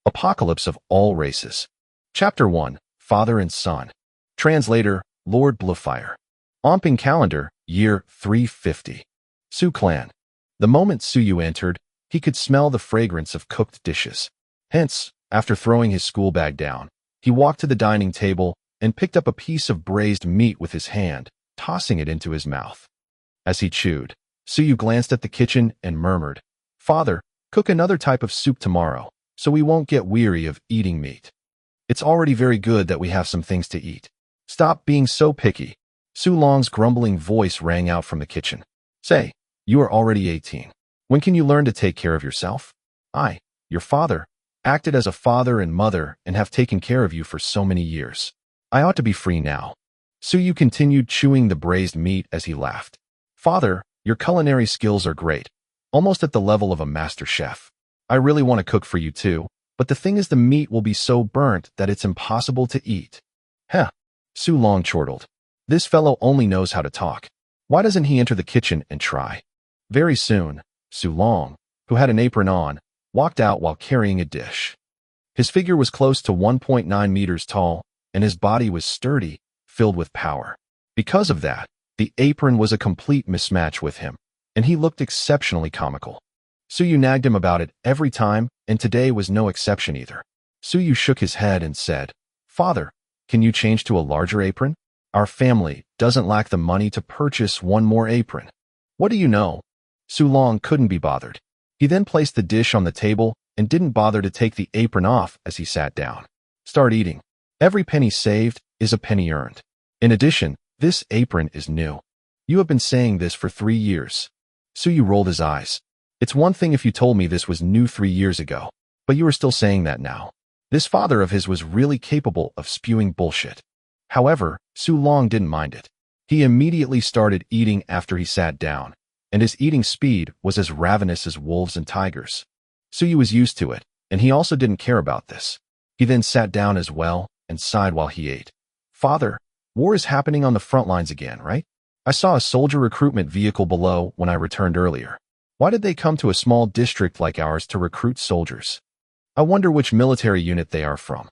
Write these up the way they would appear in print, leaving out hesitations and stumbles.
Apocalypse of All Races. Chapter 1, Father and Son. Translator, Lord Bluefire. Omping Calendar, Year 350. Su Clan. The moment Suyu entered, he could smell the fragrance of cooked dishes. Hence, after throwing his school bag down, he walked to the dining table and picked up a piece of braised meat with his hand, tossing it into his mouth. As he chewed, Suyu glanced at the kitchen and murmured, "Father, cook another type of soup tomorrow, so we won't get weary of eating meat. It's already very good that we have some things to eat. Stop being so picky." Su Long's grumbling voice rang out from the kitchen. "Say, you are already 18. When can you learn to take care of yourself? I, your father, acted as a father and mother and have taken care of you for so many years. I ought to be free now." Suyu continued chewing the braised meat as he laughed. "Father, your culinary skills are great, almost at the level of a master chef. I really want to cook for you too, but the thing is the meat will be so burnt that it's impossible to eat." "Heh," Su Long chortled. "This fellow only knows how to talk. Why doesn't he enter the kitchen and try?" Very soon, Su Long, who had an apron on, walked out while carrying a dish. His figure was close to 1.9 meters tall, and his body was sturdy, filled with power. Because of that, the apron was a complete mismatch with him, and he looked exceptionally comical. Suyu nagged him about it every time, and today was no exception either. Suyu shook his head and said, "Father, can you change to a larger apron? Our family doesn't lack the money to purchase one more apron." "What do you know?" Su Long couldn't be bothered. He then placed the dish on the table and didn't bother to take the apron off as he sat down. "Start eating. Every penny saved is a penny earned. In addition, this apron is new. You have been saying this for 3 years. Suyu rolled his eyes. "It's one thing if you told me this was new 3 years ago, but you are still saying that now." This father of his was really capable of spewing bullshit. However, Su Long didn't mind it. He immediately started eating after he sat down, and his eating speed was as ravenous as wolves and tigers. Suyu was used to it, and he also didn't care about this. He then sat down as well and sighed while he ate. "Father, war is happening on the front lines again, right? I saw a soldier recruitment vehicle below when I returned earlier. Why did they come to a small district like ours to recruit soldiers? I wonder which military unit they are from."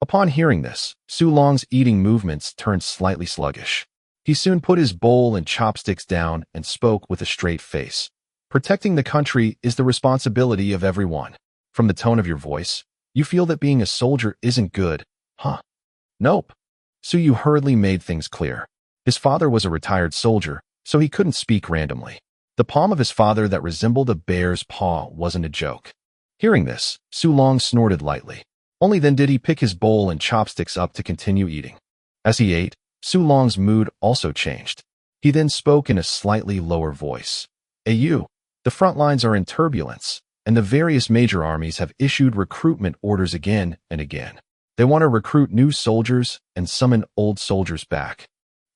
Upon hearing this, Su Long's eating movements turned slightly sluggish. He soon put his bowl and chopsticks down and spoke with a straight face. "Protecting the country is the responsibility of everyone. From the tone of your voice, you feel that being a soldier isn't good, huh?" "Nope." Suyu hurriedly made things clear. His father was a retired soldier, so he couldn't speak randomly. The palm of his father that resembled a bear's paw wasn't a joke. Hearing this, Su Long snorted lightly. Only then did he pick his bowl and chopsticks up to continue eating. As he ate, Su Long's mood also changed. He then spoke in a slightly lower voice. "You, the front lines are in turbulence, and the various major armies have issued recruitment orders again and again. They want to recruit new soldiers and summon old soldiers back."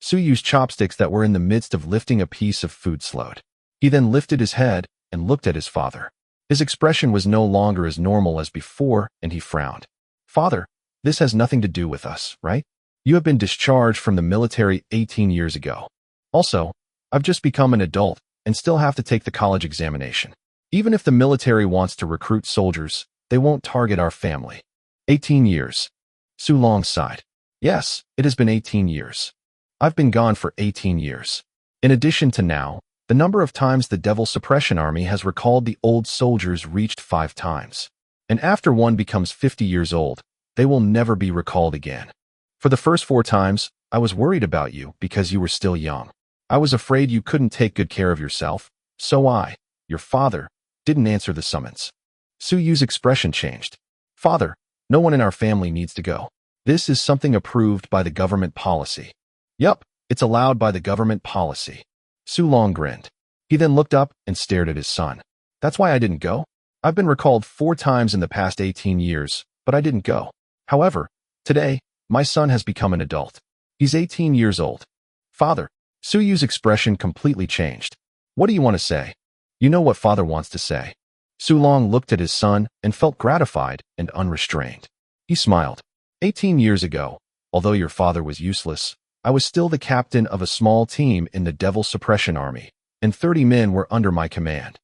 Suyu's chopsticks that were in the midst of lifting a piece of food slowed. He then lifted his head and looked at his father. His expression was no longer as normal as before, and he frowned. "Father, this has nothing to do with us, right? You have been discharged from the military 18 years ago. Also, I've just become an adult and still have to take the college examination. Even if the military wants to recruit soldiers, they won't target our family." 18 years. Su Long sighed. "Yes, it has been 18 years. I've been gone for 18 years. In addition to now, the number of times the Devil Suppression Army has recalled the old soldiers reached 5 times. And after one becomes 50 years old, they will never be recalled again. For the first 4 times, I was worried about you because you were still young. I was afraid you couldn't take good care of yourself, so I, your father, didn't answer the summons." Suyu's expression changed. "Father, no one in our family needs to go. This is something approved by the government policy." "Yup, it's allowed by the government policy." Su Long grinned. He then looked up and stared at his son. "That's why I didn't go? I've been recalled 4 times in the past 18 years, but I didn't go. However, today, my son has become an adult. He's 18 years old." "Father." Suyu's expression completely changed. "What do you want to say?" "You know what father wants to say." Su Long looked at his son and felt gratified and unrestrained. He smiled. 18 years ago, although your father was useless, I was still the captain of a small team in the Devil Suppression Army, and 30 men were under my command.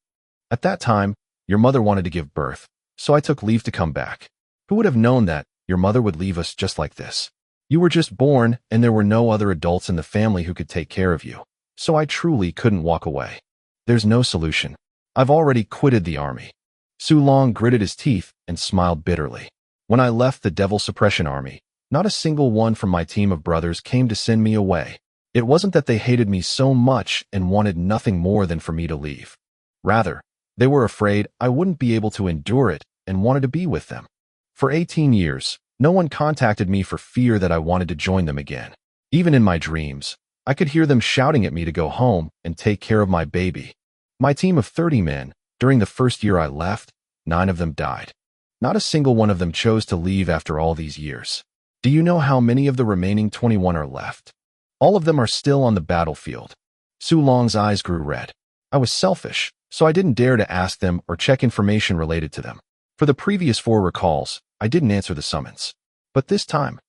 At that time, your mother wanted to give birth, so I took leave to come back. Who would have known that your mother would leave us just like this? You were just born, and there were no other adults in the family who could take care of you. So I truly couldn't walk away. There's no solution. I've already quitted the army. Su Long gritted his teeth and smiled bitterly. When I left the Devil Suppression Army, not a single one from my team of brothers came to send me away. It wasn't that they hated me so much and wanted nothing more than for me to leave. Rather, they were afraid I wouldn't be able to endure it and wanted to be with them. For 18 years, no one contacted me for fear that I wanted to join them again. Even in my dreams, I could hear them shouting at me to go home and take care of my baby. My team of 30 men, during the first year I left, 9 of them died. Not a single one of them chose to leave after all these years. Do you know how many of the remaining 21 are left? All of them are still on the battlefield. Su Long's eyes grew red. I was selfish, so I didn't dare to ask them or check information related to them. For the previous 4 recalls, I didn't answer the summons. But this time,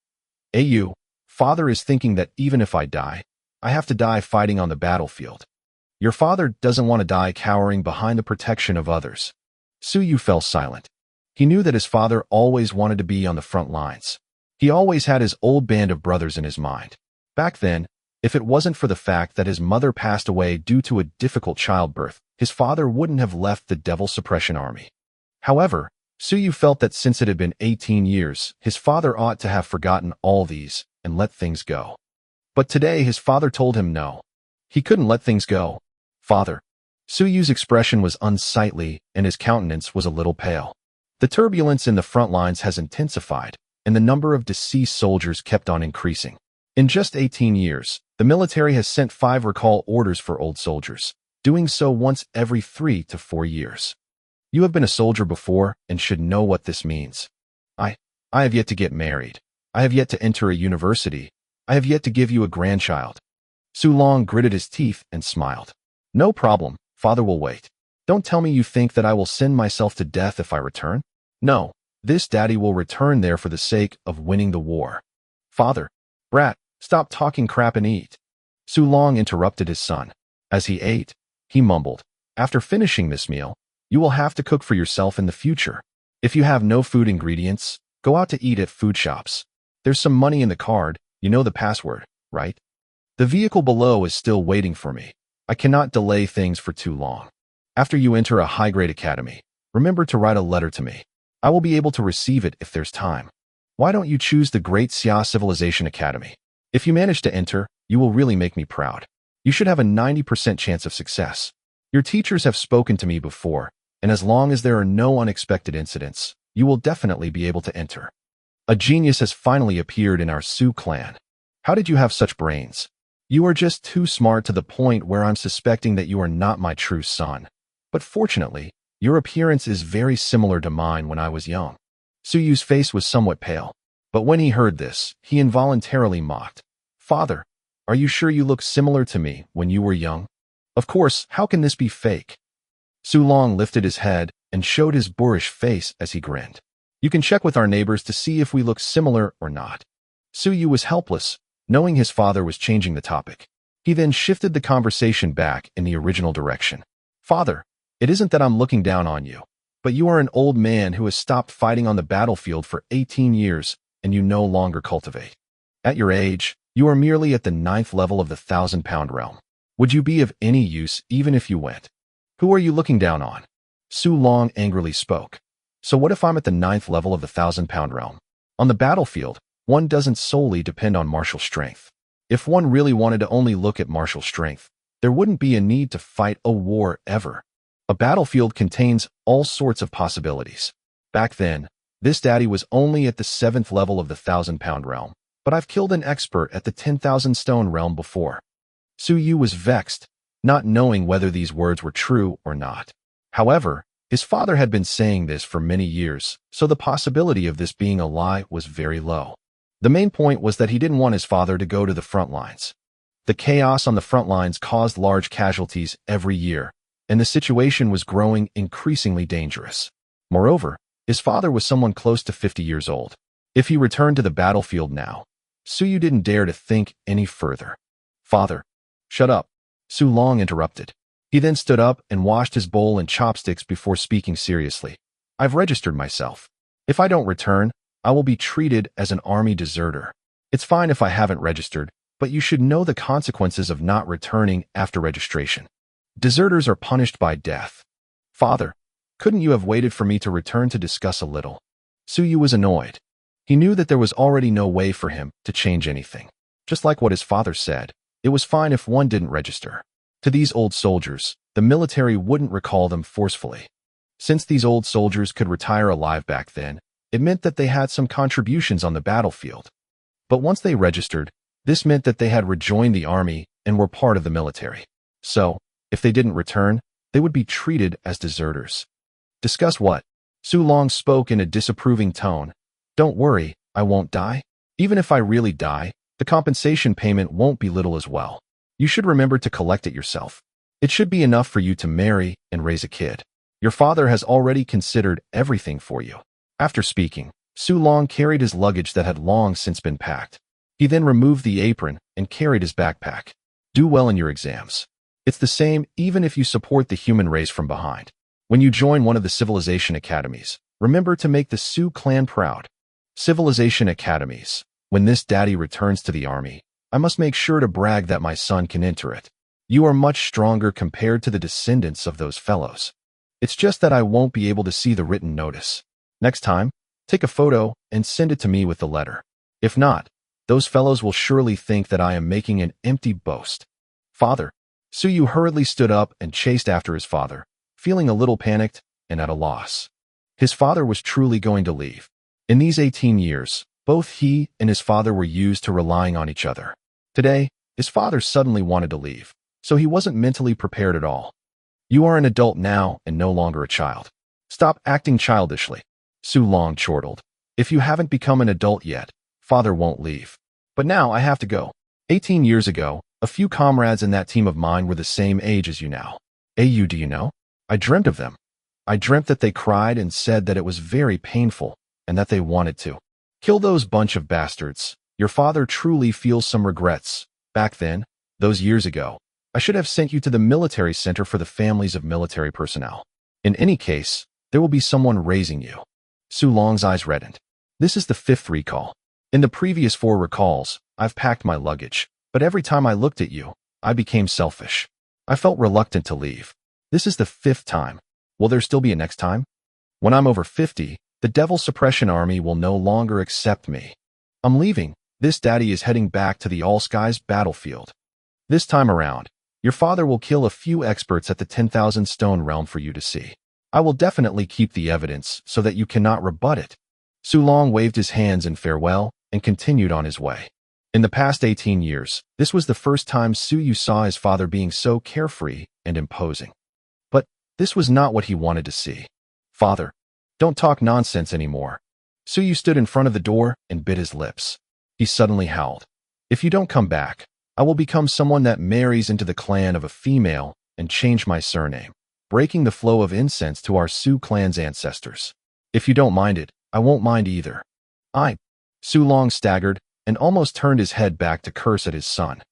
father is thinking that even if I die, I have to die fighting on the battlefield. Your father doesn't want to die cowering behind the protection of others. Su Yu fell silent. He knew that his father always wanted to be on the front lines. He always had his old band of brothers in his mind. Back then, if it wasn't for the fact that his mother passed away due to a difficult childbirth, his father wouldn't have left the Devil Suppression Army. However, Su Yu felt that since it had been 18 years, his father ought to have forgotten all these and let things go. But today his father told him no. He couldn't let things go. Father. Su Yu's expression was unsightly and his countenance was a little pale. The turbulence in the front lines has intensified, and the number of deceased soldiers kept on increasing. In just 18 years, the military has sent 5 recall orders for old soldiers, doing so once every 3 to 4 years. You have been a soldier before and should know what this means. I have yet to get married. I have yet to enter a university. I have yet to give you a grandchild. Su Long gritted his teeth and smiled. No problem, father will wait. Don't tell me you think that I will send myself to death if I return. No, this daddy will return there for the sake of winning the war. Father, brat, stop talking crap and eat. Su Long interrupted his son. As he ate, he mumbled, after finishing this meal, you will have to cook for yourself in the future. If you have no food ingredients, go out to eat at food shops. There's some money in the card, you know the password, right? The vehicle below is still waiting for me. I cannot delay things for too long. After you enter a high-grade academy, remember to write a letter to me. I will be able to receive it if there's time. Why don't you choose the Great Xia Civilization Academy? If you manage to enter, you will really make me proud. You should have a 90% chance of success. Your teachers have spoken to me before, and as long as there are no unexpected incidents, you will definitely be able to enter. A genius has finally appeared in our Su clan. How did you have such brains? You are just too smart to the point where I'm suspecting that you are not my true son. But fortunately, your appearance is very similar to mine when I was young. Su Yu's face was somewhat pale, but when he heard this, he involuntarily mocked. Father, are you sure you look similar to me when you were young? Of course, how can this be fake? Su Long lifted his head and showed his boorish face as he grinned. You can check with our neighbors to see if we look similar or not. Su Yu was helpless, knowing his father was changing the topic. He then shifted the conversation back in the original direction. Father, it isn't that I'm looking down on you, but you are an old man who has stopped fighting on the battlefield for 18 years and you no longer cultivate. At your age, you are merely at the 9th level of the 1,000-pound realm. Would you be of any use even if you went? Who are you looking down on? Su Long angrily spoke. So what if I'm at the 9th level of the 1,000-pound realm? On the battlefield, one doesn't solely depend on martial strength. If one really wanted to only look at martial strength, there wouldn't be a need to fight a war ever. A battlefield contains all sorts of possibilities. Back then, this daddy was only at the 7th level of the 1,000-pound realm, but I've killed an expert at the 10,000-stone realm before. Su Yu was vexed, not knowing whether these words were true or not. However, his father had been saying this for many years, so the possibility of this being a lie was very low. The main point was that he didn't want his father to go to the front lines. The chaos on the front lines caused large casualties every year, and the situation was growing increasingly dangerous. Moreover, his father was someone close to 50 years old. If he returned to the battlefield now, Su Yu didn't dare to think any further. Father, shut up, Su Long interrupted. He then stood up and washed his bowl and chopsticks before speaking seriously. I've registered myself. If I don't return, I will be treated as an army deserter. It's fine if I haven't registered, but you should know the consequences of not returning after registration. Deserters are punished by death. Father, couldn't you have waited for me to return to discuss a little? Suyu was annoyed. He knew that there was already no way for him to change anything. Just like what his father said, it was fine if one didn't register. To these old soldiers, the military wouldn't recall them forcefully. Since these old soldiers could retire alive back then, it meant that they had some contributions on the battlefield. But once they registered, this meant that they had rejoined the army and were part of the military. So, if they didn't return, they would be treated as deserters. Discuss what? Su Long spoke in a disapproving tone. Don't worry, I won't die. Even if I really die, the compensation payment won't be little as well. You should remember to collect it yourself. It should be enough for you to marry and raise a kid. Your father has already considered everything for you. After speaking, Su Long carried his luggage that had long since been packed. He then removed the apron and carried his backpack. Do well in your exams. It's the same even if you support the human race from behind. When you join one of the civilization academies, remember to make the Su clan proud. Civilization academies. When this daddy returns to the army, I must make sure to brag that my son can enter it. You are much stronger compared to the descendants of those fellows. It's just that I won't be able to see the written notice. Next time, take a photo and send it to me with the letter. If not, those fellows will surely think that I am making an empty boast. Father. Suyu hurriedly stood up and chased after his father, feeling a little panicked and at a loss. His father was truly going to leave. In these 18 years, both he and his father were used to relying on each other. Today, his father suddenly wanted to leave, so he wasn't mentally prepared at all. You are an adult now and no longer a child. Stop acting childishly. Su Long chortled. If you haven't become an adult yet, father won't leave. But now I have to go. 18 years ago, a few comrades in that team of mine were the same age as you now. Au, do you know? I dreamt of them. I dreamt that they cried and said that it was very painful and that they wanted to kill those bunch of bastards. Your father truly feels some regrets. Back then, those years ago, I should have sent you to the military center for the families of military personnel. In any case, there will be someone raising you. Su Long's eyes reddened. This is the 5th recall. In the previous 4 recalls, I've packed my luggage, but every time I looked at you, I became selfish. I felt reluctant to leave. This is the 5th time. Will there still be a next time? When I'm over 50, the Devil Suppression Army will no longer accept me. I'm leaving. This daddy is heading back to the All Skies battlefield. This time around, your father will kill a few experts at the 10,000 Stone Realm for you to see. I will definitely keep the evidence so that you cannot rebut it. Su Long waved his hands in farewell and continued on his way. In the past 18 years, this was the first time Suyu saw his father being so carefree and imposing. But this was not what he wanted to see. Father, don't talk nonsense anymore. Suyu stood in front of the door and bit his lips. He suddenly howled. If you don't come back, I will become someone that marries into the clan of a female and change my surname, breaking the flow of incense to our Su clan's ancestors. If you don't mind it, I won't mind either. Su Long staggered and almost turned his head back to curse at his son.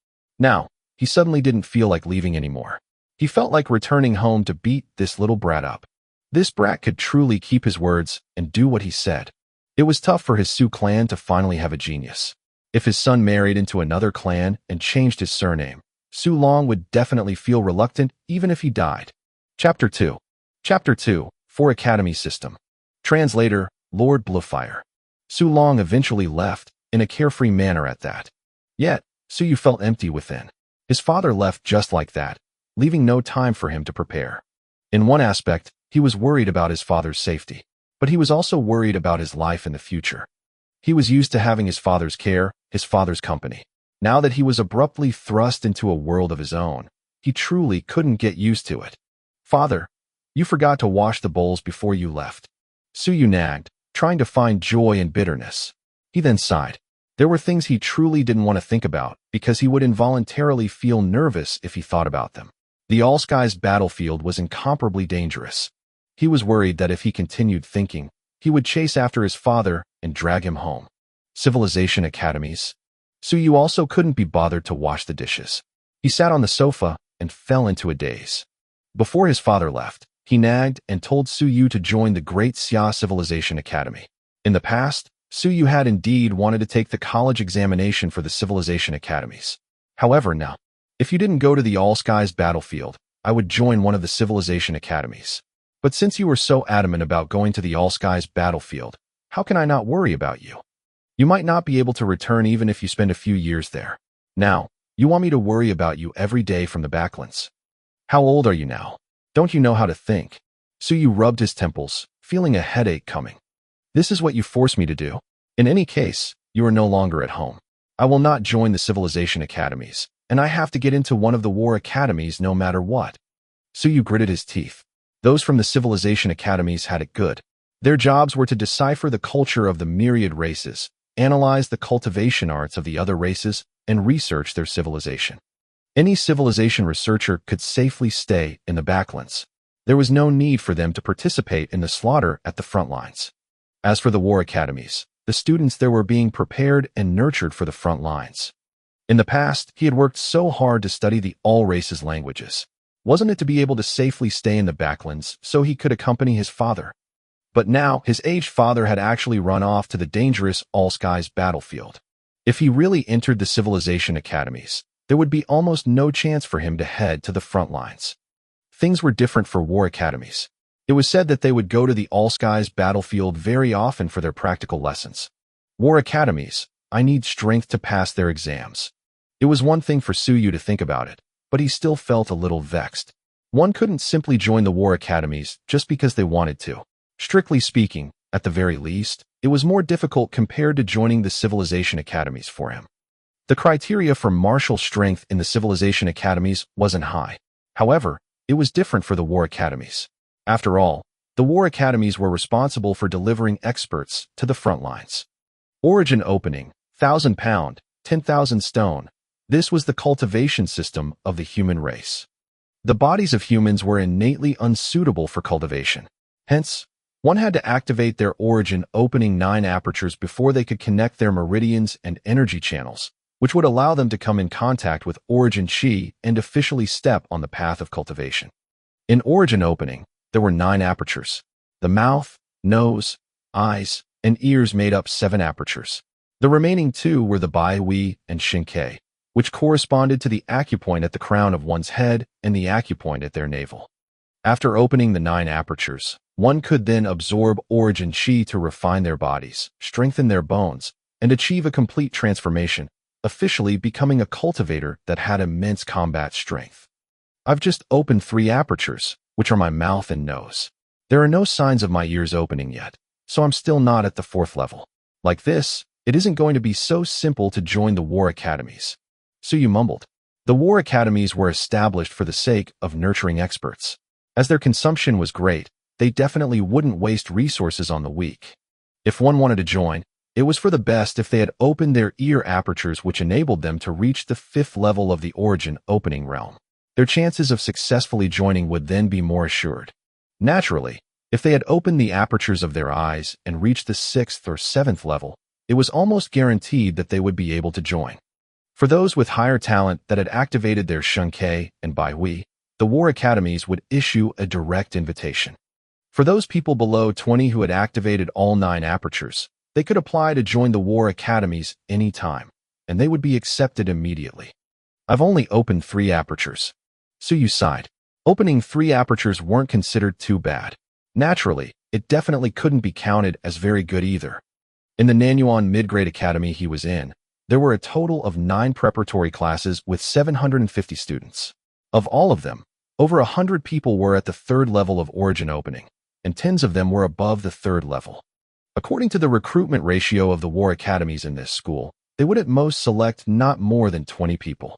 Now, he suddenly didn't feel like leaving anymore. He felt like returning home to beat this little brat up. This brat could truly keep his words and do what he said. It was tough for his Su clan to finally have a genius. If his son married into another clan and changed his surname, Su Long would definitely feel reluctant even if he died. Chapter 2. Chapter 2, 4 Academy System. Translator, Lord Bluefire. Su Long eventually left, in a carefree manner at that. Yet, Suyu felt empty within. His father left just like that, leaving no time for him to prepare. In one aspect, he was worried about his father's safety, but he was also worried about his life in the future. He was used to having his father's care, his father's company. Now that he was abruptly thrust into a world of his own, he truly couldn't get used to it. Father, you forgot to wash the bowls before you left. Suyu nagged, trying to find joy in bitterness. He then sighed. There were things he truly didn't want to think about because he would involuntarily feel nervous if he thought about them. The All Skies battlefield was incomparably dangerous. He was worried that if he continued thinking, he would chase after his father and drag him home. Civilization academies. Suyu also couldn't be bothered to wash the dishes. He sat on the sofa and fell into a daze. Before his father left, he nagged and told Suyu to join the Great Xia Civilization Academy. In the past, Suyu had indeed wanted to take the college examination for the Civilization Academies. However, now, if you didn't go to the All-Skies battlefield, I would join one of the Civilization Academies. But since you were so adamant about going to the All-Skies battlefield, how can I not worry about you? You might not be able to return even if you spend a few years there. Now, you want me to worry about you every day from the backlands. How old are you now? Don't you know how to think? Suyu rubbed his temples, feeling a headache coming. This is what you forced me to do. In any case, you are no longer at home. I will not join the Civilization Academies, and I have to get into one of the War Academies no matter what. Suyu gritted his teeth. Those from the Civilization Academies had it good. Their jobs were to decipher the culture of the myriad races, analyze the cultivation arts of the other races, and research their civilization. Any civilization researcher could safely stay in the backlands. There was no need for them to participate in the slaughter at the front lines. As for the War Academies, the students there were being prepared and nurtured for the front lines. In the past, he had worked so hard to study the all races languages. Wasn't it to be able to safely stay in the backlands so he could accompany his father? But now, his aged father had actually run off to the dangerous All-Skies battlefield. If he really entered the Civilization Academies, there would be almost no chance for him to head to the front lines. Things were different for War Academies. It was said that they would go to the All-Skies battlefield very often for their practical lessons. War Academies, I need strength to pass their exams. It was one thing for Suyu to think about it, but he still felt a little vexed. One couldn't simply join the War Academies just because they wanted to. Strictly speaking, at the very least, it was more difficult compared to joining the Civilization Academies for him. The criteria for martial strength in the Civilization Academies wasn't high. However, it was different for the War Academies. After all, the War Academies were responsible for delivering experts to the front lines. Origin opening, 1,000 pound, 10,000 stone. This was the cultivation system of the human race. The bodies of humans were innately unsuitable for cultivation. Hence, one had to activate their origin opening 9 apertures before they could connect their meridians and energy channels, which would allow them to come in contact with origin chi and officially step on the path of cultivation. In origin opening, there were 9 apertures. The mouth, nose, eyes, and ears made up 7 apertures. The remaining 2 were the bai hui and shinkei, which corresponded to the acupoint at the crown of one's head and the acupoint at their navel. After opening the 9 apertures, one could then absorb origin chi to refine their bodies, strengthen their bones, and achieve a complete transformation, officially becoming a cultivator that had immense combat strength. I've just opened 3 apertures, which are my mouth and nose. There are no signs of my ears opening yet, so I'm still not at the 4th level. Like this, it isn't going to be so simple to join the War Academies. Suyu mumbled. The War Academies were established for the sake of nurturing experts. As their consumption was great, they definitely wouldn't waste resources on the weak. If one wanted to join, it was for the best if they had opened their ear apertures, which enabled them to reach the 5th level of the origin opening realm. Their chances of successfully joining would then be more assured. Naturally, if they had opened the apertures of their eyes and reached the 6th or 7th level, it was almost guaranteed that they would be able to join. For those with higher talent that had activated their shinkei and bai hui, the War Academies would issue a direct invitation. For those people below 20 who had activated all 9 apertures, they could apply to join the War Academies any time, and they would be accepted immediately. I've only opened 3 apertures. Suyu sighed. Opening 3 apertures weren't considered too bad. Naturally, it definitely couldn't be counted as very good either. In the Nanyuan mid-grade academy he was in, there were a total of 9 preparatory classes with 750 students. Of all of them, over 100 people were at the 3rd level of origin opening, and tens of them were above the 3rd level. According to the recruitment ratio of the War Academies in this school, they would at most select not more than 20 people.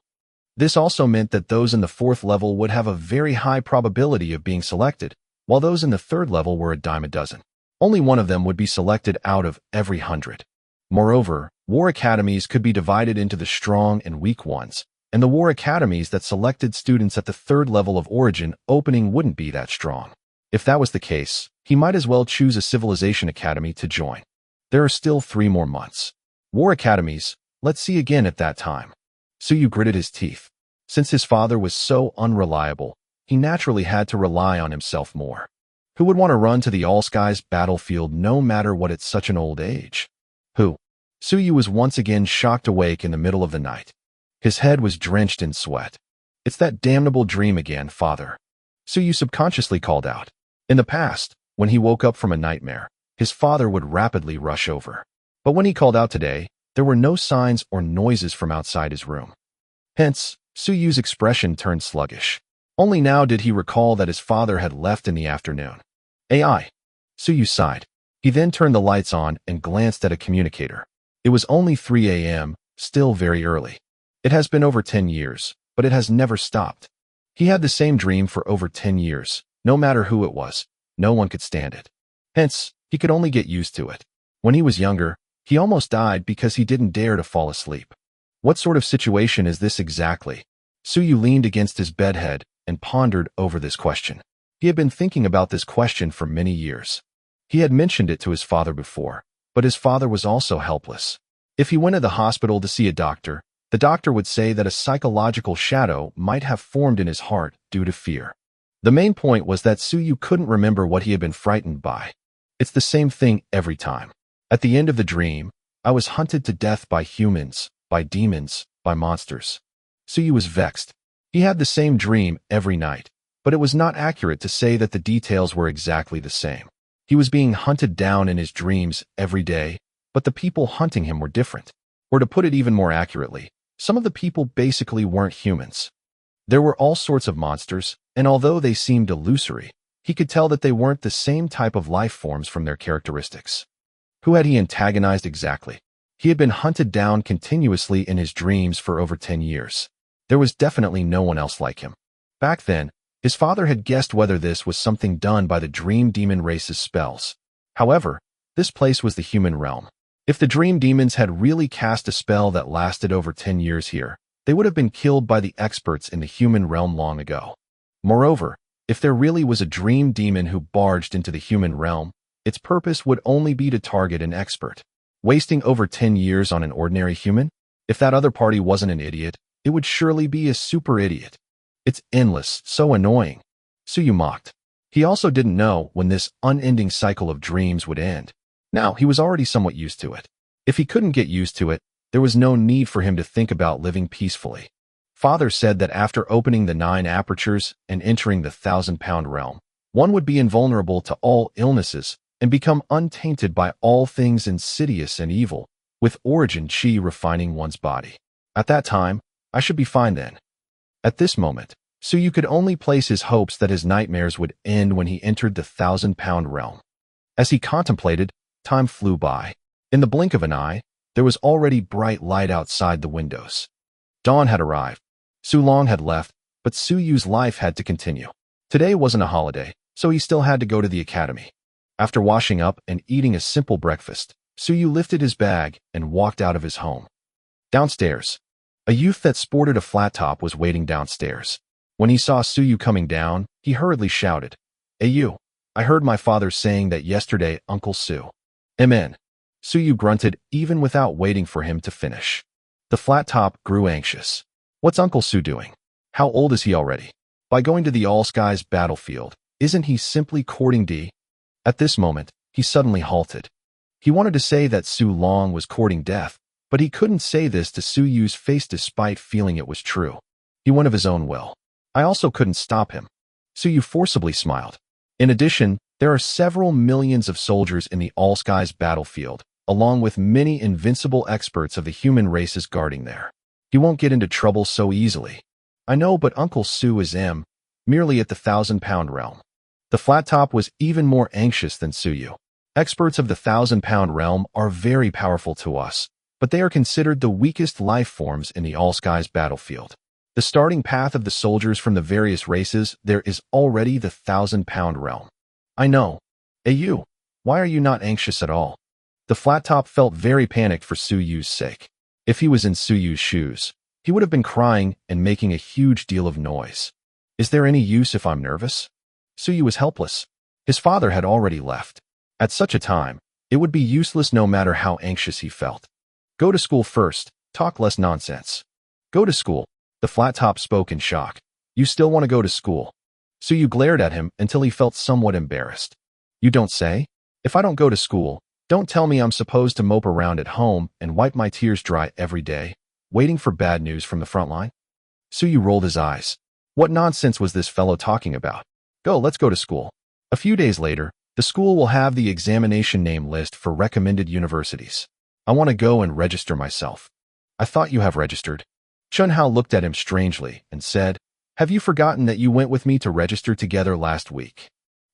This also meant that those in the 4th level would have a very high probability of being selected, while those in the 3rd level were a dime a dozen. Only one of them would be selected out of every 100. Moreover, War Academies could be divided into the strong and weak ones, and the War Academies that selected students at the 3rd level of origin opening wouldn't be that strong. If that was the case, he might as well choose a Civilization Academy to join. There are still 3 more months. War Academies, let's see again at that time. Suyu gritted his teeth. Since his father was so unreliable, he naturally had to rely on himself more. Who would want to run to the all-skies battlefield no matter what at such an old age? Who? Suyu was once again shocked awake in the middle of the night. His head was drenched in sweat. It's that damnable dream again, father. Suyu subconsciously called out. In the past, when he woke up from a nightmare, his father would rapidly rush over. But when he called out today, there were no signs or noises from outside his room. Hence, Suyu's expression turned sluggish. Only now did he recall that his father had left in the afternoon. AI. Suyu sighed. He then turned the lights on and glanced at a communicator. It was only 3 a.m., still very early. It has been over 10 years, but it has never stopped. He had the same dream for over 10 years. No matter who it was, no one could stand it. Hence, he could only get used to it. When he was younger, he almost died because he didn't dare to fall asleep. What sort of situation is this exactly? Suyu leaned against his bedhead and pondered over this question. He had been thinking about this question for many years. He had mentioned it to his father before, but his father was also helpless. If he went to the hospital to see a doctor, the doctor would say that a psychological shadow might have formed in his heart due to fear. The main point was that Suyu couldn't remember what he had been frightened by. It's the same thing every time. At the end of the dream, I was hunted to death by humans, by demons, by monsters. Suyu was vexed. He had the same dream every night, but it was not accurate to say that the details were exactly the same. He was being hunted down in his dreams every day, but the people hunting him were different. Or to put it even more accurately, some of the people basically weren't humans. There were all sorts of monsters, and although they seemed illusory, he could tell that they weren't the same type of life forms from their characteristics. Who had he antagonized exactly? He had been hunted down continuously in his dreams for over 10 years. There was definitely no one else like him. Back then, his father had guessed whether this was something done by the dream demon race's spells. However, this place was the human realm. If the dream demons had really cast a spell that lasted over 10 years here, they would have been killed by the experts in the human realm long ago. Moreover, if there really was a dream demon who barged into the human realm, its purpose would only be to target an expert. Wasting over 10 years on an ordinary human? If that other party wasn't an idiot, it would surely be a super idiot. It's endless, so annoying. Suyu mocked. He also didn't know when this unending cycle of dreams would end. Now, he was already somewhat used to it. If he couldn't get used to it, there was no need for him to think about living peacefully. Father said that after opening the 9 apertures and entering the 1,000-pound realm, one would be invulnerable to all illnesses and become untainted by all things insidious and evil, with origin chi refining one's body. At that time, I should be fine then. At this moment, Suyu could only place his hopes that his nightmares would end when he entered the 1,000-pound realm. As he contemplated, time flew by. In the blink of an eye, there was already bright light outside the windows. Dawn had arrived. Sulong had left, but Suyu's life had to continue. Today wasn't a holiday, so he still had to go to the academy. After washing up and eating a simple breakfast, Suyu lifted his bag and walked out of his home. Downstairs, a youth that sported a flat top was waiting downstairs. When he saw Suyu coming down, he hurriedly shouted, "Hey you, I heard my father saying that yesterday, Uncle Su." Amen. Suyu grunted even without waiting for him to finish. The flat top grew anxious. What's Uncle Su doing? How old is he already? By going to the all-skies battlefield, isn't he simply courting D? At this moment, he suddenly halted. He wanted to say that Su Long was courting death, but he couldn't say this to Suyu's face despite feeling it was true. He went of his own will. I also couldn't stop him. Suyu forcibly smiled. In addition, there are several millions of soldiers in the all-skies battlefield, along with many invincible experts of the human races guarding there. He won't get into trouble so easily. I know, but Uncle Su is merely at the 1,000-pound realm. The flat top was even more anxious than Suyu. Experts of the 1,000-pound realm are very powerful to us, but they are considered the weakest life forms in the all-skies battlefield. The starting path of the soldiers from the various races, there is already the 1,000-pound realm. I know. Hey you, why are you not anxious at all? The flat top felt very panicked for Suyu's sake. If he was in Suyu's shoes, he would have been crying and making a huge deal of noise. Is there any use if I'm nervous? Suyu was helpless. His father had already left. At such a time, it would be useless no matter how anxious he felt. Go to school first, talk less nonsense. Go to school. The flat top spoke in shock. You still want to go to school? Suyu glared at him until he felt somewhat embarrassed. You don't say? If I don't go to school, don't tell me I'm supposed to mope around at home and wipe my tears dry every day, waiting for bad news from the front line? Suyu rolled his eyes. What nonsense was this fellow talking about? Let's go to school. A few days later, the school will have the examination name list for recommended universities. I want to go and register myself. I thought you have registered. Chunhao looked at him strangely and said, Have you forgotten that you went with me to register together last week?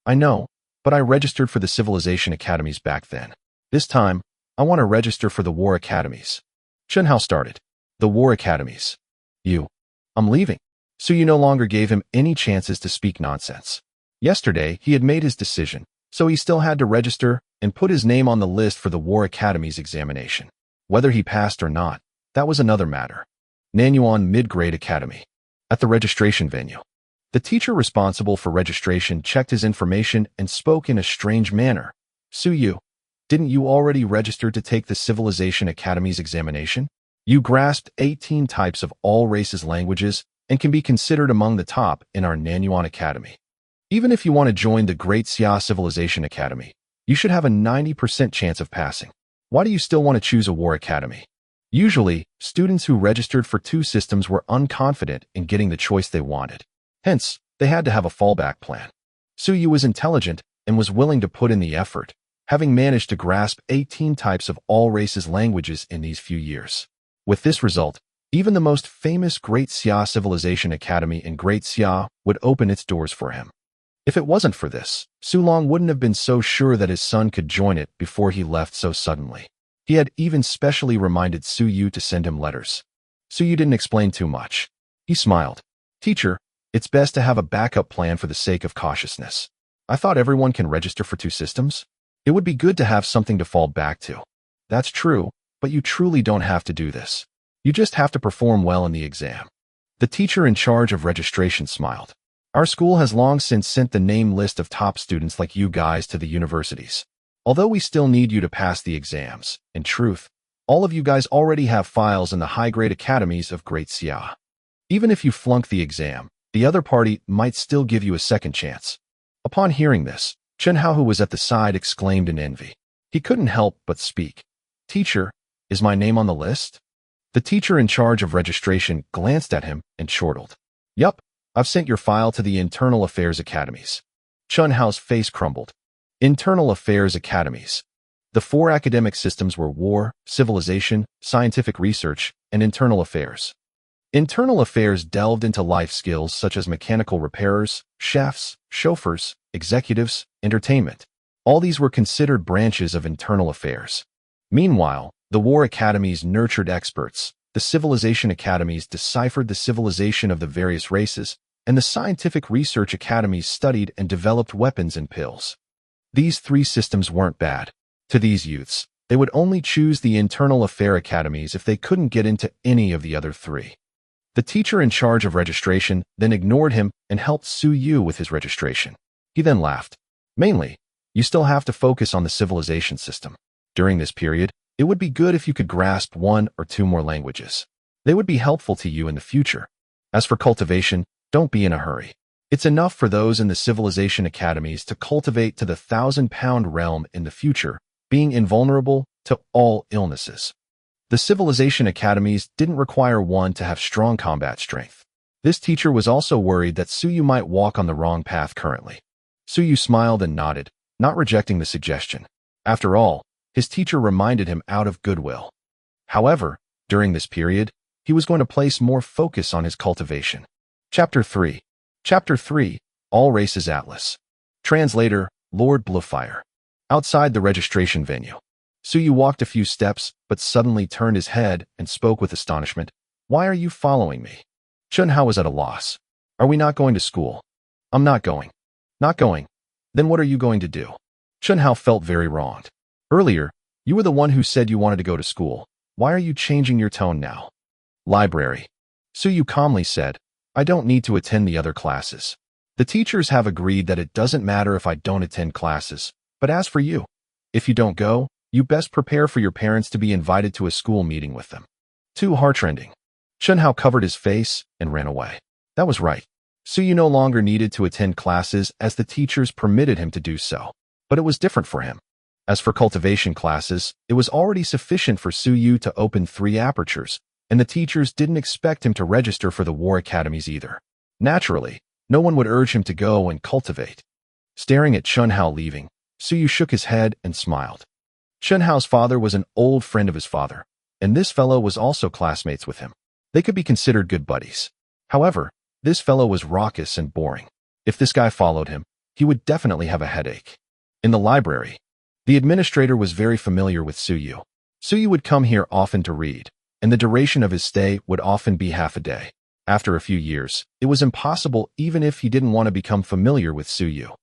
I know, but I registered for the Civilization Academies back then. This time, I want to register for the War Academies. Chunhao started. The War Academies. I'm leaving. Suyu no longer gave him any chances to speak nonsense. Yesterday, he had made his decision, so he still had to register and put his name on the list for the War Academy's examination. Whether he passed or not, that was another matter. Nanyuan Mid-Grade Academy. At the registration venue, the teacher responsible for registration checked his information and spoke in a strange manner. Suyu, didn't you already register to take the Civilization Academy's examination? You grasped 18 types of all races languages and can be considered among the top in our Nanyuan Academy. Even if you want to join the Great Xia Civilization Academy, you should have a 90% chance of passing. Why do you still want to choose a War Academy? Usually, students who registered for two systems were unconfident in getting the choice they wanted. Hence, they had to have a fallback plan. Suyu was intelligent and was willing to put in the effort, having managed to grasp 18 types of all races languages in these few years. With this result, even the most famous Great Xia Civilization Academy in Great Xia would open its doors for him. If it wasn't for this, Sulong wouldn't have been so sure that his son could join it before he left so suddenly. He had even specially reminded Suyu to send him letters. Suyu didn't explain too much. He smiled. Teacher, it's best to have a backup plan for the sake of cautiousness. I thought everyone can register for two systems. It would be good to have something to fall back to. That's true, but you truly don't have to do this. You just have to perform well in the exam. The teacher in charge of registration smiled. Our school has long since sent the name list of top students like you guys to the universities. Although we still need you to pass the exams, in truth, all of you guys already have files in the high-grade academies of Great Xia. Even if you flunk the exam, the other party might still give you a second chance. Upon hearing this, Chenhao, who was at the side, exclaimed in envy. He couldn't help but speak. Teacher, is my name on the list? The teacher in charge of registration glanced at him and chortled. Yup, I've sent your file to the Internal Affairs Academies. Chunhao's face crumbled. Internal Affairs Academies. The four academic systems were War, Civilization, Scientific Research, and Internal Affairs. Internal Affairs delved into life skills such as mechanical repairers, chefs, chauffeurs, executives, entertainment. All these were considered branches of Internal Affairs. Meanwhile, the War Academies nurtured experts, the Civilization Academies deciphered the civilization of the various races, and the Scientific Research Academies studied and developed weapons and pills. These three systems weren't bad. To these youths, they would only choose the Internal Affair Academies if they couldn't get into any of the other three. The teacher in charge of registration then ignored him and helped Suyu with his registration. He then laughed. Mainly, you still have to focus on the civilization system. During this period, it would be good if you could grasp 1 or 2 more languages. They would be helpful to you in the future. As for cultivation, don't be in a hurry. It's enough for those in the Civilization Academies to cultivate to the 1,000-pound realm in the future, being invulnerable to all illnesses. The Civilization Academies didn't require one to have strong combat strength. This teacher was also worried that Suyu might walk on the wrong path currently. Suyu smiled and nodded, not rejecting the suggestion. After all, his teacher reminded him out of goodwill. However, during this period, he was going to place more focus on his cultivation. Chapter 3. Chapter 3, All Races Atlas. Translator, Lord Bluefire. Outside the registration venue, Suyu walked a few steps, but suddenly turned his head and spoke with astonishment. Why are you following me? Chunhao was at a loss. Are we not going to school? I'm not going. Not going. Then what are you going to do? Chunhao felt very wronged. Earlier, you were the one who said you wanted to go to school. Why are you changing your tone now? Library. Suyu calmly said, I don't need to attend the other classes. The teachers have agreed that it doesn't matter if I don't attend classes, but as for you, if you don't go, you best prepare for your parents to be invited to a school meeting with them. Too heartrending. Chunhao covered his face and ran away. That was right. Suyu no longer needed to attend classes as the teachers permitted him to do so. But it was different for him. As for cultivation classes, it was already sufficient for Suyu to open 3 apertures, and the teachers didn't expect him to register for the war academies either. Naturally, no one would urge him to go and cultivate. Staring at Chunhao leaving, Suyu shook his head and smiled. Chunhao's father was an old friend of his father, and this fellow was also classmates with him. They could be considered good buddies. However, this fellow was raucous and boring. If this guy followed him, he would definitely have a headache. In the library, the administrator was very familiar with Suyu. Suyu would come here often to read, and the duration of his stay would often be half a day. After a few years, it was impossible even if he didn't want to become familiar with Suyu.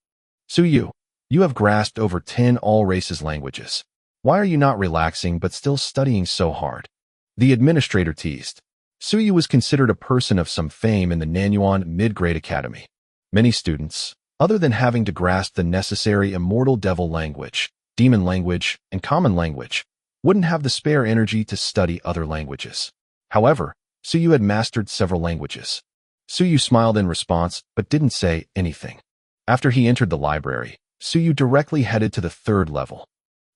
Suyu, you have grasped over 10 all-races languages. Why are you not relaxing but still studying so hard? The administrator teased. Suyu was considered a person of some fame in the Nanyuan mid-grade academy. Many students, other than having to grasp the necessary immortal devil language, demon language, and common language, wouldn't have the spare energy to study other languages. However, Suyu had mastered several languages. Suyu smiled in response but didn't say anything. After he entered the library, Suyu directly headed to the 3rd level.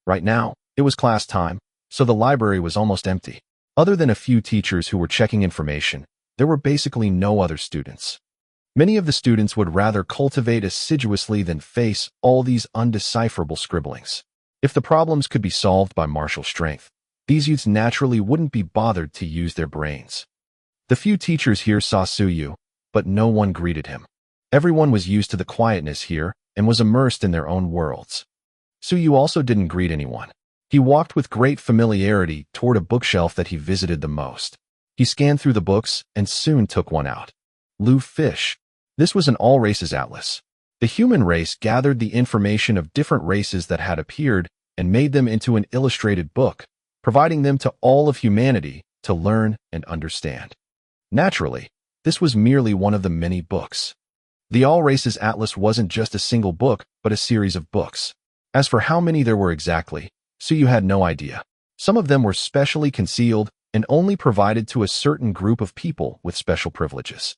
Right now, it was class time, so the library was almost empty. Other than a few teachers who were checking information, there were basically no other students. Many of the students would rather cultivate assiduously than face all these undecipherable scribblings. If the problems could be solved by martial strength, these youths naturally wouldn't be bothered to use their brains. The few teachers here saw Suyu, but no one greeted him. Everyone was used to the quietness here and was immersed in their own worlds. Suyu also didn't greet anyone. He walked with great familiarity toward a bookshelf that he visited the most. He scanned through the books and soon took one out. Lu Fish. This was an all-races atlas. The human race gathered the information of different races that had appeared and made them into an illustrated book, providing them to all of humanity to learn and understand. Naturally, this was merely one of the many books. The all-races atlas wasn't just a single book, but a series of books. As for how many there were exactly, Suyu had no idea. Some of them were specially concealed and only provided to a certain group of people with special privileges.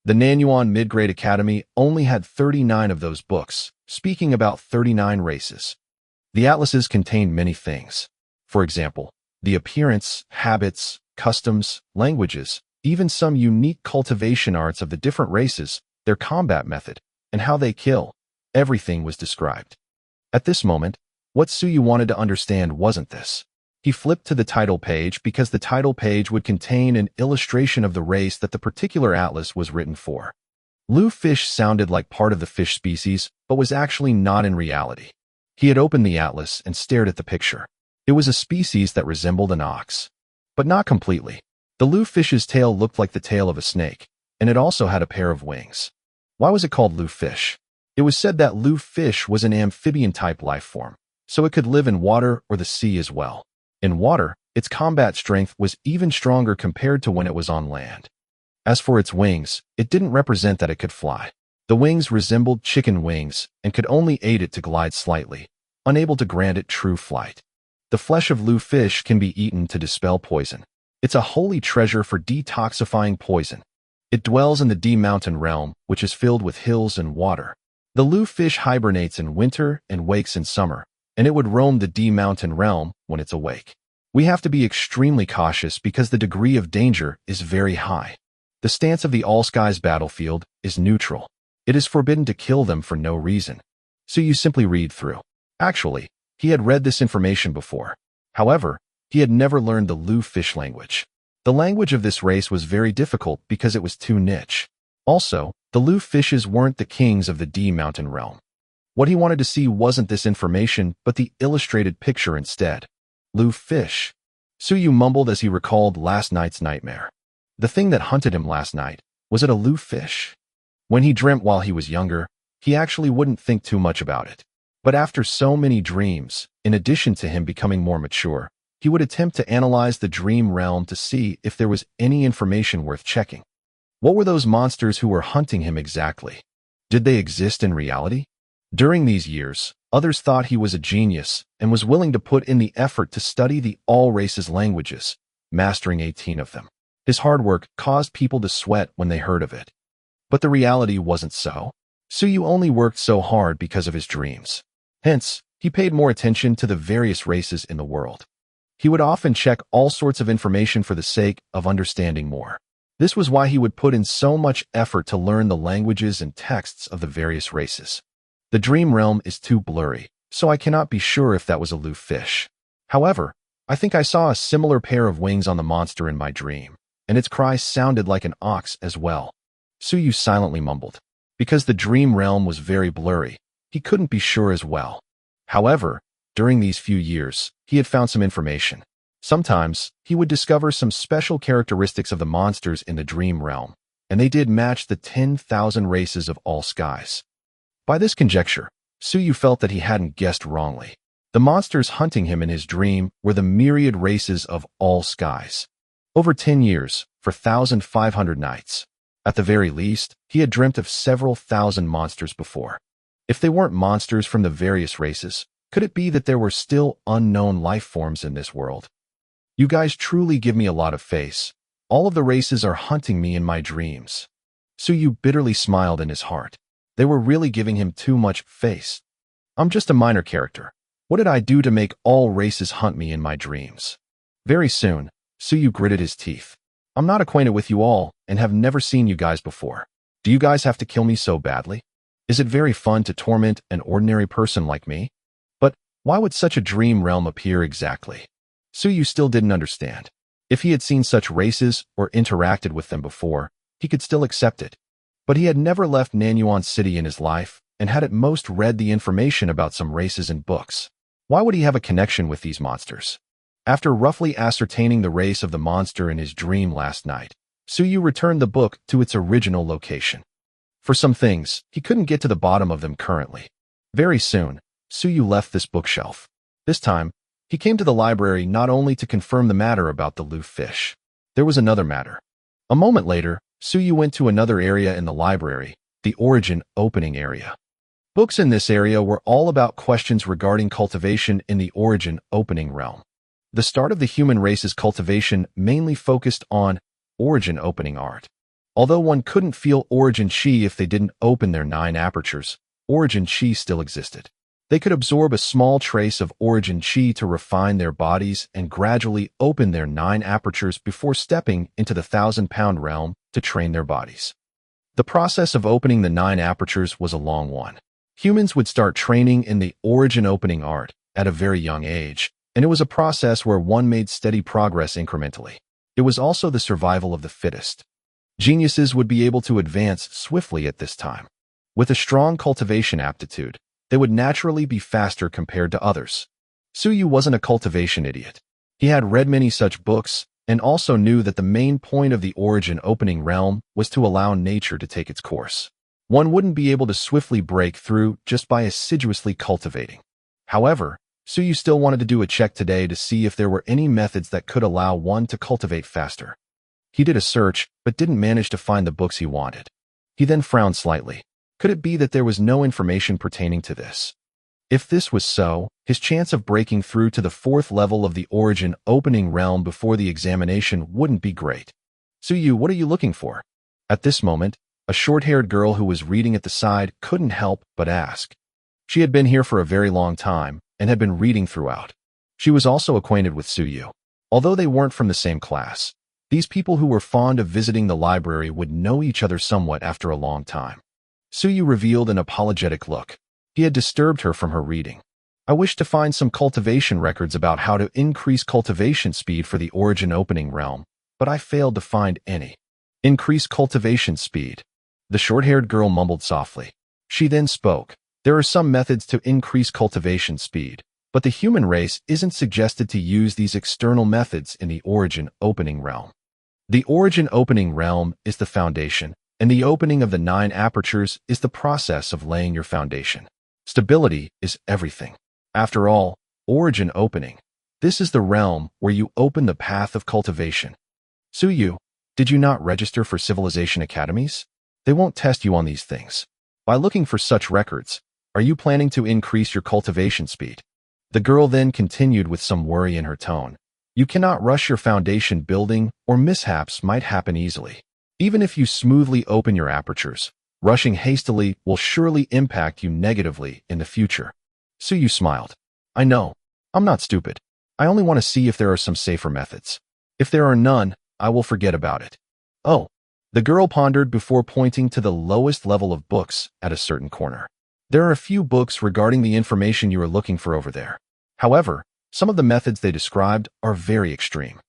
The Nanyuan Mid-Grade Academy only had 39 of those books, speaking about 39 races. The atlases contained many things. For example, the appearance, habits, customs, languages, even some unique cultivation arts of the different races, their combat method, and how they kill. Everything was described. At this moment, what Suyu wanted to understand wasn't this. He flipped to the title page because the title page would contain an illustration of the race that the particular atlas was written for. Lu Fish sounded like part of the fish species, but was actually not in reality. He had opened the atlas and stared at the picture. It was a species that resembled an ox. But not completely. The Lu Fish's tail looked like the tail of a snake, and it also had a pair of wings. Why was it called Lu Fish? It was said that Lu Fish was an amphibian-type life form, so it could live in water or the sea as well. In water, its combat strength was even stronger compared to when it was on land. As for its wings, it didn't represent that it could fly. The wings resembled chicken wings and could only aid it to glide slightly, unable to grant it true flight. The flesh of Lu Fish can be eaten to dispel poison. It's a holy treasure for detoxifying poison. It dwells in the D Mountain realm, which is filled with hills and water. The Lu Fish hibernates in winter and wakes in summer, and it would roam the D Mountain realm when it's awake. We have to be extremely cautious because the degree of danger is very high. The stance of the All Skies battlefield is neutral. It is forbidden to kill them for no reason. So you simply read through. Actually, he had read this information before. However, he had never learned the Lu Fish language. The language of this race was very difficult because it was too niche. Also, the Lu Fishes weren't the kings of the D Mountain realm. What he wanted to see wasn't this information, but the illustrated picture instead. Lu Fish. Suyu mumbled as he recalled last night's nightmare. The thing that hunted him last night, was it a Lu Fish? When he dreamt while he was younger, he actually wouldn't think too much about it. But after so many dreams, in addition to him becoming more mature, he would attempt to analyze the dream realm to see if there was any information worth checking. What were those monsters who were hunting him exactly? Did they exist in reality? During these years, others thought he was a genius and was willing to put in the effort to study the all races languages, mastering 18 of them. His hard work caused people to sweat when they heard of it. But the reality wasn't so. Suyu only worked so hard because of his dreams. Hence, he paid more attention to the various races in the world. He would often check all sorts of information for the sake of understanding more. This was why he would put in so much effort to learn the languages and texts of the various races. The dream realm is too blurry, so I cannot be sure if that was a loof fish. However, I think I saw a similar pair of wings on the monster in my dream, and its cry sounded like an ox as well. Suyu silently mumbled. Because the dream realm was very blurry, he couldn't be sure as well. However, during these few years, he had found some information. Sometimes, he would discover some special characteristics of the monsters in the dream realm, and they did match the 10,000 races of all skies. By this conjecture, Suyu felt that he hadn't guessed wrongly. The monsters hunting him in his dream were the myriad races of all skies. Over 10 years, for 1,500 nights. At the very least, he had dreamt of several thousand monsters before. If they weren't monsters from the various races, could it be that there were still unknown life forms in this world? You guys truly give me a lot of face. All of the races are hunting me in my dreams. Suyu bitterly smiled in his heart. They were really giving him too much face. I'm just a minor character. What did I do to make all races hunt me in my dreams? Very soon, Suyu gritted his teeth. I'm not acquainted with you all and have never seen you guys before. Do you guys have to kill me so badly? Is it very fun to torment an ordinary person like me? But why would such a dream realm appear exactly? Suyu still didn't understand. If he had seen such races or interacted with them before, he could still accept it. But he had never left Nanyuan City in his life and had at most read the information about some races in books. Why would he have a connection with these monsters? After roughly ascertaining the race of the monster in his dream last night, Suyu returned the book to its original location. For some things, he couldn't get to the bottom of them currently. Very soon, Suyu left this bookshelf. This time, he came to the library not only to confirm the matter about the loof fish. There was another matter. A moment later, Suyu went to another area in the library, the origin opening area. Books in this area were all about questions regarding cultivation in the origin opening realm. The start of the human race's cultivation mainly focused on origin opening art. Although one couldn't feel origin chi if they didn't open their 9 apertures, origin chi still existed. They could absorb a small trace of origin chi to refine their bodies and gradually open their 9 apertures before stepping into the 1,000-pound realm to train their bodies. The process of opening the 9 apertures was a long one. Humans would start training in the origin opening art at a very young age, and it was a process where one made steady progress incrementally. It was also the survival of the fittest. Geniuses would be able to advance swiftly at this time. With a strong cultivation aptitude, they would naturally be faster compared to others. Suyu wasn't a cultivation idiot. He had read many such books and also knew that the main point of the origin opening realm was to allow nature to take its course. One wouldn't be able to swiftly break through just by assiduously cultivating. However, Suyu still wanted to do a check today to see if there were any methods that could allow one to cultivate faster. He did a search, but didn't manage to find the books he wanted. He then frowned slightly. Could it be that there was no information pertaining to this? If this was so, his chance of breaking through to the 4th level of the origin opening realm before the examination wouldn't be great. Suyu, what are you looking for? At this moment, a short-haired girl who was reading at the side couldn't help but ask. She had been here for a very long time and had been reading throughout. She was also acquainted with Suyu. Although they weren't from the same class, these people who were fond of visiting the library would know each other somewhat after a long time. Suyu revealed an apologetic look. He had disturbed her from her reading. I wish to find some cultivation records about how to increase cultivation speed for the origin opening realm, but I failed to find any. Increase cultivation speed. The short-haired girl mumbled softly. She then spoke. There are some methods to increase cultivation speed, but the human race isn't suggested to use these external methods in the origin opening realm. The origin opening realm is the foundation, and the opening of the 9 apertures is the process of laying your foundation. Stability is everything. After all, origin opening. This is the realm where you open the path of cultivation. Suyu, did you not register for civilization academies? They won't test you on these things. By looking for such records, are you planning to increase your cultivation speed? The girl then continued with some worry in her tone. You cannot rush your foundation building, or mishaps might happen easily. Even if you smoothly open your apertures, rushing hastily will surely impact you negatively in the future. Suyu smiled. I know. I'm not stupid. I only want to see if there are some safer methods. If there are none, I will forget about it. Oh. The girl pondered before pointing to the lowest level of books at a certain corner. There are a few books regarding the information you are looking for over there. However, some of the methods they described are very extreme.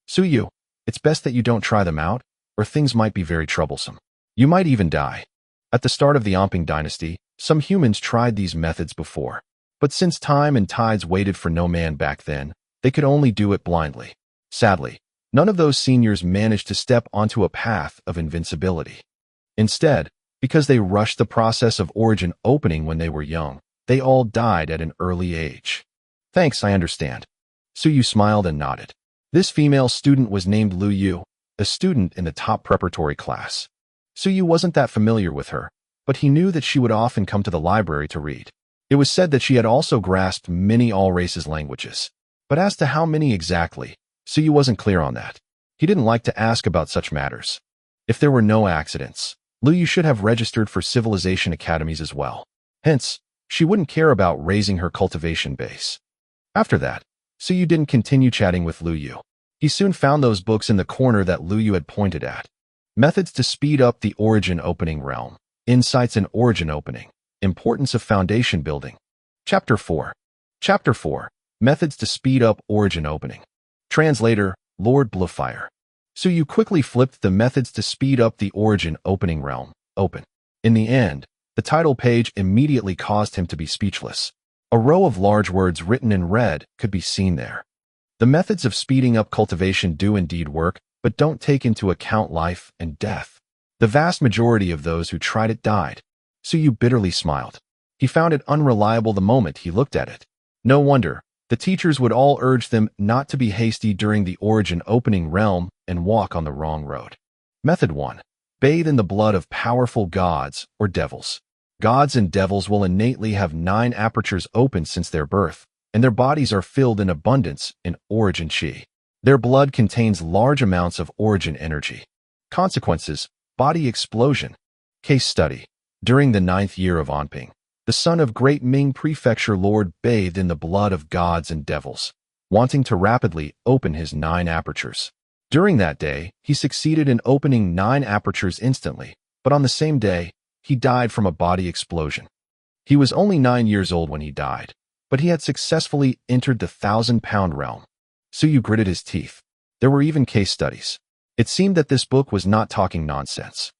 Suyu, it's best that you don't try them out, or things might be very troublesome. You might even die. At the start of the Omping dynasty, some humans tried these methods before. But since time and tides waited for no man back then, they could only do it blindly. Sadly, none of those seniors managed to step onto a path of invincibility. Instead, because they rushed the process of origin opening when they were young, they all died at an early age. Thanks, I understand. Suyu smiled and nodded. This female student was named Lu Yu, a student in the top preparatory class. Suyu wasn't that familiar with her, but he knew that she would often come to the library to read. It was said that she had also grasped many all-races languages. But as to how many exactly, Suyu wasn't clear on that. He didn't like to ask about such matters. If there were no accidents, Lu Yu should have registered for civilization academies as well. Hence, she wouldn't care about raising her cultivation base. After that, Suyu didn't continue chatting with Lu Yu. He soon found those books in the corner that Lu Yu had pointed at. Methods to speed up the origin opening realm. Insights in origin opening. Importance of foundation building. Chapter 4. Chapter 4. Methods to speed up origin opening. Translator, Lord Bluefire. Suyu quickly flipped the methods to speed up the origin opening realm open. In the end, the title page immediately caused him to be speechless. A row of large words written in red could be seen there. The methods of speeding up cultivation do indeed work, but don't take into account life and death. The vast majority of those who tried it died. Suyu bitterly smiled. He found it unreliable the moment he looked at it. No wonder. The teachers would all urge them not to be hasty during the origin opening realm and walk on the wrong road. Method 1. Bathe in the blood of powerful gods or devils. Gods and devils will innately have 9 apertures open since their birth, and their bodies are filled in abundance in origin chi. Their blood contains large amounts of origin energy. Consequences: body explosion. Case study. During the 9th year of Anping, the son of Great Ming Prefecture Lord bathed in the blood of gods and devils, wanting to rapidly open his 9 apertures. During that day, he succeeded in opening 9 apertures instantly, but on the same day, he died from a body explosion. He was only 9 years old when he died, but he had successfully entered the 1,000-pound realm. Suyu gritted his teeth. There were even case studies. It seemed that this book was not talking nonsense.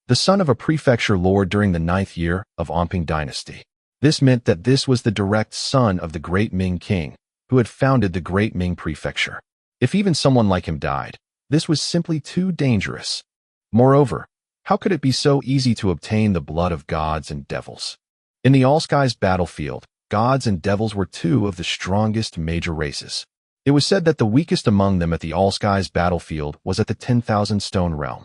The son of a prefecture lord during the 9th year of Anping dynasty. This meant that this was the direct son of the Great Ming King, who had founded the Great Ming Prefecture. If even someone like him died, this was simply too dangerous. Moreover, how could it be so easy to obtain the blood of gods and devils? In the All-Skies battlefield, gods and devils were 2 of the strongest major races. It was said that the weakest among them at the All-Skies battlefield was at the 10,000 stone realm.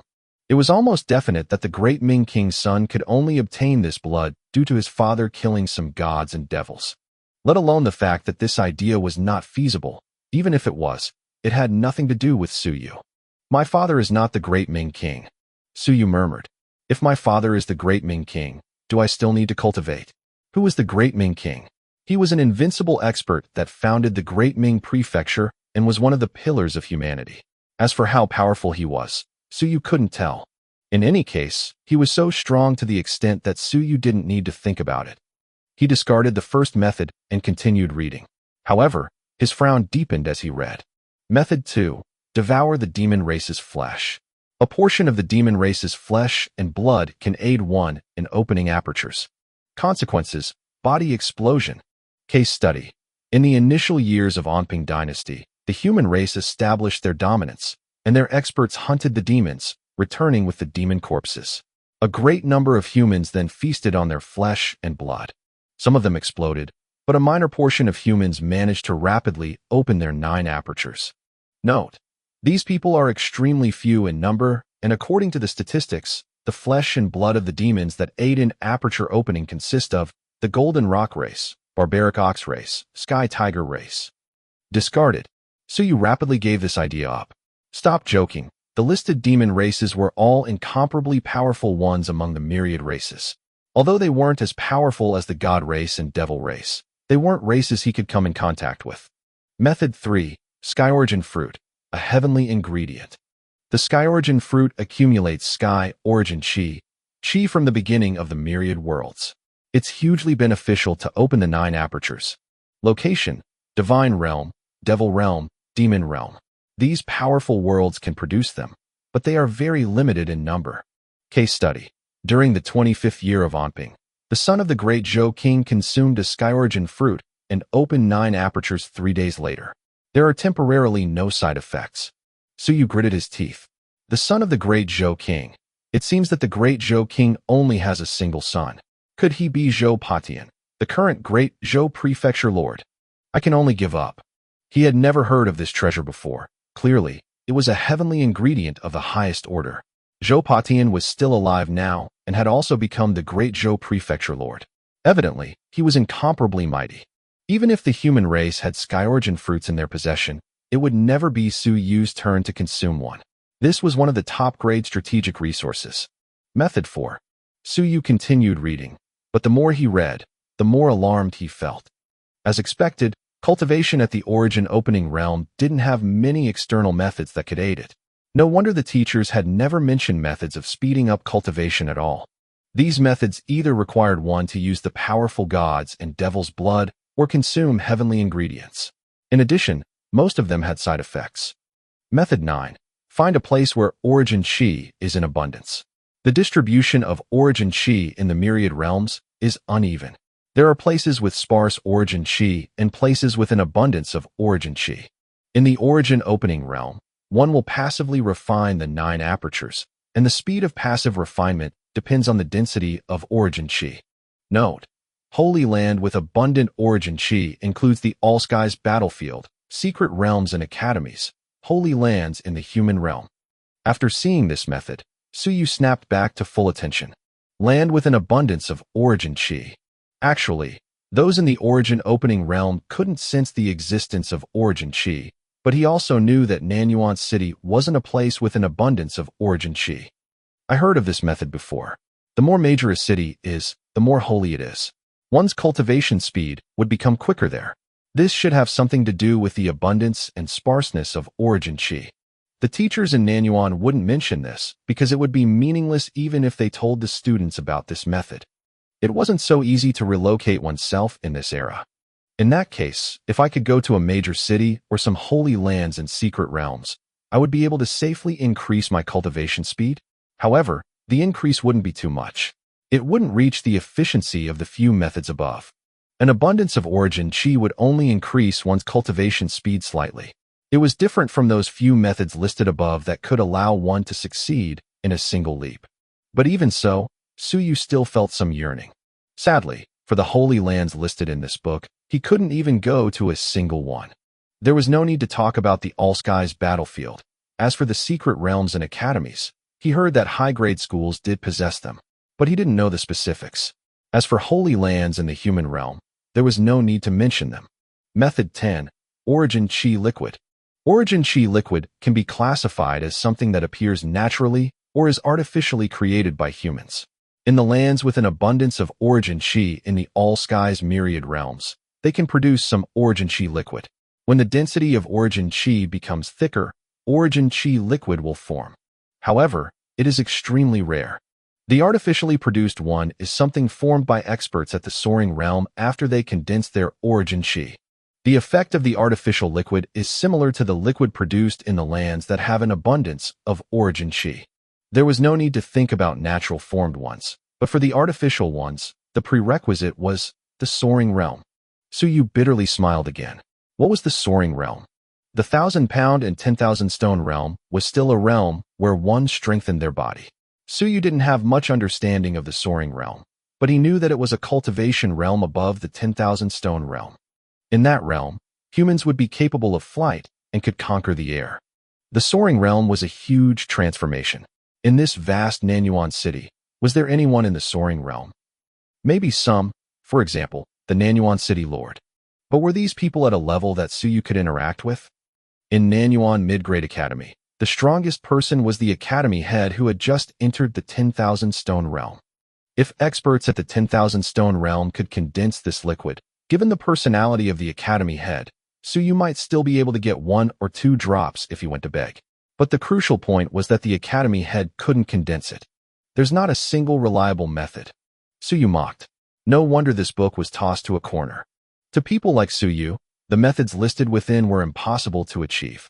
It was almost definite that the Great Ming King's son could only obtain this blood due to his father killing some gods and devils. Let alone the fact that this idea was not feasible. Even if it was, it had nothing to do with Suyu. My father is not the Great Ming King. Suyu murmured. If my father is the Great Ming King, do I still need to cultivate? Who was the Great Ming King? He was an invincible expert that founded the Great Ming Prefecture and was one of the pillars of humanity. As for how powerful he was, Suyu couldn't tell. In any case, he was so strong to the extent that Suyu didn't need to think about it. He discarded the first method and continued reading. However, his frown deepened as he read. Method 2. Devour the demon race's flesh. A portion of the demon race's flesh and blood can aid one in opening apertures. Consequences: body explosion. Case study. In the initial years of Anping dynasty, the human race established their dominance, and their experts hunted the demons, returning with the demon corpses. A great number of humans then feasted on their flesh and blood. Some of them exploded, but a minor portion of humans managed to rapidly open their 9 apertures. Note: these people are extremely few in number, and according to the statistics, the flesh and blood of the demons that aid in aperture opening consist of the Golden Rock race, Barbaric Ox race, Sky Tiger race. Discarded. Suyu rapidly gave this idea up. Stop joking. The listed demon races were all incomparably powerful ones among the myriad races. Although they weren't as powerful as the god race and devil race, they weren't races he could come in contact with. Method 3. Sky Origin Fruit, a heavenly ingredient. The Sky Origin fruit accumulates Sky Origin Chi from the beginning of the myriad worlds. It's hugely beneficial to open the 9 apertures. Location: Divine Realm, Devil Realm, Demon Realm. These powerful worlds can produce them, but they are very limited in number. Case study. During the 25th year of Anping, the son of the great Zhou King consumed a Sky Origin fruit and opened 9 apertures 3 days later. There are temporarily no side effects. Suyu gritted his teeth. The son of the great Zhou King. It seems that the great Zhou King only has a single son. Could he be Zhou Patian, the current great Zhou Prefecture Lord? I can only give up. He had never heard of this treasure before. Clearly, it was a heavenly ingredient of the highest order. Zhou Patian was still alive now and had also become the great Zhou Prefecture Lord. Evidently, he was incomparably mighty. Even if the human race had Sky Origin fruits in their possession, it would never be Su Yu's turn to consume one. This was one of the top-grade strategic resources. Method 4. Su Yu continued reading, but the more he read, the more alarmed he felt. As expected, cultivation at the Origin Opening Realm didn't have many external methods that could aid it. No wonder the teachers had never mentioned methods of speeding up cultivation at all. These methods either required one to use the powerful gods and devil's blood or consume heavenly ingredients. In addition, most of them had side effects. Method 9. Find a place where Origin Chi is in abundance. The distribution of Origin Chi in the myriad realms is uneven. There are places with sparse Origin Chi and places with an abundance of Origin Chi. In the Origin Opening Realm, one will passively refine the 9 apertures, and the speed of passive refinement depends on the density of Origin Chi. Note: Holy Land with abundant Origin Chi includes the All-Skies battlefield, secret realms and academies, holy lands in the human realm. After seeing this method, Suyu snapped back to full attention. Land with an abundance of Origin Chi. Actually, those in the Origin Opening Realm couldn't sense the existence of Origin Chi, but he also knew that Nanyuan City wasn't a place with an abundance of Origin Chi. I heard of this method before. The more major a city is, the more holy it is. One's cultivation speed would become quicker there. This should have something to do with the abundance and sparseness of Origin Chi. The teachers in Nanyuan wouldn't mention this because it would be meaningless even if they told the students about this method. It wasn't so easy to relocate oneself in this era. In that case, if I could go to a major city or some holy lands and secret realms, I would be able to safely increase my cultivation speed. However, the increase wouldn't be too much. It wouldn't reach the efficiency of the few methods above. An abundance of Origin Chi would only increase one's cultivation speed slightly. It was different from those few methods listed above that could allow one to succeed in a single leap. But even so, Suyu still felt some yearning. Sadly, for the holy lands listed in this book, he couldn't even go to a single one. There was no need to talk about the All-Skies battlefield. As for the secret realms and academies, he heard that high-grade schools did possess them, but he didn't know the specifics. As for holy lands in the human realm, there was no need to mention them. Method 10. Origin Chi Liquid. Origin Chi Liquid can be classified as something that appears naturally or is artificially created by humans. In the lands with an abundance of Origin Chi in the All-Skies myriad realms, they can produce some Origin Chi Liquid. When the density of Origin Chi becomes thicker, Origin Chi Liquid will form. However, it is extremely rare. The artificially produced one is something formed by experts at the Soaring Realm after they condense their Origin Chi. The effect of the artificial liquid is similar to the liquid produced in the lands that have an abundance of Origin Chi. There was no need to think about natural formed ones, but for the artificial ones, the prerequisite was the Soaring Realm. Suyu bitterly smiled again. What was the Soaring Realm? The 1,000-pound and 10,000-stone realm was still a realm where one strengthened their body. Suyu didn't have much understanding of the Soaring Realm, but he knew that it was a cultivation realm above the 10,000-stone realm. In that realm, humans would be capable of flight and could conquer the air. The Soaring Realm was a huge transformation. In this vast Nanyuan city, was there anyone in the Soaring Realm? Maybe some, for example, the Nanyuan City Lord. But were these people at a level that Suyu could interact with? In Nanyuan Mid-Grade Academy, The strongest person was the academy head who had just entered the 10,000 stone realm. If experts at the 10,000 stone realm could condense this liquid, given the personality of the academy head, Suyu might still be able to get 1 or 2 drops if he went to beg. But the crucial point was that the academy head couldn't condense it. There's not a single reliable method. Suyu mocked. No wonder this book was tossed to a corner. To people like Suyu, the methods listed within were impossible to achieve.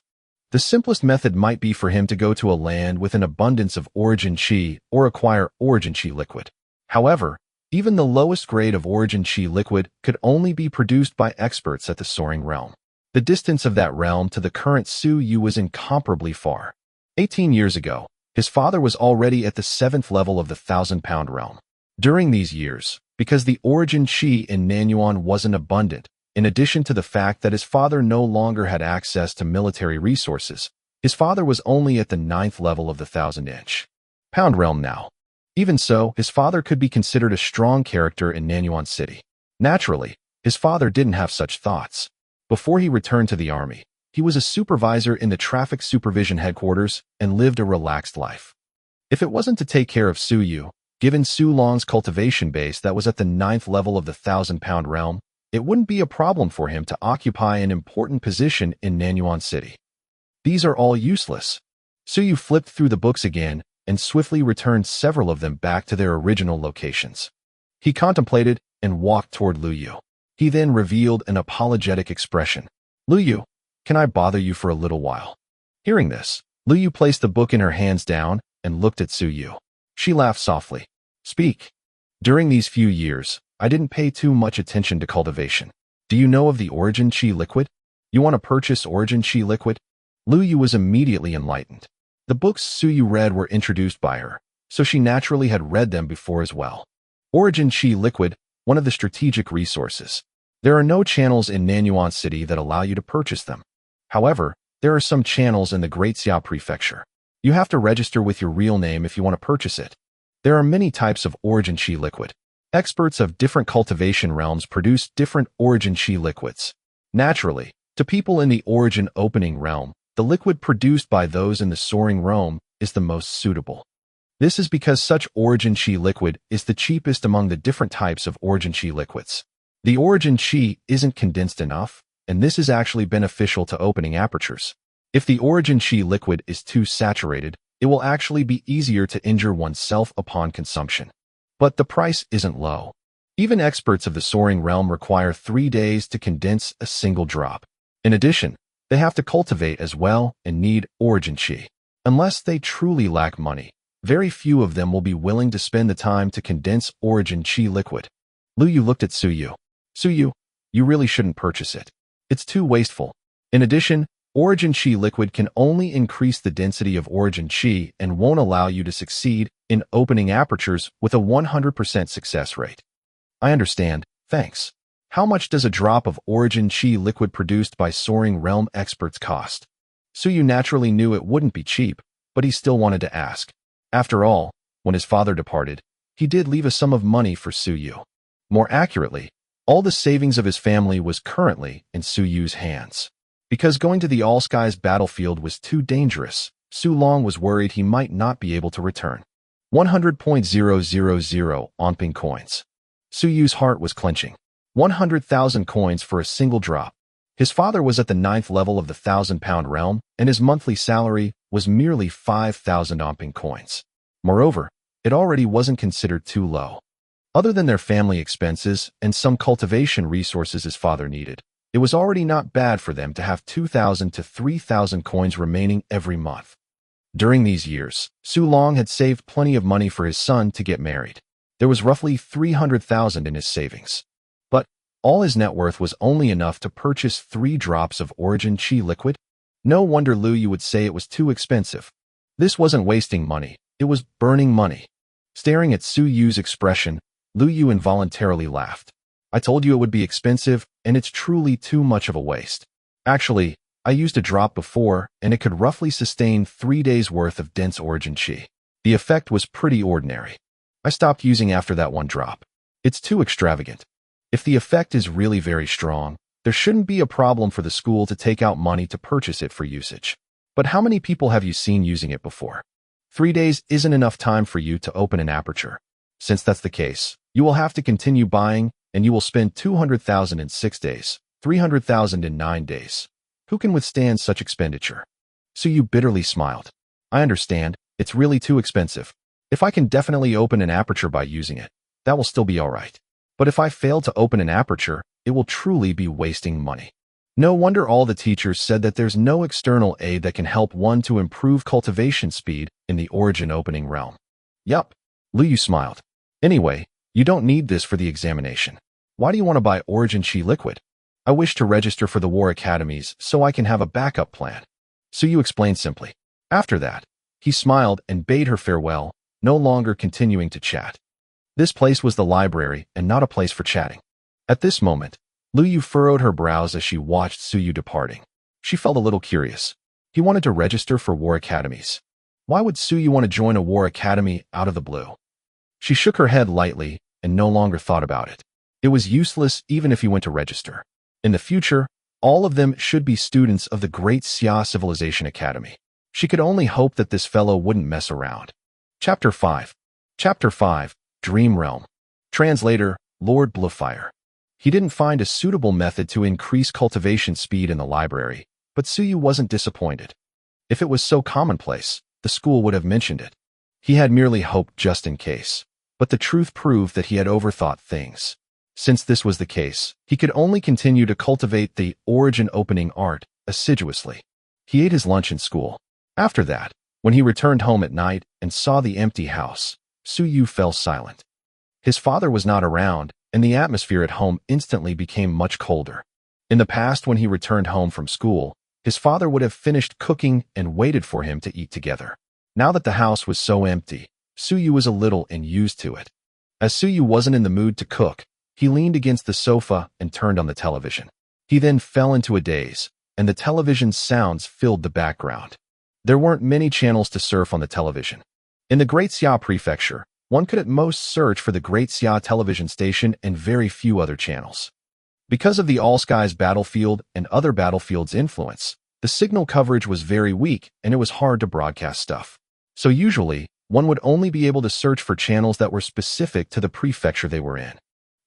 The simplest method might be for him to go to a land with an abundance of origin chi or acquire origin chi liquid. However, even the lowest grade of origin chi liquid could only be produced by experts at the soaring realm. The distance of that realm to the current Suyu was incomparably far. 18 years ago, his father was already at the 7th level of the 1,000-pound realm. During these years, because the origin chi in Nanyuan wasn't abundant, in addition to the fact that his father no longer had access to military resources, his father was only at the 9th level of the 1,000-pound realm now. Even so, his father could be considered a strong character in Nanyuan City. Naturally, his father didn't have such thoughts. Before he returned to the army, he was a supervisor in the traffic supervision headquarters and lived a relaxed life. If it wasn't to take care of Suyu, given Su Long's cultivation base that was at the 9th level of the 1,000-pound realm, it wouldn't be a problem for him to occupy an important position in Nanyuan City. These are all useless. Suyu flipped through the books again and swiftly returned several of them back to their original locations. He contemplated and walked toward Luyu. He then revealed an apologetic expression. Luyu, can I bother you for a little while? Hearing this, Luyu placed the book in her hands down and looked at Suyu. She laughed softly. Speak. During these few years, I didn't pay too much attention to cultivation. Do you know of the origin chi liquid? You want to purchase origin chi liquid? Luyu was immediately enlightened. The books Suyu read were introduced by her, so she naturally had read them before as well. Origin chi liquid, one of the strategic resources. There are no channels in Nanyuan City that allow you to purchase them. However, there are some channels in the Great Xia Prefecture. You have to register with your real name if you want to purchase it. There are many types of origin chi liquid. Experts of different cultivation realms produce different origin chi liquids. Naturally, to people in the origin opening realm, the liquid produced by those in the soaring realm is the most suitable. This is because such origin chi liquid is the cheapest among the different types of origin chi liquids. The origin chi isn't condensed enough, and this is actually beneficial to opening apertures. If the origin chi liquid is too saturated, it will actually be easier to injure oneself upon consumption. But the price isn't low. Even experts of the soaring realm require 3 days to condense a single drop. In addition, they have to cultivate as well and need origin chi. Unless they truly lack money, very few of them will be willing to spend the time to condense origin chi liquid. Luyu looked at Suyu. Suyu, you really shouldn't purchase it. It's too wasteful. In addition, origin chi liquid can only increase the density of origin chi and won't allow you to succeed in opening apertures with a 100% success rate. I understand, thanks. How much does a drop of origin chi liquid produced by soaring realm experts cost? Suyu naturally knew it wouldn't be cheap, but he still wanted to ask. After all, when his father departed, he did leave a sum of money for Suyu. More accurately, all the savings of his family was currently in Suyu's hands. Because going to the All-Skies battlefield was too dangerous, Su Long was worried he might not be able to return. 100.000 onping coins. Suyu's heart was clenching. 100,000 coins for a single drop. His father was at the 9th level of the 1,000-pound realm, and his monthly salary was merely 5,000 onping coins. Moreover, it already wasn't considered too low. Other than their family expenses and some cultivation resources his father needed, it was already not bad for them to have 2,000 to 3,000 coins remaining every month. During these years, Su Long had saved plenty of money for his son to get married. There was roughly 300,000 in his savings. But all his net worth was only enough to purchase 3 drops of origin chi liquid. No wonder Luyu would say it was too expensive. This wasn't wasting money, it was burning money. Staring at Su Yu's expression, Luyu involuntarily laughed. I told you it would be expensive, and it's truly too much of a waste. Actually, I used a drop before, and it could roughly sustain 3 days' worth of dense origin chi. The effect was pretty ordinary. I stopped using after that 1 drop. It's too extravagant. If the effect is really very strong, there shouldn't be a problem for the school to take out money to purchase it for usage. But how many people have you seen using it before? 3 days isn't enough time for you to open an aperture. Since that's the case, you will have to continue buying, and you will spend 200,000 in 6 days, 300,000 in 9 days. Who can withstand such expenditure? Suyu bitterly smiled. I understand, it's really too expensive. If I can definitely open an aperture by using it, that will still be alright. But if I fail to open an aperture, it will truly be wasting money. No wonder all the teachers said that there's no external aid that can help one to improve cultivation speed in the origin opening realm. Yup. Liu smiled. Anyway, you don't need this for the examination. Why do you want to buy Origin Chi liquid? I wish to register for the war academies so I can have a backup plan. Suyu explained simply. After that, he smiled and bade her farewell, no longer continuing to chat. This place was the library and not a place for chatting. At this moment, Liu furrowed her brows as she watched Suyu departing. She felt a little curious. He wanted to register for war academies. Why would Suyu want to join a war academy out of the blue? She shook her head lightly and no longer thought about it. It was useless even if he went to register. In the future, all of them should be students of the Great Xia Civilization Academy. She could only hope that this fellow wouldn't mess around. Chapter 5. Chapter 5, Dream Realm. Translator, Lord Bluefire. He didn't find a suitable method to increase cultivation speed in the library, but Suyu wasn't disappointed. If it was so commonplace, the school would have mentioned it. He had merely hoped just in case, but the truth proved that he had overthought things. Since this was the case, he could only continue to cultivate the origin opening art assiduously. He ate his lunch in school. After that, when he returned home at night and saw the empty house, Suyu fell silent. His father was not around, and the atmosphere at home instantly became much colder. In the past, when he returned home from school, his father would have finished cooking and waited for him to eat together. Now that the house was so empty, Suyu was a little unused to it. As Suyu wasn't in the mood to cook, he leaned against the sofa and turned on the television. He then fell into a daze, and the television's sounds filled the background. There weren't many channels to surf on the television. In the Great Xia Prefecture, one could at most search for the Great Xia television station and very few other channels. Because of the All Skies battlefield and other battlefields' influence, the signal coverage was very weak and it was hard to broadcast stuff. So usually, one would only be able to search for channels that were specific to the prefecture they were in.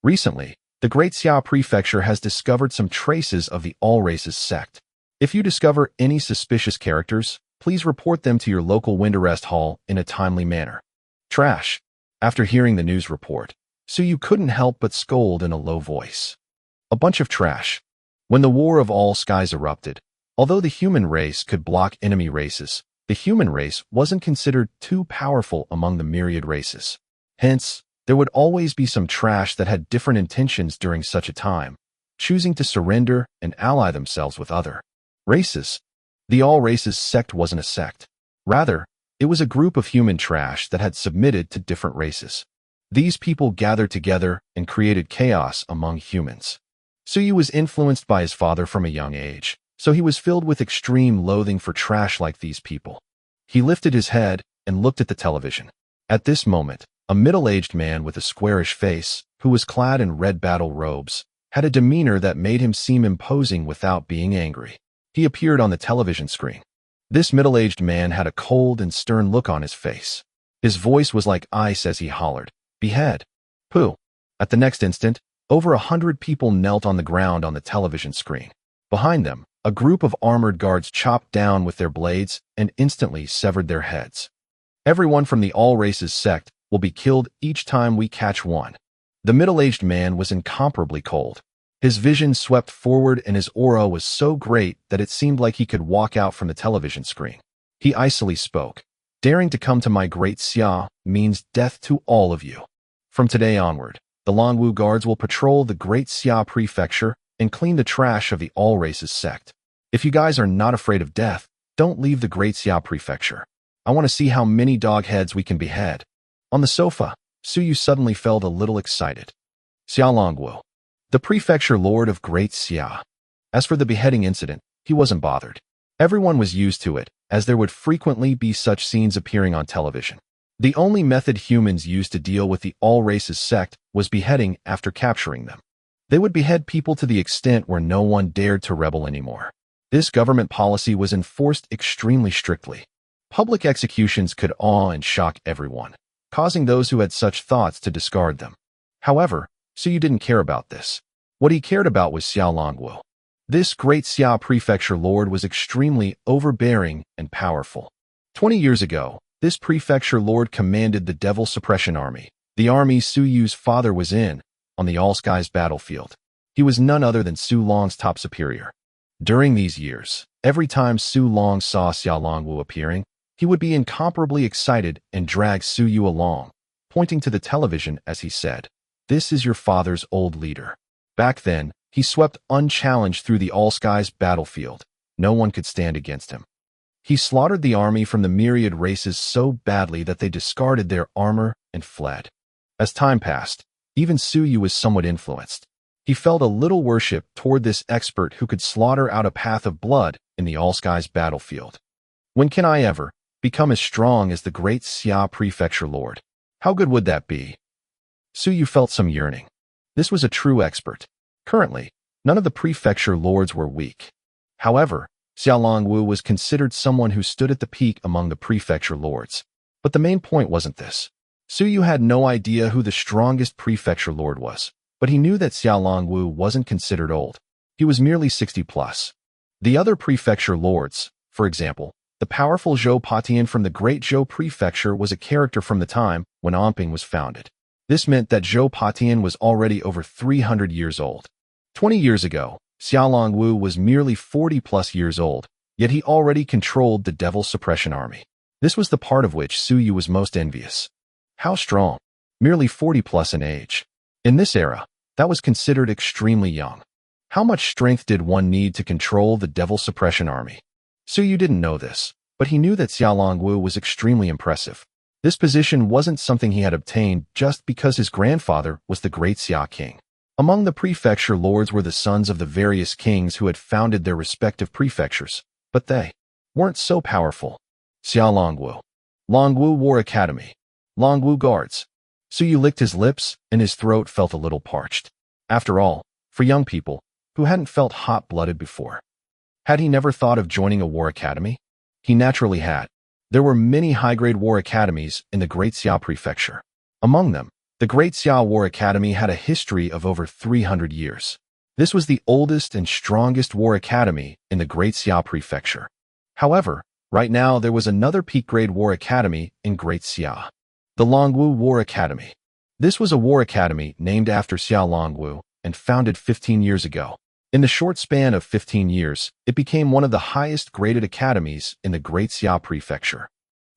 Recently, the Great Xia Prefecture has discovered some traces of the All Races sect. If you discover any suspicious characters, please report them to your local wind arrest hall in a timely manner. Trash. After hearing the news report, Suyu couldn't help but scold in a low voice. A bunch of trash. When the War of All Skies erupted, although the human race could block enemy races, the human race wasn't considered too powerful among the myriad races. Hence, there would always be some trash that had different intentions during such a time, choosing to surrender and ally themselves with other races. The All Races sect wasn't a sect. Rather, it was a group of human trash that had submitted to different races. These people gathered together and created chaos among humans. Suyu was influenced by his father from a young age, so he was filled with extreme loathing for trash like these people. He lifted his head and looked at the television. At this moment, a middle-aged man with a squarish face, who was clad in red battle robes, had a demeanor that made him seem imposing without being angry. He appeared on the television screen. This middle-aged man had a cold and stern look on his face. His voice was like ice as he hollered, "Behead! Pooh!" At the next instant, over 100 people knelt on the ground on the television screen. Behind them, a group of armored guards chopped down with their blades and instantly severed their heads. Everyone from the All Races sect will be killed each time we catch one. The middle-aged man was incomparably cold. His vision swept forward and his aura was so great that it seemed like he could walk out from the television screen. He icily spoke. "Daring to come to my Great Xia means death to all of you. From today onward, the Longwu guards will patrol the Great Xia Prefecture and clean the trash of the All Races sect. If you guys are not afraid of death, don't leave the Great Xia Prefecture. I want to see how many dog heads we can behead." On the sofa, Suyu suddenly felt a little excited. Xia Longwu, the prefecture lord of Great Xia. As for the beheading incident, he wasn't bothered. Everyone was used to it, as there would frequently be such scenes appearing on television. The only method humans used to deal with the All Races sect was beheading after capturing them. They would behead people to the extent where no one dared to rebel anymore. This government policy was enforced extremely strictly. Public executions could awe and shock everyone, causing those who had such thoughts to discard them. However, Suyu didn't care about this. What he cared about was Xiao Longwu. This great Xia prefecture lord was extremely overbearing and powerful. 20 years ago, this prefecture lord commanded the Devil Suppression Army, the army Suyu's father was in, on the All-Skies battlefield. He was none other than Su Long's top superior. During these years, every time Su Long saw Xiao Longwu appearing, he would be incomparably excited and drag Suyu along, pointing to the television as he said, "This is your father's old leader." Back then, he swept unchallenged through the All-Skies battlefield. No one could stand against him. He slaughtered the army from the myriad races so badly that they discarded their armor and fled. As time passed, even Suyu was somewhat influenced. He felt a little worship toward this expert who could slaughter out a path of blood in the All-Skies battlefield. When can I ever become as strong as the great Xia prefecture lord? How good would that be? Suyu felt some yearning. This was a true expert. Currently, none of the prefecture lords were weak. However, Xiao Longwu was considered someone who stood at the peak among the prefecture lords. But the main point wasn't this. Suyu had no idea who the strongest prefecture lord was, but he knew that Xiao Longwu wasn't considered old. He was merely 60 plus. The other prefecture lords, for example, the powerful Zhou Patian from the Great Zhou Prefecture was a character from the time when Amping was founded. This meant that Zhou Patian was already over 300 years old. 20 years ago, Xiao Longwu was merely 40 plus years old, yet he already controlled the Devil Suppression Army. This was the part of which Suyu was most envious. How strong? Merely 40 plus in age. In this era, that was considered extremely young. How much strength did one need to control the Devil Suppression Army? Suyu didn't know this, but he knew that Xiao Longwu was extremely impressive. This position wasn't something he had obtained just because his grandfather was the great Xia king. Among the prefecture lords were the sons of the various kings who had founded their respective prefectures, but they weren't so powerful. Xiao Longwu. Longwu War Academy. Longwu Guards. Suyu licked his lips and his throat felt a little parched. After all, for young people who hadn't felt hot-blooded before. Had he never thought of joining a war academy? He naturally had. There were many high-grade war academies in the Great Xia Prefecture. Among them, the Great Xia War Academy had a history of over 300 years. This was the oldest and strongest war academy in the Great Xia Prefecture. However, right now there was another peak-grade war academy in Great Xia. The Longwu War Academy. This was a war academy named after Xiao Longwu and founded 15 years ago. In the short span of 15 years, it became one of the highest-graded academies in the Great Xia Prefecture.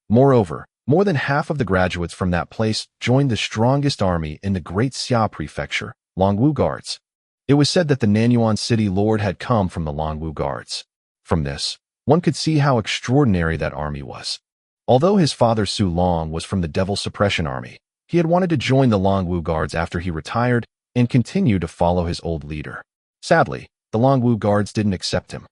Moreover, more than half of the graduates from that place joined the strongest army in the Great Xia Prefecture, Longwu Guards. It was said that the Nanyuan city lord had come from the Longwu Guards. From this, one could see how extraordinary that army was. Although his father Su Long was from the Devil Suppression Army, he had wanted to join the Longwu Guards after he retired and continue to follow his old leader. Sadly, the Longwu Guards didn't accept him.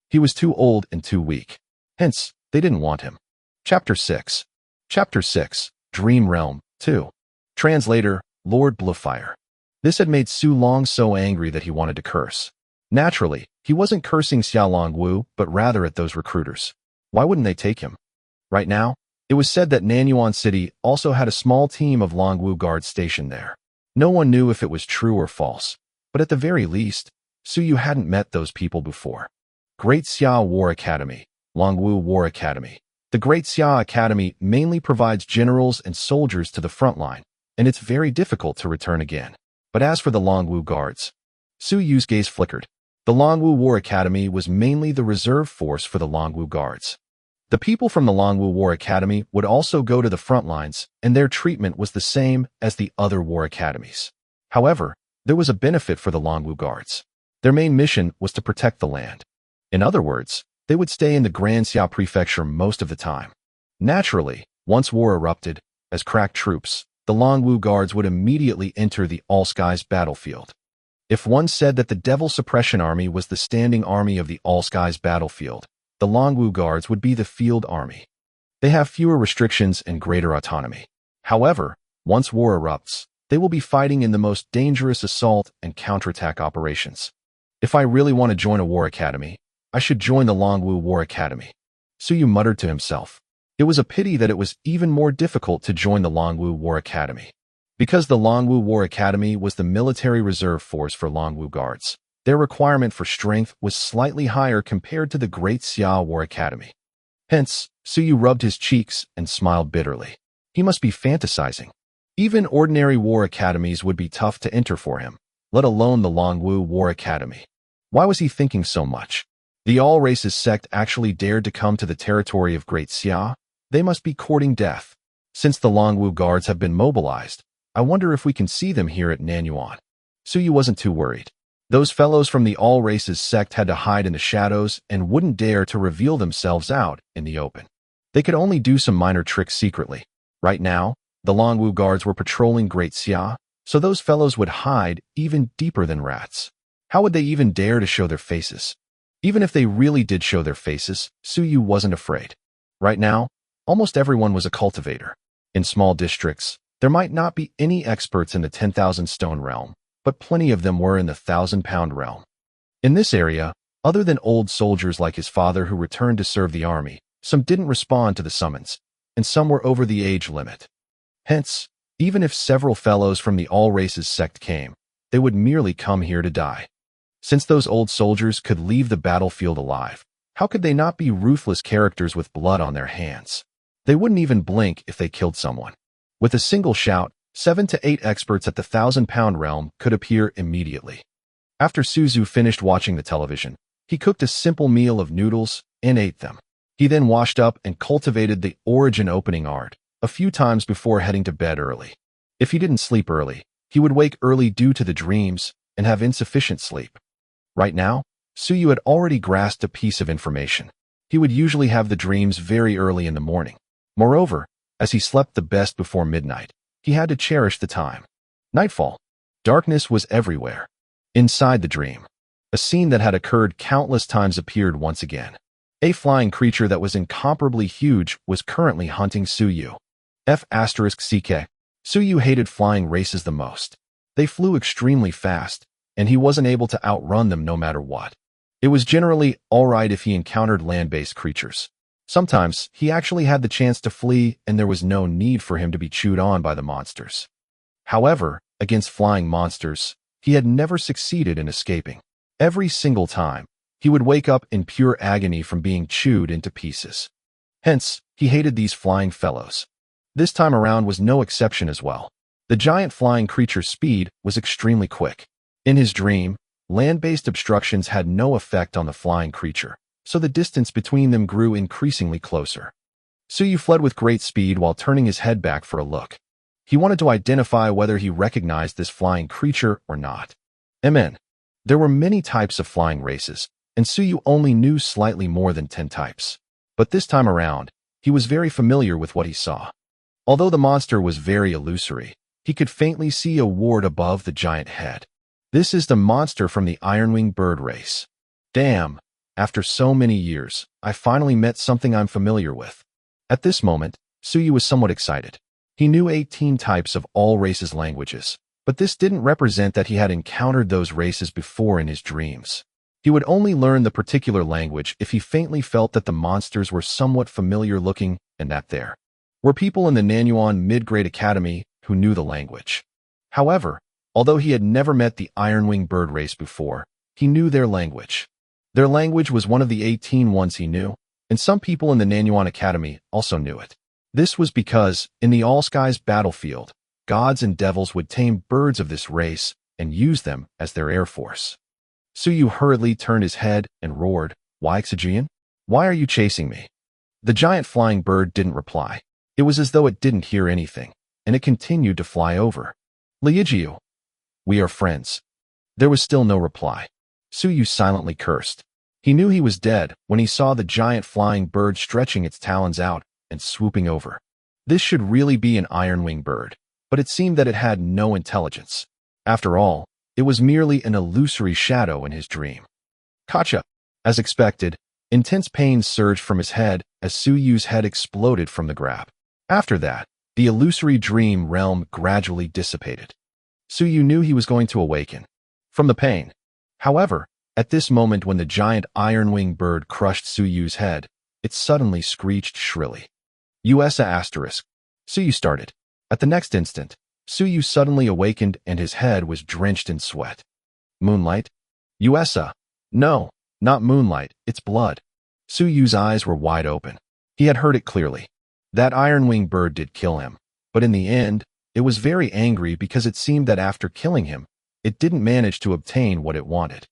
He was too old and too weak. Hence, they didn't want him. Chapter 6. Chapter 6, Dream Realm, 2. Translator, Lord Bluefire. This had made Su Long so angry that he wanted to curse. Naturally, he wasn't cursing Xiao Longwu, but rather at those recruiters. Why wouldn't they take him? Right now, it was said that Nanyuan City also had a small team of Longwu Guards stationed there. No one knew if it was true or false, but at the very least, Suyu hadn't met those people before. Great Xia War Academy, Longwu War Academy. The Great Xia Academy mainly provides generals and soldiers to the front line, and it's very difficult to return again. But as for the Longwu Guards, Suyu's gaze flickered. The Longwu War Academy was mainly the reserve force for the Longwu Guards. The people from the Longwu War Academy would also go to the front lines, and their treatment was the same as the other war academies. However, there was a benefit for the Longwu Guards. Their main mission was to protect the land. In other words, they would stay in the Grand Xia Prefecture most of the time. Naturally, once war erupted, as crack troops, the Longwu Guards would immediately enter the All-Skies battlefield. If one said that the Devil Suppression Army was the standing army of the All-Skies battlefield, the Longwu Guards would be the field army. They have fewer restrictions and greater autonomy. However, once war erupts, they will be fighting in the most dangerous assault and counterattack operations. If I really want to join a war academy, I should join the Longwu War Academy. Suyu muttered to himself. It was a pity that it was even more difficult to join the Longwu War Academy. Because the Longwu War Academy was the military reserve force for Longwu guards, their requirement for strength was slightly higher compared to the Great Xia War Academy. Hence, Suyu rubbed his cheeks and smiled bitterly. He must be fantasizing. Even ordinary war academies would be tough to enter for him, let alone the Longwu War Academy. Why was he thinking so much? The all-races sect actually dared to come to the territory of Great Xia? They must be courting death. Since the Longwu guards have been mobilized, I wonder if we can see them here at Nanyuan. Suyu wasn't too worried. Those fellows from the all-races sect had to hide in the shadows and wouldn't dare to reveal themselves out in the open. They could only do some minor tricks secretly. Right now, the Longwu guards were patrolling Great Xia, so those fellows would hide even deeper than rats. How would they even dare to show their faces? Even if they really did show their faces, Suyu wasn't afraid. Right now, almost everyone was a cultivator. In small districts, there might not be any experts in the 10,000 stone realm, but plenty of them were in the 1,000-pound realm. In this area, other than old soldiers like his father who returned to serve the army, some didn't respond to the summons, and some were over the age limit. Hence, even if several fellows from the all-races sect came, they would merely come here to die. Since those old soldiers could leave the battlefield alive, how could they not be ruthless characters with blood on their hands? They wouldn't even blink if they killed someone. With a single shout, 7 to 8 experts at the 1,000-pound realm could appear immediately. After Suzu finished watching the television, he cooked a simple meal of noodles and ate them. He then washed up and cultivated the origin opening art a few times before heading to bed early. If he didn't sleep early, he would wake early due to the dreams and have insufficient sleep. Right now, Suyu had already grasped a piece of information. He would usually have the dreams very early in the morning. Moreover, as he slept the best before midnight, he had to cherish the time. Nightfall. Darkness was everywhere. Inside the dream, a scene that had occurred countless times appeared once again. A flying creature that was incomparably huge was currently hunting Suyu. F***CK. Suyu hated flying races the most. They flew extremely fast, and he wasn't able to outrun them no matter what. It was generally alright if he encountered land-based creatures. Sometimes, he actually had the chance to flee and there was no need for him to be chewed on by the monsters. However, against flying monsters, he had never succeeded in escaping. Every single time, he would wake up in pure agony from being chewed into pieces. Hence, he hated these flying fellows. This time around was no exception as well. The giant flying creature's speed was extremely quick. In his dream, land-based obstructions had no effect on the flying creature, so the distance between them grew increasingly closer. Suyu fled with great speed while turning his head back for a look. He wanted to identify whether he recognized this flying creature or not. There were many types of flying races, and Suyu only knew slightly more than 10 types. But this time around, he was very familiar with what he saw. Although the monster was very illusory, he could faintly see a ward above the giant head. This is the monster from the ironwing bird race. Damn, after so many years, I finally met something I'm familiar with. At this moment, Suyu was somewhat excited. He knew 18 types of all races' languages, but this didn't represent that he had encountered those races before in his dreams. He would only learn the particular language if he faintly felt that the monsters were somewhat familiar looking and that there were people in the Nanyuan Mid-Grade Academy who knew the language. However, although he had never met the ironwing bird race before, he knew their language. Their language was one of the 18 ones he knew, and some people in the Nanyuan Academy also knew it. This was because, in the All-Skies battlefield, gods and devils would tame birds of this race and use them as their air force. Suyu hurriedly turned his head and roared, "Why, Xijian? Why are you chasing me?" The giant flying bird didn't reply. It was as though it didn't hear anything, and it continued to fly over. "Liijiu, we are friends." There was still no reply. Suyu silently cursed. He knew he was dead when he saw the giant flying bird stretching its talons out and swooping over. This should really be an ironwing bird, but it seemed that it had no intelligence. After all, it was merely an illusory shadow in his dream. Kacha! As expected, intense pain surged from his head as Suyu's head exploded from the grab. After that, the illusory dream realm gradually dissipated. Suyu knew he was going to awaken from the pain. However, At this moment when the giant iron-winged bird crushed Suyu's head, it suddenly screeched shrilly. USA asterisk. Suyu started. At the next instant, Suyu suddenly awakened and his head was drenched in sweat. Moonlight? USA. No, not moonlight, it's blood. Suyu's eyes were wide open. He had heard it clearly. That iron-winged bird did kill him, but in the end, it was very angry because it seemed that after killing him, it didn't manage to obtain what it wanted.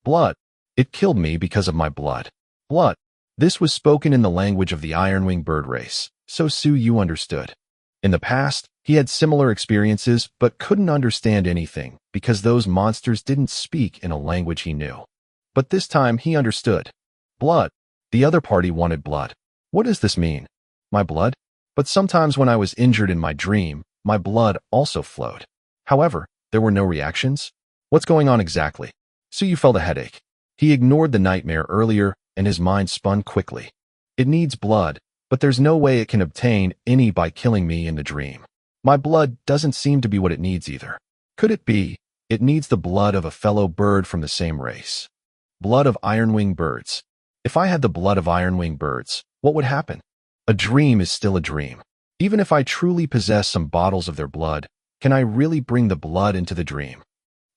Blood. It killed me because of my blood. Blood. This was spoken in the language of the iron-winged bird race, so Suyu understood. In the past, he had similar experiences but couldn't understand anything because those monsters didn't speak in a language he knew. But this time he understood. Blood. The other party wanted blood. What does this mean? My blood? But sometimes when I was injured in my dream, my blood also flowed. However, there were no reactions. What's going on exactly? Suyu felt a headache. He ignored the nightmare earlier and his mind spun quickly. It needs blood, but there's no way it can obtain any by killing me in the dream. My blood doesn't seem to be what it needs either. Could it be, it needs the blood of a fellow bird from the same race? Blood of iron-winged birds. If I had the blood of iron-winged birds, what would happen? A dream is still a dream. Even if I truly possess some bottles of their blood, can I really bring the blood into the dream?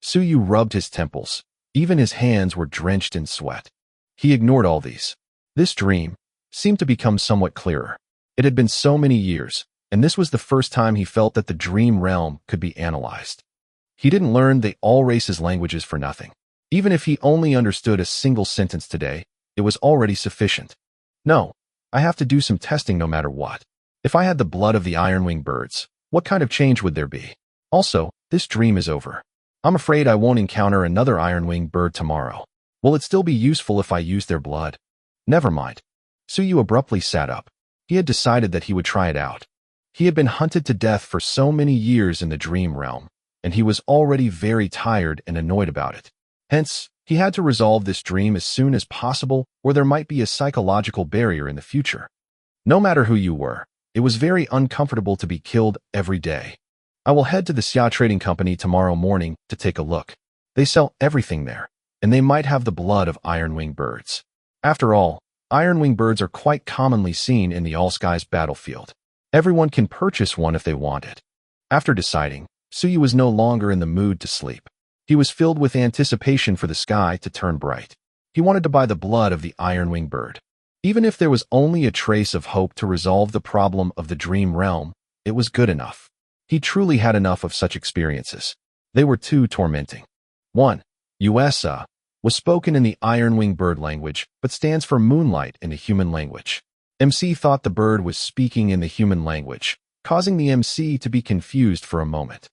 Suyu rubbed his temples. Even his hands were drenched in sweat. He ignored all these. This dream seemed to become somewhat clearer. It had been so many years, and this was the first time he felt that the dream realm could be analyzed. He didn't learn the all races languages for nothing. Even if he only understood a single sentence today, it was already sufficient. No, I have to do some testing no matter what. If I had the blood of the iron-winged birds, what kind of change would there be? Also, this dream is over. I'm afraid I won't encounter another iron-winged bird tomorrow. Will it still be useful if I use their blood? Never mind. Suyu abruptly sat up. He had decided that he would try it out. He had been hunted to death for so many years in the dream realm, and he was already very tired and annoyed about it. Hence, he had to resolve this dream as soon as possible, or there might be a psychological barrier in the future. No matter who you were, it was very uncomfortable to be killed every day. I will head to the Xia Trading Company tomorrow morning to take a look. They sell everything there, and they might have the blood of iron-winged birds. After all, iron-winged birds are quite commonly seen in the all-skies battlefield. Everyone can purchase one if they want it. After deciding, Suyu was no longer in the mood to sleep. He was filled with anticipation for the sky to turn bright. He wanted to buy the blood of the iron-winged bird. Even if there was only a trace of hope to resolve the problem of the dream realm, it was good enough. He truly had enough of such experiences. They were too tormenting. 1. USA was spoken in the iron-winged bird language, but stands for moonlight in the human language. MC thought the bird was speaking in the human language, causing the MC to be confused for a moment.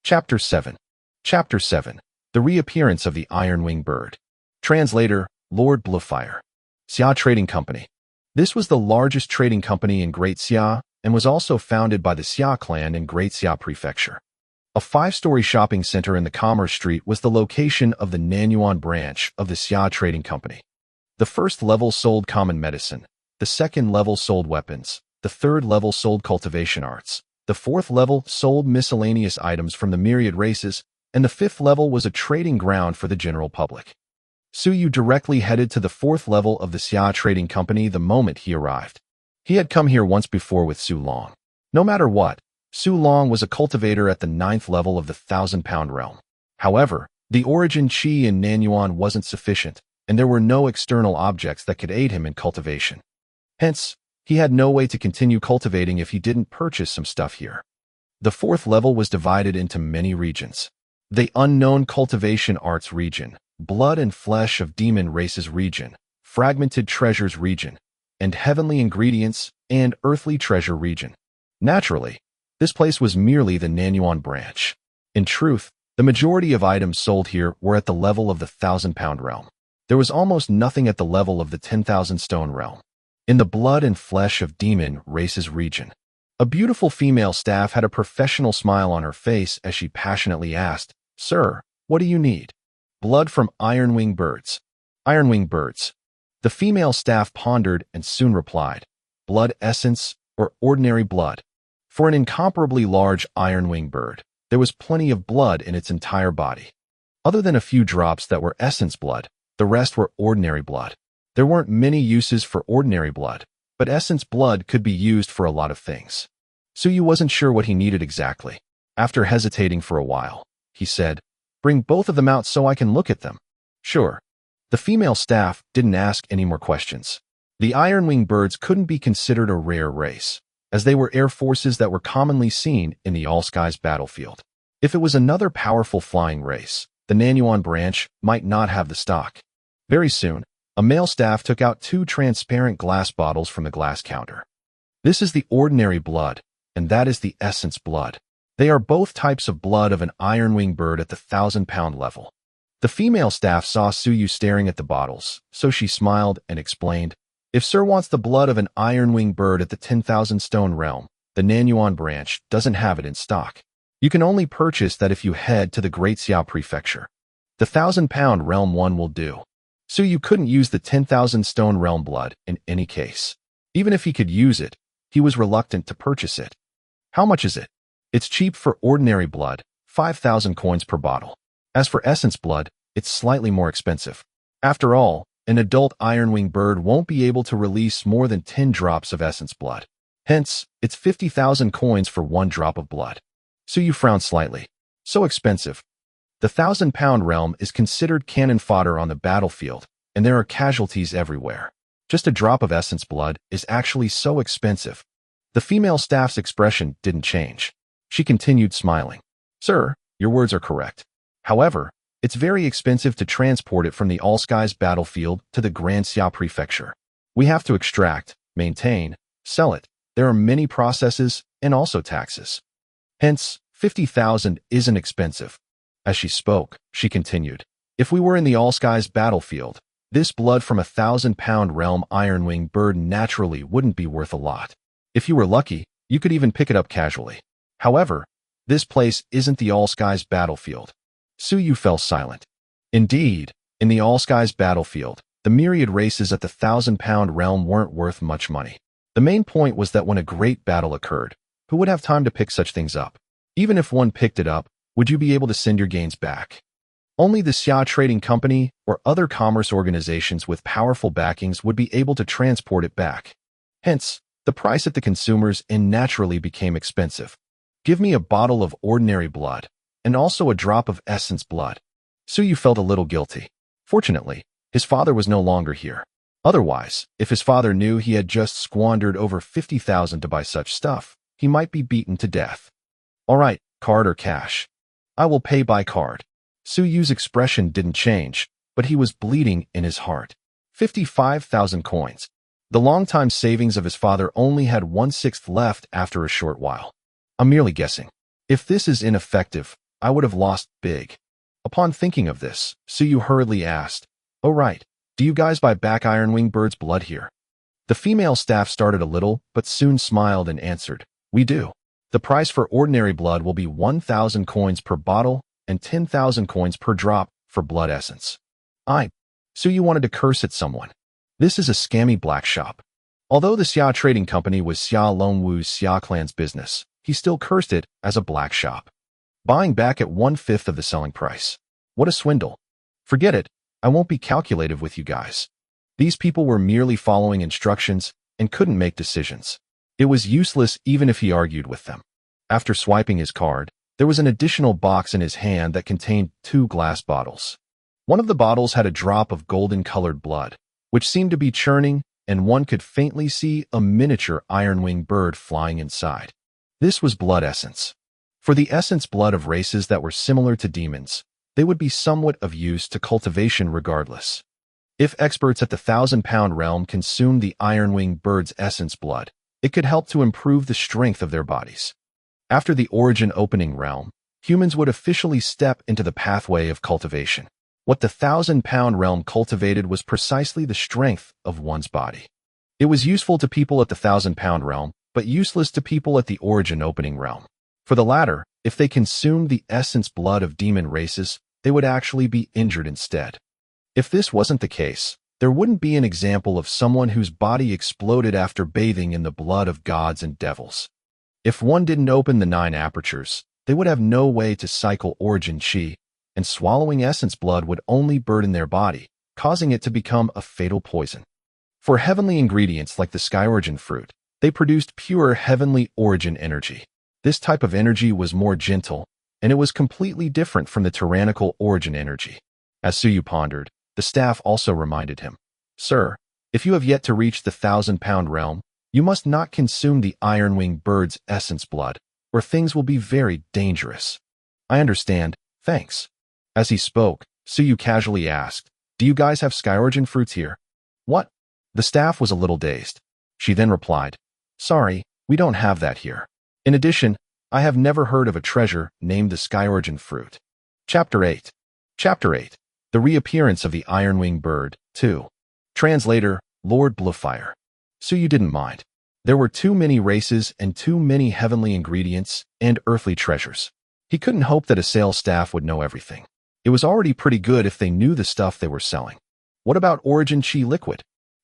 Chapter 7. Chapter 7. The Reappearance of the Iron-Winged Bird. Translator, Lord Bluefire. Xia Trading Company. This was the largest trading company in Great Xia and was also founded by the Xia clan in Great Xia Prefecture. A 5-story shopping center in the Commerce Street was the location of the Nanyuan branch of the Xia Trading Company. The first level sold common medicine, the second level sold weapons, the third level sold cultivation arts, the fourth level sold miscellaneous items from the myriad races, and the fifth level was a trading ground for the general public. Suyu directly headed to the fourth level of the Xia Trading Company the moment he arrived. He had come here once before with Su Long. No matter what, Su Long was a cultivator at the 9th level of the 1,000-pound realm. However, the origin chi in Nanyuan wasn't sufficient, and there were no external objects that could aid him in cultivation. Hence, he had no way to continue cultivating if he didn't purchase some stuff here. The 4th level was divided into many regions. The Unknown Cultivation Arts region, Blood and Flesh of Demon Races region, Fragmented Treasures region, and Heavenly Ingredients and Earthly Treasure region. Naturally, this place was merely the Nanyuan branch. In truth, the majority of items sold here were at the level of the 1,000-pound realm. There was almost nothing at the level of the 10,000-stone realm. In the Blood and Flesh of Demon Races region, a beautiful female staff had a professional smile on her face as she passionately asked, "Sir, what do you need?" "Blood from iron-winged birds." "Iron-winged birds." The female staff pondered and soon replied, "Blood essence or ordinary blood?" For an incomparably large iron-winged bird, there was plenty of blood in its entire body. Other than a few drops that were essence blood, The rest were ordinary blood. There weren't many uses for ordinary blood, but essence blood could be used for a lot of things. Suyu wasn't sure what he needed exactly. After hesitating for a while, he said, "Bring both of them out so I can look at them." Sure. The female staff didn't ask any more questions. The iron-wing birds couldn't be considered a rare race, as they were air forces that were commonly seen in the all-skies battlefield. If it was another powerful flying race, the Nanyuan branch might not have the stock. Very soon, a male staff took out 2 transparent glass bottles from the glass counter. This is the ordinary blood, and that is the essence blood. They are both types of blood of an iron-wing bird at the 1,000-pound level. The female staff saw Suyu staring at the bottles, so she smiled and explained, "If Sir wants the blood of an iron-wing bird at the 10,000-stone realm, the Nanyuan branch doesn't have it in stock. You can only purchase that if you head to the Great Xiao Prefecture. The 1,000-pound realm one will do." Suyu couldn't use the 10,000-stone realm blood in any case. Even if he could use it, he was reluctant to purchase it. How much is it? It's cheap for ordinary blood, 5,000 coins per bottle. As for essence blood, it's slightly more expensive. After all, an adult iron-wing bird won't be able to release more than 10 drops of essence blood. Hence, it's 50,000 coins for 1 drop of blood. Suyu frowned slightly. So expensive. The 1,000-pound realm is considered cannon fodder on the battlefield, and there are casualties everywhere. Just a drop of essence blood is actually so expensive. The female staff's expression didn't change. She continued smiling. "Sir, your words are correct. However, it's very expensive to transport it from the all-skies battlefield to the Grand Xiao Prefecture. We have to extract, maintain, sell it. There are many processes and also taxes. Hence, 50,000 isn't expensive." As she spoke, she continued, "If we were in the all-skies battlefield, this blood from a 1,000-pound realm iron-wing bird naturally wouldn't be worth a lot. If you were lucky, you could even pick it up casually. However, this place isn't the all-skies battlefield." Suyu fell silent. Indeed, in the all-skies battlefield, the myriad races at the 1,000-pound realm weren't worth much money. The main point was that when a great battle occurred, who would have time to pick such things up? Even if one picked it up, would you be able to send your gains back? Only the Xia Trading Company or other commerce organizations with powerful backings would be able to transport it back. Hence, the price at the consumers' end naturally became expensive. "Give me a bottle of ordinary blood, and also a drop of essence blood." Suyu felt a little guilty. Fortunately, his father was no longer here. Otherwise, if his father knew he had just squandered over 50,000 to buy such stuff, he might be beaten to death. "All right, card or cash?" "I will pay by card." Suyu's expression didn't change, but he was bleeding in his heart. 55,000 coins. The long-time savings of his father only had 1/6 left after a short while. "I'm merely guessing. If this is ineffective, I would have lost big." Upon thinking of this, Suyu hurriedly asked, "Oh right, do you guys buy back iron-wing birds' blood here?" The female staff started a little, but soon smiled and answered, "We do. The price for ordinary blood will be 1,000 coins per bottle and 10,000 coins per drop for blood essence." Suyu wanted to curse at someone. This is a scammy black shop. Although the Xia Trading Company was Xia Longwu's Xia clan's business, he still cursed it as a black shop. Buying back at 1/5 of the selling price. What a swindle. "Forget it, I won't be calculative with you guys." These people were merely following instructions and couldn't make decisions. It was useless even if he argued with them. After swiping his card, there was an additional box in his hand that contained 2 glass bottles. One of the bottles had a drop of golden-colored blood, which seemed to be churning, and one could faintly see a miniature iron-wing bird flying inside. This was blood essence. For the essence blood of races that were similar to demons, they would be somewhat of use to cultivation regardless. If experts at the 1,000-pound realm consumed the iron-wing bird's essence blood, it could help to improve the strength of their bodies. After the origin opening realm, humans would officially step into the pathway of cultivation. What the 1,000-pound realm cultivated was precisely the strength of one's body. It was useful to people at the 1,000-pound realm, but useless to people at the origin opening realm. For the latter, if they consumed the essence blood of demon races, they would actually be injured instead. If this wasn't the case, there wouldn't be an example of someone whose body exploded after bathing in the blood of gods and devils. If one didn't open the 9 apertures, they would have no way to cycle origin chi, and swallowing essence blood would only burden their body, causing it to become a fatal poison. For heavenly ingredients like the sky origin fruit, they produced pure heavenly origin energy. This type of energy was more gentle, and it was completely different from the tyrannical origin energy. As Suyu pondered, the staff also reminded him, "Sir, if you have yet to reach the 1,000-pound realm, you must not consume the iron-winged bird's essence blood, or things will be very dangerous." "I understand, thanks." As he spoke, Suyu casually asked, "Do you guys have sky origin fruits here?" "What?" The staff was a little dazed. She then replied, "Sorry, we don't have that here. In addition, I have never heard of a treasure named the sky origin fruit." Chapter 8. Chapter 8. The Reappearance of the Iron-Winged Bird, 2. Translator, Lord Bluefire. Suyu didn't mind. There were too many races and too many heavenly ingredients and earthly treasures. He couldn't hope that a sales staff would know everything. It was already pretty good if they knew the stuff they were selling. What about origin chi liquid?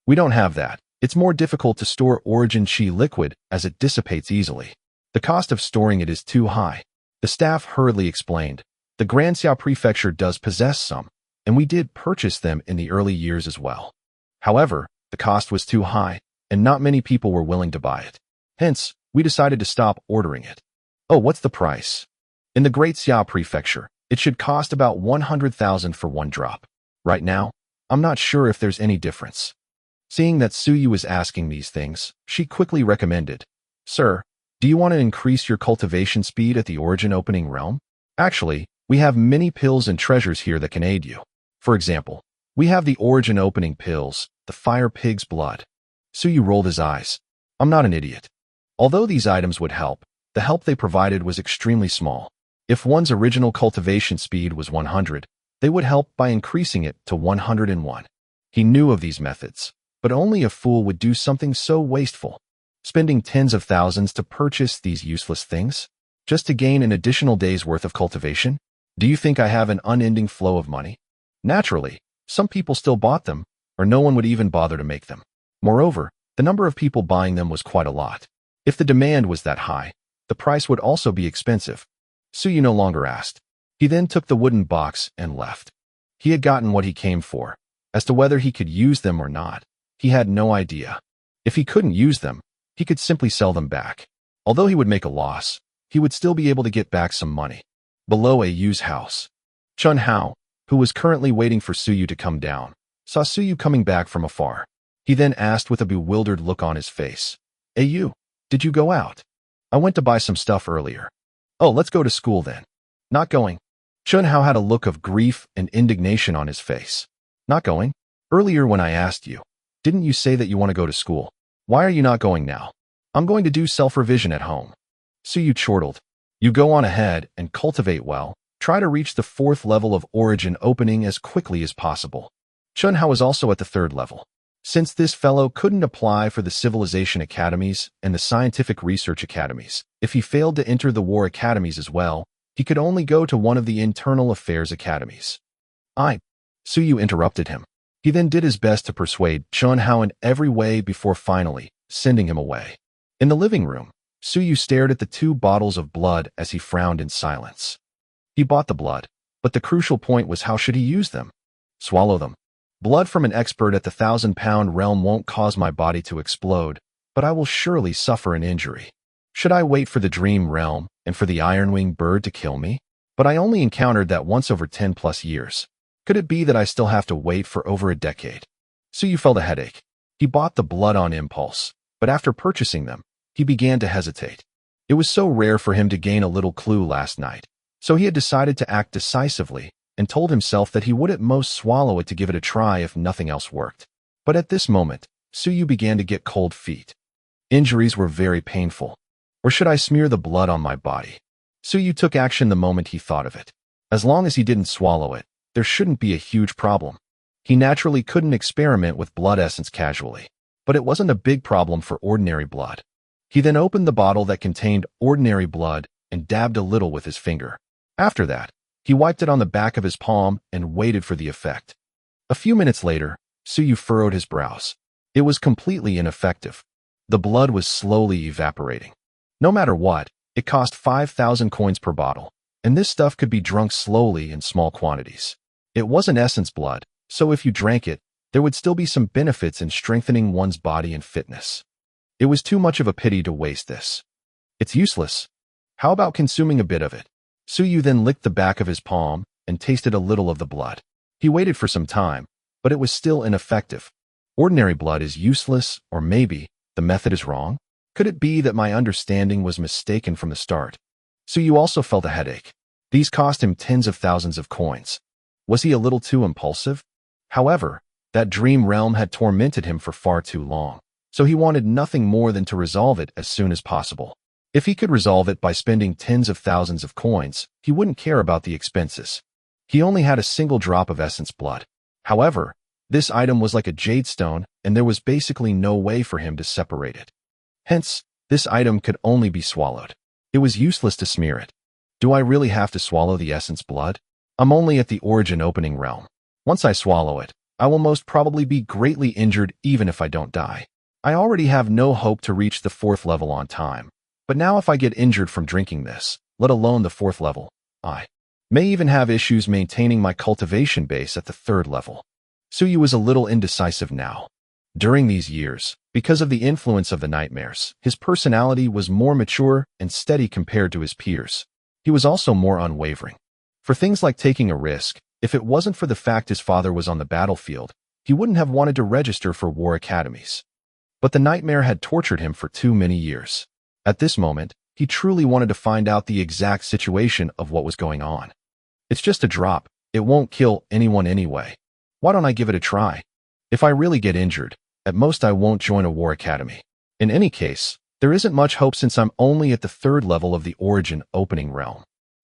"We don't have that. It's more difficult to store origin chi liquid as it dissipates easily. The cost of storing it is too high." The staff hurriedly explained, "The Granxiao Prefecture does possess some, and we did purchase them in the early years as well. However, the cost was too high, and not many people were willing to buy it. Hence, we decided to stop ordering it." "Oh, what's the price?" "In the Great Xiao Prefecture, it should cost about 100,000 for one drop. Right now, I'm not sure if there's any difference." Seeing that Suyu was asking these things, she quickly recommended, "Sir, do you want to increase your cultivation speed at the origin opening realm? Actually, we have many pills and treasures here that can aid you. For example, we have the origin opening pills, the fire pig's blood." Suyu rolled his eyes. "I'm not an idiot." Although these items would help, the help they provided was extremely small. If one's original cultivation speed was 100, they would help by increasing it to 101. He knew of these methods, but only a fool would do something so wasteful, spending tens of thousands to purchase these useless things, just to gain an additional day's worth of cultivation. "Do you think I have an unending flow of money?" Naturally, some people still bought them, or no one would even bother to make them. Moreover, the number of people buying them was quite a lot. If the demand was that high, the price would also be expensive. Suyu no longer asked. He then took the wooden box and left. He had gotten what he came for. As to whether he could use them or not, he had no idea. If he couldn't use them, he could simply sell them back. Although he would make a loss, he would still be able to get back some money. Below a Yu's house, Chun Hao, who was currently waiting for Suyu to come down, saw Suyu coming back from afar. He then asked with a bewildered look on his face, "Hey Yu, did you go out?" "I went to buy some stuff earlier." "Oh, let's go to school then." "Not going." Chun Hao had a look of grief and indignation on his face. "Not going? Earlier when I asked you, didn't you say that you want to go to school? Why are you not going now?" "I'm going to do self-revision at home." Suyu chortled. "You go on ahead and cultivate well. Try to reach the 4th level of origin opening as quickly as possible." Chun Hao was also at the 3rd level. Since this fellow couldn't apply for the civilization academies and the scientific research academies, if he failed to enter the war academies as well, he could only go to one of the internal affairs academies. Suyu interrupted him. He then did his best to persuade Chun Hao in every way before finally sending him away. In the living room, Suyu stared at the 2 bottles of blood as he frowned in silence. He bought the blood, but the crucial point was how should he use them? Swallow them. Blood from an expert at the 1,000-pound realm won't cause my body to explode, but I will surely suffer an injury. Should I wait for the dream realm and for the iron-winged bird to kill me? But I only encountered that once over 10+ years. Could it be that I still have to wait for over a decade? Suyu felt a headache. He bought the blood on impulse, but after purchasing them, he began to hesitate. It was so rare for him to gain a little clue last night, so he had decided to act decisively and told himself that he would at most swallow it to give it a try if nothing else worked. But at this moment, Suyu began to get cold feet. Injuries were very painful. Or should I smear the blood on my body? Suyu took action the moment he thought of it. As long as he didn't swallow it, there shouldn't be a huge problem. He naturally couldn't experiment with blood essence casually, but it wasn't a big problem for ordinary blood. He then opened the bottle that contained ordinary blood and dabbed a little with his finger. After that, he wiped it on the back of his palm and waited for the effect. A few minutes later, Suyu furrowed his brows. It was completely ineffective. The blood was slowly evaporating. No matter what, it cost 5,000 coins per bottle, and this stuff could be drunk slowly in small quantities. It wasn't essence blood, So if you drank it, there would still be some benefits in strengthening one's body and fitness. It was too much of a pity to waste this. It's useless. How about consuming a bit of it? Suyu then licked the back of his palm and tasted a little of the blood. He waited for some time, but it was still ineffective. Ordinary blood is useless, or maybe the method is wrong? Could it be that my understanding was mistaken from the start? Suyu also felt a headache. These cost him tens of thousands of coins. Was he a little too impulsive? However, that dream realm had tormented him for far too long, so he wanted nothing more than to resolve it as soon as possible. If he could resolve it by spending tens of thousands of coins, he wouldn't care about the expenses. He only had a single drop of essence blood. However, this item was like a jade stone, and there was basically no way for him to separate it. Hence, this item could only be swallowed. It was useless to smear it. Do I really have to swallow the essence blood? I'm only at the origin opening realm. Once I swallow it, I will most probably be greatly injured even if I don't die. I already have no hope to reach the 4th level on time. But now if I get injured from drinking this, let alone the 4th level, I may even have issues maintaining my cultivation base at the 3rd level. Suyu was a little indecisive now. During these years, because of the influence of the nightmares, his personality was more mature and steady compared to his peers. He was also more unwavering. For things like taking a risk, if it wasn't for the fact his father was on the battlefield, he wouldn't have wanted to register for war academies. But the nightmare had tortured him for too many years. At this moment, he truly wanted to find out the exact situation of what was going on. It's just a drop. It won't kill anyone anyway. Why don't I give it a try? If I really get injured, at most I won't join a war academy. In any case, there isn't much hope since I'm only at the 3rd level of the origin opening realm.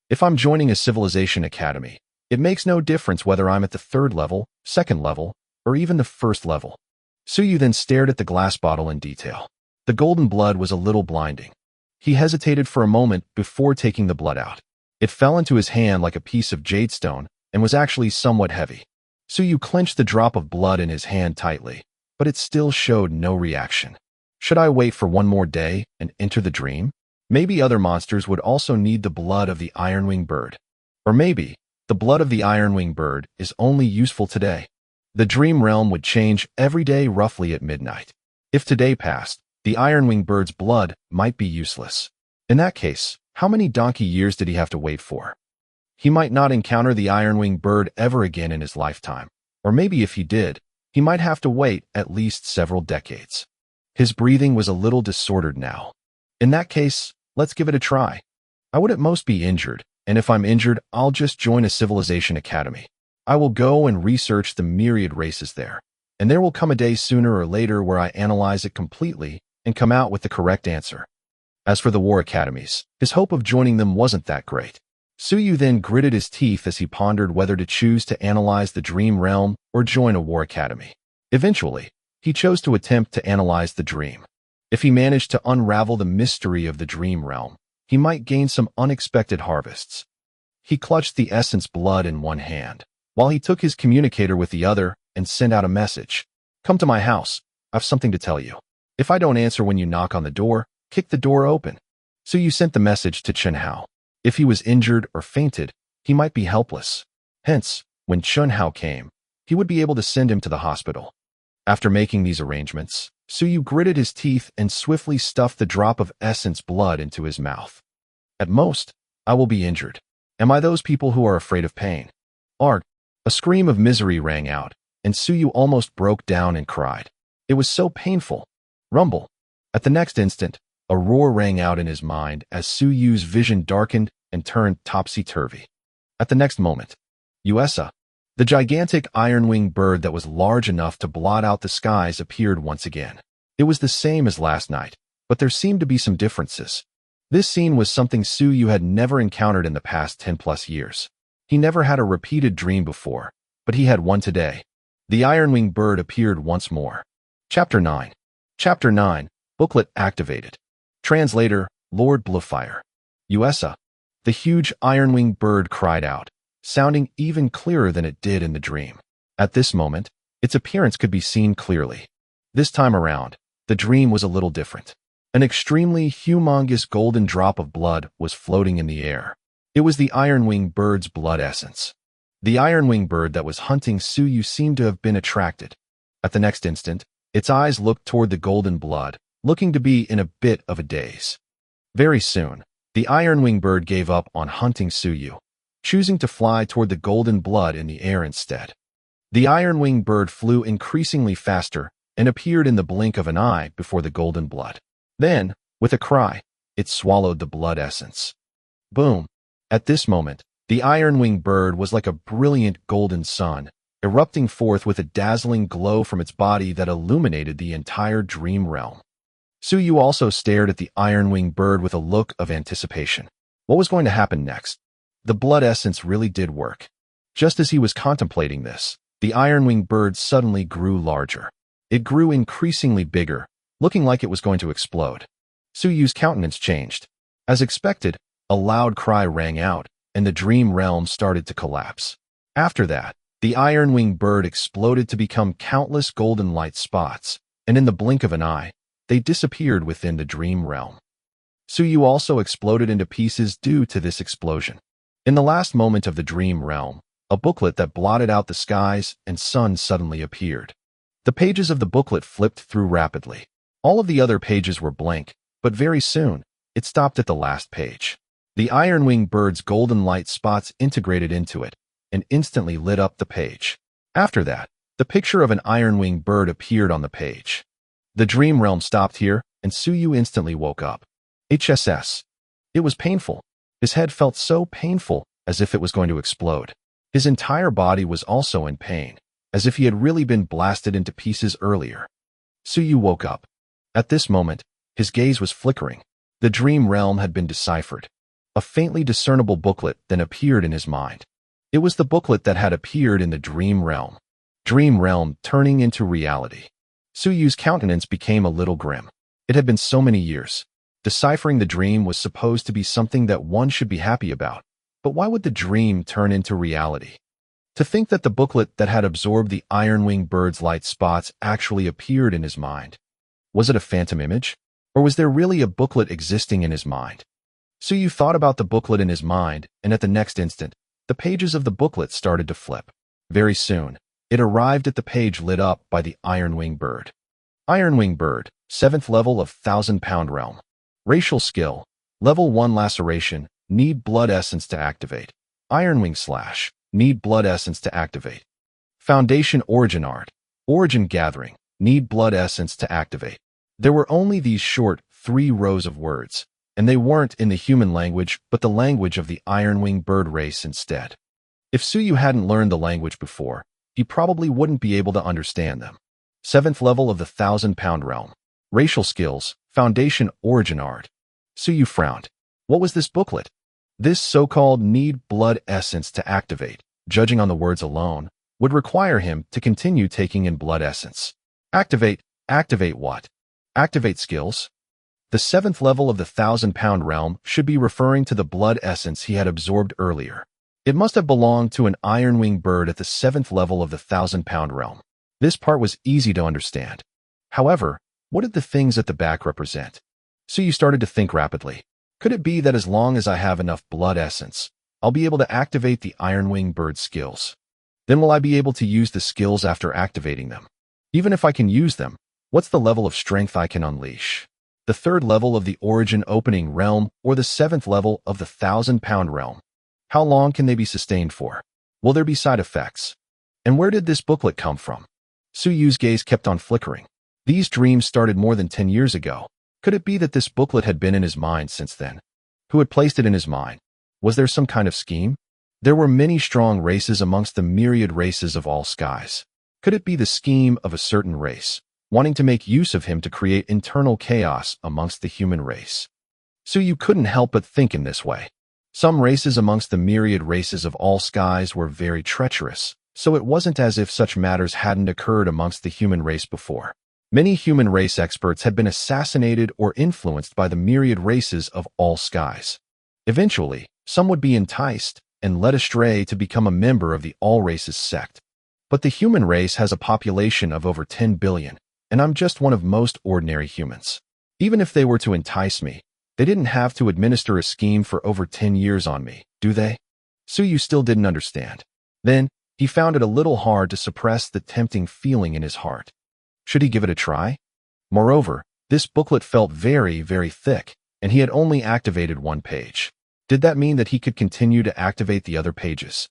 If I'm joining a civilization academy, it makes no difference whether I'm at the 3rd level, 2nd level, or even the 1st level. Suyu then stared at the glass bottle in detail. The golden blood was a little blinding. He hesitated for a moment before taking the blood out. It fell into his hand like a piece of jade stone and was actually somewhat heavy. Suyu clenched the drop of blood in his hand tightly, but it still showed no reaction. Should I wait for one more day and enter the dream? Maybe other monsters would also need the blood of the iron-winged bird. Or maybe the blood of the iron-winged bird is only useful today. The dream realm would change every day roughly at midnight. If today passed, the iron-winged bird's blood might be useless. In that case, how many donkey years did he have to wait for? He might not encounter the iron-winged bird ever again in his lifetime. Or maybe if he did, he might have to wait at least several decades. His breathing was a little disordered now. In that case, let's give it a try. I would at most be injured, and if I'm injured, I'll just join a civilization academy. I will go and research the myriad races there, and there will come a day sooner or later where I analyze it completely and come out with the correct answer. As for the war academies, his hope of joining them wasn't that great. Suyu then gritted his teeth as he pondered whether to choose to analyze the dream realm or join a war academy. Eventually, he chose to attempt to analyze the dream. If he managed to unravel the mystery of the dream realm, he might gain some unexpected harvests. He clutched the essence blood in one hand, while he took his communicator with the other and sent out a message. Come to my house. I've something to tell you. If I don't answer when you knock on the door, kick the door open. Suyu sent the message to Chunhao. If he was injured or fainted, he might be helpless. Hence, when Chunhao came, he would be able to send him to the hospital. After making these arrangements, Suyu gritted his teeth and swiftly stuffed the drop of essence blood into his mouth. At most, I will be injured. Am I those people who are afraid of pain? Arg! A scream of misery rang out, and Suyu almost broke down and cried. It was so painful. Rumble. At the next instant, a roar rang out in his mind as Suyu's vision darkened and turned topsy-turvy. At the next moment, Uesa, the gigantic iron-winged bird that was large enough to blot out the skies, appeared once again. It was the same as last night, but there seemed to be some differences. This scene was something Suyu had never encountered in the past 10+ years. He never had a repeated dream before, but he had one today. The iron-winged bird appeared once more. Chapter 9. Chapter 9. Booklet activated. Translator, Lord Bluefire. Uesa. The huge iron-winged bird cried out, sounding even clearer than it did in the dream. At this moment, its appearance could be seen clearly. This time around, the dream was a little different. An extremely humongous golden drop of blood was floating in the air. It was the iron-winged bird's blood essence. The iron-winged bird that was hunting Suyu seemed to have been attracted. At the next instant, its eyes looked toward the golden blood, looking to be in a bit of a daze. Very soon, the iron-winged bird gave up on hunting Suyu, choosing to fly toward the golden blood in the air instead. The iron-winged bird flew increasingly faster and appeared in the blink of an eye before the golden blood. Then, with a cry, it swallowed the blood essence. Boom! At this moment, the iron-winged bird was like a brilliant golden sun, erupting forth with a dazzling glow from its body that illuminated the entire dream realm. Suyu also stared at the iron-winged bird with a look of anticipation. What was going to happen next? The blood essence really did work. Just as he was contemplating this, the iron-winged bird suddenly grew larger. It grew increasingly bigger, looking like it was going to explode. Suyu's countenance changed. As expected, a loud cry rang out, and the dream realm started to collapse. After that, the iron-winged bird exploded to become countless golden light spots, and in the blink of an eye, they disappeared within the dream realm. Suyu also exploded into pieces due to this explosion. In the last moment of the dream realm, a booklet that blotted out the skies and sun suddenly appeared. The pages of the booklet flipped through rapidly. All of the other pages were blank, but very soon, it stopped at the last page. The iron-winged bird's golden light spots integrated into it and instantly lit up the page. After that, the picture of an iron-winged bird appeared on the page. The dream realm stopped here, and Suyu instantly woke up. HSS. It was painful. His head felt so painful, as if it was going to explode. His entire body was also in pain, as if he had really been blasted into pieces earlier. Suyu woke up. At this moment, his gaze was flickering. The dream realm had been deciphered. A faintly discernible booklet then appeared in his mind. It was the booklet that had appeared in the dream realm. Dream realm turning into reality. Suyu's countenance became a little grim. It had been so many years. Deciphering the dream was supposed to be something that one should be happy about. But why would the dream turn into reality? To think that the booklet that had absorbed the iron-winged bird's light spots actually appeared in his mind. Was it a phantom image? Or was there really a booklet existing in his mind? Suyu thought about the booklet in his mind, and at the next instant, the pages of the booklet started to flip. Very soon, it arrived at the page lit up by the iron-winged bird. Iron-winged bird, 7th level of 1,000-pound realm. Racial skill, level 1 laceration, need blood essence to activate. Iron-wing slash, need blood essence to activate. Foundation origin art, origin gathering, need blood essence to activate. There were only these short 3 rows of words, and they weren't in the human language but the language of the iron-winged bird race instead. If Suyu hadn't learned the language before, he probably wouldn't be able to understand them. 7th level of the 1,000-pound realm. Racial skills, foundation origin art. Suyu frowned. What was this booklet? This so-called need blood essence to activate, judging on the words alone, would require him to continue taking in blood essence. Activate what? Activate skills? The 7th level of the 1,000-pound realm should be referring to the blood essence he had absorbed earlier. It must have belonged to an iron-winged bird at the 7th level of the 1,000-pound realm. This part was easy to understand. However, what did the things at the back represent? Suyu started to think rapidly. Could it be that as long as I have enough blood essence, I'll be able to activate the iron-winged bird skills? Then will I be able to use the skills after activating them? Even if I can use them, what's the level of strength I can unleash? The 3rd level of the origin opening realm or the 7th level of the 1,000-pound realm? How long can they be sustained for? Will there be side effects? And where did this booklet come from? Suyu's gaze kept on flickering. These dreams started more than 10 years ago. Could it be that this booklet had been in his mind since then? Who had placed it in his mind? Was there some kind of scheme? There were many strong races amongst the myriad races of all skies. Could it be the scheme of a certain race, wanting to make use of him to create internal chaos amongst the human race? Suyu couldn't help but think in this way. Some races amongst the myriad races of all skies were very treacherous, so it wasn't as if such matters hadn't occurred amongst the human race before. Many human race experts had been assassinated or influenced by the myriad races of all skies. Eventually, some would be enticed and led astray to become a member of the all races sect. But the human race has a population of over 10 billion, and I'm just one of most ordinary humans. Even if they were to entice me, they didn't have to administer a scheme for over 10 years on me, do they? Suyu still didn't understand. Then, he found it a little hard to suppress the tempting feeling in his heart. Should he give it a try? Moreover, this booklet felt very, very thick, and he had only activated one page. Did that mean that he could continue to activate the other pages?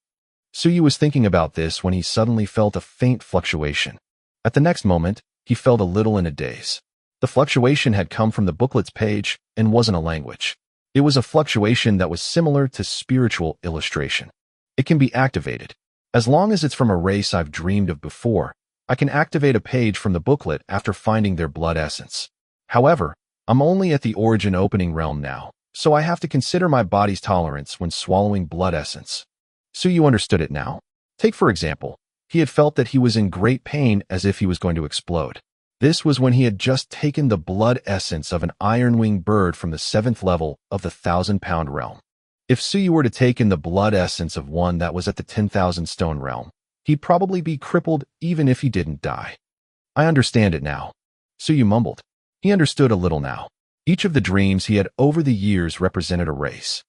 Suyu was thinking about this when he suddenly felt a faint fluctuation. At the next moment, he felt a little in a daze. The fluctuation had come from the booklet's page and wasn't a language. It was a fluctuation that was similar to spiritual illustration. It can be activated. As long as it's from a race I've dreamed of before, I can activate a page from the booklet after finding their blood essence. However, I'm only at the origin opening realm now, so I have to consider my body's tolerance when swallowing blood essence. Suyu understood it now. Take for example, he had felt that he was in great pain as if he was going to explode. This was when he had just taken the blood essence of an iron-winged bird from the 7th level of the 1,000-pound realm. If Suyu were to take in the blood essence of one that was at the 10,000 stone realm, he'd probably be crippled even if he didn't die. I understand it now. Suyu mumbled. He understood a little now. Each of the dreams he had over the years represented a race.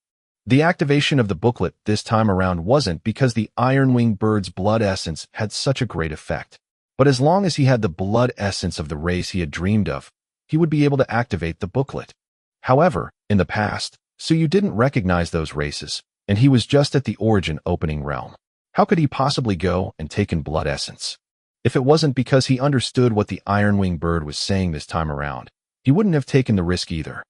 The activation of the booklet this time around wasn't because the iron-winged bird's blood essence had such a great effect. But as long as he had the blood essence of the race he had dreamed of, he would be able to activate the booklet. However, in the past, Suyu didn't recognize those races, and he was just at the origin opening realm. How could he possibly go and take in blood essence? If it wasn't because he understood what the iron-winged bird was saying this time around, he wouldn't have taken the risk either.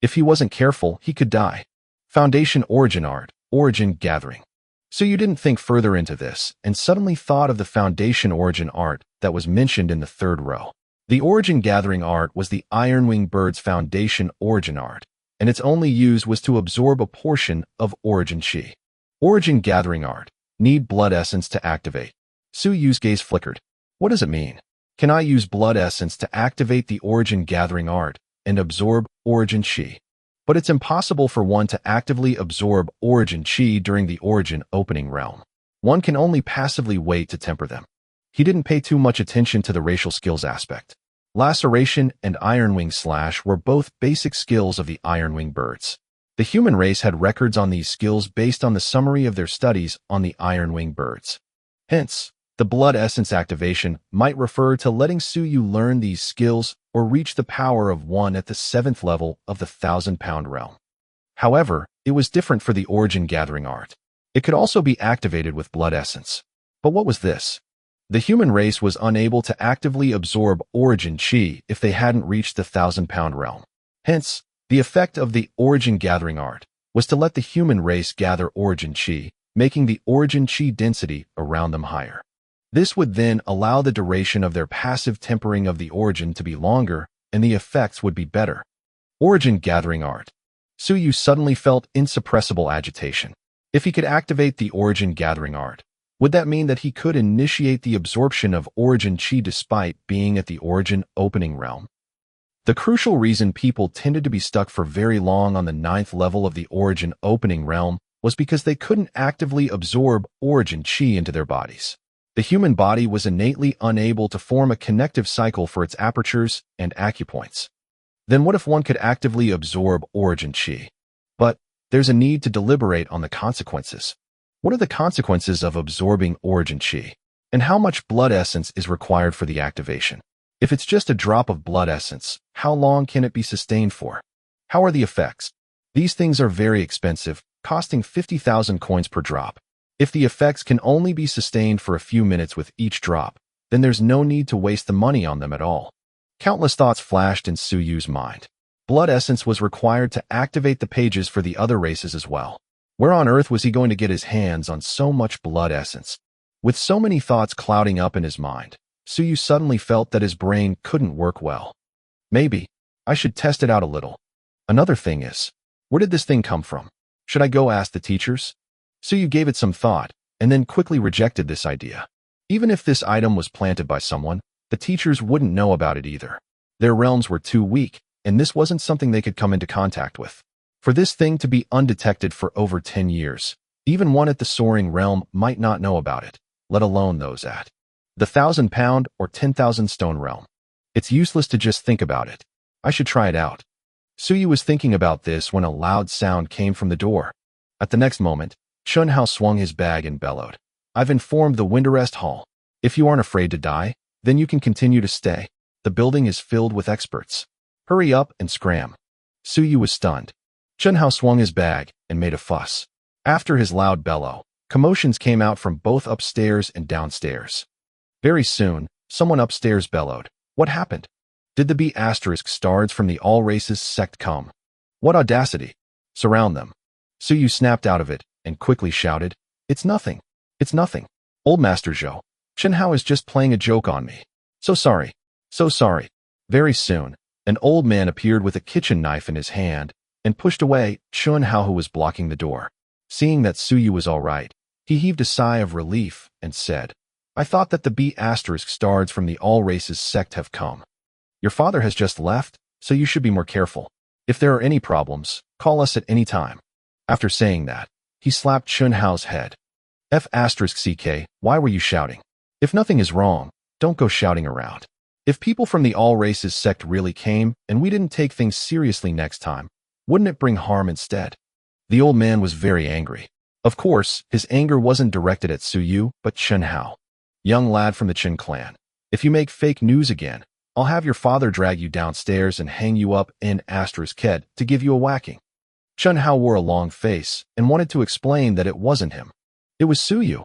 If he wasn't careful, he could die. Foundation Origin Art, Origin Gathering. Suyu didn't think further into this, and suddenly thought of the Foundation Origin Art that was mentioned in the 3rd row. The Origin Gathering Art was the iron-winged bird's Foundation Origin Art, and its only use was to absorb a portion of Origin Chi. Origin Gathering Art. Need blood essence to activate. Suyu's gaze flickered. What does it mean? Can I use blood essence to activate the Origin Gathering Art and absorb Origin Chi? But it's impossible for one to actively absorb Origin Chi during the Origin opening realm. One can only passively wait to temper them. He didn't pay too much attention to the racial skills aspect. Laceration and Ironwing Slash were both basic skills of the Ironwing birds. The human race had records on these skills based on the summary of their studies on the Ironwing birds. Hence, the blood essence activation might refer to letting Suyu learn these skills or reach the power of one at the 7th level of the 1,000-pound realm. However, it was different for the Origin Gathering Art. It could also be activated with blood essence. But what was this? The human race was unable to actively absorb Origin Chi if they hadn't reached the 1,000-pound realm. Hence, the effect of the Origin Gathering Art was to let the human race gather Origin Chi, making the Origin Chi density around them higher. This would then allow the duration of their passive tempering of the origin to be longer, and the effects would be better. Origin Gathering Art. Suyu suddenly felt insuppressible agitation. If he could activate the Origin Gathering Art, would that mean that he could initiate the absorption of Origin Chi despite being at the Origin opening realm? The crucial reason people tended to be stuck for very long on the 9th level of the Origin opening realm was because they couldn't actively absorb Origin Chi into their bodies. The human body was innately unable to form a connective cycle for its apertures and acupoints. Then what if one could actively absorb Origin Chi? But there's a need to deliberate on the consequences. What are the consequences of absorbing Origin Chi? And how much blood essence is required for the activation? If it's just a drop of blood essence, how long can it be sustained for? How are the effects? These things are very expensive, costing 50,000 coins per drop. If the effects can only be sustained for a few minutes with each drop, then there's no need to waste the money on them at all. Countless thoughts flashed in Suyu's mind. Blood essence was required to activate the pages for the other races as well. Where on earth was he going to get his hands on so much blood essence? With so many thoughts clouding up in his mind, Suyu suddenly felt that his brain couldn't work well. Maybe I should test it out a little. Another thing is, where did this thing come from? Should I go ask the teachers? Suyu gave it some thought, and then quickly rejected this idea. Even if this item was planted by someone, the teachers wouldn't know about it either. Their realms were too weak, and this wasn't something they could come into contact with. For this thing to be undetected for over 10 years, even one at the soaring realm might not know about it, let alone those at the 1,000-pound or 10,000 stone realm. It's useless to just think about it. I should try it out. Suyu was thinking about this when a loud sound came from the door. At the next moment, Chunhao swung his bag and bellowed. I've informed the Winterest Hall. If you aren't afraid to die, then you can continue to stay. The building is filled with experts. Hurry up and scram. Suyu was stunned. Chunhao swung his bag and made a fuss. After his loud bellow, commotions came out from both upstairs and downstairs. Very soon, someone upstairs bellowed. What happened? Did the B***stars from the all-races sect come? What audacity! Surround them. Suyu snapped out of it and quickly shouted, It's nothing. It's nothing. Old Master Zhou. Chunhao is just playing a joke on me. So sorry. So sorry. Very soon, an old man appeared with a kitchen knife in his hand and pushed away Chunhao, who was blocking the door. Seeing that Suyu was all right, he heaved a sigh of relief and said, I thought that the B***stars from the all-races sect have come. Your father has just left, so you should be more careful. If there are any problems, call us at any time. After saying that, he slapped Chunhao's head. F***ck, why were you shouting? If nothing is wrong, don't go shouting around. If people from the all-races sect really came and we didn't take things seriously next time, wouldn't it bring harm instead? The old man was very angry. Of course, his anger wasn't directed at Suyu, but Chunhao. Young lad from the Chen clan, if you make fake news again, I'll have your father drag you downstairs and hang you up in **ked to give you a whacking. Chunhao wore a long face and wanted to explain that it wasn't him. It was Suyu.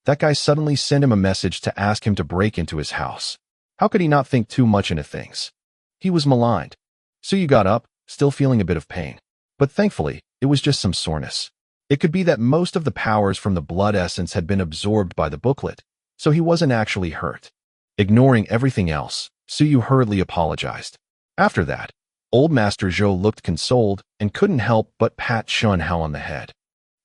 That guy suddenly sent him a message to ask him to break into his house. How could he not think too much into things? He was maligned. Suyu got up, still feeling a bit of pain. But thankfully, it was just some soreness. It could be that most of the powers from the blood essence had been absorbed by the booklet, so he wasn't actually hurt. Ignoring everything else, Suyu hurriedly apologized. After that, Old Master Zhou looked consoled and couldn't help but pat Chunhao on the head.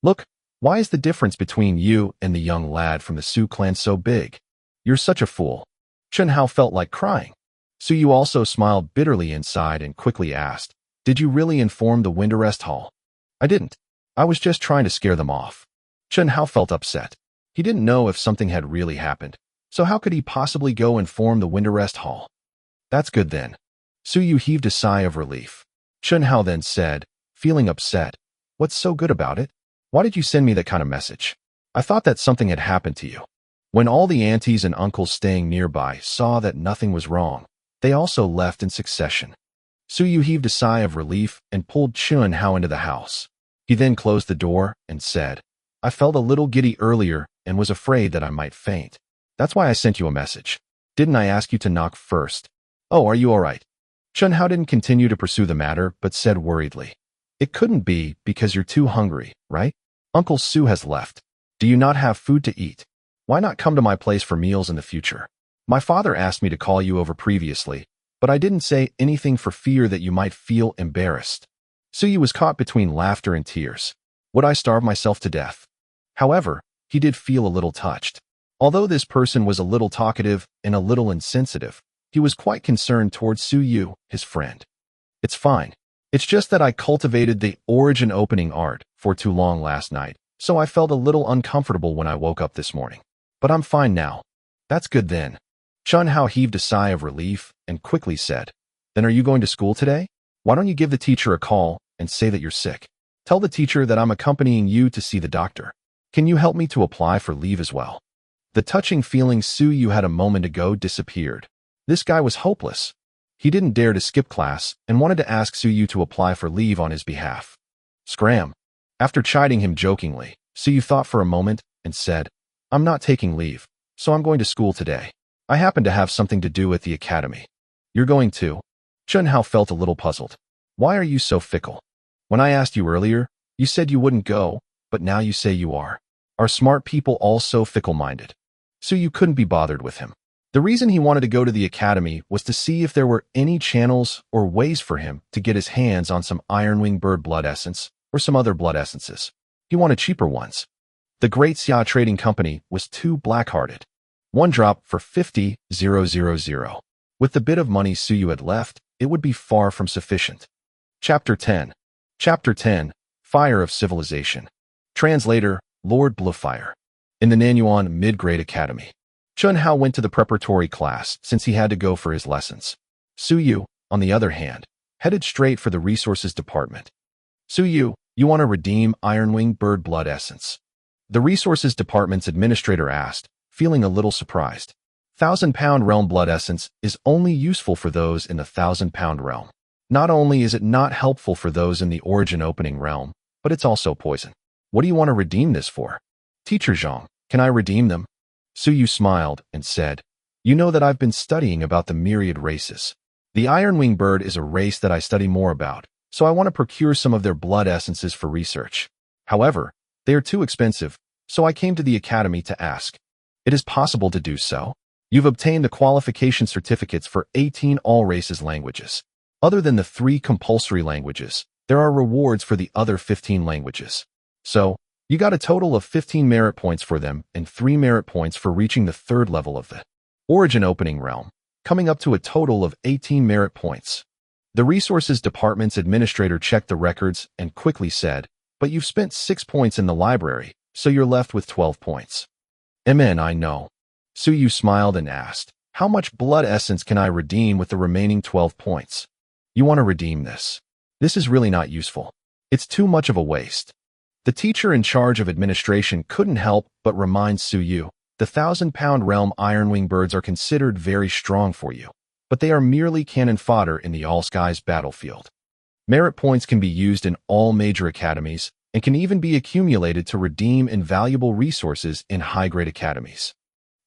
Look, why is the difference between you and the young lad from the Su clan so big? You're such a fool. Chunhao felt like crying. Suyu also smiled bitterly inside and quickly asked, Did you really inform the Winterest Hall? I didn't. I was just trying to scare them off. Chunhao felt upset. He didn't know if something had really happened, so how could he possibly go inform the Winterest Hall? That's good then. Suyu heaved a sigh of relief. Chunhao then said, feeling upset, What's so good about it? Why did you send me that kind of message? I thought that something had happened to you. When all the aunties and uncles staying nearby saw that nothing was wrong, they also left in succession. Suyu heaved a sigh of relief and pulled Chunhao into the house. He then closed the door and said, I felt a little giddy earlier and was afraid that I might faint. That's why I sent you a message. Didn't I ask you to knock first? Oh, are you all right? Chunhao didn't continue to pursue the matter, but said worriedly, It couldn't be because you're too hungry, right? Uncle Su has left. Do you not have food to eat? Why not come to my place for meals in the future? My father asked me to call you over previously, but I didn't say anything for fear that you might feel embarrassed. Suyu was caught between laughter and tears. Would I starve myself to death? However, he did feel a little touched. Although this person was a little talkative and a little insensitive, he was quite concerned towards Suyu, his friend. It's fine. It's just that I cultivated the origin opening art for too long last night, so I felt a little uncomfortable when I woke up this morning. But I'm fine now. That's good then. Chunhao heaved a sigh of relief and quickly said, Then are you going to school today? Why don't you give the teacher a call and say that you're sick? Tell the teacher that I'm accompanying you to see the doctor. Can you help me to apply for leave as well? The touching feeling Suyu had a moment ago disappeared. This guy was hopeless. He didn't dare to skip class and wanted to ask Suyu to apply for leave on his behalf. Scram. After chiding him jokingly, Suyu thought for a moment and said, I'm not taking leave, so I'm going to school today. I happen to have something to do at the academy. You're going too? Chunhao felt a little puzzled. Why are you so fickle? When I asked you earlier, you said you wouldn't go, but now you say you are. Are smart people all so fickle-minded? Suyu couldn't be bothered with him. The reason he wanted to go to the academy was to see if there were any channels or ways for him to get his hands on some ironwing bird blood essence or some other blood essences. He wanted cheaper ones. The Great Xia Trading Company was too black-hearted. One drop for 50,000. With the bit of money Suyu had left, it would be far from sufficient. Chapter 10. Chapter 10. Fire of Civilization. Translator, Lord Bluefire. In the Nanyuan Mid-Grade Academy. Chunhao went to the preparatory class since he had to go for his lessons. Suyu, on the other hand, headed straight for the resources department. Suyu, you want to redeem Ironwing Bird Blood Essence. The Resources Department's administrator asked, feeling a little surprised. 1,000-pound realm blood essence is only useful for those in the 1,000-pound realm. Not only is it not helpful for those in the origin opening realm, but it's also poison. What do you want to redeem this for? Teacher Zhang, can I redeem them? Suyu smiled and said, you know that I've been studying about the myriad races. The iron-winged bird is a race that I study more about, so I want to procure some of their blood essences for research. However, they are too expensive, so I came to the academy to ask. It is possible to do so? You've obtained the qualification certificates for 18 all-races languages. Other than the 3 compulsory languages, there are rewards for the other 15 languages. So, you got a total of 15 merit points for them and 3 merit points for reaching the 3rd level of the origin opening realm, coming up to a total of 18 merit points. The Resources Department's administrator checked the records and quickly said, but you've spent 6 points in the library, so you're left with 12 points. I know. Suyu smiled and asked, how much blood essence can I redeem with the remaining 12 points? You want to redeem this? This is really not useful. It's too much of a waste. The teacher in charge of administration couldn't help but remind Suyu, the 1,000-pound realm iron-winged birds are considered very strong for you, but they are merely cannon fodder in the all-skies battlefield. Merit points can be used in all major academies and can even be accumulated to redeem invaluable resources in high-grade academies.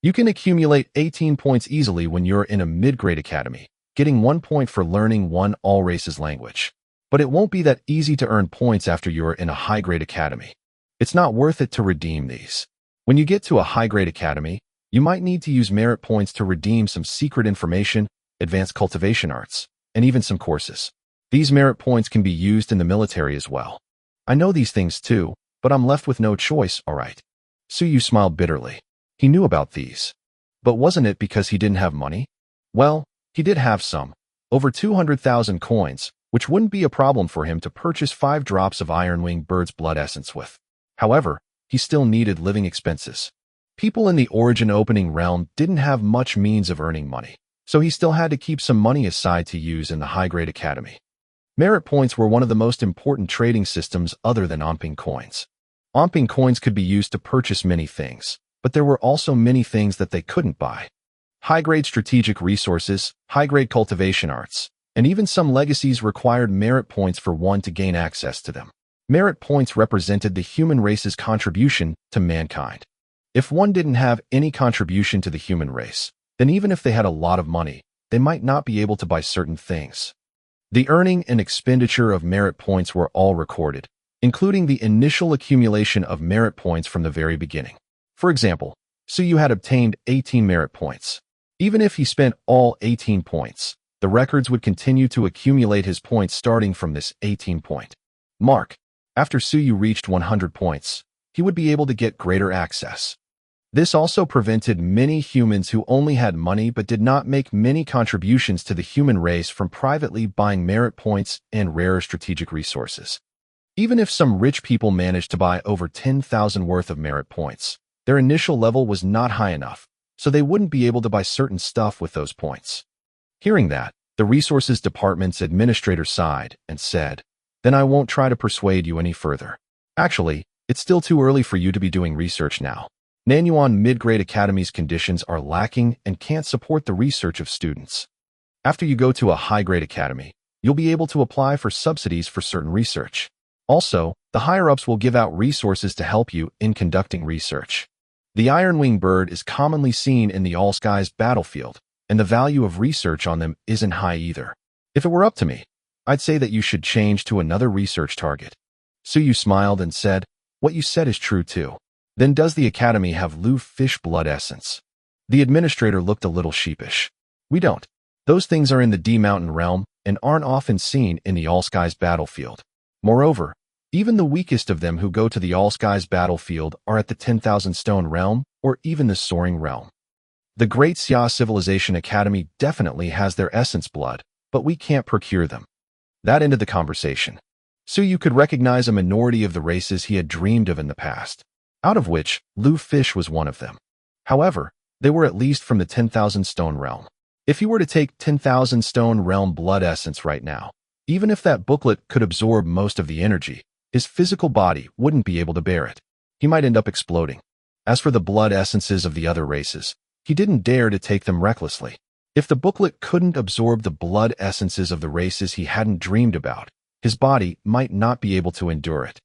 You can accumulate 18 points easily when you're in a mid-grade academy, getting 1 point for learning one all-races language. But it won't be that easy to earn points after you're in a high-grade academy. It's not worth it to redeem these. When you get to a high-grade academy, you might need to use merit points to redeem some secret information, advanced cultivation arts, and even some courses. These merit points can be used in the military as well. I know these things too, but I'm left with no choice, alright. Suyu smiled bitterly. He knew about these. But wasn't it because he didn't have money? Well, he did have some. Over 200,000 coins, which wouldn't be a problem for him to purchase 5 drops of iron-winged bird's blood essence with. However, he still needed living expenses. People in the origin opening realm didn't have much means of earning money, so he still had to keep some money aside to use in the high-grade academy. Merit points were one of the most important trading systems other than Omping coins. Omping coins could be used to purchase many things, but there were also many things that they couldn't buy. High-grade strategic resources, high-grade cultivation arts, and even some legacies required merit points for one to gain access to them. Merit points represented the human race's contribution to mankind. If one didn't have any contribution to the human race, then even if they had a lot of money, they might not be able to buy certain things. The earning and expenditure of merit points were all recorded, including the initial accumulation of merit points from the very beginning. For example, Suyu had obtained 18 merit points. Even if he spent all 18 points, the records would continue to accumulate his points starting from this 18-point mark. After Suyu reached 100 points, he would be able to get greater access. This also prevented many humans who only had money but did not make many contributions to the human race from privately buying merit points and rarer strategic resources. Even if some rich people managed to buy over 10,000 worth of merit points, their initial level was not high enough, so they wouldn't be able to buy certain stuff with those points. Hearing that, the Resources Department's administrator sighed and said, "Then I won't try to persuade you any further. Actually, it's still too early for you to be doing research now. Nanyuan Mid-Grade Academy's conditions are lacking and can't support the research of students. After you go to a high-grade academy, you'll be able to apply for subsidies for certain research. Also, the higher-ups will give out resources to help you in conducting research. The iron-winged bird is commonly seen in the all-skies battlefield, and the value of research on them isn't high either. If it were up to me, I'd say that you should change to another research target." Suyu smiled and said, "What you said is true too. Then does the academy have Lu fish blood essence?" The administrator looked a little sheepish. "We don't. Those things are in the D Mountain realm and aren't often seen in the all-skies battlefield. Moreover, even the weakest of them who go to the all-skies battlefield are at the 10,000 stone realm or even the soaring realm. The Great Xia Civilization Academy definitely has their essence blood, but we can't procure them." That ended the conversation. Suyu could recognize a minority of the races he had dreamed of in the past, out of which Lu fish was one of them. However, they were at least from the 10,000 stone realm. If he were to take 10,000 stone realm blood essence right now, even if that booklet could absorb most of the energy, his physical body wouldn't be able to bear it. he might end up exploding. As for the blood essences of the other races, he didn't dare to take them recklessly. If the booklet couldn't absorb the blood essences of the races he hadn't dreamed about, his body might not be able to endure it.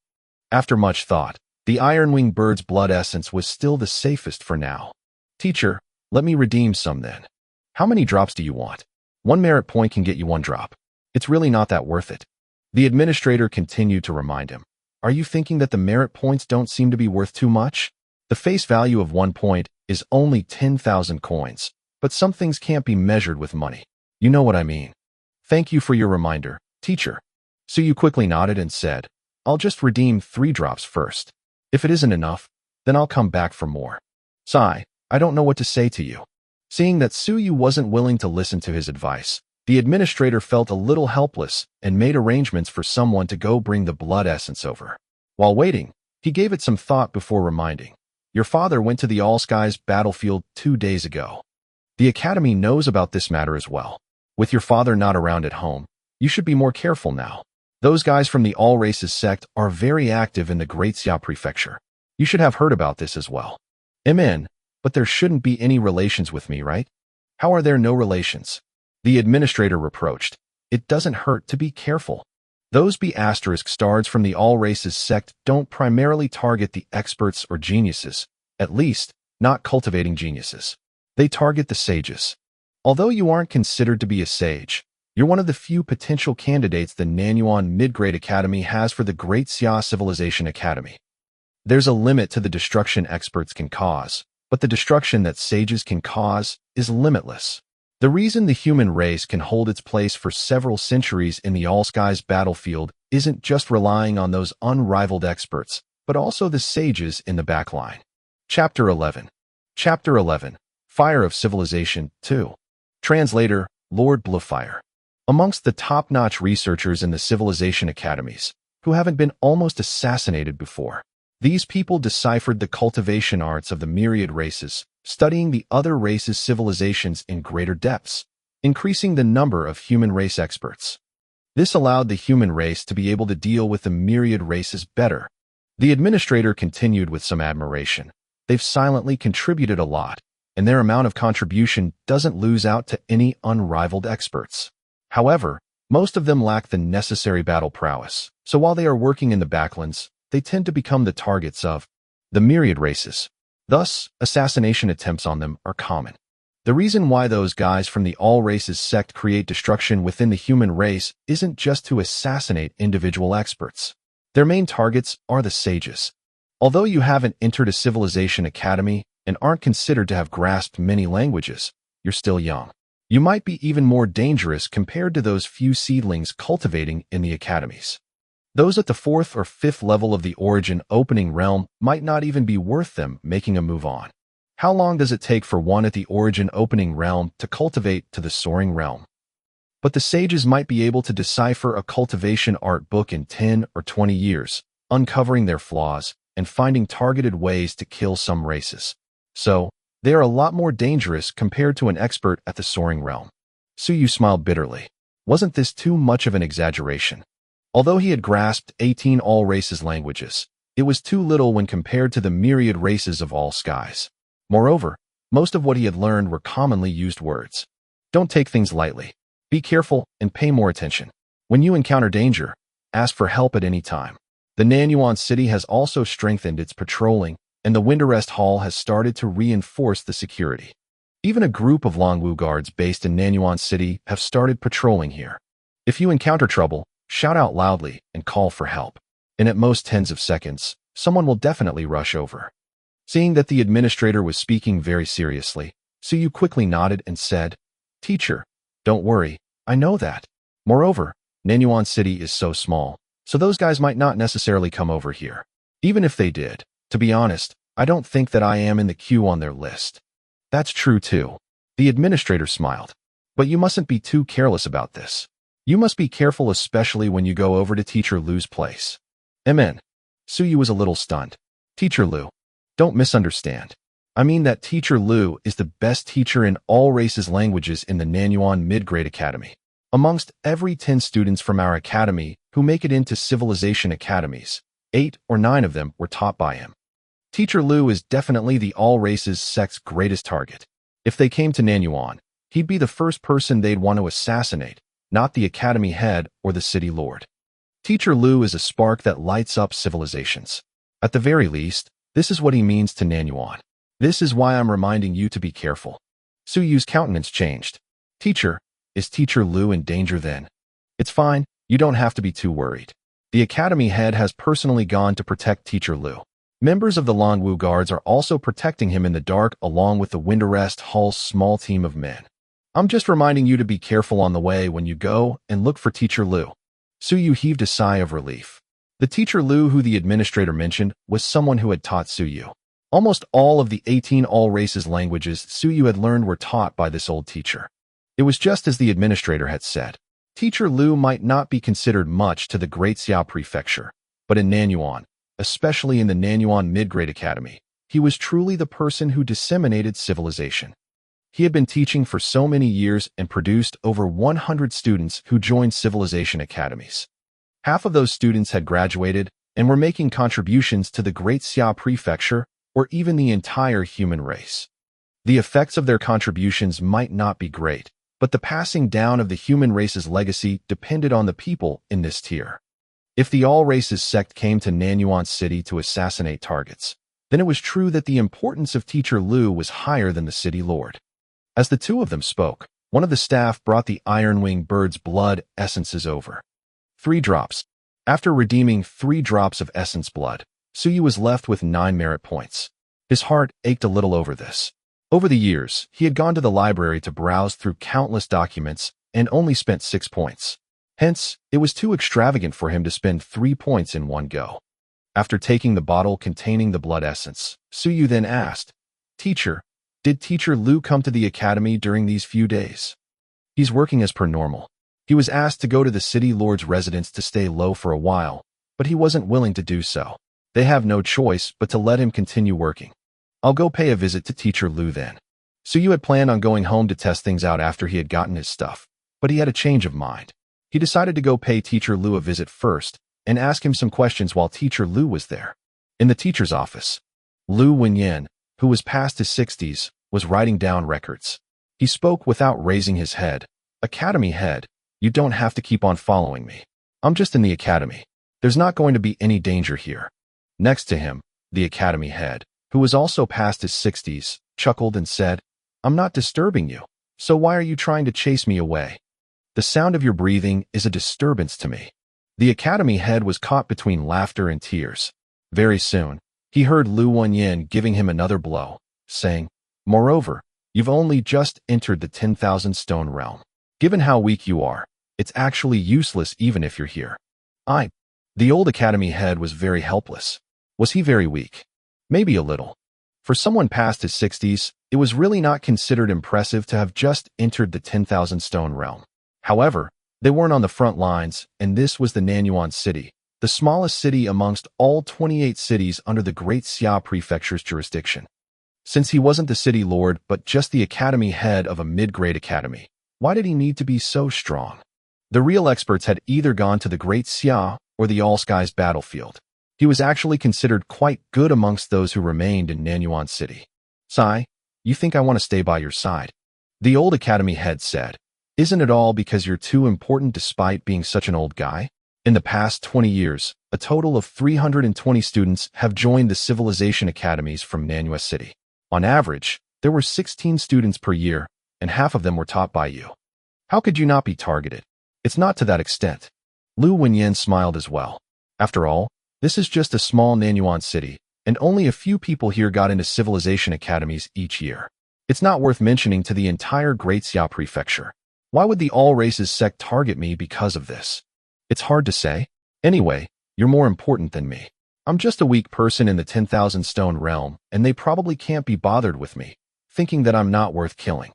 After much thought, the ironwing bird's blood essence was still the safest for now. Teacher, let me redeem some then. How many drops do you want? 1 merit point can get you 1 drop. It's really not that worth it. The administrator continued to remind him. Are you thinking that the merit points don't seem to be worth too much? The face value of 1 point is only 10,000 coins, but some things can't be measured with money. You know what I mean. Thank you for your reminder, teacher. Suyu quickly nodded and said, I'll just redeem 3 drops first. If it isn't enough, then I'll come back for more. Sigh, I don't know what to say to you. Seeing that Suyu wasn't willing to listen to his advice, the administrator felt a little helpless and made arrangements for someone to go bring the blood essence over. While waiting, he gave it some thought before reminding, Your father went to the All Skies battlefield 2 days ago. The Academy knows about this matter as well. With your father not around at home, you should be more careful now. Those guys from the All Races sect are very active in the Great Xia Prefecture. You should have heard about this as well. Amen, but there shouldn't be any relations with me, right? How are there no relations? The administrator reproached. It doesn't hurt to be careful. Those B** stars from the All Races sect don't primarily target the experts or geniuses, at least, not cultivating geniuses. They target the sages. Although you aren't considered to be a sage, you're one of the few potential candidates the Nanyuan Mid-Grade Academy has for the Great Xia Civilization Academy. There's a limit to the destruction experts can cause, but the destruction that sages can cause is limitless. The reason the human race can hold its place for several centuries in the All Skies battlefield isn't just relying on those unrivaled experts, but also the sages in the backline. Chapter 11. Chapter 11. Fire of Civilization 2. Translator, Lord Bluefire. Amongst the top-notch researchers in the civilization academies, who haven't been almost assassinated before, these people deciphered the cultivation arts of the myriad races, studying the other races' civilizations in greater depths, increasing the number of human race experts. This allowed the human race to be able to deal with the myriad races better. The administrator continued with some admiration. They've silently contributed a lot, and their amount of contribution doesn't lose out to any unrivaled experts. However, most of them lack the necessary battle prowess, so while they are working in the backlands, they tend to become the targets of the myriad races. Thus, assassination attempts on them are common. The reason why those guys from the All Races sect create destruction within the human race isn't just to assassinate individual experts. Their main targets are the sages. Although you haven't entered a civilization academy and aren't considered to have grasped many languages, you're still young. You might be even more dangerous compared to those few seedlings cultivating in the academies. Those at the 4th or 5th level of the origin opening realm might not even be worth them making a move on. How long does it take for one at the origin opening realm to cultivate to the soaring realm? But the sages might be able to decipher a cultivation art book in 10 or 20 years, uncovering their flaws and finding targeted ways to kill some races. So, they are a lot more dangerous compared to an expert at the soaring realm. Suyu smiled bitterly. Wasn't this too much of an exaggeration? Although he had grasped 18 all races languages, it was too little when compared to the myriad races of all skies. Moreover, most of what he had learned were commonly used words. Don't take things lightly. Be careful and pay more attention. When you encounter danger, ask for help at any time. The Nanyuan city has also strengthened its patrolling, and the Winterrest Hall has started to reinforce the security. Even a group of Longwu guards based in Nanyuan City have started patrolling here. If you encounter trouble, shout out loudly and call for help. In at most tens of seconds, someone will definitely rush over. Seeing that the administrator was speaking very seriously, Suyu quickly nodded and said, Teacher, don't worry, I know that. Moreover, Nanyuan City is so small, so those guys might not necessarily come over here. Even if they did, to be honest, I don't think that I am in the queue on their list. That's true too. The administrator smiled. But you mustn't be too careless about this. You must be careful especially when you go over to Teacher Lu's place. Amen. Suyu was a little stunned. Teacher Lu. Don't misunderstand. I mean that Teacher Lu is the best teacher in all races languages in the Nanyuan Mid-Grade Academy. Amongst every 10 students from our academy who make it into civilization academies, 8 or 9 of them were taught by him. Teacher Lu is definitely the all-races sect's greatest target. If they came to Nanyuan, he'd be the first person they'd want to assassinate, not the academy head or the city lord. Teacher Lu is a spark that lights up civilizations. At the very least, this is what he means to Nanyuan. This is why I'm reminding you to be careful. Su Yu's countenance changed. Teacher, is Teacher Lu in danger then? It's fine, you don't have to be too worried. The academy head has personally gone to protect Teacher Lu. Members of the Lanwu guards are also protecting him in the dark along with the Winterrest Hall's small team of men. I'm just reminding you to be careful on the way when you go and look for Teacher Lu. Su Yu heaved a sigh of relief. The Teacher Lu who the administrator mentioned was someone who had taught Su Yu. Almost all of the 18 all-races languages Su Yu had learned were taught by this old teacher. It was just as the administrator had said. Teacher Lu might not be considered much to the Great Xia Prefecture, but in Nanyuan, especially in the Nanyuan Mid-Grade Academy, he was truly the person who disseminated civilization. He had been teaching for so many years and produced over 100 students who joined civilization academies. Half of those students had graduated and were making contributions to the Great Xia Prefecture or even the entire human race. The effects of their contributions might not be great, but the passing down of the human race's legacy depended on the people in this tier. If the all-races sect came to Nanyuan City to assassinate targets, then it was true that the importance of Teacher Lu was higher than the city lord. As the two of them spoke, one of the staff brought the Ironwing bird's blood essences over. 3 drops. After redeeming 3 drops of essence blood, Su Yu was left with 9 merit points. His heart ached a little over this. Over the years, he had gone to the library to browse through countless documents and only spent 6 points. Hence, it was too extravagant for him to spend 3 points in one go. After taking the bottle containing the blood essence, Su Yu then asked, "Teacher, did Teacher Lu come to the academy during these few days?" "He's working as per normal. He was asked to go to the city lord's residence to stay low for a while, but he wasn't willing to do so. They have no choice but to let him continue working. I'll go pay a visit to Teacher Lu then." Su Yu had planned on going home to test things out after he had gotten his stuff, but he had a change of mind. He decided to go pay Teacher Lu a visit first and ask him some questions while Teacher Lu was there. In the teacher's office, Lu Wenyan, who was past his 60s, was writing down records. He spoke without raising his head. "Academy head, you don't have to keep on following me. I'm just in the academy. There's not going to be any danger here." Next to him, the academy head, who was also past his 60s, chuckled and said, "I'm not disturbing you, so why are you trying to chase me away? The sound of your breathing is a disturbance to me." The academy head was caught between laughter and tears. Very soon, he heard Lu Wenyan giving him another blow, saying, "Moreover, you've only just entered the 10,000 stone realm. Given how weak you are, it's actually useless even if you're here." The old academy head was very helpless. Was he very weak? Maybe a little. For someone past his 60s, it was really not considered impressive to have just entered the 10,000 stone realm. However, they weren't on the front lines, and this was the Nanyuan City, the smallest city amongst all 28 cities under the Great Xia Prefecture's jurisdiction. Since he wasn't the city lord but just the academy head of a mid-grade academy, why did he need to be so strong? The real experts had either gone to the Great Xia or the All-Skies battlefield. He was actually considered quite good amongst those who remained in Nanyuan City. "Sai, you think I want to stay by your side?" The old academy head said. "Isn't it all because you're too important despite being such an old guy?" In the past 20 years, a total of 320 students have joined the civilization academies from Nanyuan City. On average, there were 16 students per year, and half of them were taught by you. How could you not be targeted? It's not to that extent. Lu Wenyan smiled as well. After all, this is just a small Nanyuan city, and only a few people here got into civilization academies each year. It's not worth mentioning to the entire Great Xia Prefecture. Why would the all-races sect target me because of this? It's hard to say. Anyway, you're more important than me. I'm just a weak person in the 10,000 stone realm, and they probably can't be bothered with me, thinking that I'm not worth killing.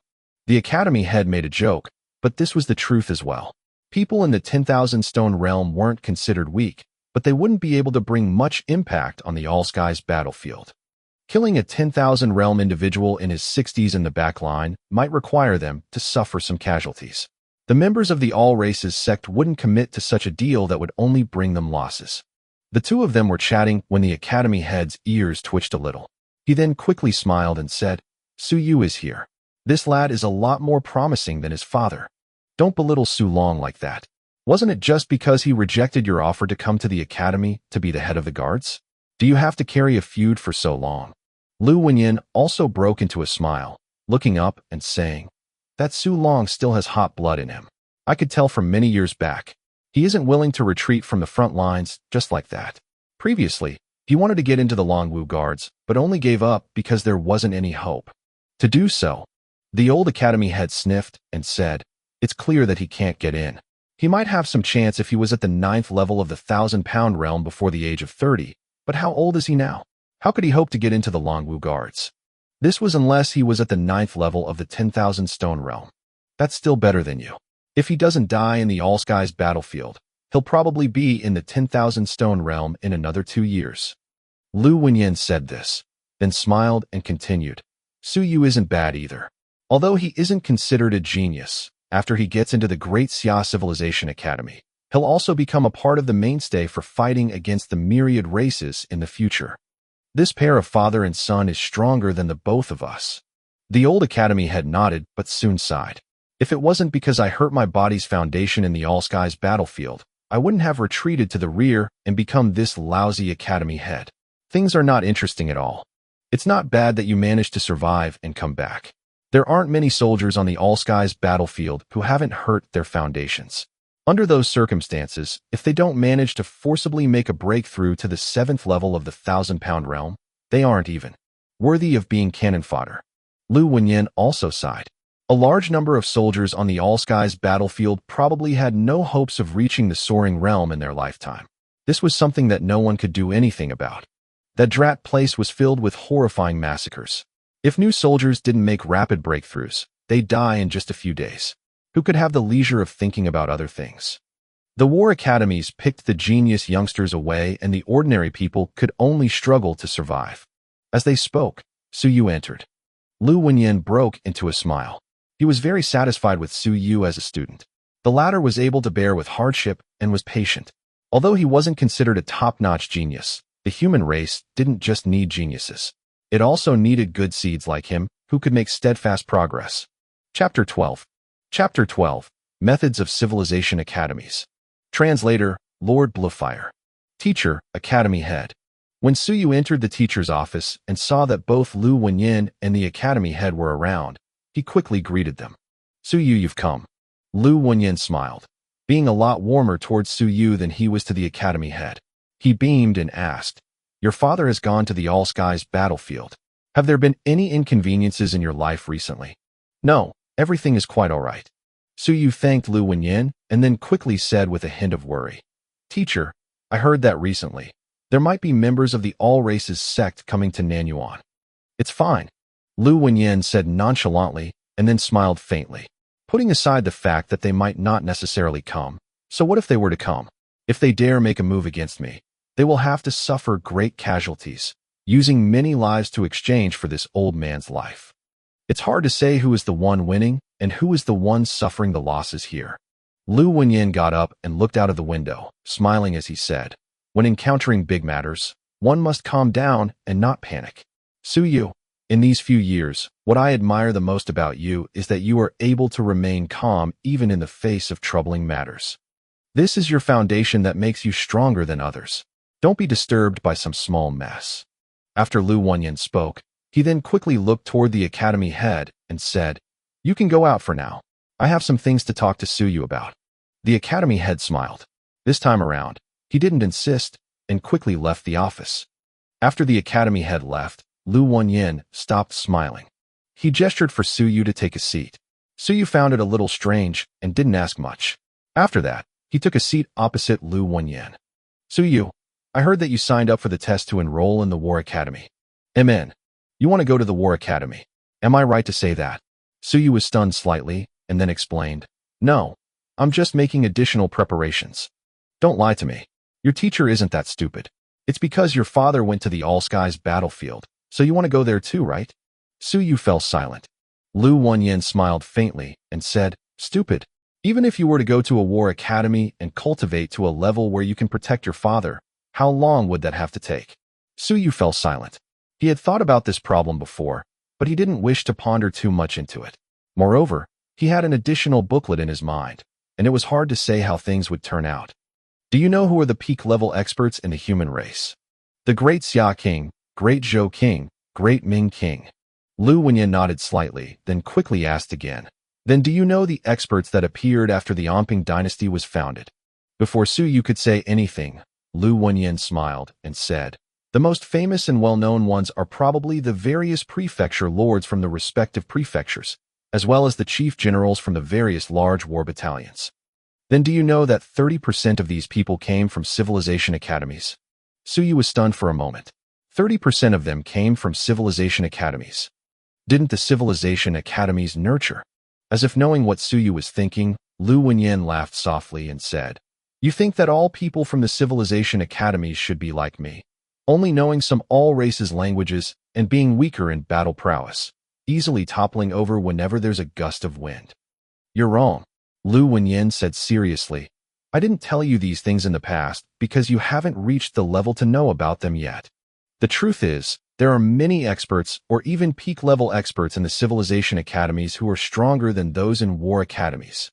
The academy head made a joke, but this was the truth as well. People in the 10,000 stone realm weren't considered weak, but they wouldn't be able to bring much impact on the All-Skies battlefield. Killing a 10,000 realm individual in his 60s in the back line might require them to suffer some casualties. The members of the all-races sect wouldn't commit to such a deal that would only bring them losses. The two of them were chatting when the academy head's ears twitched a little. He then quickly smiled and said, Su Yu is here. This lad is a lot more promising than his father. Don't belittle Su Long like that. Wasn't it just because he rejected your offer to come to the academy to be the head of the guards? Do you have to carry a feud for so long? Lu Wenyin also broke into a smile, looking up and saying, That Su Long still has hot blood in him. I could tell from many years back. He isn't willing to retreat from the front lines just like that. Previously, he wanted to get into the Longwu guards, but only gave up because there wasn't any hope. To do so, the old academy head sniffed and said, It's clear that he can't get in. He might have some chance if he was at the 9th level of the 1,000-pound realm before the age of 30, but how old is he now? How could he hope to get into the Longwu guards? This was unless he was at the 9th level of the 10,000 stone realm. That's still better than you. If he doesn't die in the All-Skies battlefield, he'll probably be in the 10,000 stone realm in another 2 years. Lu Wenyin said this, then smiled and continued. Su Yu isn't bad either. Although he isn't considered a genius, after he gets into the Great Xia Civilization Academy, he'll also become a part of the mainstay for fighting against the myriad races in the future. This pair of father and son is stronger than the both of us. The old academy head nodded but soon sighed. If it wasn't because I hurt my body's foundation in the All-Skies battlefield, I wouldn't have retreated to the rear and become this lousy academy head. Things are not interesting at all. It's not bad that you managed to survive and come back. There aren't many soldiers on the All-Skies battlefield who haven't hurt their foundations. Under those circumstances, if they don't manage to forcibly make a breakthrough to the 7th level of the 1,000-pound realm, they aren't even worthy of being cannon fodder. Lu Wenyin also sighed. A large number of soldiers on the All-Skies battlefield probably had no hopes of reaching the soaring realm in their lifetime. This was something that no one could do anything about. That drat place was filled with horrifying massacres. If new soldiers didn't make rapid breakthroughs, they'd die in just a few days. Who could have the leisure of thinking about other things? The war academies picked the genius youngsters away and the ordinary people could only struggle to survive. As they spoke, Su Yu entered. Lu Wenyin broke into a smile. He was very satisfied with Su Yu as a student. The latter was able to bear with hardship and was patient. Although he wasn't considered a top-notch genius, the human race didn't just need geniuses. It also needed good seeds like him who could make steadfast progress. Chapter 12. Chapter 12. Methods of Civilization Academies. Translator, Lord Bluefire. Teacher, Academy Head. When Su Yu entered the teacher's office and saw that both Lu Wenyin and the Academy Head were around, he quickly greeted them. Su Yu, you've come. Lu Wenyin smiled, being a lot warmer towards Su Yu than he was to the Academy Head. He beamed and asked, Your father has gone to the All-Skies battlefield. Have there been any inconveniences in your life recently? No. Everything is quite all right. Su Yu thanked Lu Wenyin and then quickly said with a hint of worry, Teacher, I heard that recently. There might be members of the all-races sect coming to Nanyuan. It's fine. Lu Wenyin said nonchalantly and then smiled faintly, putting aside the fact that they might not necessarily come. So what if they were to come? If they dare make a move against me, they will have to suffer great casualties, using many lives to exchange for this old man's life. It's hard to say who is the one winning and who is the one suffering the losses here. Lu Wenyin got up and looked out of the window, smiling as he said, When encountering big matters, one must calm down and not panic. Su Yu, in these few years, what I admire the most about you is that you are able to remain calm even in the face of troubling matters. This is your foundation that makes you stronger than others. Don't be disturbed by some small mess. After Lu Wenyin spoke, he then quickly looked toward the academy head and said, You can go out for now. I have some things to talk to Su Yu about. The academy head smiled. This time around, he didn't insist and quickly left the office. After the academy head left, Lu Wenyin stopped smiling. He gestured for Su Yu to take a seat. Su Yu found it a little strange and didn't ask much. After that, he took a seat opposite Lu Wenyin. Su Yu, I heard that you signed up for the test to enroll in the War Academy. Amen. You want to go to the War Academy. Am I right to say that? Su Yu was stunned slightly and then explained, No, I'm just making additional preparations. Don't lie to me. Your teacher isn't that stupid. It's because your father went to the All-Skies battlefield, so you want to go there too, right? Su Yu fell silent. Lu Wenyin smiled faintly and said, Stupid. Even if you were to go to a War Academy and cultivate to a level where you can protect your father, How long would that have to take? Suyu fell silent. He had thought about this problem before, but he didn't wish to ponder too much into it. Moreover, he had an additional booklet in his mind, and it was hard to say how things would turn out. Do you know who are the peak-level experts in the human race? The Great Xia King, Great Zhou King, Great Ming King. Lu Wenyan nodded slightly, then quickly asked again. Then do you know the experts that appeared after the Omping dynasty was founded? Before Suyu could say anything, Lu Wenyan smiled and said, the most famous and well-known ones are probably the various prefecture lords from the respective prefectures, as well as the chief generals from the various large war battalions. Then do you know that 30% of these people came from civilization academies? Suyu was stunned for a moment. 30% of them came from civilization academies. Didn't the civilization academies nurture? As if knowing what Suyu was thinking, Lu Wenyan laughed softly and said, you think that all people from the civilization academies should be like me, only knowing some all races languages and being weaker in battle prowess, easily toppling over whenever there's a gust of wind. You're wrong, Lu Wenyan said seriously. I didn't tell you these things in the past because you haven't reached the level to know about them yet. The truth is, there are many experts or even peak-level experts in the civilization academies who are stronger than those in war academies.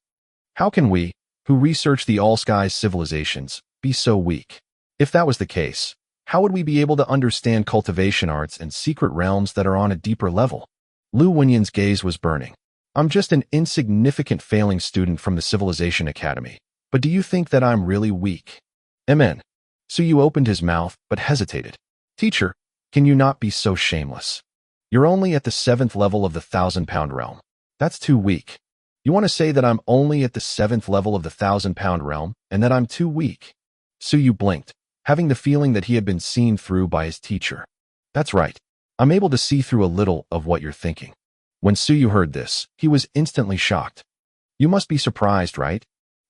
How can we, who research the all-skies civilizations, be so weak? If that was the case, how would we be able to understand cultivation arts and secret realms that are on a deeper level? Lu Wenyan's gaze was burning. I'm just an insignificant failing student from the Civilization Academy, but do you think that I'm really weak? Amen. Suyu opened his mouth, but hesitated. Teacher, can you not be so shameless? You're only at the 7th level of the 1,000-pound realm. That's too weak. You want to say that I'm only at the 7th level of the 1,000-pound realm, and that I'm too weak? Suyu blinked, having the feeling that he had been seen through by his teacher. That's right. I'm able to see through a little of what you're thinking. When Suyu heard this, he was instantly shocked. You must be surprised, right?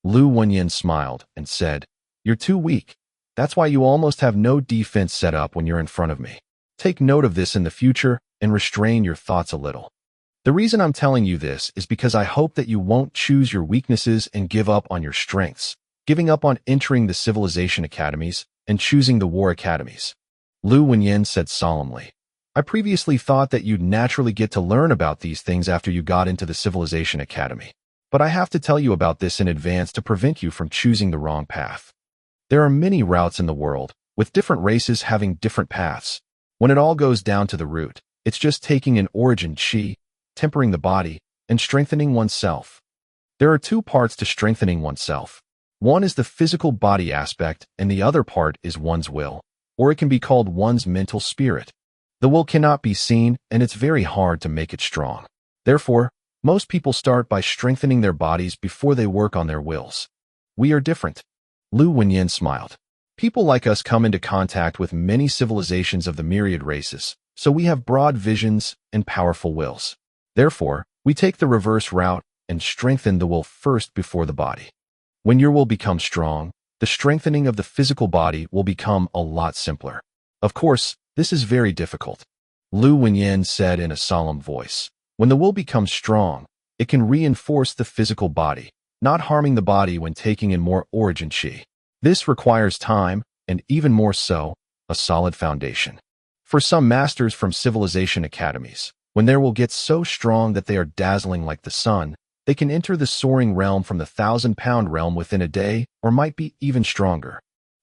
Lu Wenyan smiled and said, you're too weak. That's why you almost have no defense set up when you're in front of me. Take note of this in the future and restrain your thoughts a little. The reason I'm telling you this is because I hope that you won't choose your weaknesses and give up on your strengths, giving up on entering the civilization academies and choosing the war academies. Lu Wenyan said solemnly, I previously thought that you'd naturally get to learn about these things after you got into the civilization academy. But I have to tell you about this in advance to prevent you from choosing the wrong path. There are many routes in the world, with different races having different paths. When it all goes down to the root, it's just taking an origin chi, tempering the body, and strengthening oneself. There are two parts to strengthening oneself. One is the physical body aspect, and the other part is one's will, or it can be called one's mental spirit. The will cannot be seen, and it's very hard to make it strong. Therefore, most people start by strengthening their bodies before they work on their wills. We are different. Lu Wenyan smiled. People like us come into contact with many civilizations of the myriad races, so we have broad visions and powerful wills. Therefore, we take the reverse route and strengthen the will first before the body. When your will becomes strong, the strengthening of the physical body will become a lot simpler. Of course, this is very difficult. Lu Wenyan said in a solemn voice. When the will becomes strong, it can reinforce the physical body, not harming the body when taking in more origin chi. This requires time, and even more so, a solid foundation. For some masters from civilization academies, when their will gets so strong that they are dazzling like the sun, they can enter the soaring realm from the 1,000-pound realm within a day, or might be even stronger.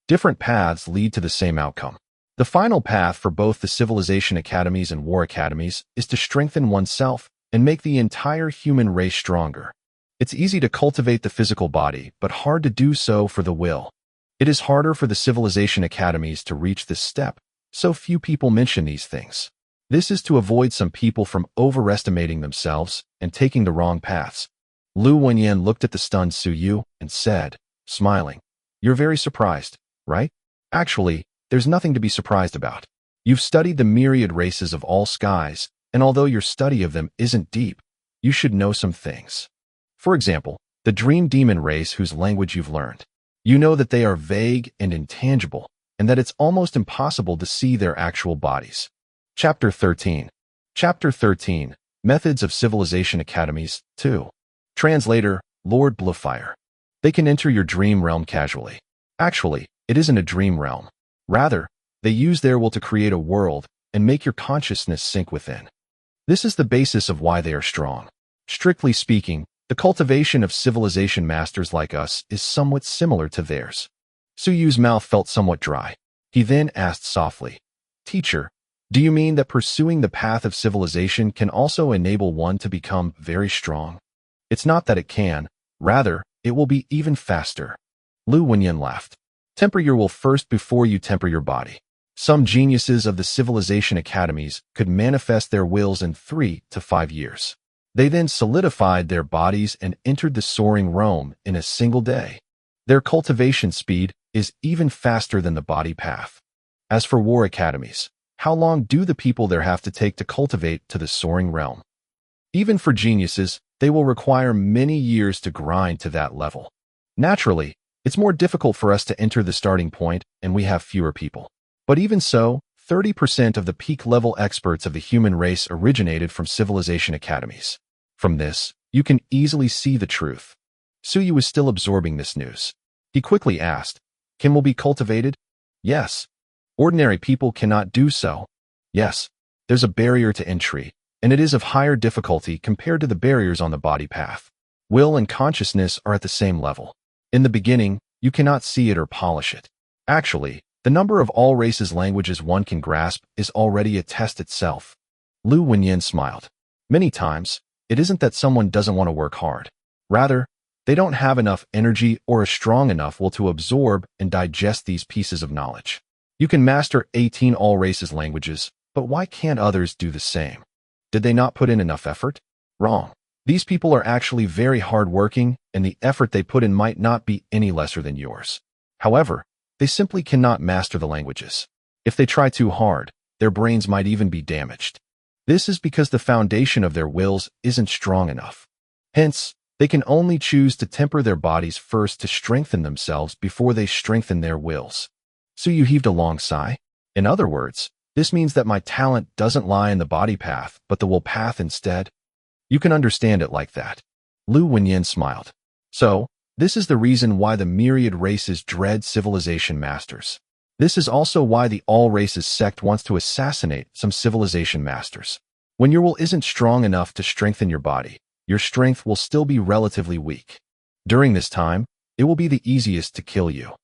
Different paths lead to the same outcome. The final path for both the civilization academies and war academies is to strengthen oneself and make the entire human race stronger. It's easy to cultivate the physical body, but hard to do so for the will. It is harder for the civilization academies to reach this step, so few people mention these things. This is to avoid some people from overestimating themselves and taking the wrong paths. Lu Wenyan looked at the stunned Suyu and said, smiling, You're very surprised, right? Actually, there's nothing to be surprised about. You've studied the myriad races of all skies, and although your study of them isn't deep, you should know some things. For example, the dream demon race whose language you've learned. You know that they are vague and intangible, and that it's almost impossible to see their actual bodies. Chapter 13. Chapter 13. Methods of Civilization Academies, 2. Translator, Lord Bluefire. They can enter your dream realm casually. Actually, it isn't a dream realm. Rather, they use their will to create a world and make your consciousness sink within. This is the basis of why they are strong. Strictly speaking, the cultivation of civilization masters like us is somewhat similar to theirs. Su Yu's mouth felt somewhat dry. He then asked softly, "Teacher, do you mean that pursuing the path of civilization can also enable one to become very strong?" "It's not that it can, rather, it will be even faster." Lu Wenyan laughed. "Temper your will first before you temper your body." Some geniuses of the civilization academies could manifest their wills in 3 to 5 years. They then solidified their bodies and entered the soaring realm in a single day. Their cultivation speed is even faster than the body path. As for war academies, how long do the people there have to take to cultivate to the soaring realm? Even for geniuses, they will require many years to grind to that level. Naturally, it's more difficult for us to enter the starting point, and we have fewer people. But even so, 30% of the peak-level experts of the human race originated from civilization academies. From this, you can easily see the truth. Su Yu was still absorbing this news. He quickly asked, "Can will be cultivated?" "Yes." "Ordinary people cannot do so?" "Yes." "There's a barrier to entry, and it is of higher difficulty compared to the barriers on the body path. Will and consciousness are at the same level. In the beginning, you cannot see it or polish it. Actually, the number of all races' languages one can grasp is already a test itself." Lu Wenyan smiled. "Many times, it isn't that someone doesn't want to work hard. Rather, they don't have enough energy or a strong enough will to absorb and digest these pieces of knowledge. You can master 18 all races' languages, but why can't others do the same? Did they not put in enough effort? Wrong. These people are actually very hard-working, and the effort they put in might not be any lesser than yours. However, they simply cannot master the languages. If they try too hard, their brains might even be damaged. This is because the foundation of their wills isn't strong enough. Hence, they can only choose to temper their bodies first to strengthen themselves before they strengthen their wills." Su Yu heaved a long sigh. "In other words, this means that my talent doesn't lie in the body path, but the will path instead?" "You can understand it like that." Lu Wenyan smiled. "So, this is the reason why the myriad races dread civilization masters. This is also why the all races sect wants to assassinate some civilization masters. When your will isn't strong enough to strengthen your body, your strength will still be relatively weak. During this time, it will be the easiest to kill you."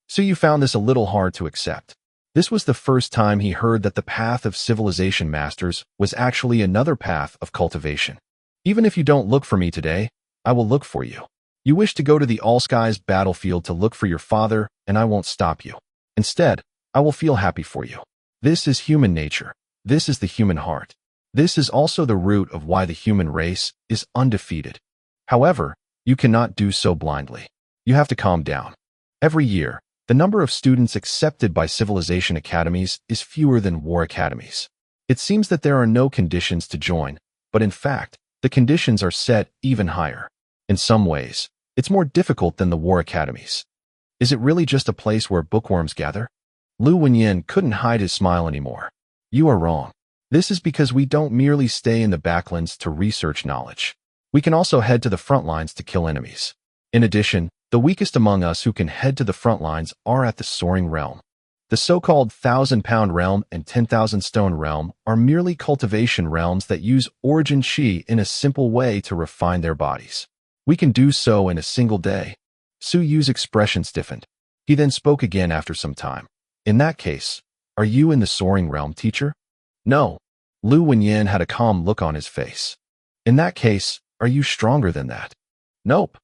Su Yu found this a little hard to accept. This was the first time he heard that the path of civilization masters was actually another path of cultivation. "Even if you don't look for me today, I will look for you. You wish to go to the all-skies battlefield to look for your father, and I won't stop you. Instead, I will feel happy for you. This is human nature. This is the human heart. This is also the root of why the human race is undefeated. However, you cannot do so blindly. You have to calm down. Every year, the number of students accepted by civilization academies is fewer than war academies. It seems that there are no conditions to join, but in fact, the conditions are set even higher. In some ways, it's more difficult than the war academies. Is it really just a place where bookworms gather?" Lu Wenyan couldn't hide his smile anymore. "You are wrong. This is because we don't merely stay in the backlands to research knowledge. We can also head to the front lines to kill enemies. In addition, the weakest among us who can head to the front lines are at the soaring realm. The so-called 1,000-pound realm and 10,000-stone realm are merely cultivation realms that use origin chi in a simple way to refine their bodies. We can do so in a single day." Su Yu's expression stiffened. He then spoke again after some time. "In that case, are you in the soaring realm, teacher?" "No." Lu Wenyan had a calm look on his face. "In that case, are you stronger than that?" "Nope."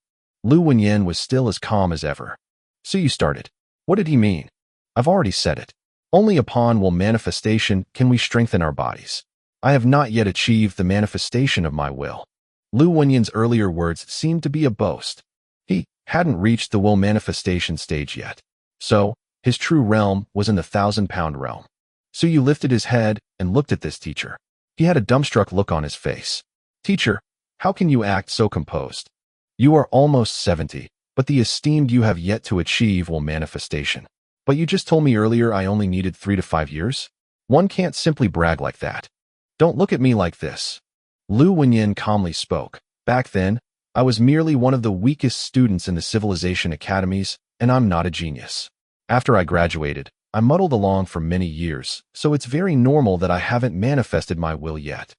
Lu Wenyan was still as calm as ever. Su Yu started. What did he mean? "I've already said it. Only upon will manifestation can we strengthen our bodies. I have not yet achieved the manifestation of my will." Lu Wenyan's earlier words seemed to be a boast. He hadn't reached the will manifestation stage yet. So, his true realm was in the 1,000-pound realm. Su Yu lifted his head and looked at this teacher. He had a dumbstruck look on his face. "Teacher, how can you act so composed? You are almost 70, but the esteemed you have yet to achieve will manifestation. But you just told me earlier I only needed 3 to 5 years? One can't simply brag like that. Don't look at me like this." Lu Wenyan calmly spoke. "Back then, I was merely one of the weakest students in the civilization academies, and I'm not a genius. After I graduated, I muddled along for many years, so it's very normal that I haven't manifested my will yet.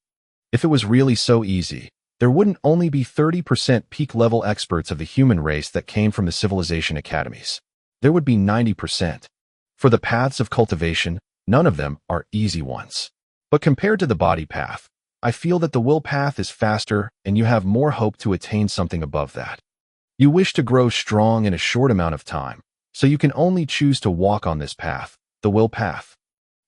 If it was really so easy, there wouldn't only be 30% peak-level experts of the human race that came from the civilization academies. There would be 90%. For the paths of cultivation, none of them are easy ones. But compared to the body path, I feel that the will path is faster and you have more hope to attain something above that. You wish to grow strong in a short amount of time, so you can only choose to walk on this path, the will path.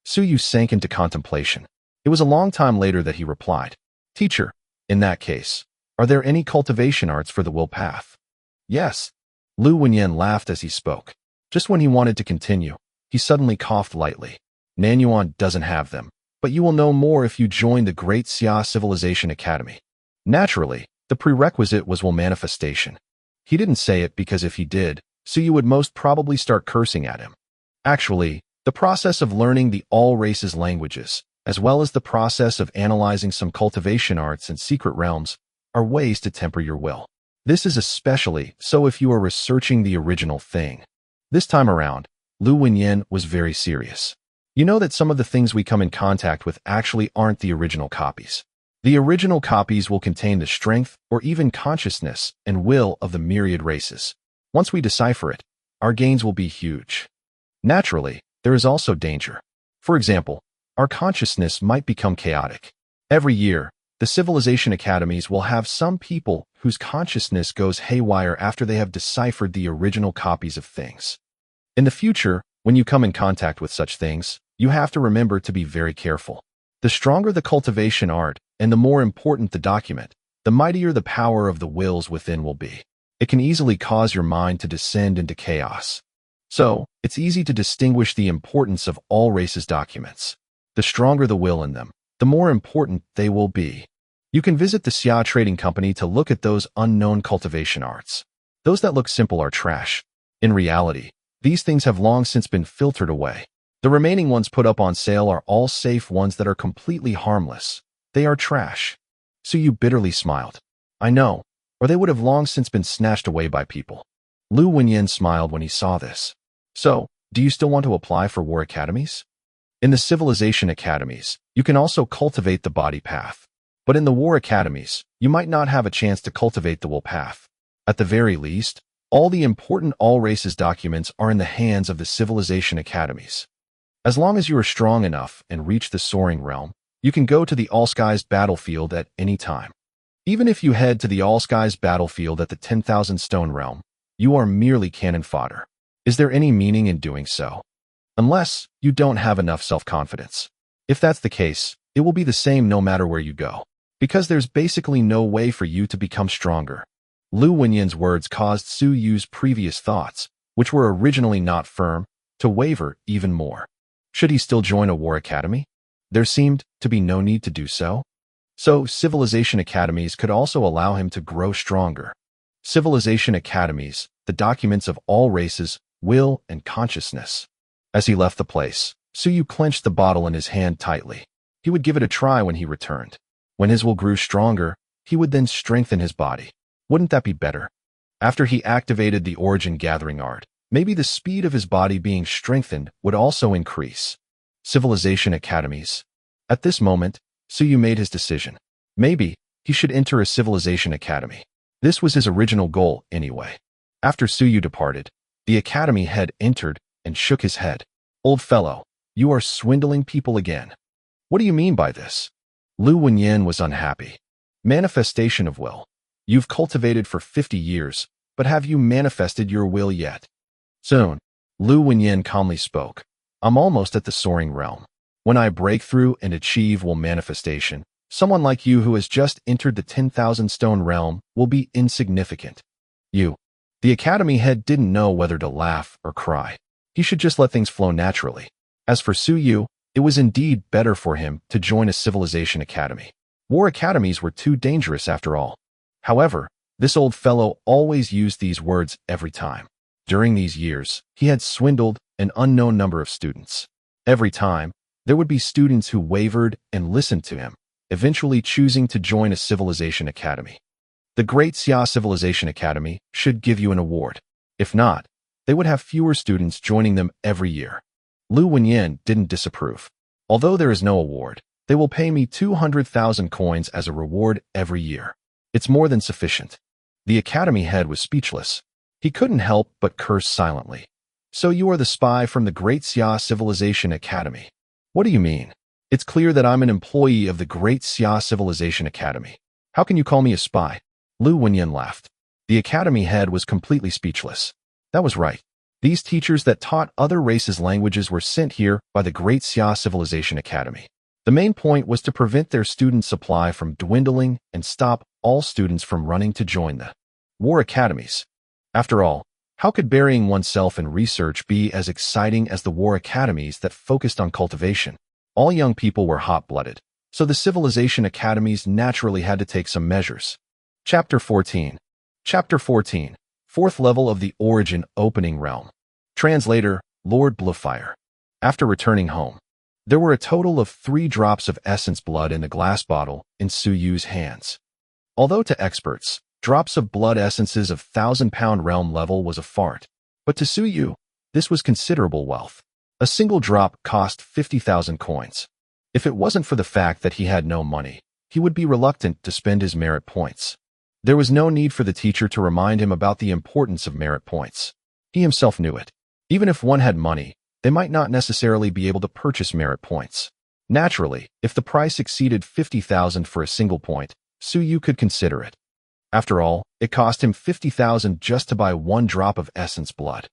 Suyu sank into contemplation. It was a long time later that he replied, "Teacher, in that case, are there any cultivation arts for the will path?" "Yes." Lu Wenyan laughed as he spoke. Just when he wanted to continue, he suddenly coughed lightly. "Nanyuan doesn't have them, but you will know more if you join the Great Xia Civilization Academy." Naturally, the prerequisite was will manifestation. He didn't say it because if he did, Suyu would most probably start cursing at him. Actually, the process of learning the all races languages, as well as the process of analyzing some cultivation arts and secret realms, are ways to temper your will. This is especially so if you are researching the original thing. This time around, Lu Wenyan was very serious. You know that some of the things we come in contact with actually aren't the original copies. The original copies will contain the strength or even consciousness and will of the myriad races. Once we decipher it, our gains will be huge. Naturally, there is also danger. For example, our consciousness might become chaotic. Every year, the civilization academies will have some people whose consciousness goes haywire after they have deciphered the original copies of things. In the future, when you come in contact with such things, you have to remember to be very careful. The stronger the cultivation art and the more important the document, the mightier the power of the wills within will be. It can easily cause your mind to descend into chaos. So, it's easy to distinguish the importance of all races documents. The stronger the will in them, the more important they will be. You can visit the Xia Trading Company to look at those unknown cultivation arts. Those that look simple are trash. In reality, these things have long since been filtered away. The remaining ones put up on sale are all safe ones that are completely harmless. They are trash. Suyu bitterly smiled. "I know, or they would have long since been snatched away by people." Lu Wenyan smiled when he saw this. "So, do you still want to apply for war academies?" In the civilization academies, you can also cultivate the body path. But in the war academies, you might not have a chance to cultivate the will path. At the very least, all the important all races documents are in the hands of the civilization academies. As long as you are strong enough and reach the soaring realm, you can go to the All Skies battlefield at any time. Even if you head to the All Skies battlefield at the 10,000 stone realm, you are merely cannon fodder. Is there any meaning in doing so? Unless you don't have enough self-confidence. If that's the case, it will be the same no matter where you go, because there's basically no way for you to become stronger. Lu Wenyan's words caused Su Yu's previous thoughts, which were originally not firm, to waver even more. Should he still join a war academy? There seemed to be no need to do so. So, civilization academies could also allow him to grow stronger. Civilization academies, the documents of all races, will, and consciousness. As he left the place, Suyu clenched the bottle in his hand tightly. He would give it a try when he returned. When his will grew stronger, he would then strengthen his body. Wouldn't that be better? After he activated the origin gathering art, maybe the speed of his body being strengthened would also increase. Civilization academies. At this moment, Suyu made his decision. Maybe he should enter a civilization academy. This was his original goal anyway. After Suyu departed, the academy head entered and shook his head. "Old fellow, you are swindling people again." "What do you mean by this?" Lu Wenyan was unhappy. "Manifestation of will. You've cultivated for 50 years, but have you manifested your will yet?" "Soon," Lu Wenyan calmly spoke. "I'm almost at the soaring realm. When I break through and achieve will manifestation, someone like you who has just entered the 10,000 stone realm will be insignificant." "You." The academy head didn't know whether to laugh or cry. He should just let things flow naturally. As for Suyu, it was indeed better for him to join a civilization academy. War academies were too dangerous after all. However, this old fellow always used these words every time. During these years, he had swindled an unknown number of students. Every time, there would be students who wavered and listened to him, eventually choosing to join a civilization academy. The Great Xia Civilization Academy should give you an award. If not, they would have fewer students joining them every year. Lu Wenyan didn't disapprove. Although there is no award, they will pay me 200,000 coins as a reward every year. It's more than sufficient. The academy head was speechless. He couldn't help but curse silently. So you are the spy from the Great Xia Civilization Academy. What do you mean? It's clear that I'm an employee of the Great Xia Civilization Academy. How can you call me a spy? Lu Wenyan laughed. The academy head was completely speechless. That was right. These teachers that taught other races languages were sent here by the Great Xia Civilization Academy. The main point was to prevent their student supply from dwindling and stop all students from running to join the war academies. After all, how could burying oneself in research be as exciting as the war academies that focused on cultivation? All young people were hot-blooded, so the civilization academies naturally had to take some measures. Chapter 14. Chapter 14. Fourth level of the Origin Opening Realm. Translator, Lord Bluefire. After returning home, there were a total of 3 drops of essence blood in the glass bottle in Su Yu's hands. Although to experts, drops of blood essences of 1,000-pound realm level was a fart, but to Su Yu, this was considerable wealth. A single drop cost 50,000 coins. If it wasn't for the fact that he had no money, he would be reluctant to spend his merit points. There was no need for the teacher to remind him about the importance of merit points. He himself knew it. Even if one had money, they might not necessarily be able to purchase merit points. Naturally, if the price exceeded 50,000 for a single point, Su Yu could consider it. After all, it cost him 50,000 just to buy 1 drop of essence blood.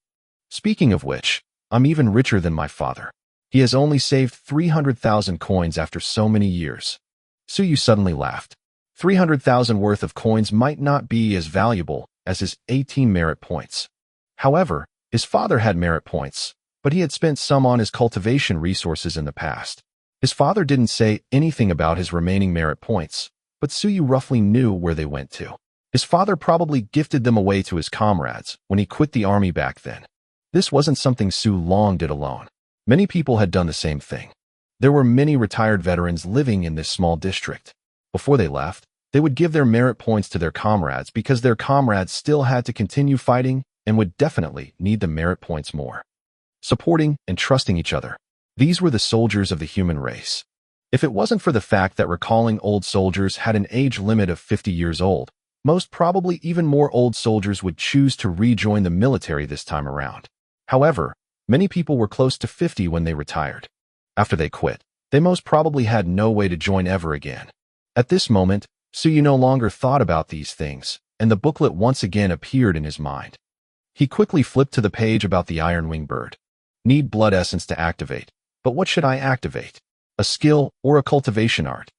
Speaking of which, I'm even richer than my father. He has only saved 300,000 coins after so many years. Su Yu suddenly laughed. 300,000 worth of coins might not be as valuable as his 18 merit points. However, his father had merit points, but he had spent some on his cultivation resources in the past. His father didn't say anything about his remaining merit points, but Su Yu roughly knew where they went to. His father probably gifted them away to his comrades when he quit the army back then. This wasn't something Su Long did alone. Many people had done the same thing. There were many retired veterans living in this small district. Before they left, they would give their merit points to their comrades because their comrades still had to continue fighting and would definitely need the merit points more. Supporting and trusting each other. These were the soldiers of the human race. If it wasn't for the fact that recalling old soldiers had an age limit of 50 years old, most probably even more old soldiers would choose to rejoin the military this time around. However, many people were close to 50 when they retired. After they quit, they most probably had no way to join ever again. At this moment, Su Yu no longer thought about these things, and the booklet once again appeared in his mind. He quickly flipped to the page about the iron-wing bird. Need blood essence to activate, but what should I activate? A skill or a cultivation art?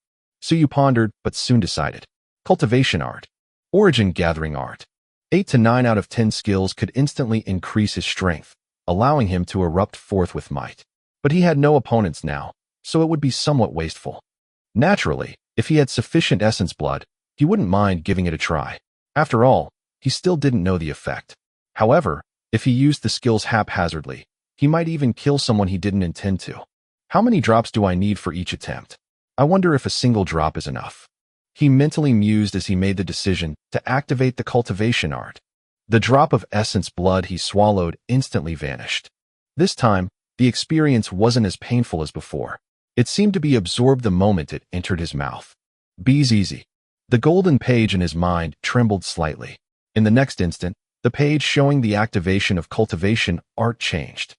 Su Yu pondered, but soon decided. Cultivation art. Origin gathering art. 8 to 9 out of 10 skills could instantly increase his strength, allowing him to erupt forth with might. But he had no opponents now, so it would be somewhat wasteful. Naturally, if he had sufficient essence blood, he wouldn't mind giving it a try. After all, he still didn't know the effect. However, if he used the skills haphazardly, he might even kill someone he didn't intend to. How many drops do I need for each attempt? I wonder if a single drop is enough. He mentally mused as he made the decision to activate the cultivation art. The drop of essence blood he swallowed instantly vanished. This time, the experience wasn't as painful as before. It seemed to be absorbed the moment it entered his mouth. Bees easy. The golden page in his mind trembled slightly. In the next instant, the page showing the activation of cultivation art changed.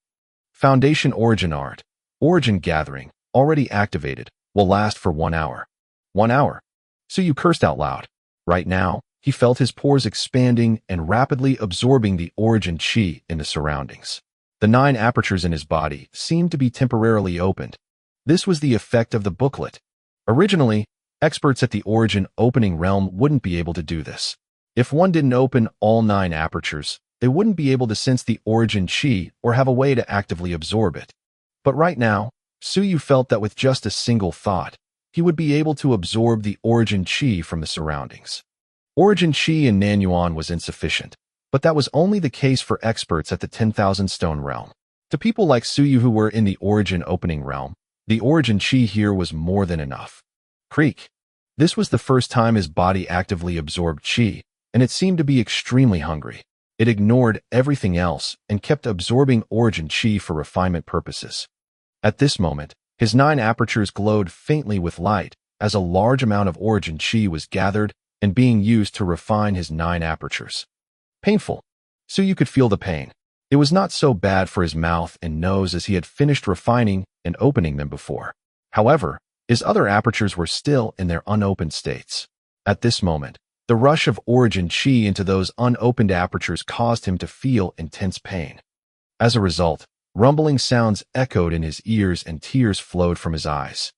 Foundation Origin Art. Origin Gathering, already activated, will last for 1 hour. 1 hour. Su Yu cursed out loud. Right now, he felt his pores expanding and rapidly absorbing the origin chi in the surroundings. The 9 apertures in his body seemed to be temporarily opened. This was the effect of the booklet. Originally, experts at the Origin Opening Realm wouldn't be able to do this. If one didn't open all 9 apertures, they wouldn't be able to sense the origin chi or have a way to actively absorb it. But right now, Su Yu felt that with just a single thought, he would be able to absorb the origin chi from the surroundings. Origin chi in Nanyuan was insufficient, but that was only the case for experts at the 10,000 stone realm. To people like Su Yu who were in the Origin Opening Realm, the origin chi here was more than enough. Creak. This was the first time his body actively absorbed chi, and it seemed to be extremely hungry. It ignored everything else and kept absorbing origin chi for refinement purposes. At this moment, his 9 apertures glowed faintly with light as a large amount of origin chi was gathered and being used to refine his 9 apertures. Painful. Suyu could feel the pain. It was not so bad for his mouth and nose as he had finished refining and opening them before. However, his other apertures were still in their unopened states. At this moment, the rush of origin chi into those unopened apertures caused him to feel intense pain. As a result, rumbling sounds echoed in his ears and tears flowed from his eyes.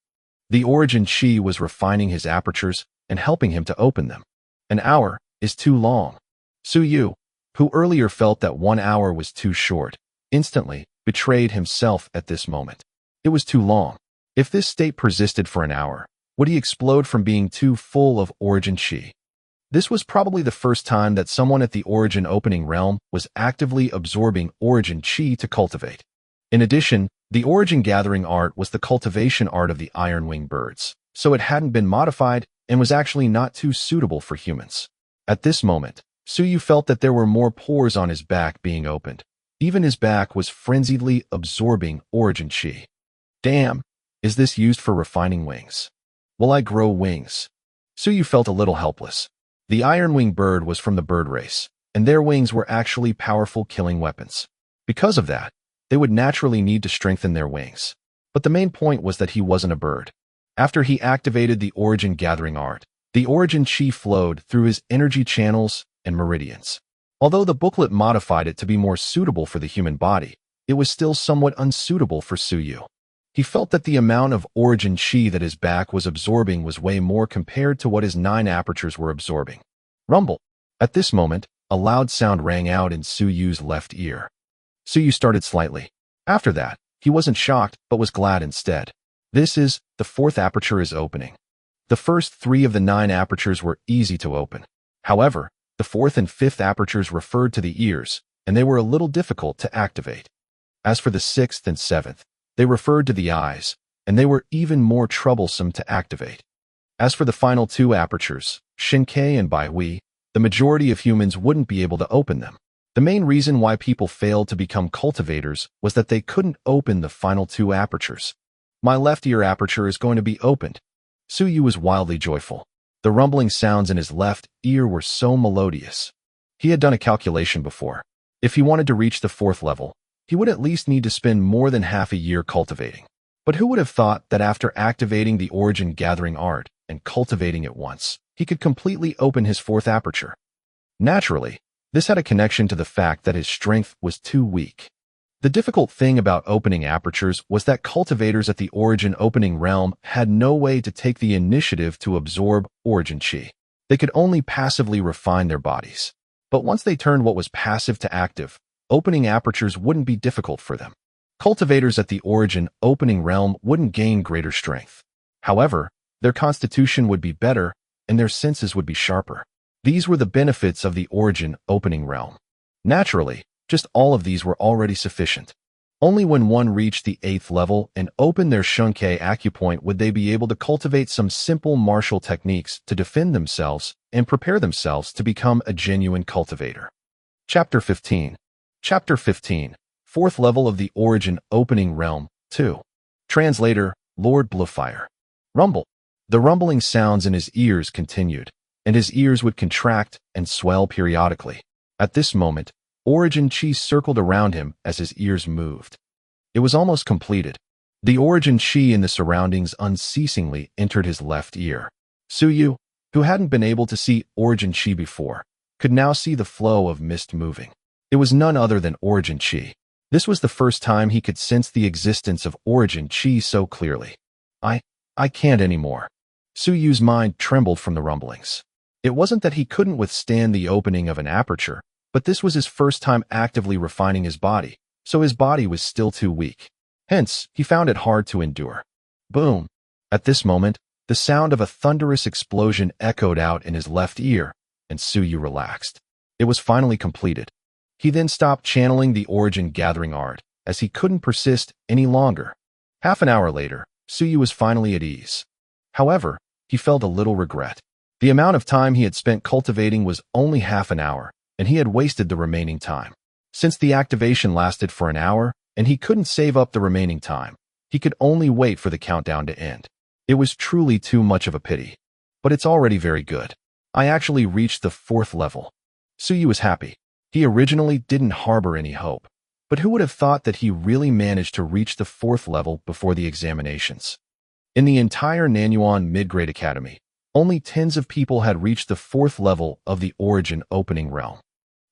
The origin chi was refining his apertures and helping him to open them. An hour is too long. Suyu, who earlier felt that 1 hour was too short, instantly betrayed himself at this moment. It was too long. If this state persisted for an hour, would he explode from being too full of origin chi? This was probably the first time that someone at the origin opening realm was actively absorbing origin chi to cultivate. In addition, the origin gathering art was the cultivation art of the iron-winged birds, so it hadn't been modified and was actually not too suitable for humans. At this moment, Suyu felt that there were more pores on his back being opened. Even his back was frenziedly absorbing origin chi. Damn, is this used for refining wings? Will I grow wings? Suyu felt a little helpless. The iron-winged bird was from the bird race, and their wings were actually powerful killing weapons. Because of that, they would naturally need to strengthen their wings. But the main point was that he wasn't a bird. After he activated the origin gathering art, the origin chi flowed through his energy channels and meridians. Although the booklet modified it to be more suitable for the human body, it was still somewhat unsuitable for Suyu. He felt that the amount of origin chi that his back was absorbing was way more compared to what his 9 apertures were absorbing. Rumble. At this moment, a loud sound rang out in Suyu's left ear. Suyu started slightly. After that, he wasn't shocked but was glad instead. This is, the 4th aperture is opening. The first 3 of the 9 apertures were easy to open. However, the 4th and 5th apertures referred to the ears, and they were a little difficult to activate. As for the 6th and 7th, they referred to the eyes, and they were even more troublesome to activate. As for the final 2 apertures, Shinkei and Baihui, the majority of humans wouldn't be able to open them. The main reason why people failed to become cultivators was that they couldn't open the final 2 apertures. My left ear aperture is going to be opened. Suyu was wildly joyful. The rumbling sounds in his left ear were so melodious. He had done a calculation before. If he wanted to reach the 4th level, he would at least need to spend more than half a year cultivating. But who would have thought that after activating the origin gathering art and cultivating it once, he could completely open his 4th aperture? Naturally, this had a connection to the fact that his strength was too weak. The difficult thing about opening apertures was that cultivators at the origin opening realm had no way to take the initiative to absorb origin chi. They could only passively refine their bodies. But once they turned what was passive to active, opening apertures wouldn't be difficult for them. Cultivators at the origin opening realm wouldn't gain greater strength. However, their constitution would be better and their senses would be sharper. These were the benefits of the origin opening realm. Naturally, just all of these were already sufficient. Only when one reached the 8th level and opened their Shinkei acupoint would they be able to cultivate some simple martial techniques to defend themselves and prepare themselves to become a genuine cultivator. Chapter 15. Chapter 15. 4th level of the origin opening realm, 2. Translator, Lord Bluefire. Rumble. The rumbling sounds in his ears continued, and his ears would contract and swell periodically. At this moment, origin chi circled around him as his ears moved. It was almost completed. The origin chi in the surroundings unceasingly entered his left ear. Suyu, who hadn't been able to see origin chi before, could now see the flow of mist moving. It was none other than origin chi. This was the first time he could sense the existence of origin chi so clearly. I can't anymore. Suyu's mind trembled from the rumblings. It wasn't that he couldn't withstand the opening of an aperture, but this was his first time actively refining his body, so his body was still too weak. Hence, he found it hard to endure. Boom! At this moment, the sound of a thunderous explosion echoed out in his left ear, and Suyu relaxed. It was finally completed. He then stopped channeling the origin gathering art, as he couldn't persist any longer. Half an hour later, Suyu was finally at ease. However, he felt a little regret. The amount of time he had spent cultivating was only half an hour, and he had wasted the remaining time. Since the activation lasted for an hour, and he couldn't save up the remaining time, he could only wait for the countdown to end. It was truly too much of a pity. But it's already very good. I actually reached the 4th level. Suyu was happy. He originally didn't harbor any hope. But who would have thought that he really managed to reach the 4th level before the examinations? In the entire Nanyuan Mid-Grade Academy, only tens of people had reached the 4th level of the Origin Opening Realm.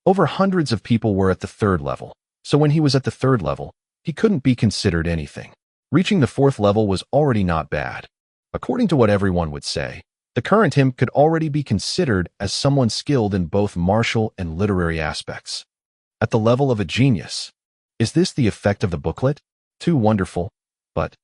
Over hundreds of people were at the 3rd level, so when he was at the 3rd level, he couldn't be considered anything. Reaching the 4th level was already not bad. According to what everyone would say, the current him could already be considered as someone skilled in both martial and literary aspects. At the level of a genius. Is this the effect of the booklet? Too wonderful. But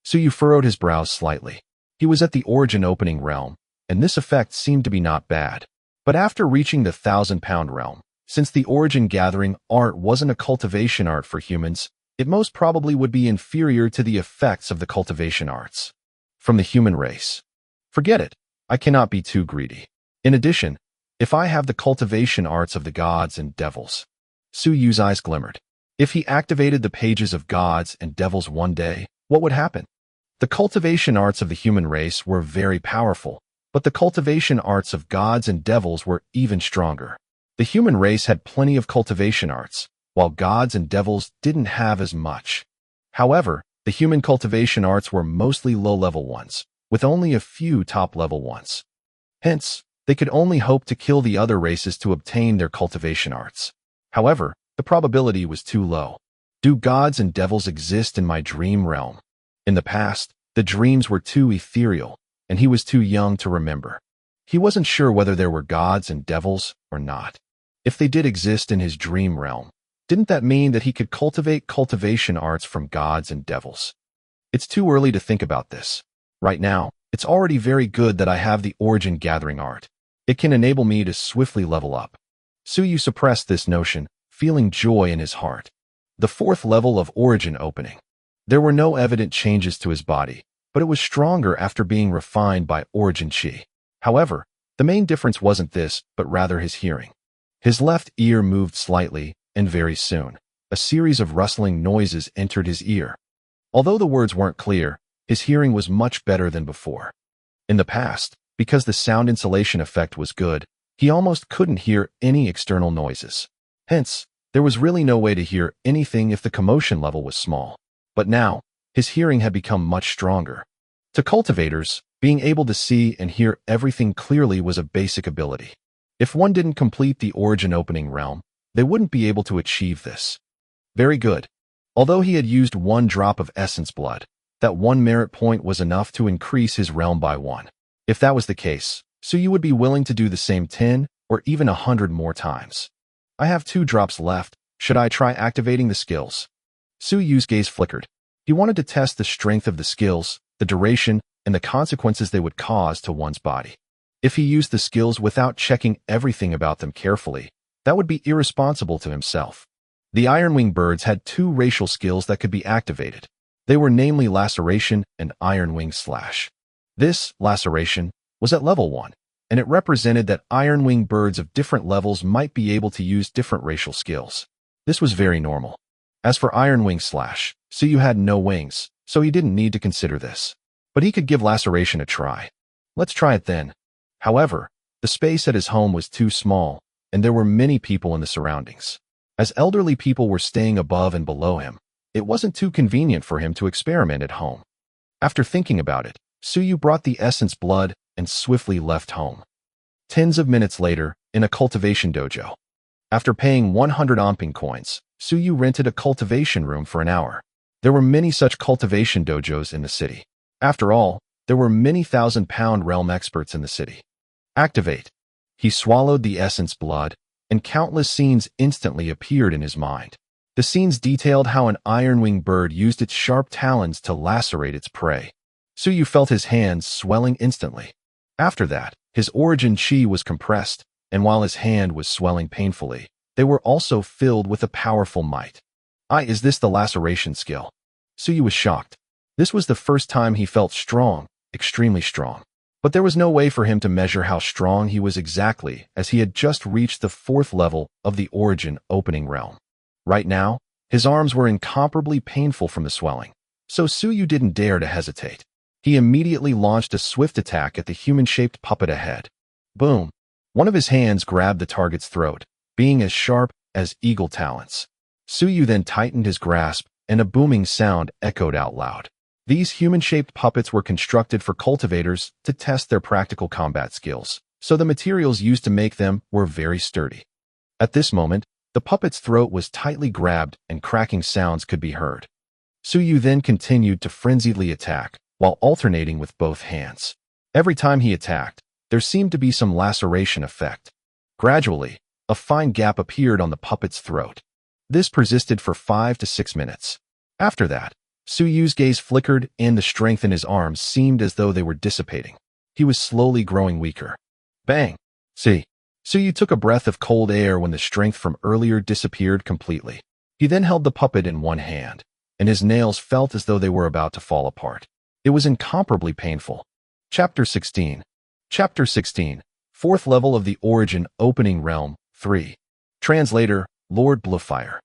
Suyu furrowed his brows slightly. He was at the Origin Opening Realm, and this effect seemed to be not bad. But after reaching the 1,000-pound realm, since the Origin Gathering art wasn't a cultivation art for humans, it most probably would be inferior to the effects of the cultivation arts from the human race. Forget it. I cannot be too greedy. In addition, if I have the cultivation arts of the gods and devils. Suyu's eyes glimmered. If he activated the pages of gods and devils one day, what would happen? The cultivation arts of the human race were very powerful, but the cultivation arts of gods and devils were even stronger. The human race had plenty of cultivation arts, while gods and devils didn't have as much. However, the human cultivation arts were mostly low-level ones, with only a few top-level ones. Hence, they could only hope to kill the other races to obtain their cultivation arts. However, the probability was too low. Do gods and devils exist in my dream realm? In the past, the dreams were too ethereal, and he was too young to remember. He wasn't sure whether there were gods and devils or not. If they did exist in his dream realm, didn't that mean that he could cultivate cultivation arts from gods and devils? It's too early to think about this. Right now, it's already very good that I have the Origin Gathering art. It can enable me to swiftly level up. Suyu suppressed this notion, feeling joy in his heart. The 4th level of Origin Opening. There were no evident changes to his body, but it was stronger after being refined by Origin Chi. However, the main difference wasn't this, but rather his hearing. His left ear moved slightly, and very soon, a series of rustling noises entered his ear. Although the words weren't clear, his hearing was much better than before. In the past, because the sound insulation effect was good, he almost couldn't hear any external noises. Hence, there was really no way to hear anything if the commotion level was small. But now, his hearing had become much stronger. To cultivators, being able to see and hear everything clearly was a basic ability. If one didn't complete the Origin Opening Realm, they wouldn't be able to achieve this. Very good. Although he had used 1 drop of essence blood, that 1 merit point was enough to increase his realm by 1. If that was the case, Suyu would be willing to do the same 10 or even 100 more times. I have 2 drops left. Should I try activating the skills? Suyu's gaze flickered. He wanted to test the strength of the skills, the duration, and the consequences they would cause to one's body. If he used the skills without checking everything about them carefully, that would be irresponsible to himself. The Ironwing birds had 2 racial skills that could be activated. They were namely Laceration and Ironwing Slash. This, Laceration, was at level 1, and it represented that Ironwing birds of different levels might be able to use different racial skills. This was very normal. As for Ironwing Slash, Suyu had no wings, so he didn't need to consider this. But he could give Laceration a try. Let's try it then. However, the space at his home was too small, and there were many people in the surroundings. As elderly people were staying above and below him, it wasn't too convenient for him to experiment at home. After thinking about it, Suyu brought the essence blood and swiftly left home. Tens of minutes later, in a cultivation dojo. After paying 100 Amping coins, Suyu rented a cultivation room for an hour. There were many such cultivation dojos in the city. After all, there were many 1,000-pound realm experts in the city. Activate. He swallowed the essence blood, and countless scenes instantly appeared in his mind. The scenes detailed how an ironwing bird used its sharp talons to lacerate its prey. Suyu felt his hands swelling instantly. After that, his origin chi was compressed, and while his hand was swelling painfully, they were also filled with a powerful might. Is this the laceration skill? Suyu was shocked. This was the first time he felt strong, extremely strong. But there was no way for him to measure how strong he was exactly, as he had just reached the 4th level of the origin opening realm. Right now, his arms were incomparably painful from the swelling, so Suyu didn't dare to hesitate. He immediately launched a swift attack at the human-shaped puppet ahead. Boom! One of his hands grabbed the target's throat, being as sharp as eagle talons. Suyu then tightened his grasp, and a booming sound echoed out loud. These human-shaped puppets were constructed for cultivators to test their practical combat skills, so the materials used to make them were very sturdy. At this moment, the puppet's throat was tightly grabbed and cracking sounds could be heard. Suyu then continued to frenziedly attack, while alternating with both hands. Every time he attacked, there seemed to be some laceration effect. Gradually, a fine gap appeared on the puppet's throat. This persisted for 5 to 6 minutes. After that, Suyu's gaze flickered and the strength in his arms seemed as though they were dissipating. He was slowly growing weaker. Bang! See. Suyu took a breath of cold air when the strength from earlier disappeared completely. He then held the puppet in one hand, and his nails felt as though they were about to fall apart. It was incomparably painful. Chapter 16. Chapter 16. 4th level of the origin opening realm, 3. Translator, Lord Bluefire.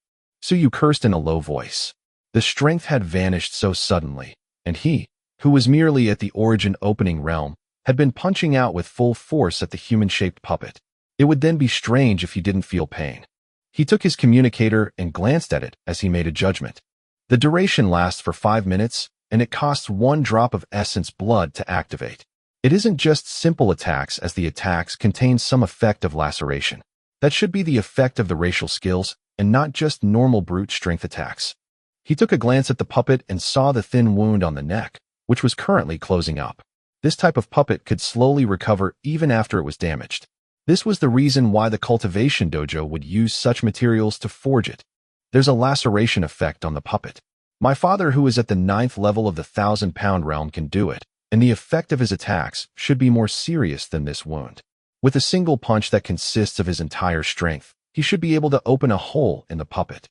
Suyu cursed in a low voice. The strength had vanished so suddenly, and he, who was merely at the origin opening realm, had been punching out with full force at the human-shaped puppet. It would then be strange if he didn't feel pain. He took his communicator and glanced at it as he made a judgment. The duration lasts for 5 minutes, and it costs 1 drop of essence blood to activate. It isn't just simple attacks, as the attacks contain some effect of laceration. That should be the effect of the racial skills, and not just normal brute strength attacks. He took a glance at the puppet and saw the thin wound on the neck, which was currently closing up. This type of puppet could slowly recover even after it was damaged. This was the reason why the cultivation dojo would use such materials to forge it. There's a laceration effect on the puppet. My father, who is at the 9th level of the 1,000-pound realm, can do it, and the effect of his attacks should be more serious than this wound. With a single punch that consists of his entire strength, he should be able to open a hole in the puppet.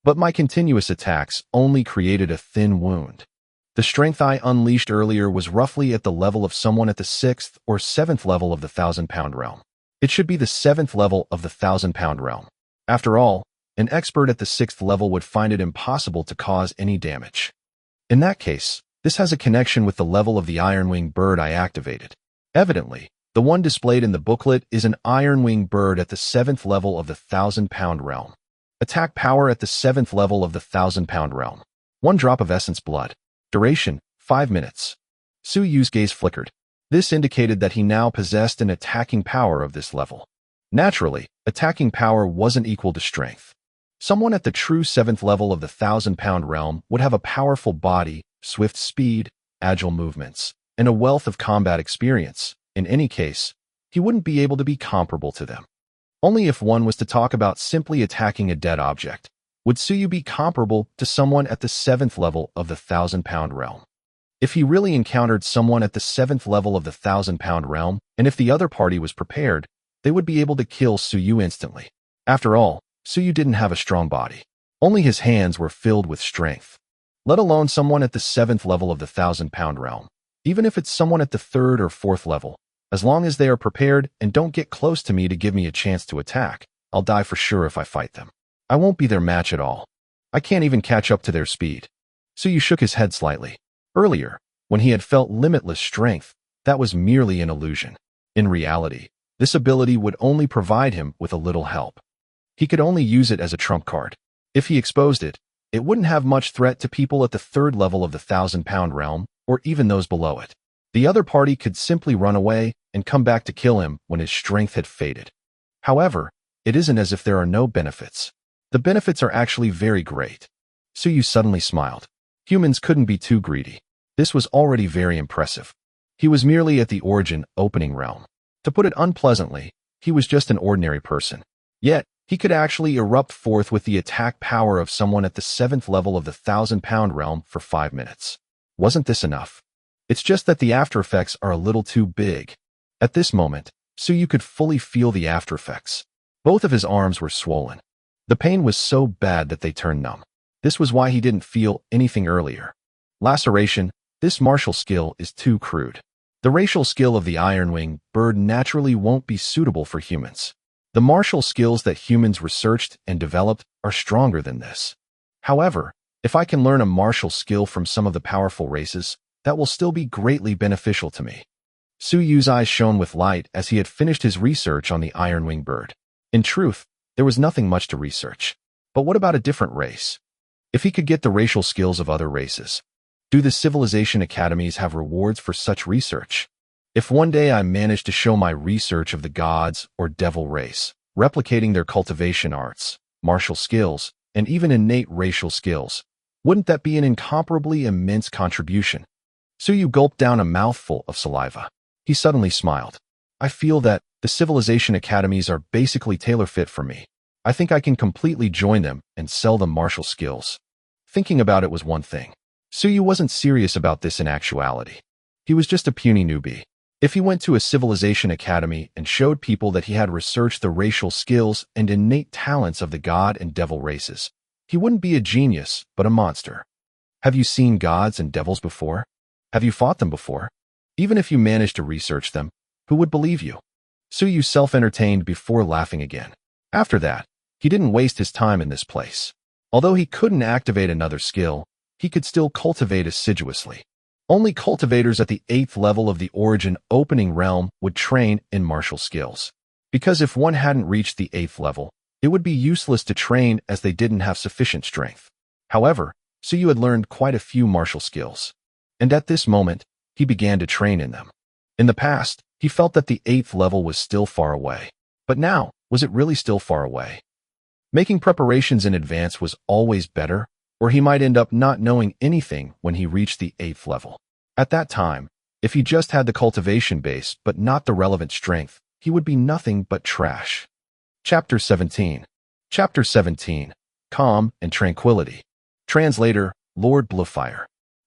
But my continuous attacks only created a thin wound. The strength I unleashed earlier was roughly at the level of someone at the 6th or 7th level of the 1,000-pound realm. It should be the 7th level of the 1,000-pound realm. After all, an expert at the 6th level would find it impossible to cause any damage. In that case, this has a connection with the level of the iron-winged bird I activated. Evidently, the one displayed in the booklet is an iron-winged bird at the 7th level of the 1,000-pound realm. Attack power at the 7th level of the 1,000-pound realm. 1 drop of essence blood. Duration, 5 minutes. Suyu's gaze flickered. This indicated that he now possessed an attacking power of this level. Naturally, attacking power wasn't equal to strength. Someone at the true 7th level of the 1,000-pound realm would have a powerful body, swift speed, agile movements, and a wealth of combat experience. In any case, he wouldn't be able to be comparable to them. Only if one was to talk about simply attacking a dead object would Suyu be comparable to someone at the 7th level of the 1,000-pound realm. If he really encountered someone at the 7th level of the 1,000-pound realm, and if the other party was prepared, they would be able to kill Suyu instantly. After all, Suyu didn't have a strong body. Only his hands were filled with strength. Let alone someone at the 7th level of the 1,000-pound realm. Even if it's someone at the 3rd or 4th level, as long as they are prepared and don't get close to me to give me a chance to attack, I'll die for sure if I fight them. I won't be their match at all. I can't even catch up to their speed. Suyu shook his head slightly. Earlier, when he had felt limitless strength, that was merely an illusion. In reality, this ability would only provide him with a little help. He could only use it as a trump card. If he exposed it, it wouldn't have much threat to people at the 3rd level of the 1,000-pound realm, or even those below it. The other party could simply run away and come back to kill him when his strength had faded. However, it isn't as if there are no benefits. The benefits are actually very great. Suyu suddenly smiled. Humans couldn't be too greedy. This was already very impressive. He was merely at the origin opening realm. To put it unpleasantly, he was just an ordinary person. Yet, he could actually erupt forth with the attack power of someone at the 7th level of the 1,000-pound realm for 5 minutes. Wasn't this enough? It's just that the after effects are a little too big. At this moment, Suyu could fully feel the after effects. Both of his arms were swollen. The pain was so bad that they turned numb. This was why he didn't feel anything earlier. Laceration, this martial skill is too crude. The racial skill of the ironwing bird naturally won't be suitable for humans. The martial skills that humans researched and developed are stronger than this. However, if I can learn a martial skill from some of the powerful races, that will still be greatly beneficial to me. Su Yu's eyes shone with light as he had finished his research on the ironwing bird. In truth, there was nothing much to research. But what about a different race? If he could get the racial skills of other races, do the civilization academies have rewards for such research? If one day I manage to show my research of the gods or devil race, replicating their cultivation arts, martial skills, and even innate racial skills, wouldn't that be an incomparably immense contribution? Su Yu gulped down a mouthful of saliva. He suddenly smiled. I feel that the civilization academies are basically tailor-fit for me. I think I can completely join them and sell them martial skills. Thinking about it was one thing. Su Yu wasn't serious about this in actuality. He was just a puny newbie. If he went to a civilization academy and showed people that he had researched the racial skills and innate talents of the god and devil races, he wouldn't be a genius, but a monster. Have you seen gods and devils before? Have you fought them before? Even if you managed to research them, who would believe you? Su Yu self-entertained before laughing again. After that, he didn't waste his time in this place. Although he couldn't activate another skill, he could still cultivate assiduously. Only cultivators at the 8th level of the origin opening realm would train in martial skills. Because if one hadn't reached the 8th level, it would be useless to train as they didn't have sufficient strength. However, Su Yu had learned quite a few martial skills. And at this moment, he began to train in them. In the past, he felt that the 8th level was still far away. But now, was it really still far away? Making preparations in advance was always better, or he might end up not knowing anything when he reached the 8th level. At that time, if he just had the cultivation base but not the relevant strength, he would be nothing but trash. Chapter 17. Chapter 17. Calm and Tranquility. Translator, Lord Bluefire.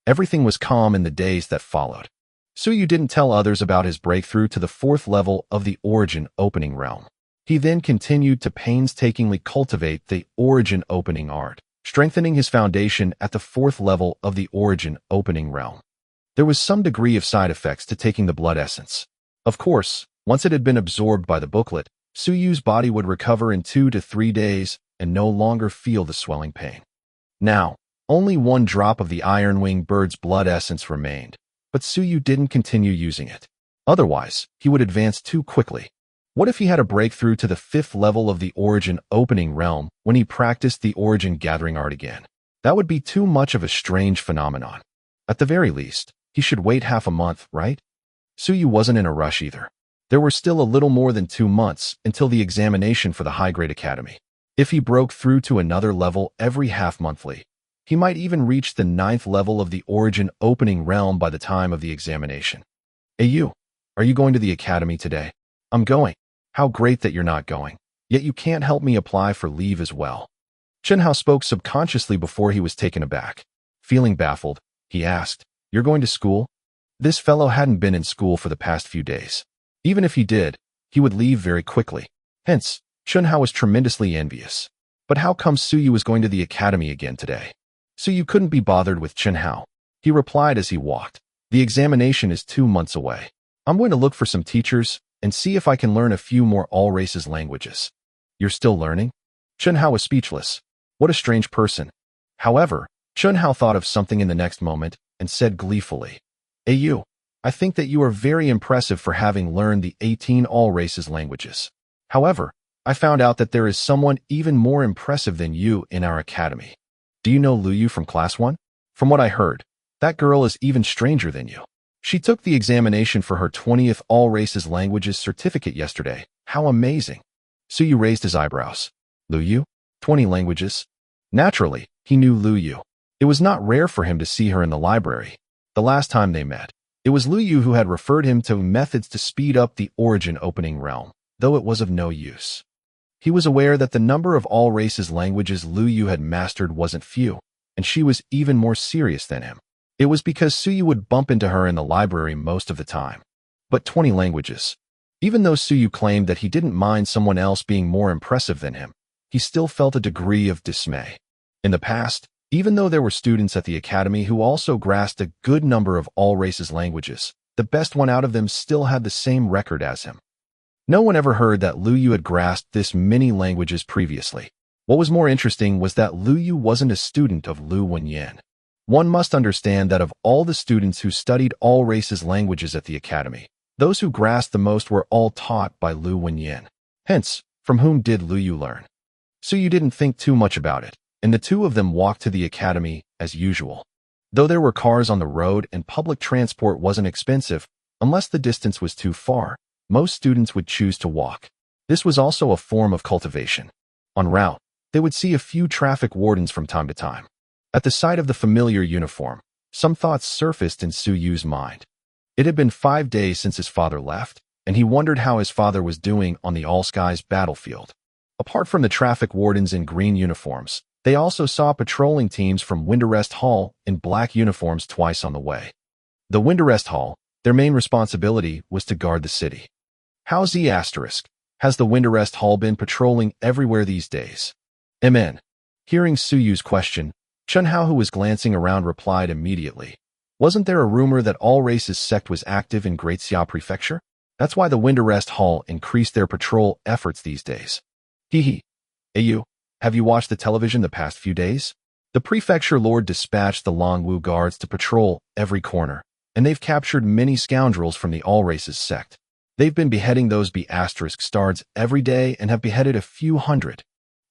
Everything was calm in the days that followed. Su Yu didn't tell others about his breakthrough to the 4th level of the origin opening realm. He then continued to painstakingly cultivate the origin opening art, strengthening his foundation at the 4th level of the origin opening realm. There was some degree of side effects to taking the blood essence. Of course, once it had been absorbed by the booklet, Su Yu's body would recover in 2 to 3 days and no longer feel the swelling pain. Now, only 1 drop of the ironwing bird's blood essence remained, but Su Yu didn't continue using it. Otherwise, he would advance too quickly. What if he had a breakthrough to the 5th level of the origin opening realm when he practiced the origin gathering art again? That would be too much of a strange phenomenon. At the very least, he should wait half a month, right? Su Yu wasn't in a rush either. There were still a little more than 2 months until the examination for the high-grade academy. If he broke through to another level every half-monthly, he might even reach the 9th level of the origin opening realm by the time of the examination. Hey you, are you going to the academy today? I'm going. How great that you're not going. Yet you can't help me apply for leave as well. Chenhao spoke subconsciously before he was taken aback. Feeling baffled, he asked, You're going to school? This fellow hadn't been in school for the past few days. Even if he did, he would leave very quickly. Hence, Chenhao was tremendously envious. But how come Su Yu was going to the academy again today? Su Yu couldn't be bothered with Chenhao. He replied as he walked. The examination is 2 months away. I'm going to look for some teachers and see if I can learn a few more all races languages. You're still learning? Chenhao was speechless. What a strange person. However, Chenhao thought of something in the next moment and said gleefully, Hey you, I think that you are very impressive for having learned the 18 all races languages. However, I found out that there is someone even more impressive than you in our academy. Do you know Lu Yu from class 1? From what I heard, that girl is even stranger than you. She took the examination for her 20th All Races Languages certificate yesterday. How amazing. Su Yu raised his eyebrows. Lu Yu? 20 languages? Naturally, he knew Lu Yu. It was not rare for him to see her in the library. The last time they met, it was Lu Yu who had referred him to methods to speed up the origin opening realm, though it was of no use. He was aware that the number of all races languages Lu Yu had mastered wasn't few, and she was even more serious than him. It was because Su Yu would bump into her in the library most of the time. But 20 languages. Even though Su Yu claimed that he didn't mind someone else being more impressive than him, he still felt a degree of dismay. In the past, even though there were students at the academy who also grasped a good number of all races languages, the best one out of them still had the same record as him. No one ever heard that Lu Yu had grasped this many languages previously. What was more interesting was that Lu Yu wasn't a student of Lu Wenyan. One must understand that of all the students who studied all races' languages at the academy, those who grasped the most were all taught by Lu Wenyan. Hence, from whom did Lu Yu learn? So you didn't think too much about it, and the two of them walked to the academy as usual. Though there were cars on the road and public transport wasn't expensive, unless the distance was too far, most students would choose to walk. This was also a form of cultivation. En route, they would see a few traffic wardens from time to time. At the sight of the familiar uniform, some thoughts surfaced in Su Yu's mind. It had been 5 days since his father left, and he wondered how his father was doing on the all-skies battlefield. Apart from the traffic wardens in green uniforms, they also saw patrolling teams from Winterrest Hall in black uniforms twice on the way. The Winterrest Hall, their main responsibility was to guard the city. How has the Winterrest Hall been patrolling everywhere these days? Amen. Hearing Su Yu's question, Chun Hao, who was glancing around, replied immediately. Wasn't there a rumor that all races sect was active in Great Xia Prefecture? That's why the Winterrest Hall increased their patrol efforts these days. Hehe. Ayu, have you watched the television the past few days? The prefecture lord dispatched the Longwu guards to patrol every corner, and they've captured many scoundrels from the all races sect. They've been beheading those B*stards every day and have beheaded a few hundred.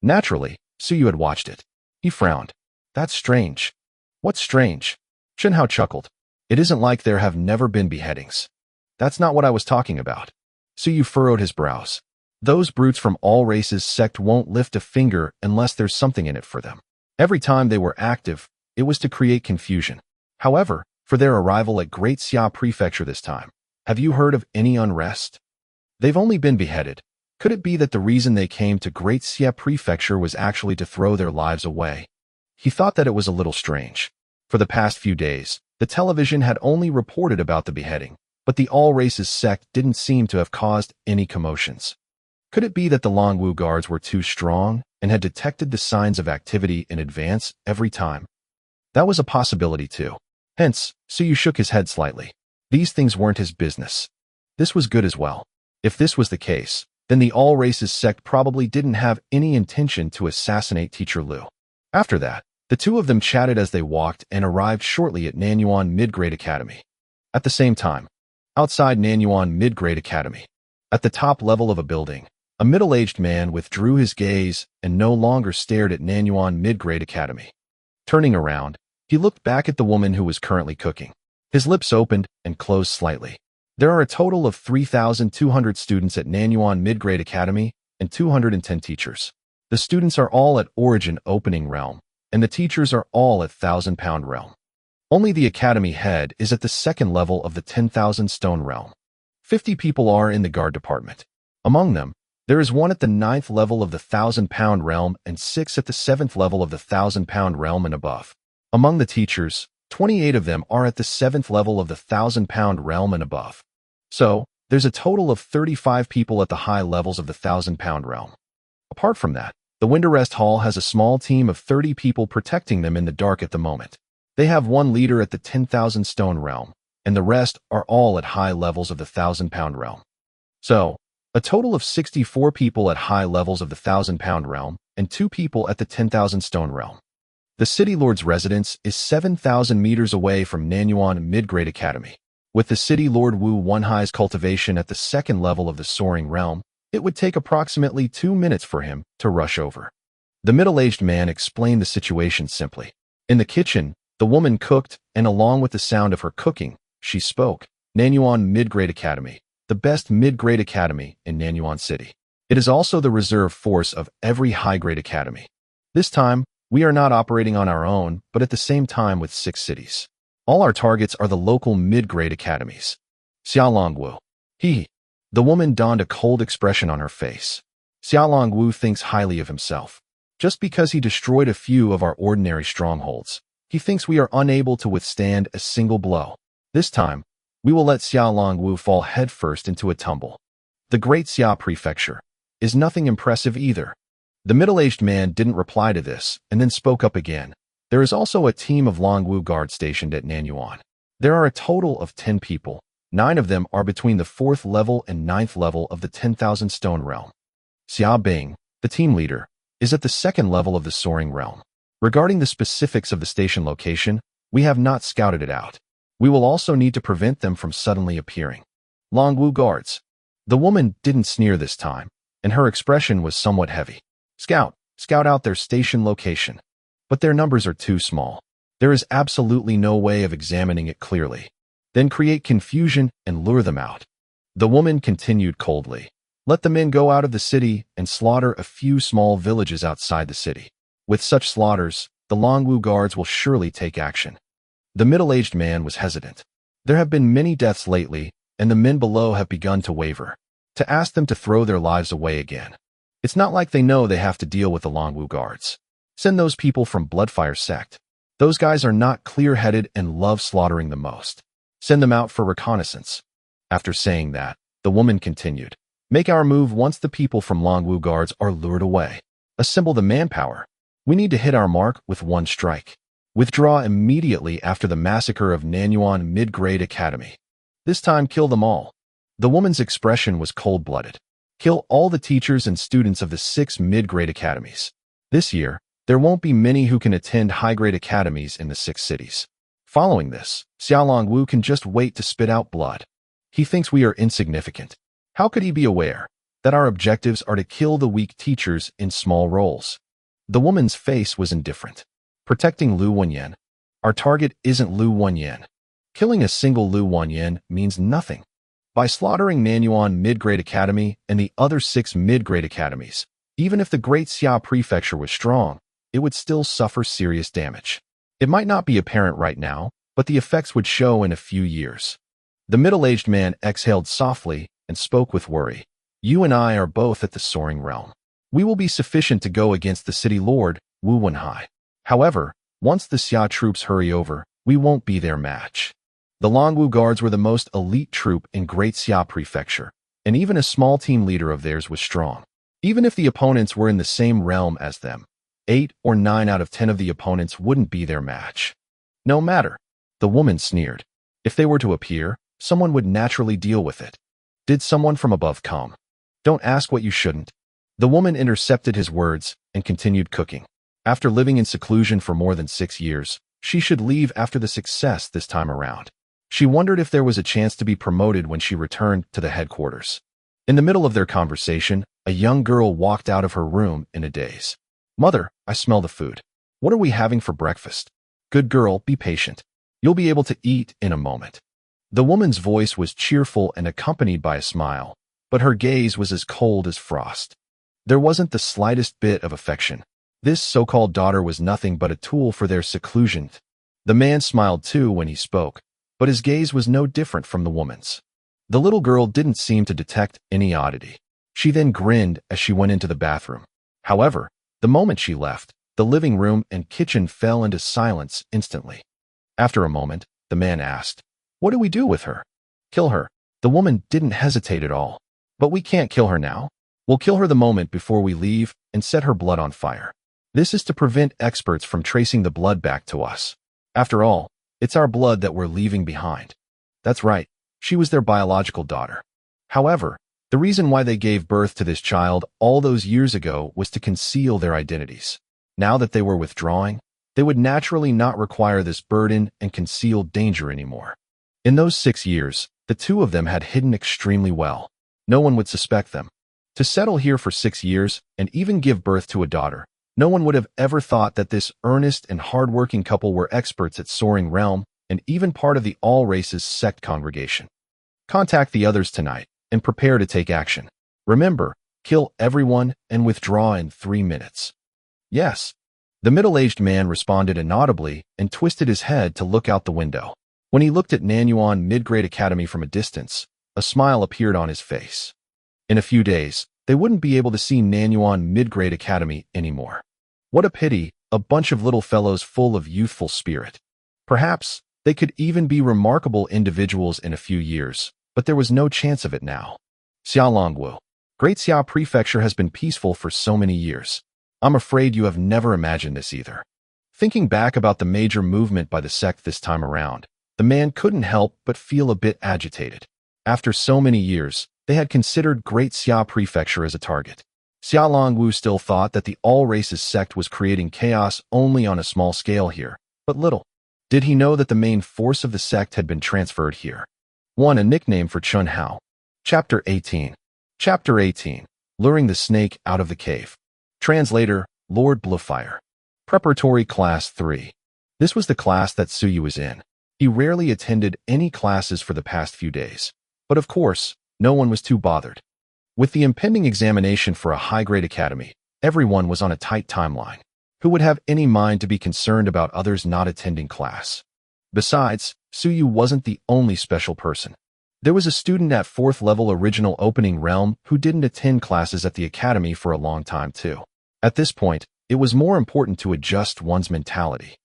Naturally, Su Yu had watched it. He frowned. That's strange. What's strange? Chun Hao chuckled. It isn't like there have never been beheadings. That's not what I was talking about. Su Yu furrowed his brows. Those brutes from all races sect won't lift a finger unless there's something in it for them. Every time they were active, it was to create confusion. However, for their arrival at Great Xia Prefecture this time, have you heard of any unrest? They've only been beheaded. Could it be that the reason they came to Great Xia Prefecture was actually to throw their lives away? He thought that it was a little strange. For the past few days, the television had only reported about the beheading, but the all races sect didn't seem to have caused any commotions. Could it be that the Longwu guards were too strong and had detected the signs of activity in advance every time? That was a possibility too. Hence, Su Yu shook his head slightly. These things weren't his business. This was good as well. If this was the case, then the all races sect probably didn't have any intention to assassinate Teacher Lu. After that, the two of them chatted as they walked and arrived shortly at Nanyuan Mid-Grade Academy. At the same time, outside Nanyuan Mid-Grade Academy, at the top level of a building, a middle-aged man withdrew his gaze and no longer stared at Nanyuan Mid-Grade Academy. Turning around, he looked back at the woman who was currently cooking. His lips opened and closed slightly. There are a total of 3,200 students at Nanyuan Mid-Grade Academy and 210 teachers. The students are all at Origin Opening Realm, and the teachers are all at 1,000-pound realm. Only the academy head is at the second level of the 10,000 stone realm. 50 people are in the guard department. Among them, there is one at the 9th level of the 1,000-pound realm and 6 at the 7th level of the 1,000-pound realm and above. Among the teachers, 28 of them are at the 7th level of the 1,000-pound realm and above. So, there's a total of 35 people at the high levels of the 1,000-pound realm. Apart from that, the Winterrest Hall has a small team of 30 people protecting them in the dark at the moment. They have one leader at the 10,000 stone realm, and the rest are all at high levels of the 1,000-pound realm. So, a total of 64 people at high levels of the 1,000-pound realm, and 2 people at the 10,000 stone realm. The City Lord's residence is 7,000 meters away from Nanyuan Mid-Grade Academy. With the City Lord Wu Wunhai's cultivation at the 2nd level of the Soaring Realm, it would take approximately 2 minutes for him to rush over. The middle-aged man explained the situation simply. In the kitchen, the woman cooked, and along with the sound of her cooking, she spoke. Nanyuan Mid-Grade Academy, the best mid-grade academy in Nanyuan City. It is also the reserve force of every high-grade academy. This time, we are not operating on our own, but at the same time with 6 cities. All our targets are the local mid-grade academies. Xiaolongwu. The woman donned a cold expression on her face. Xiaolongwu thinks highly of himself. Just because he destroyed a few of our ordinary strongholds, he thinks we are unable to withstand a single blow. This time, we will let Xiaolongwu fall headfirst into a tumble. The Great Xia Prefecture is nothing impressive either. The middle-aged man didn't reply to this and then spoke up again. There is also a team of Longwu guards stationed at Nanyuan. There are a total of 10 people. 9 of them are between the 4th level and 9th level of the 10,000 stone realm. Xia Bing, the team leader, is at the 2nd level of the soaring realm. Regarding the specifics of the station location, we have not scouted it out. We will also need to prevent them from suddenly appearing. Longwu guards. The woman didn't sneer this time, and her expression was somewhat heavy. Scout out their station location. But their numbers are too small. There is absolutely no way of examining it clearly. Then create confusion and lure them out. The woman continued coldly. Let the men go out of the city and slaughter a few small villages outside the city. With such slaughters, the Longwu guards will surely take action. The middle-aged man was hesitant. There have been many deaths lately, and the men below have begun to waver. To ask them to throw their lives away again. It's not like they know they have to deal with the Longwu guards. Send those people from Bloodfire sect. Those guys are not clear-headed and love slaughtering the most. Send them out for reconnaissance. After saying that, the woman continued. Make our move once the people from Longwu guards are lured away. Assemble the manpower. We need to hit our mark with one strike. Withdraw immediately after the massacre of Nanyuan Mid-Grade Academy. This time kill them all. The woman's expression was cold-blooded. Kill all the teachers and students of the 6 mid-grade academies. This year, there won't be many who can attend high-grade academies in the 6 cities. Following this, Xiaolong Wu can just wait to spit out blood. He thinks we are insignificant. How could he be aware that our objectives are to kill the weak teachers in small roles? The woman's face was indifferent. Protecting Lu Wenyan. Our target isn't Lu Wenyan. Killing a single Lu Wenyan means nothing. By slaughtering Nanyuan Mid-Grade Academy and the other 6 mid-grade academies, even if the Great Xia Prefecture was strong, it would still suffer serious damage. It might not be apparent right now, but the effects would show in a few years. The middle-aged man exhaled softly and spoke with worry. You and I are both at the soaring realm. We will be sufficient to go against the city lord, Wu Wenhai. However, once the Xia troops hurry over, we won't be their match. The Longwu guards were the most elite troop in Great Xia Prefecture, and even a small team leader of theirs was strong. Even if the opponents were in the same realm as them, 8 or 9 out of 10 of the opponents wouldn't be their match. No matter. The woman sneered. If they were to appear, someone would naturally deal with it. Did someone from above come? Don't ask what you shouldn't. The woman intercepted his words and continued cooking. After living in seclusion for more than 6 years, she should leave after the success this time around. She wondered if there was a chance to be promoted when she returned to the headquarters. In the middle of their conversation, a young girl walked out of her room in a daze. Mother, I smell the food. What are we having for breakfast? Good girl, be patient. You'll be able to eat in a moment. The woman's voice was cheerful and accompanied by a smile, but her gaze was as cold as frost. There wasn't the slightest bit of affection. This so-called daughter was nothing but a tool for their seclusion. The man smiled too when he spoke, but his gaze was no different from the woman's. The little girl didn't seem to detect any oddity. She then grinned as she went into the bathroom. However, the moment she left, the living room and kitchen fell into silence instantly. After a moment, the man asked, What do we do with her? Kill her. The woman didn't hesitate at all. But we can't kill her now. We'll kill her the moment before we leave and set her blood on fire. This is to prevent experts from tracing the blood back to us. After all, it's our blood that we're leaving behind. That's right, she was their biological daughter. However, the reason why they gave birth to this child all those years ago was to conceal their identities. Now that they were withdrawing, they would naturally not require this burden and concealed danger anymore. In those 6 years, the two of them had hidden extremely well. No one would suspect them. To settle here for 6 years and even give birth to a daughter, no one would have ever thought that this earnest and hard-working couple were experts at Soaring Realm and even part of the All Races sect congregation. Contact the others tonight and prepare to take action. Remember, kill everyone and withdraw in 3 minutes. Yes. The middle-aged man responded inaudibly and twisted his head to look out the window. When he looked at Nanyuan Mid-Grade Academy from a distance, a smile appeared on his face. In a few days, they wouldn't be able to see Nanyuan Mid-Grade Academy anymore. What a pity, a bunch of little fellows full of youthful spirit. Perhaps they could even be remarkable individuals in a few years, but there was no chance of it now. Xiaolongwu. Great Xia Prefecture has been peaceful for so many years. I'm afraid you have never imagined this either. Thinking back about the major movement by the sect this time around, The man couldn't help but feel a bit agitated. After so many years, they had considered Great Xia Prefecture as a target. Xia Longwu still thought that the all-races sect was creating chaos only on a small scale here, but little did he know that the main force of the sect had been transferred here. 1. A nickname for Chun Hao. Chapter 18. Chapter 18. Luring the Snake Out of the Cave. Translator, Lord Bluefire. Preparatory Class 3. This was the class that Suyu was in. He rarely attended any classes for the past few days. But of course, no one was too bothered. With the impending examination for a high-grade academy, everyone was on a tight timeline. Who would have any mind to be concerned about others not attending class? Besides, Suyu wasn't the only special person. There was a student at 4th level original opening realm who didn't attend classes at the academy for a long time too. At this point, it was more important to adjust one's mentality.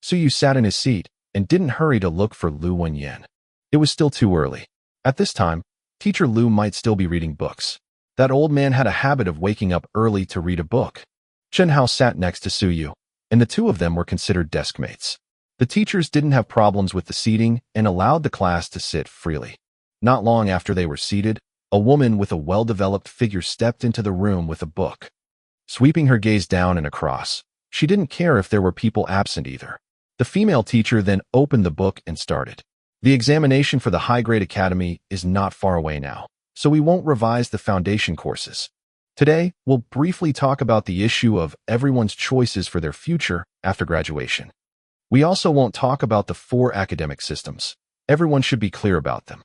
Suyu sat in his seat and didn't hurry to look for Lu Wenyan. It was still too early. At this time, Teacher Lu might still be reading books. That old man had a habit of waking up early to read a book. Chen Hao sat next to Suyu, and the two of them were considered deskmates. The teachers didn't have problems with the seating and allowed the class to sit freely. Not long after they were seated, a woman with a well-developed figure stepped into the room with a book. Sweeping her gaze down and across, she didn't care if there were people absent either. The female teacher then opened the book and started. The examination for the high-grade academy is not far away now, so we won't revise the foundation courses. Today, we'll briefly talk about the issue of everyone's choices for their future after graduation. We also won't talk about the 4 academic systems. Everyone should be clear about them.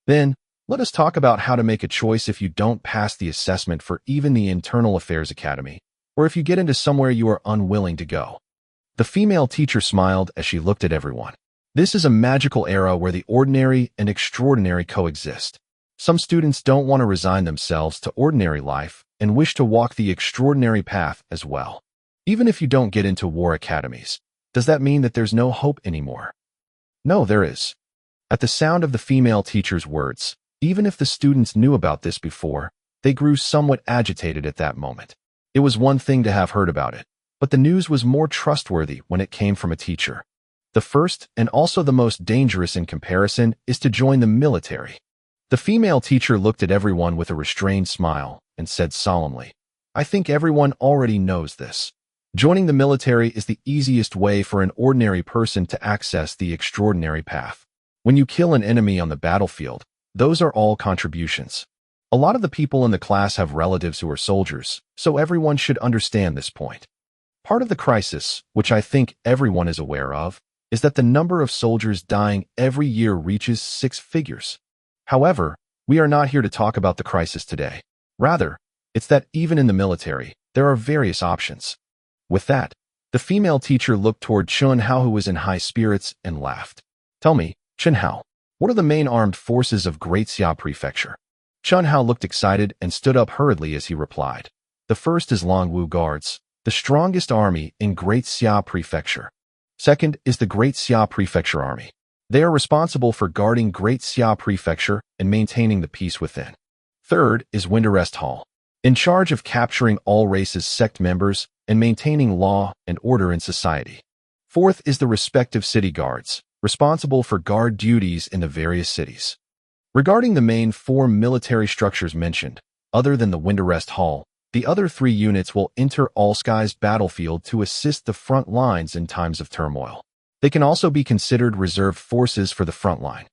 Then, let us talk about how to make a choice if you don't pass the assessment for even the Internal Affairs Academy, or if you get into somewhere you are unwilling to go. The female teacher smiled as she looked at everyone. This is a magical era where the ordinary and extraordinary coexist. Some students don't want to resign themselves to ordinary life and wish to walk the extraordinary path as well. Even if you don't get into war academies, does that mean that there's no hope anymore? No, there is. At the sound of the female teacher's words, even if the students knew about this before, they grew somewhat agitated at that moment. It was one thing to have heard about it, but the news was more trustworthy when it came from a teacher. The first, and also the most dangerous in comparison, is to join the military. The female teacher looked at everyone with a restrained smile and said solemnly, I think everyone already knows this. Joining the military is the easiest way for an ordinary person to access the extraordinary path. When you kill an enemy on the battlefield, those are all contributions. A lot of the people in the class have relatives who are soldiers, so everyone should understand this point. Part of the crisis, which I think everyone is aware of, is that the number of soldiers dying every year reaches 6 figures. However, we are not here to talk about the crisis today. Rather, it's that even in the military, there are various options. With that, the female teacher looked toward Chun Hao, who was in high spirits, and laughed. Tell me, Chun Hao, what are the main armed forces of Great Xia Prefecture? Chun Hao looked excited and stood up hurriedly as he replied. The first is Longwu Guards, the strongest army in Great Xia Prefecture. Second is the Great Xia Prefecture Army. They are responsible for guarding Great Xia Prefecture and maintaining the peace within. Third is Winterrest Hall, in charge of capturing all races sect members and maintaining law and order in society. Fourth is the respective city guards, responsible for guard duties in the various cities. Regarding the main 4 military structures mentioned, other than the Winterrest Hall, the other 3 units will enter Allsky's battlefield to assist the front lines in times of turmoil. They can also be considered reserve forces for the front line.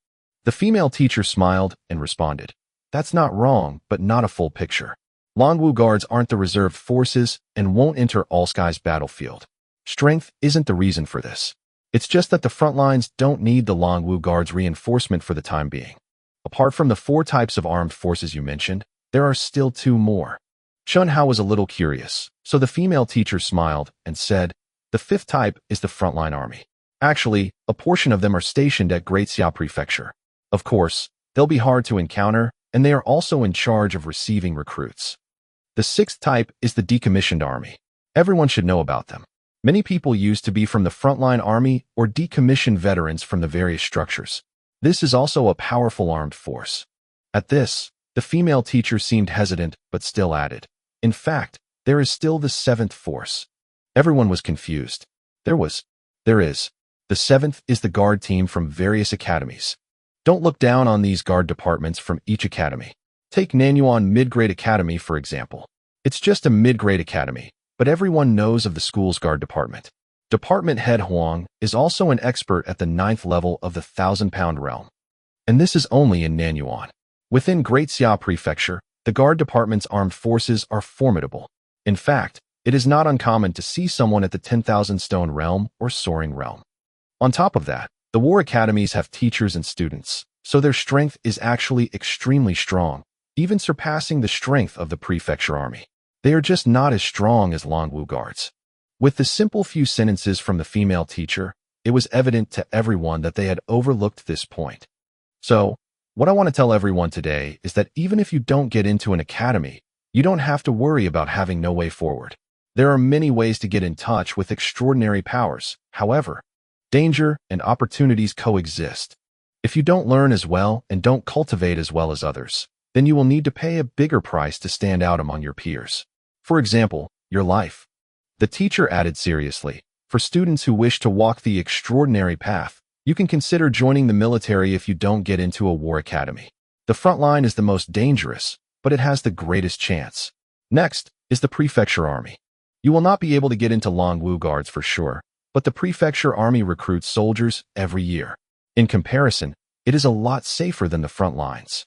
The female teacher smiled and responded, That's not wrong, but not a full picture. Longwu Guards aren't the reserved forces and won't enter Allsky's battlefield. Strength isn't the reason for this. It's just that the front lines don't need the Longwu Guards reinforcement for the time being. Apart from the 4 types of armed forces you mentioned, there are still 2 more. Chun Hao was a little curious, so the female teacher smiled and said, The 5th type is the frontline army. Actually, a portion of them are stationed at Great Xia Prefecture. Of course, they'll be hard to encounter, and they are also in charge of receiving recruits. The 6th type is the decommissioned army. Everyone should know about them. Many people used to be from the frontline army or decommissioned veterans from the various structures. This is also a powerful armed force. At this, the female teacher seemed hesitant but still added, In fact, there is still the 7th force. Everyone was confused. There is. The seventh is the guard team from various academies. Don't look down on these guard departments from each academy. Take Nanyuan Mid-Grade Academy, for example. It's just a mid-grade academy, but everyone knows of the school's guard department. Department head Huang is also an expert at the 9th level of the 1,000-pound realm. And this is only in Nanyuan. Within Great Xia Prefecture, the guard department's armed forces are formidable. In fact, it is not uncommon to see someone at the 10,000 stone realm or soaring realm. On top of that, the war academies have teachers and students, so their strength is actually extremely strong, even surpassing the strength of the prefecture army. They are just not as strong as Longwu guards. With the simple few sentences from the female teacher, it was evident to everyone that they had overlooked this point. So, what I want to tell everyone today is that even if you don't get into an academy, you don't have to worry about having no way forward. There are many ways to get in touch with extraordinary powers. However, danger and opportunities coexist. If you don't learn as well and don't cultivate as well as others, then you will need to pay a bigger price to stand out among your peers. For example, your life. The teacher added seriously, for students who wish to walk the extraordinary path, you can consider joining the military if you don't get into a war academy. The front line is the most dangerous, but it has the greatest chance. Next is the prefecture army. You will not be able to get into Longwu guards for sure, but the prefecture army recruits soldiers every year. In comparison, it is a lot safer than the front lines.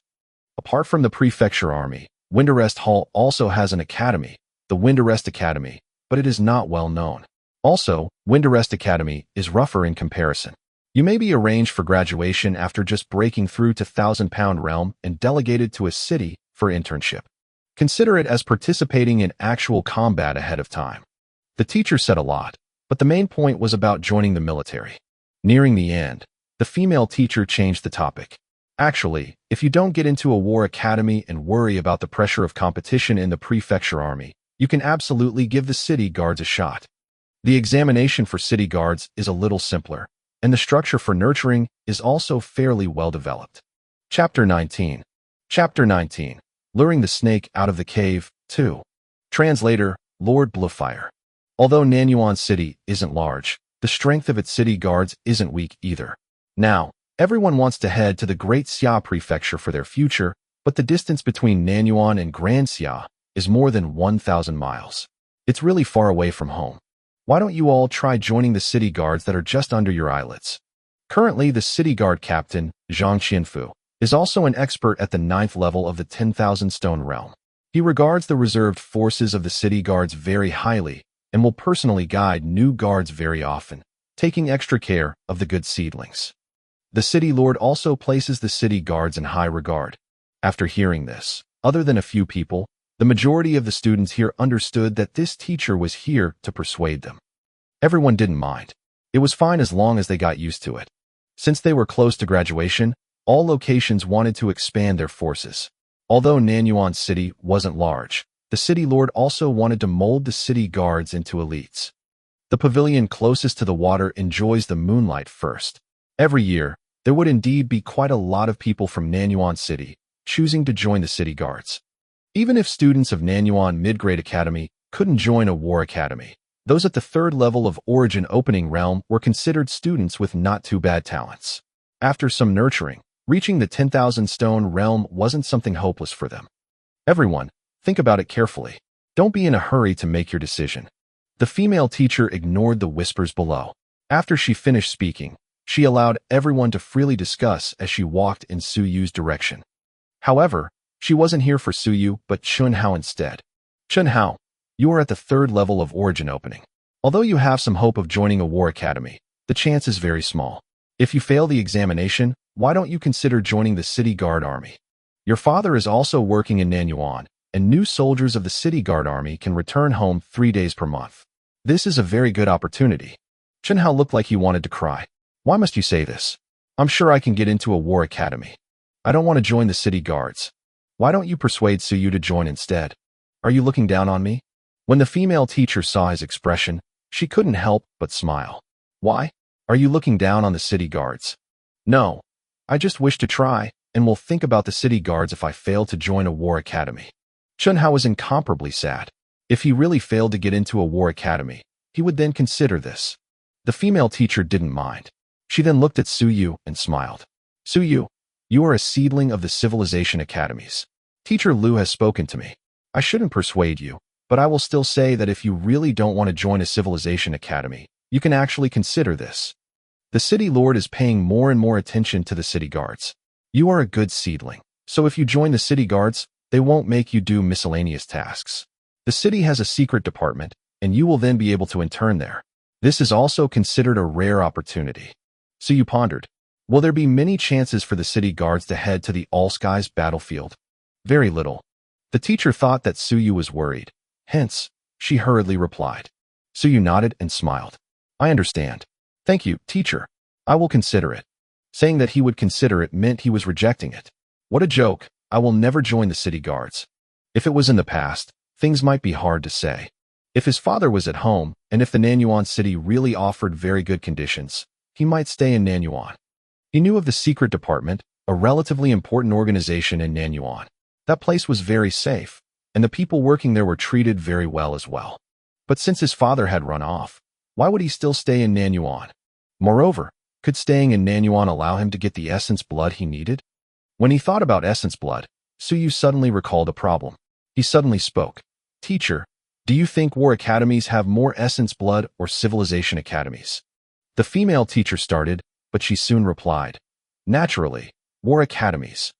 Apart from the prefecture army, Windarest Hall also has an academy, the Windarest Academy, but it is not well known. Also, Windarest Academy is rougher in comparison. You may be arranged for graduation after just breaking through to 1,000-pound realm and delegated to a city for internship. Consider it as participating in actual combat ahead of time. The teacher said a lot, but the main point was about joining the military. Nearing the end, the female teacher changed the topic. Actually, if you don't get into a war academy and worry about the pressure of competition in the prefecture army, you can absolutely give the city guards a shot. The examination for city guards is a little simpler, and the structure for nurturing is also fairly well developed. Chapter 19. Chapter 19. Luring the Snake Out of the Cave, 2. Translator, Lord Bluefire. Although Nanyuan City isn't large, the strength of its city guards isn't weak either. Now, everyone wants to head to the Great Xia Prefecture for their future, but the distance between Nanyuan and Grand Xia is more than 1,000 miles. It's really far away from home. Why don't you all try joining the city guards that are just under your eyelids? Currently, the city guard captain, Zhang Qianfu, is also an expert at the 9th level of the 10,000 stone realm. He regards the reserved forces of the city guards very highly and will personally guide new guards very often, taking extra care of the good seedlings. The city lord also places the city guards in high regard. After hearing this, other than a few people, the majority of the students here understood that this teacher was here to persuade them. Everyone didn't mind. It was fine as long as they got used to it. Since they were close to graduation, all locations wanted to expand their forces. Although Nanyuan City wasn't large, the city lord also wanted to mold the city guards into elites. The pavilion closest to the water enjoys the moonlight first. Every year, there would indeed be quite a lot of people from Nanyuan City choosing to join the city guards. Even if students of Nanyuan Mid-Grade Academy couldn't join a war academy, those at the 3rd level of Origin Opening Realm were considered students with not too bad talents. After some nurturing, reaching the 10,000 stone realm wasn't something hopeless for them. Everyone, think about it carefully. Don't be in a hurry to make your decision. The female teacher ignored the whispers below. After she finished speaking, she allowed everyone to freely discuss as she walked in Suyu's direction. However, she wasn't here for Suyu but Chunhao instead. Chunhao, you are at the 3rd level of Origin Opening. Although you have some hope of joining a war academy, the chance is very small. If you fail the examination, why don't you consider joining the City Guard Army? Your father is also working in Nanyuan, and new soldiers of the City Guard Army can return home 3 days per month. This is a very good opportunity. Chunhao looked like he wanted to cry. Why must you say this? I'm sure I can get into a war academy. I don't want to join the city guards. Why don't you persuade Suyu to join instead? Are you looking down on me? When the female teacher saw his expression, she couldn't help but smile. Why? Are you looking down on the city guards? No. I just wish to try, and will think about the city guards if I fail to join a war academy. Chunhao was incomparably sad. If he really failed to get into a war academy, he would then consider this. The female teacher didn't mind. She then looked at Suyu and smiled. Suyu, you are a seedling of the civilization academies. Teacher Lu has spoken to me. I shouldn't persuade you, but I will still say that if you really don't want to join a civilization academy, you can actually consider this. The city lord is paying more and more attention to the city guards. You are a good seedling, so if you join the city guards, they won't make you do miscellaneous tasks. The city has a secret department, and you will then be able to intern there. This is also considered a rare opportunity. So you pondered, will there be many chances for the city guards to head to the all-skies battlefield? Very little. The teacher thought that Suyu was worried. Hence, she hurriedly replied. Suyu nodded and smiled. I understand. Thank you, teacher. I will consider it. Saying that he would consider it meant he was rejecting it. What a joke. I will never join the city guards. If it was in the past, things might be hard to say. If his father was at home, and if the Nanyuan city really offered very good conditions, he might stay in Nanyuan. He knew of the secret department, a relatively important organization in Nanyuan. That place was very safe, and the people working there were treated very well as well. But since his father had run off, why would he still stay in Nanyuan? Moreover, could staying in Nanyuan allow him to get the essence blood he needed? When he thought about essence blood, Suyu suddenly recalled a problem. He suddenly spoke. Teacher, do you think war academies have more essence blood or civilization academies? The female teacher started, but she soon replied. Naturally, war academies.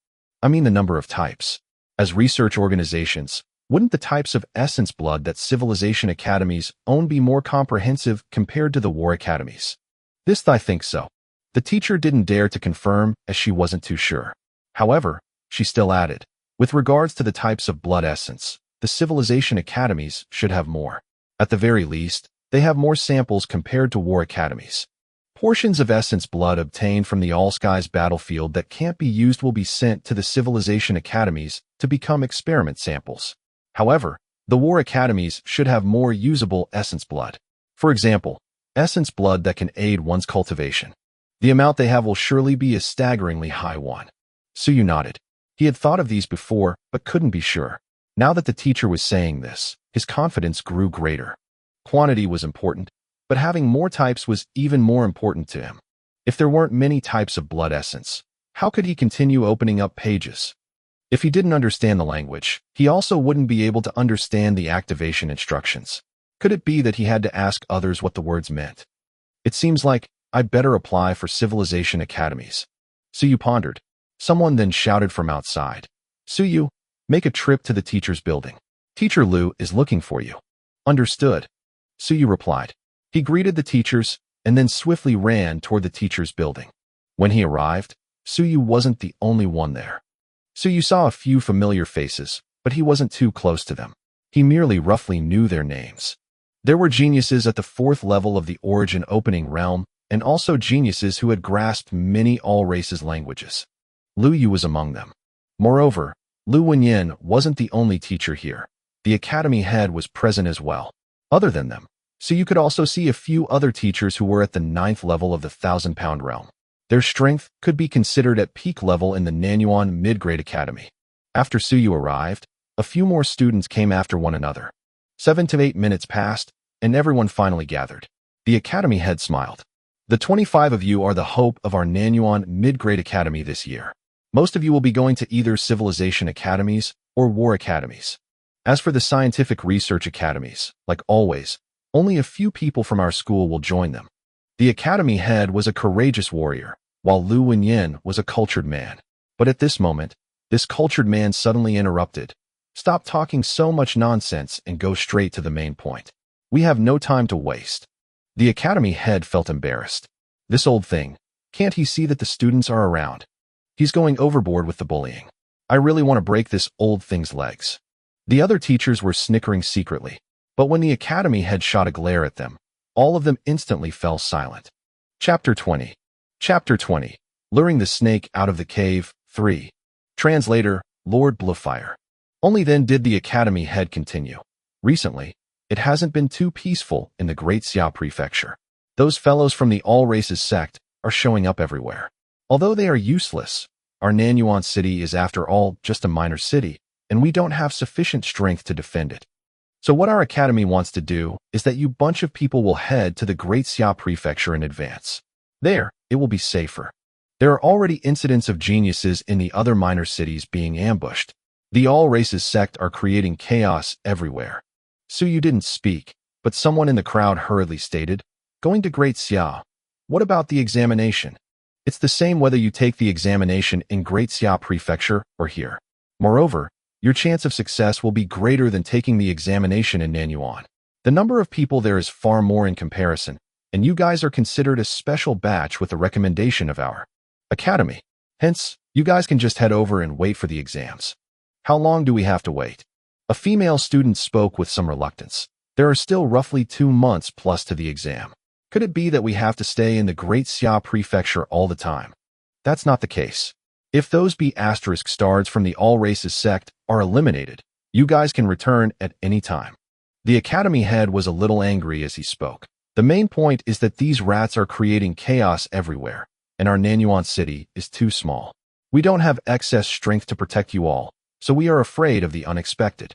I mean the number of types. As research organizations, wouldn't the types of essence blood that civilization academies own be more comprehensive compared to the war academies? This I think so. The teacher didn't dare to confirm as she wasn't too sure. However, she still added, with regards to the types of blood essence, the civilization academies should have more. At the very least, they have more samples compared to war academies. Portions of essence blood obtained from the all-skies battlefield that can't be used will be sent to the civilization academies to become experiment samples. However, the war academies should have more usable essence blood. For example, essence blood that can aid one's cultivation. The amount they have will surely be a staggeringly high one. Suyu nodded. He had thought of these before, but couldn't be sure. Now that the teacher was saying this, his confidence grew greater. Quantity was important, but having more types was even more important to him. If there weren't many types of blood essence, how could he continue opening up pages? If he didn't understand the language, he also wouldn't be able to understand the activation instructions. Could it be that he had to ask others what the words meant? It seems like I'd better apply for civilization academies. Suyu pondered. Someone then shouted from outside. Suyu, make a trip to the teacher's building. Teacher Lu is looking for you. Understood. Suyu replied. He greeted the teachers and then swiftly ran toward the teacher's building. When he arrived, Suyu wasn't the only one there. Suyu saw a few familiar faces, but he wasn't too close to them. He merely roughly knew their names. There were geniuses at the 4th level of the origin opening realm, and also geniuses who had grasped many all races languages. Lu Yu was among them. Moreover, Lu Wenyin wasn't the only teacher here. The academy head was present as well. Other than them, so you could also see a few other teachers who were at the 9th level of the 1,000-pound realm. Their strength could be considered at peak level in the Nanyuan mid-grade academy. After Suyu arrived, a few more students came after one another. 7 to 8 minutes passed, and everyone finally gathered. The academy head smiled. The 25 of you are the hope of our Nanyuan mid-grade academy this year. Most of you will be going to either civilization academies or war academies. As for the scientific research academies, like always, only a few people from our school will join them. The academy head was a courageous warrior, while Lu Wenyin was a cultured man. But at this moment, this cultured man suddenly interrupted. Stop talking so much nonsense and go straight to the main point. We have no time to waste. The academy head felt embarrassed. This old thing, can't he see that the students are around? He's going overboard with the bullying. I really want to break this old thing's legs. The other teachers were snickering secretly, but when the academy head shot a glare at them, all of them instantly fell silent. Chapter 20. Chapter 20. Luring the snake out of the cave, 3. Translator, Lord Bluefire. Only then did the academy head continue. Recently, it hasn't been too peaceful in the Great Xia Prefecture. Those fellows from the All Races sect are showing up everywhere. Although they are useless, our Nanyuan city is after all just a minor city, and we don't have sufficient strength to defend it. So what our academy wants to do is that you bunch of people will head to the Great Xia Prefecture in advance. There, it will be safer. There are already incidents of geniuses in the other minor cities being ambushed. The all-races sect are creating chaos everywhere. Su didn't speak, but someone in the crowd hurriedly stated, "Going to Great Xia. What about the examination? It's the same whether you take the examination in Great Xia Prefecture or here. Moreover, your chance of success will be greater than taking the examination in Nanyuan. The number of people there is far more in comparison, and you guys are considered a special batch with the recommendation of our academy. Hence, you guys can just head over and wait for the exams." "How long do we have to wait?" A female student spoke with some reluctance. "There are still roughly 2 months plus to the exam. Could it be that we have to stay in the Great Xia Prefecture all the time?" "That's not the case. If those B** stars from the all-races sect are eliminated, you guys can return at any time." The academy head was a little angry as he spoke. "The main point is that these rats are creating chaos everywhere, and our Nanyuan city is too small. We don't have excess strength to protect you all, so we are afraid of the unexpected.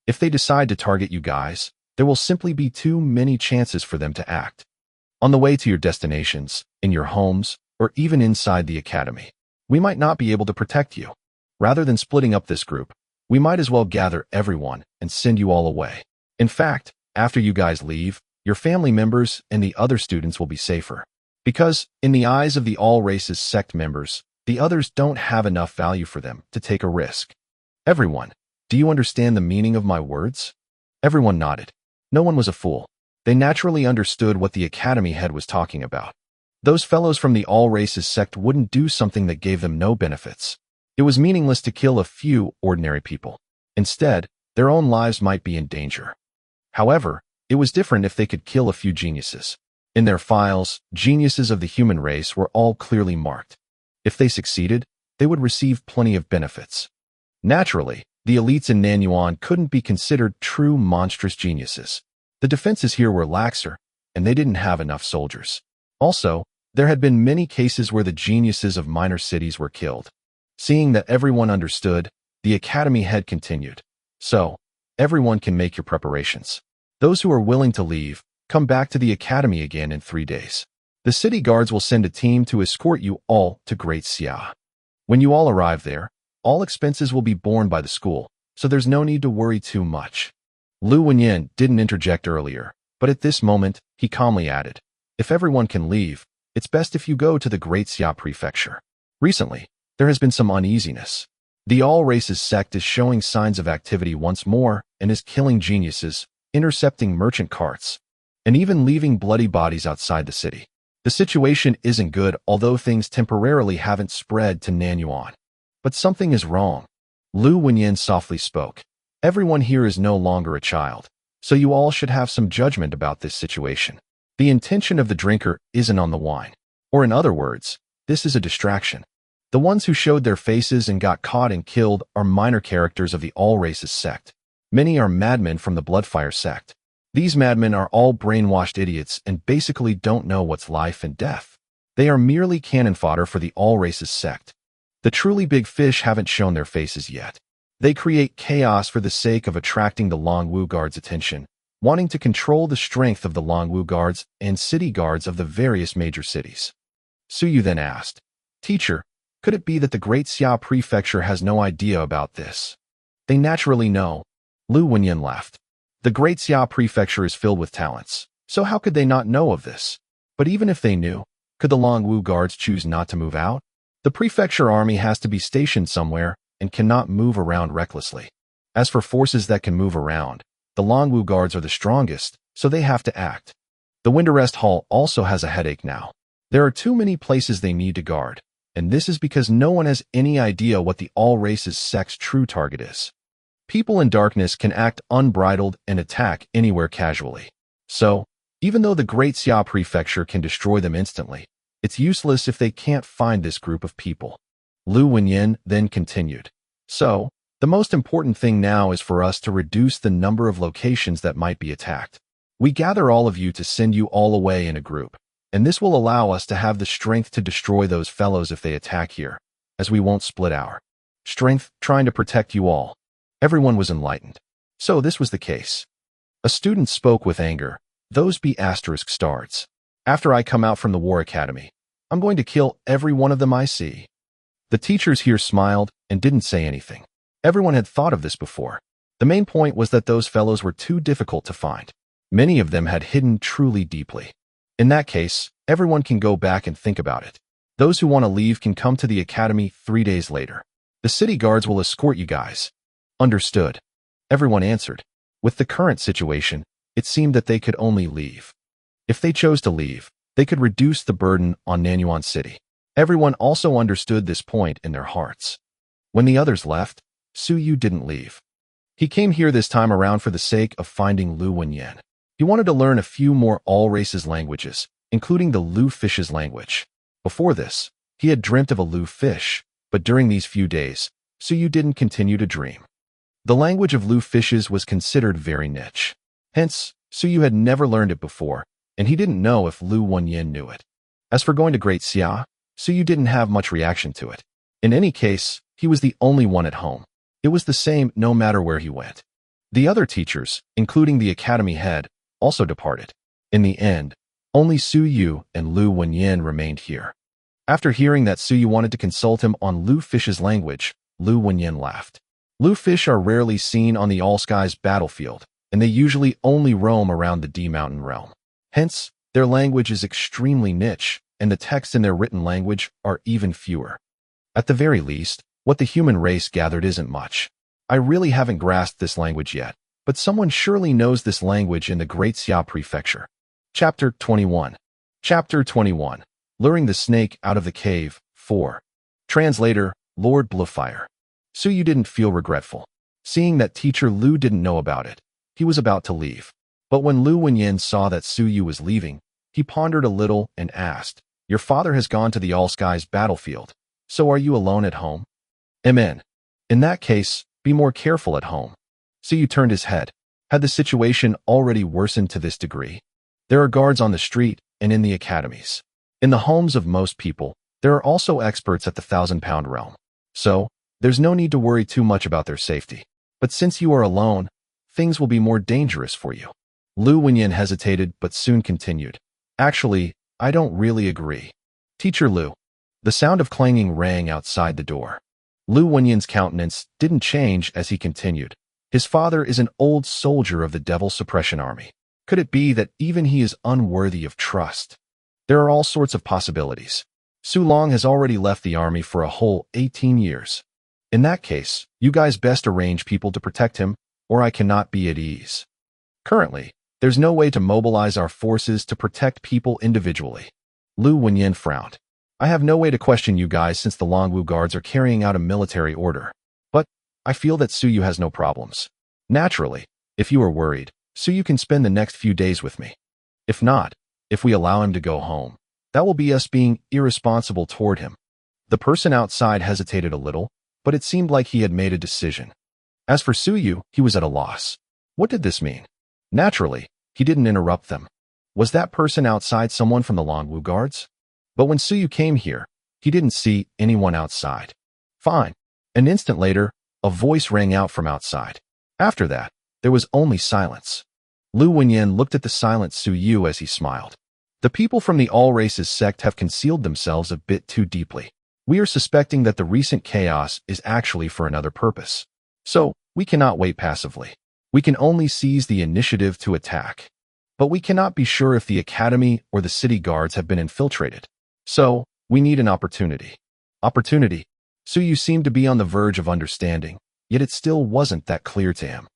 If they decide to target you guys, there will simply be too many chances for them to act. On the way to your destinations, in your homes, or even inside the academy, we might not be able to protect you. Rather than splitting up this group, we might as well gather everyone and send you all away. In fact, after you guys leave, your family members and the other students will be safer. Because, in the eyes of the all-races sect members, the others don't have enough value for them to take a risk. Everyone, do you understand the meaning of my words?" Everyone nodded. No one was a fool. They naturally understood what the academy head was talking about. Those fellows from the all-races sect wouldn't do something that gave them no benefits. It was meaningless to kill a few ordinary people. Instead, their own lives might be in danger. However, it was different if they could kill a few geniuses. In their files, geniuses of the human race were all clearly marked. If they succeeded, they would receive plenty of benefits. Naturally, the elites in Nanyuan couldn't be considered true monstrous geniuses. The defenses here were laxer, and they didn't have enough soldiers. Also, there had been many cases where the geniuses of minor cities were killed. Seeing that everyone understood, the academy head continued. "So, everyone can make your preparations. Those who are willing to leave, come back to the academy again in 3 days. The city guards will send a team to escort you all to Great Xia. When you all arrive there, all expenses will be borne by the school, so there's no need to worry too much." Lu Wenyan didn't interject earlier, but at this moment, he calmly added, "If everyone can leave, it's best if you go to the Great Xia Prefecture. Recently, there has been some uneasiness. The all-races sect is showing signs of activity once more and is killing geniuses, intercepting merchant carts, and even leaving bloody bodies outside the city. The situation isn't good, although things temporarily haven't spread to Nanyuan. But something is wrong." Lu Wenyan softly spoke. "Everyone here is no longer a child, so you all should have some judgment about this situation. The intention of the drinker isn't on the wine. Or in other words, this is a distraction. The ones who showed their faces and got caught and killed are minor characters of the all-races sect. Many are madmen from the Bloodfire sect. These madmen are all brainwashed idiots and basically don't know what's life and death. They are merely cannon fodder for the all-races sect. The truly big fish haven't shown their faces yet. They create chaos for the sake of attracting the Longwu guards' attention, wanting to control the strength of the Longwu guards and city guards of the various major cities." Suyu then asked, "Teacher, could it be that the Great Xia Prefecture has no idea about this?" "They naturally know." Lu Wenyan laughed. "The Great Xia Prefecture is filled with talents, so how could they not know of this? But even if they knew, could the Longwu guards choose not to move out? The prefecture army has to be stationed somewhere and cannot move around recklessly. As for forces that can move around, the Longwu guards are the strongest, so they have to act. The Winterrest Hall also has a headache now. There are too many places they need to guard, and this is because no one has any idea what the all-races sect's true target is. People in darkness can act unbridled and attack anywhere casually. So, even though the Great Xia Prefecture can destroy them instantly, it's useless if they can't find this group of people." Lu Wenyan then continued. "So, the most important thing now is for us to reduce the number of locations that might be attacked. We gather all of you to send you all away in a group, and this will allow us to have the strength to destroy those fellows if they attack here, as we won't split our strength trying to protect you all." Everyone was enlightened. So this was the case. A student spoke with anger. "Those be ** stars. After I come out from the War Academy, I'm going to kill every one of them I see. The teachers here smiled and didn't say anything. Everyone had thought of this before. The main point was that those fellows were too difficult to find. Many of them had hidden truly deeply. In that case, everyone can go back and think about it. Those who want to leave can come to the academy 3 days later. The city guards will escort you guys. Understood. Everyone answered. With the current situation, it seemed that they could only leave. If they chose to leave, they could reduce the burden on Nanyuan City. Everyone also understood this point in their hearts. When the others left, Su Yu didn't leave. He came here this time around for the sake of finding Lu Wenyan. He wanted to learn a few more all-races languages, including the Lu fish's language. Before this, he had dreamt of a Lu fish, but during these few days, Su Yu didn't continue to dream. The language of Lu fishes was considered very niche. Hence, Su Yu had never learned it before, and he didn't know if Lu Wenyan knew it. As for going to Great Xia, Su Yu didn't have much reaction to it. In any case, he was the only one at home. It was the same no matter where he went. The other teachers, including the academy head, also departed. In the end, only Su Yu and Lu Wenyan remained here. After hearing that Su Yu wanted to consult him on Lu fish's language, Lu Wenyan laughed. Lu fish are rarely seen on the All-Skies battlefield, and they usually only roam around the D Mountain realm. Hence, their language is extremely niche, and the texts in their written language are even fewer. At the very least, what the human race gathered isn't much. I really haven't grasped this language yet, but someone surely knows this language in the Great Xia Prefecture. Chapter 21. Chapter 21. Luring the Snake Out of the Cave, 4. Translator, Lord Bluefire. Su Yu didn't feel regretful. Seeing that teacher Lu didn't know about it, he was about to leave. But when Lu Wenyan saw that Su Yu was leaving, he pondered a little and asked, "Your father has gone to the All-Skies battlefield, so are you alone at home?" Amen. In that case, be more careful at home. Su Yu turned his head. Had the situation already worsened to this degree? There are guards on the street and in the academies. In the homes of most people, there are also experts at the 1,000-pound realm. So, there's no need to worry too much about their safety. But since you are alone, things will be more dangerous for you. Lu Wenyan hesitated but soon continued. Actually, I don't really agree. Teacher Lu. The sound of clanging rang outside the door. Lu Wenyan's countenance didn't change as he continued. His father is an old soldier of the Devil Suppression Army. Could it be that even he is unworthy of trust? There are all sorts of possibilities. Su Long has already left the army for a whole 18 years. In that case, you guys best arrange people to protect him, or I cannot be at ease. Currently, there's no way to mobilize our forces to protect people individually. Lu Wenyan frowned. I have no way to question you guys since the Longwu guards are carrying out a military order. But I feel that Su Yu has no problems. Naturally, if you are worried, Su Yu can spend the next few days with me. If not, if we allow him to go home, that will be us being irresponsible toward him. The person outside hesitated a little, but it seemed like he had made a decision. As for Su Yu, he was at a loss. What did this mean? Naturally, he didn't interrupt them. Was that person outside someone from the Longwu guards? But when Su Yu came here, he didn't see anyone outside. Fine. An instant later, a voice rang out from outside. After that, there was only silence. Lu Wenyan looked at the silent Su Yu as he smiled. The people from the All Races sect have concealed themselves a bit too deeply. We are suspecting that the recent chaos is actually for another purpose. So, we cannot wait passively. We can only seize the initiative to attack. But we cannot be sure if the academy or the city guards have been infiltrated. So, we need an opportunity. Opportunity. Su Yu seemed to be on the verge of understanding, yet it still wasn't that clear to him.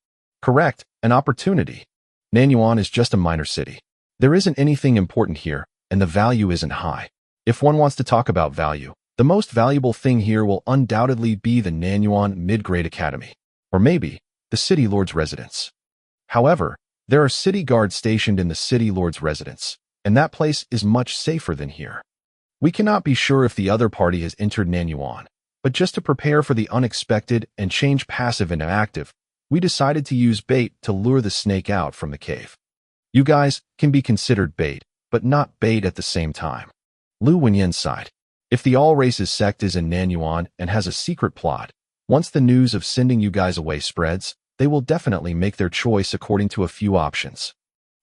Correct, an opportunity. Nanyuan is just a minor city. There isn't anything important here, and the value isn't high. If one wants to talk about value, the most valuable thing here will undoubtedly be the Nanyuan Mid-Grade Academy. Or maybe, the City Lord's residence. However, there are city guards stationed in the City Lord's residence, and that place is much safer than here. We cannot be sure if the other party has entered Nanyuan, but just to prepare for the unexpected and change passive into active, we decided to use bait to lure the snake out from the cave. You guys can be considered bait, but not bait at the same time. Lu Wenyan sighed. If the All Races sect is in Nanyuan and has a secret plot, once the news of sending you guys away spreads, they will definitely make their choice according to a few options.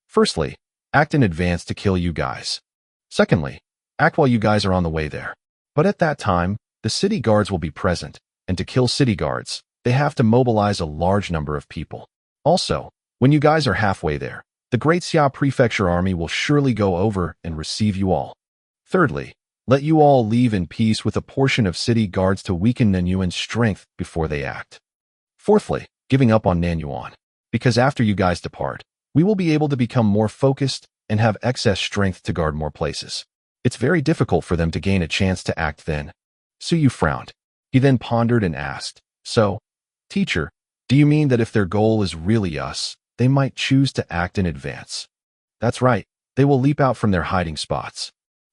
Firstly, act in advance to kill you guys. Secondly, Act while you guys are on the way there. But at that time, the city guards will be present, and to kill city guards, they have to mobilize a large number of people. Also, when you guys are halfway there, the Great Xia Prefecture army will surely go over and receive you all. Thirdly, let you all leave in peace with a portion of city guards to weaken Nanyuan's strength before they act. Fourthly, giving up on Nanyuan, because after you guys depart, we will be able to become more focused and have excess strength to guard more places. It's very difficult for them to gain a chance to act then. Suyu frowned. He then pondered and asked, "So, teacher, do you mean that if their goal is really us, they might choose to act in advance?" "That's right, they will leap out from their hiding spots.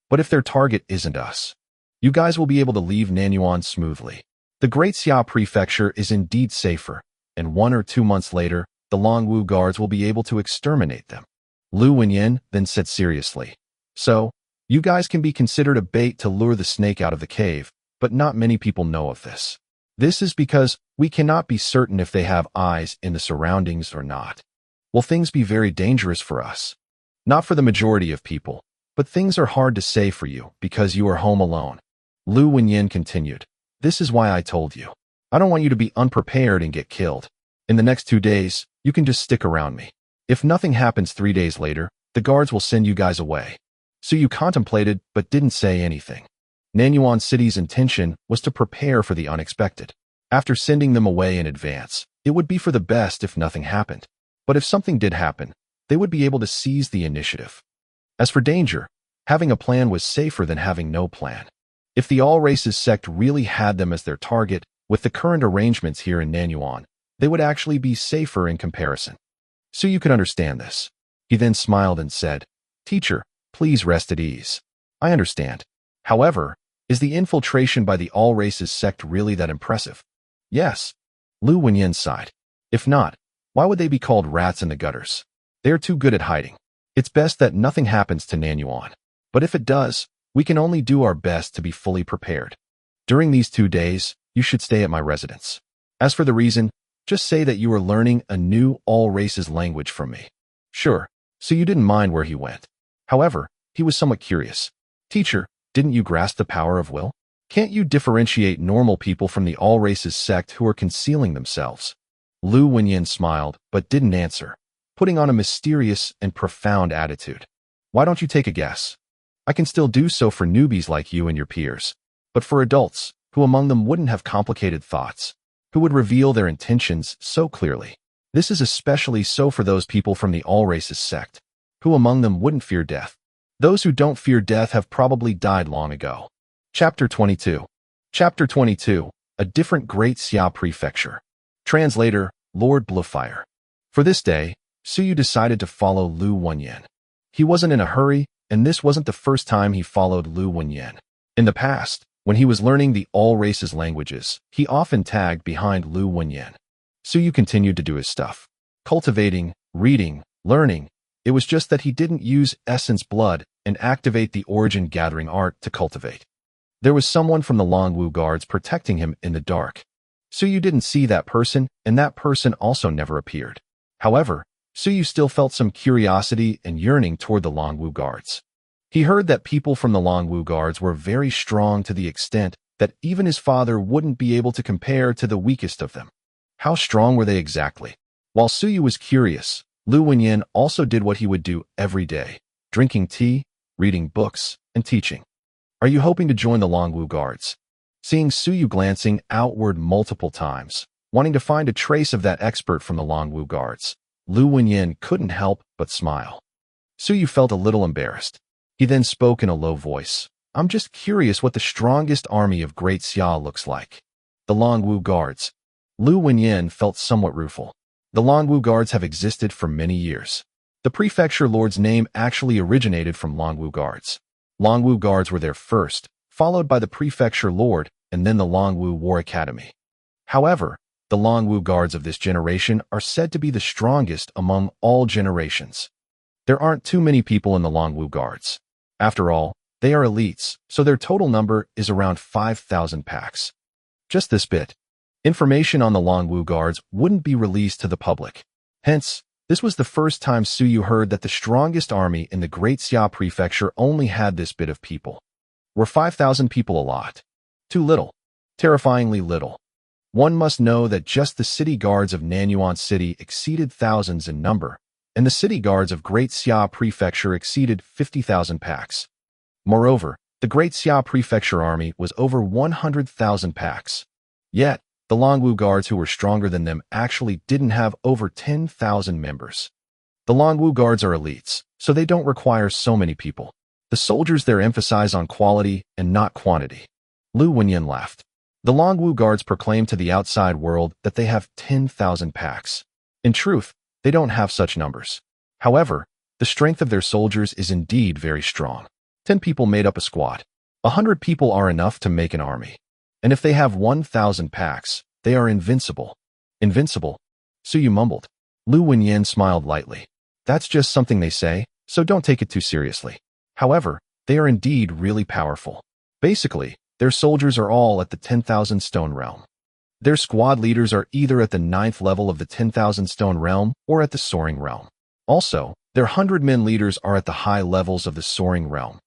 But if their target isn't us, you guys will be able to leave Nanyuan smoothly. The Great Xia Prefecture is indeed safer, and 1 or 2 months later, the Longwu guards will be able to exterminate them." Lu Wenyin then said seriously, "So, you guys can be considered a bait to lure the snake out of the cave, but not many people know of this. This is because we cannot be certain if they have eyes in the surroundings or not. Will things be very dangerous for us? Not for the majority of people, but things are hard to say for you because you are home alone." Lu Wenyin continued, "This is why I told you. I don't want you to be unprepared and get killed. In the next 2 days, you can just stick around me. If nothing happens 3 days later, the guards will send you guys away." So you contemplated but didn't say anything. Nanyuan City's intention was to prepare for the unexpected. After sending them away in advance, it would be for the best if nothing happened. But if something did happen, they would be able to seize the initiative. As for danger, having a plan was safer than having no plan. If the All Races sect really had them as their target, with the current arrangements here in Nanyuan, they would actually be safer in comparison. So you could understand this. He then smiled and said, "Teacher, please rest at ease. I understand. However, is the infiltration by the All Races sect really that impressive?" "Yes." Lu Wenyin sighed. "If not, why would they be called rats in the gutters? They are too good at hiding. It's best that nothing happens to Nanyuan. But if it does, we can only do our best to be fully prepared. During these 2 days, you should stay at my residence. As for the reason, just say that you are learning a new All Races language from me." "Sure." So you didn't mind where he went. However, he was somewhat curious. "Teacher, didn't you grasp the power of will? Can't you differentiate normal people from the All Races sect who are concealing themselves?" Lu Wenyin smiled, but didn't answer, putting on a mysterious and profound attitude. "Why don't you take a guess? I can still do so for newbies like you and your peers. But for adults, who among them wouldn't have complicated thoughts, who would reveal their intentions so clearly? This is especially so for those people from the All Races sect, who among them wouldn't fear death. Those who don't fear death have probably died long ago." Chapter 22. Chapter 22, A Different Great Xia Prefecture. Translator, Lord Bluefire. For this day, Suyu decided to follow Lu Wenyin. He wasn't in a hurry, and this wasn't the first time he followed Lu Wenyin. In the past, when he was learning the All Races languages, he often tagged behind Lu Wenyin. Suyu continued to do his stuff. Cultivating, reading, learning. It was just that he didn't use essence blood and activate the origin gathering art to cultivate. There was someone from the Longwu guards protecting him in the dark. Suyu didn't see that person, and that person also never appeared. However, Suyu still felt some curiosity and yearning toward the Longwu guards. He heard that people from the Longwu guards were very strong to the extent that even his father wouldn't be able to compare to the weakest of them. How strong were they exactly? While Suyu was curious, Lu Wenyin also did what he would do every day, drinking tea, reading books, and teaching. "Are you hoping to join the Longwu guards?" Seeing Suyu glancing outward multiple times, wanting to find a trace of that expert from the Longwu guards, Lu Wenyin couldn't help but smile. Suyu felt a little embarrassed. He then spoke in a low voice. "I'm just curious what the strongest army of Great Xia looks like." The Longwu guards. Lu Wenyin felt somewhat rueful. The Longwu guards have existed for many years. The prefecture lord's name actually originated from Longwu guards. Longwu guards were there first, followed by the prefecture lord, and then the Longwu War Academy. However, the Longwu guards of this generation are said to be the strongest among all generations. There aren't too many people in the Longwu guards. After all, they are elites, so their total number is around 5,000 packs. Just this bit. Information on the Longwu guards wouldn't be released to the public. Hence, this was the first time Suyu heard that the strongest army in the Great Xia Prefecture only had this bit of people. Were 5,000 people a lot? Too little. Terrifyingly little. One must know that just the city guards of Nanyuan City exceeded thousands in number, and the city guards of Great Xia Prefecture exceeded 50,000 packs. Moreover, the Great Xia Prefecture army was over 100,000 packs. Yet, the Longwu guards who were stronger than them actually didn't have over 10,000 members. The Longwu guards are elites, so they don't require so many people. The soldiers there emphasize on quality and not quantity. Lu Wenyan laughed. The Longwu guards proclaim to the outside world that they have 10,000 packs. In truth, they don't have such numbers. However, the strength of their soldiers is indeed very strong. 10 people made up a squad. 100 people are enough to make an army. And if they have 1,000 packs, they are invincible. Invincible? Suyu mumbled. Lu Wenyan smiled lightly. That's just something they say, so don't take it too seriously. However, they are indeed really powerful. Basically, their soldiers are all at the 10,000 stone realm. Their squad leaders are either at the 9th level of the 10,000 stone realm or at the soaring realm. Also, their 100-men leaders are at the high levels of the soaring realm.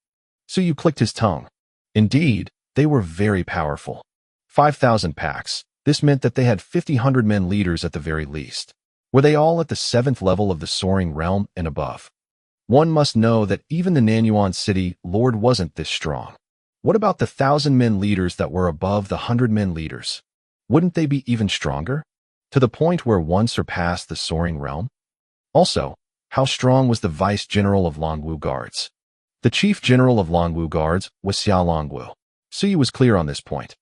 Suyu clicked his tongue. Indeed, they were very powerful. 5,000 packs. This meant that they had 50 100-men leaders at the very least. Were they all at the 7th level of the soaring realm and above? One must know that even the Nanyuan City Lord wasn't this strong. What about the 1,000-men leaders that were above the 100-men leaders? Wouldn't they be even stronger? To the point where one surpassed the soaring realm? Also, how strong was the Vice General of Longwu Guards? The Chief General of Longwu Guards was Xiao Longwu. Suyu was clear on this point.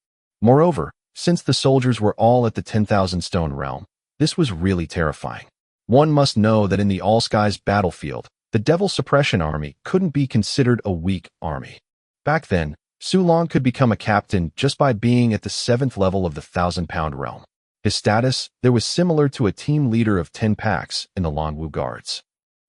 Moreover, since the soldiers were all at the 10,000 stone realm, this was really terrifying. One must know that in the All-Skies battlefield, the Devil Suppression Army couldn't be considered a weak army. Back then, Su Long could become a captain just by being at the 7th level of the 1,000-pound realm. His status there was similar to a team leader of 10 packs in the Longwu Guards.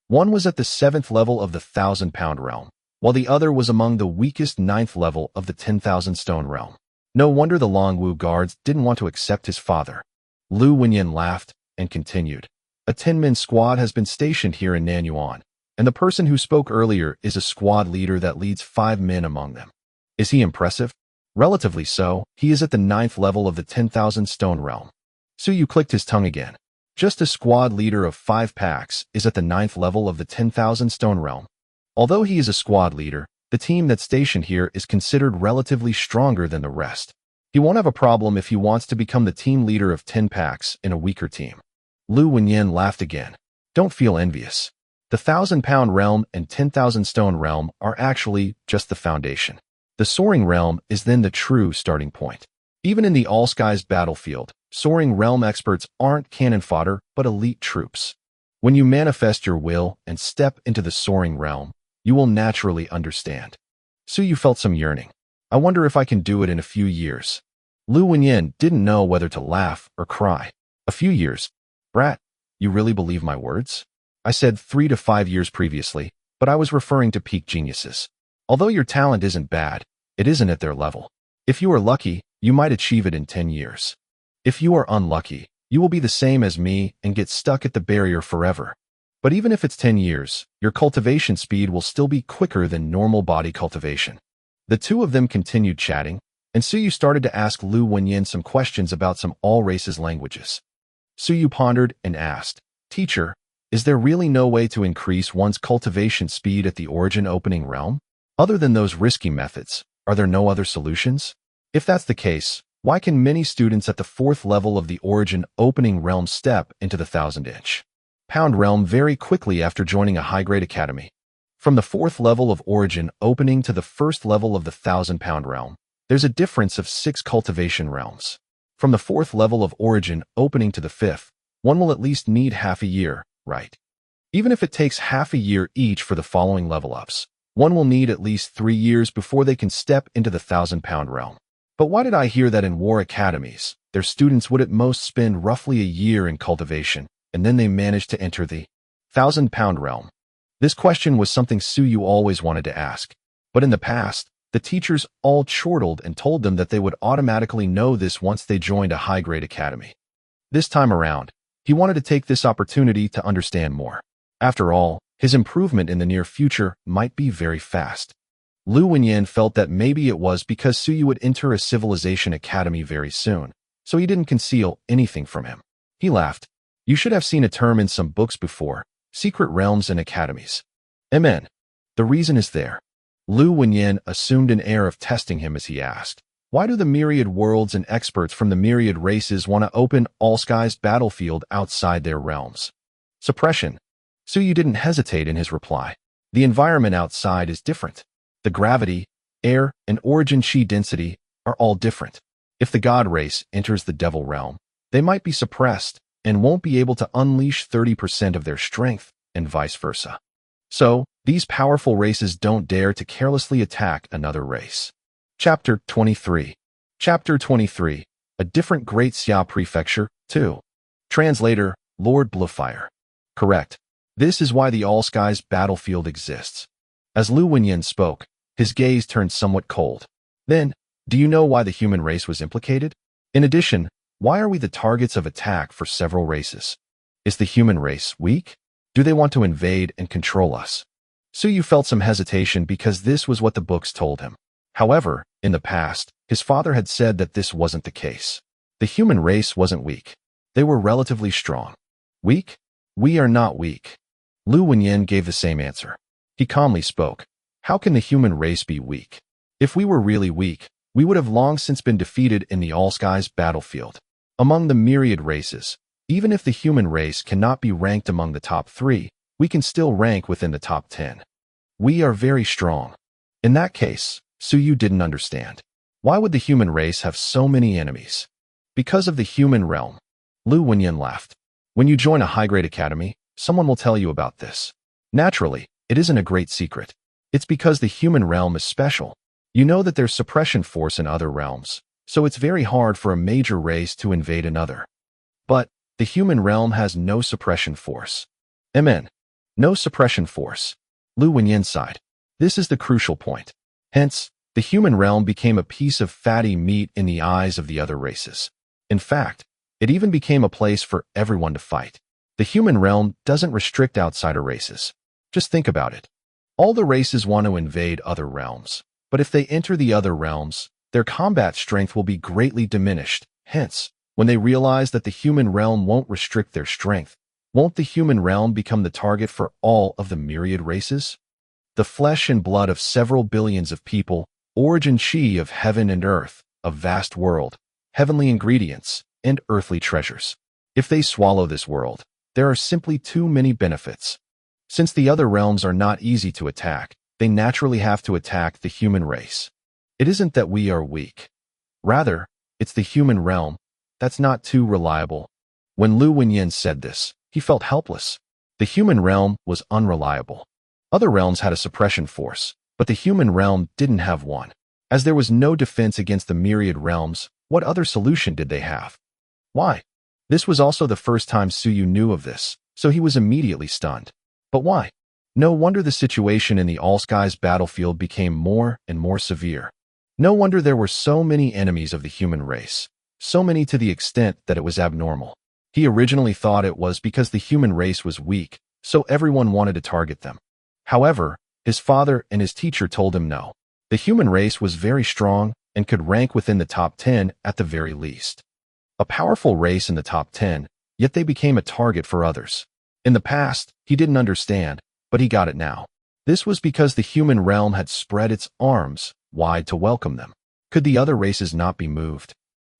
One was at the 7th level of the 1,000-pound realm, while the other was among the weakest 9th level of the 10,000 stone realm. No wonder the Longwu Guards didn't want to accept his father. Lu Wenyan laughed and continued. A 10-man squad has been stationed here in Nanyuan, and the person who spoke earlier is a squad leader that leads 5 men among them. Is he impressive? Relatively so. He is at the 9th level of the 10,000 stone realm. Suyu clicked his tongue again. Just a squad leader of 5 packs is at the 9th level of the 10,000 stone realm. Although he is a squad leader, the team that's stationed here is considered relatively stronger than the rest. He won't have a problem if he wants to become the team leader of 10 packs in a weaker team. Lu Wenyan laughed again. Don't feel envious. The 1,000-pound realm and 10,000 stone realm are actually just the foundation. The soaring realm is then the true starting point. Even in the All-Skies battlefield, soaring realm experts aren't cannon fodder but elite troops. When you manifest your will and step into the soaring realm, you will naturally understand. Suyu felt some yearning. I wonder if I can do it in a few years. Lu Wenyan didn't know whether to laugh or cry. A few years? Brat, you really believe my words? I said 3 to 5 years previously, but I was referring to peak geniuses. Although your talent isn't bad, it isn't at their level. If you are lucky, you might achieve it in 10 years. If you are unlucky, you will be the same as me and get stuck at the barrier forever. But even if it's 10 years, your cultivation speed will still be quicker than normal body cultivation. The two of them continued chatting, and Suyu started to ask Lu Wenyan some questions about some all-races languages. Suyu pondered and asked, Teacher, is there really no way to increase one's cultivation speed at the origin opening realm? Other than those risky methods, are there no other solutions? If that's the case, why can many students at the 4th level of the origin opening realm step into the 1,000-inch pound realm very quickly after joining a high-grade academy? From the 4th level of origin opening to the 1st level of the 1,000-pound realm, there's a difference of 6 cultivation realms. From the 4th level of origin opening to the 5th, one will at least need half a year, right? Even if it takes half a year each for the following level-ups, one will need at least 3 years before they can step into the 1,000-pound realm. But why did I hear that in war academies, their students would at most spend roughly a year in cultivation, and then they managed to enter the 1,000-pound realm? This question was something Suyu always wanted to ask, but in the past, the teachers all chortled and told them that they would automatically know this once they joined a high-grade academy. This time around, he wanted to take this opportunity to understand more. After all, his improvement in the near future might be very fast. Lu Wenyan felt that maybe it was because Suyu would enter a civilization academy very soon, so he didn't conceal anything from him. He laughed. You should have seen a term in some books before, secret realms and academies. Amen. The reason is there. Lu Wenyan assumed an air of testing him as he asked, why do the myriad worlds and experts from the myriad races want to open All-Sky's battlefield outside their realms? Suppression. Suyu didn't hesitate in his reply. The environment outside is different. The gravity, air, and origin chi density are all different. If the god race enters the devil realm, they might be suppressed and won't be able to unleash 30% of their strength, and vice versa. So, these powerful races don't dare to carelessly attack another race. Chapter 23. Chapter 23. A different Great Xia Prefecture, 2. Translator, Lord Bluefire. Correct. This is why the All-Skies battlefield exists. As Lu Wenyan spoke, his gaze turned somewhat cold. Then, do you know why the human race was implicated? In addition, why are we the targets of attack for several races? Is the human race weak? Do they want to invade and control us? Suyu felt some hesitation because this was what the books told him. However, in the past, his father had said that this wasn't the case. The human race wasn't weak. They were relatively strong. Weak? We are not weak. Lu Wenyan gave the same answer. He calmly spoke. How can the human race be weak? If we were really weak, we would have long since been defeated in the All-Skies battlefield. Among the myriad races, even if the human race cannot be ranked among the top 3, we can still rank within the top 10. We are very strong. In that case, Suyu didn't understand. Why would the human race have so many enemies? Because of the human realm. Lu Wenyan laughed. When you join a high-grade academy, someone will tell you about this. Naturally, it isn't a great secret. It's because the human realm is special. You know that there's suppression force in other realms, so it's very hard for a major race to invade another. But the human realm has no suppression force. Amen. No suppression force. Lu Wenyan sighed. This is the crucial point. Hence, the human realm became a piece of fatty meat in the eyes of the other races. In fact, it even became a place for everyone to fight. The human realm doesn't restrict outsider races. Just think about it. All the races want to invade other realms, but if they enter the other realms, their combat strength will be greatly diminished. Hence, when they realize that the human realm won't restrict their strength, won't the human realm become the target for all of the myriad races? The flesh and blood of several billions of people, origin chi of heaven and earth, a vast world, heavenly ingredients, and earthly treasures. If they swallow this world, there are simply too many benefits. Since the other realms are not easy to attack, they naturally have to attack the human race. It isn't that we are weak. Rather, it's the human realm that's not too reliable. When Lu Wenyan said this, he felt helpless. The human realm was unreliable. Other realms had a suppression force, but the human realm didn't have one. As there was no defense against the myriad realms, what other solution did they have? Why? This was also the first time Suyu knew of this, so he was immediately stunned. But why? No wonder the situation in the All-Skies battlefield became more and more severe. No wonder there were so many enemies of the human race, so many to the extent that it was abnormal. He originally thought it was because the human race was weak, so everyone wanted to target them. However, his father and his teacher told him no. The human race was very strong and could rank within the top 10 at the very least. A powerful race in the top 10, yet they became a target for others. In the past, he didn't understand, but he got it now. This was because the human realm had spread its arms wide to welcome them. Could the other races not be moved?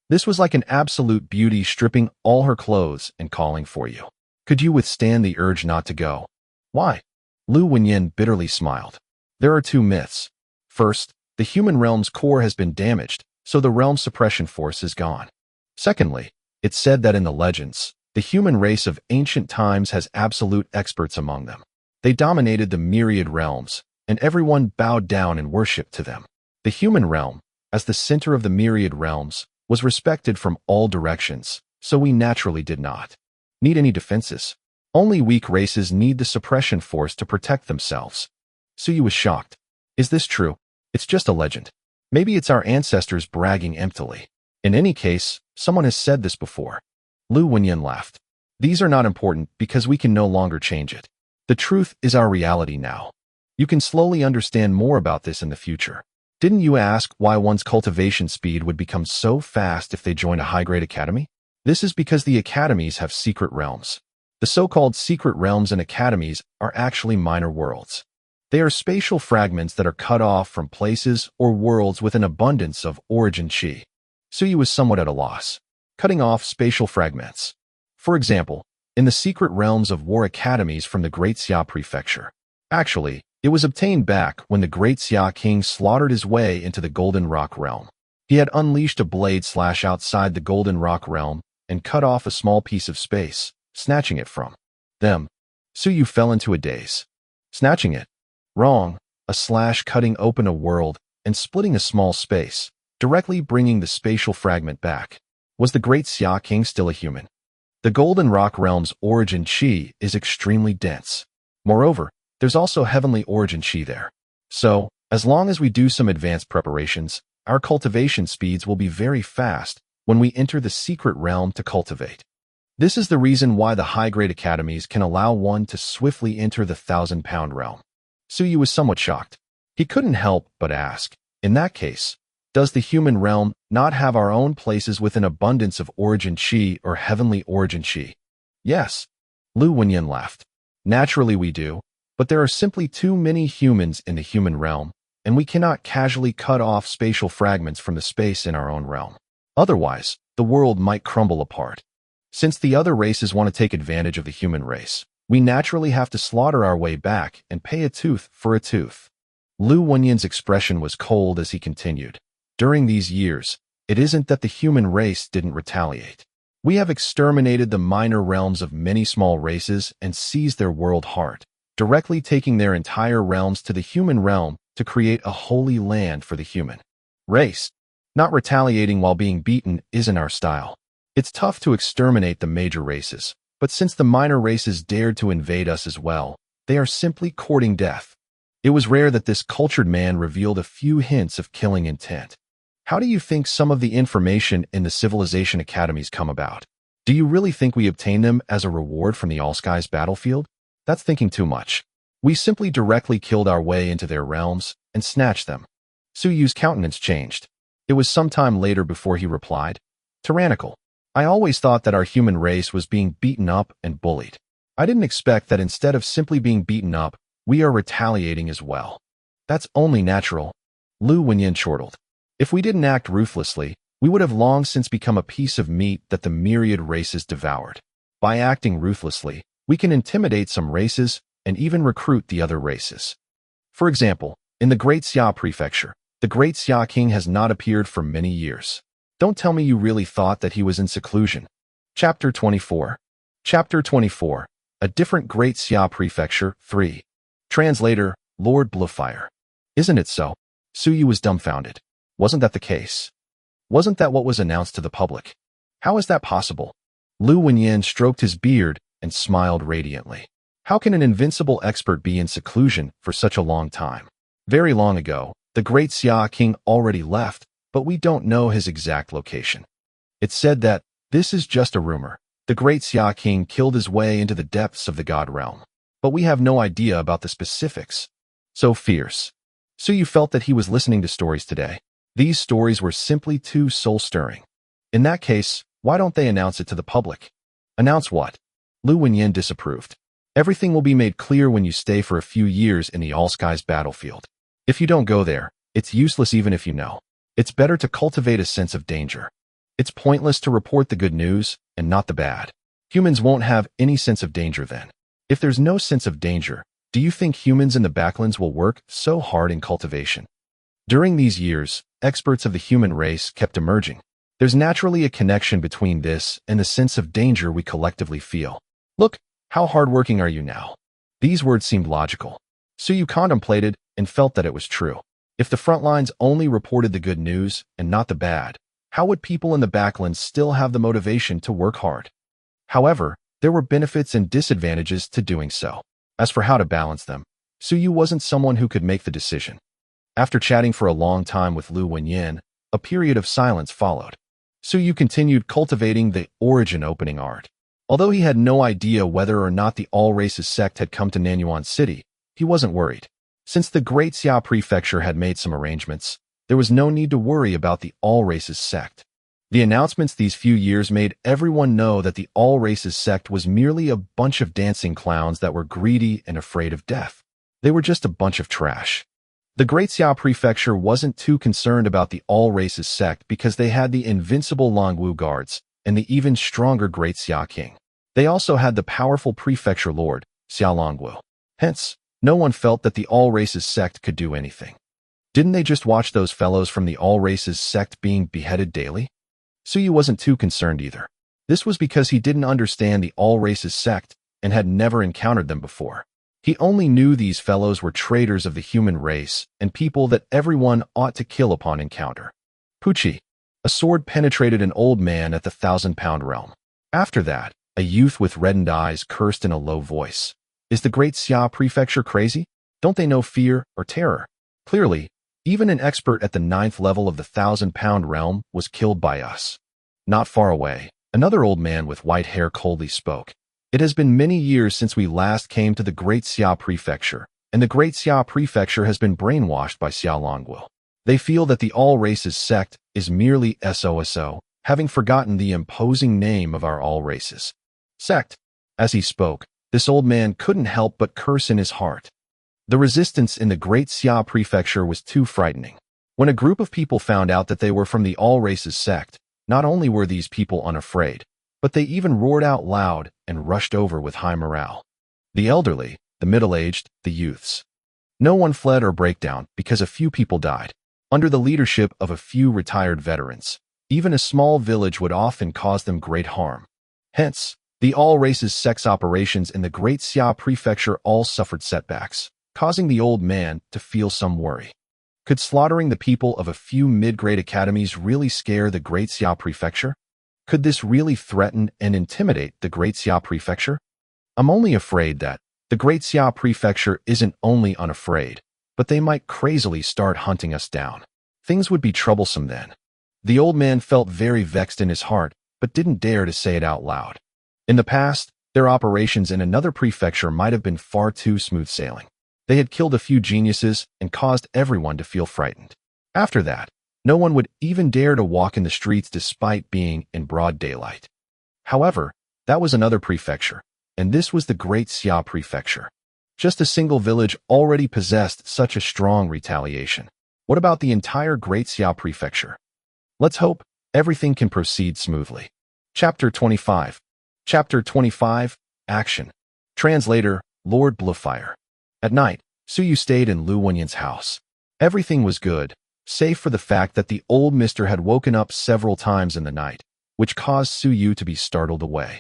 This was like an absolute beauty stripping all her clothes and calling for you. Could you withstand the urge not to go? Why? Lu Wenyan bitterly smiled. There are two myths. First, the human realm's core has been damaged, so the realm's suppression force is gone. Secondly, it's said that in the legends, the human race of ancient times has absolute experts among them. They dominated the myriad realms, and everyone bowed down and worshipped to them. The human realm, as the center of the myriad realms, was respected from all directions, so we naturally did not need any defenses. Only weak races need the suppression force to protect themselves. Suyu was shocked. Is this true? It's just a legend. Maybe it's our ancestors bragging emptily. In any case, someone has said this before. Lu Wenyan laughed. These are not important because we can no longer change it. The truth is our reality now. You can slowly understand more about this in the future. Didn't you ask why one's cultivation speed would become so fast if they joined a high-grade academy? This is because the academies have secret realms. The so-called secret realms and academies are actually minor worlds. They are spatial fragments that are cut off from places or worlds with an abundance of origin chi. Suyu was somewhat at a loss. Cutting off spatial fragments. For example, in the secret realms of war academies from the Great Xia Prefecture. Actually, it was obtained back when the Great Xia King slaughtered his way into the Golden Rock realm. He had unleashed a blade slash outside the Golden Rock realm and cut off a small piece of space, snatching it from them. Suyu fell into a daze. Snatching it? Wrong. A slash cutting open a world and splitting a small space, directly bringing the spatial fragment back. Was the Great Xia King still a human? The Golden Rock realm's origin chi is extremely dense. Moreover, there's also heavenly origin chi there. So, as long as we do some advanced preparations, our cultivation speeds will be very fast when we enter the secret realm to cultivate. This is the reason why the high-grade academies can allow one to swiftly enter the 1,000-pound realm. Suyu was somewhat shocked. He couldn't help but ask, in that case, does the human realm not have our own places with an abundance of origin chi or heavenly origin chi? Yes. Lu Wenyan laughed. Naturally we do, but there are simply too many humans in the human realm, and we cannot casually cut off spatial fragments from the space in our own realm. Otherwise, the world might crumble apart. Since the other races want to take advantage of the human race, we naturally have to slaughter our way back and pay a tooth for a tooth. Lu Wenyan's expression was cold as he continued. During these years, it isn't that the human race didn't retaliate. We have exterminated the minor realms of many small races and seized their world heart, directly taking their entire realms to the human realm to create a holy land for the human race. Not retaliating while being beaten isn't our style. It's tough to exterminate the major races, but since the minor races dared to invade us as well, they are simply courting death. It was rare that this cultured man revealed a few hints of killing intent. How do you think some of the information in the civilization academies come about? Do you really think we obtain them as a reward from the All-Skies battlefield? That's thinking too much. We simply directly killed our way into their realms and snatched them. Suyu's countenance changed. It was some time later before he replied, tyrannical. I always thought that our human race was being beaten up and bullied. I didn't expect that instead of simply being beaten up, we are retaliating as well. That's only natural. Lu Wenyan chortled. If we didn't act ruthlessly, we would have long since become a piece of meat that the myriad races devoured. By acting ruthlessly, we can intimidate some races and even recruit the other races. For example, in the Great Xia Prefecture, the Great Xia King has not appeared for many years. Don't tell me you really thought that he was in seclusion. Chapter 24. Chapter 24. A Different Great Xia Prefecture, 3. Translator, Lord Bluefire. Isn't it so? Suyu was dumbfounded. Wasn't that the case? Wasn't that what was announced to the public? How is that possible? Lu Wenyan stroked his beard and smiled radiantly. How can an invincible expert be in seclusion for such a long time? Very long ago, the Great Xia King already left, but we don't know his exact location. It's said that, this is just a rumor, the Great Xia King killed his way into the depths of the God realm. But we have no idea about the specifics. So fierce. Suyu felt that he was listening to stories today. These stories were simply too soul-stirring. In that case, why don't they announce it to the public? Announce what? Lu Wenyan disapproved. Everything will be made clear when you stay for a few years in the All-Skies battlefield. If you don't go there, it's useless even if you know. It's better to cultivate a sense of danger. It's pointless to report the good news and not the bad. Humans won't have any sense of danger then. If there's no sense of danger, do you think humans in the backlands will work so hard in cultivation? During these years, experts of the human race kept emerging. There's naturally a connection between this and the sense of danger we collectively feel. Look, how hardworking are you now? These words seemed logical. Suyu contemplated and felt that it was true. If the front lines only reported the good news and not the bad, how would people in the backlands still have the motivation to work hard? However, there were benefits and disadvantages to doing so. As for how to balance them, Suyu wasn't someone who could make the decision. After chatting for a long time with Lu Wenyan, a period of silence followed. Suyu continued cultivating the origin opening art. Although he had no idea whether or not the all-races sect had come to Nanyuan City, he wasn't worried. Since the Great Xia Prefecture had made some arrangements, there was no need to worry about the all-races sect. The announcements these few years made everyone know that the all-races sect was merely a bunch of dancing clowns that were greedy and afraid of death. They were just a bunch of trash. The Great Xia Prefecture wasn't too concerned about the all-races sect because they had the invincible Longwu guards and the even stronger Great Xia King. They also had the powerful prefecture lord, Xia Longwu. Hence, no one felt that the all-races sect could do anything. Didn't they just watch those fellows from the all-races sect being beheaded daily? Suyu wasn't too concerned either. This was because he didn't understand the all-races sect and had never encountered them before. He only knew these fellows were traitors of the human race and people that everyone ought to kill upon encounter. Pucci. A sword penetrated an old man at the 1,000-pound realm. After that, a youth with reddened eyes cursed in a low voice. Is the Great Xia Prefecture crazy? Don't they know fear or terror? Clearly, even an expert at the 9th level of the 1,000-pound realm was killed by us. Not far away, another old man with white hair coldly spoke. It has been many years since we last came to the Great Xia Prefecture, and the Great Xia Prefecture has been brainwashed by Xia Longwu. They feel that the all-races sect is merely SOSO, having forgotten the imposing name of our all-races sect. As he spoke, this old man couldn't help but curse in his heart. The resistance in the Great Xia Prefecture was too frightening. When a group of people found out that they were from the all-races sect, not only were these people unafraid, but they even roared out loud and rushed over with high morale. The elderly, the middle-aged, the youths. No one fled or broke down because a few people died. Under the leadership of a few retired veterans, even a small village would often cause them great harm. Hence, the all-races sect's operations in the Great Xia Prefecture all suffered setbacks, causing the old man to feel some worry. Could slaughtering the people of a few mid-grade academies really scare the Great Xia Prefecture? Could this really threaten and intimidate the Great Xia Prefecture? I'm only afraid that the Great Xia Prefecture isn't only unafraid, but they might crazily start hunting us down. Things would be troublesome then. The old man felt very vexed in his heart, but didn't dare to say it out loud. In the past, their operations in another prefecture might have been far too smooth sailing. They had killed a few geniuses and caused everyone to feel frightened. After that, no one would even dare to walk in the streets despite being in broad daylight. However, that was another prefecture, and this was the Great Xia Prefecture. Just a single village already possessed such a strong retaliation. What about the entire Great Xia Prefecture? Let's hope everything can proceed smoothly. Chapter 25. Chapter 25, Action. Translator, Lord Bluefire. At night, Suyu stayed in Lu Wenyan's house. Everything was good, save for the fact that the old mister had woken up several times in the night, which caused Suyu to be startled away.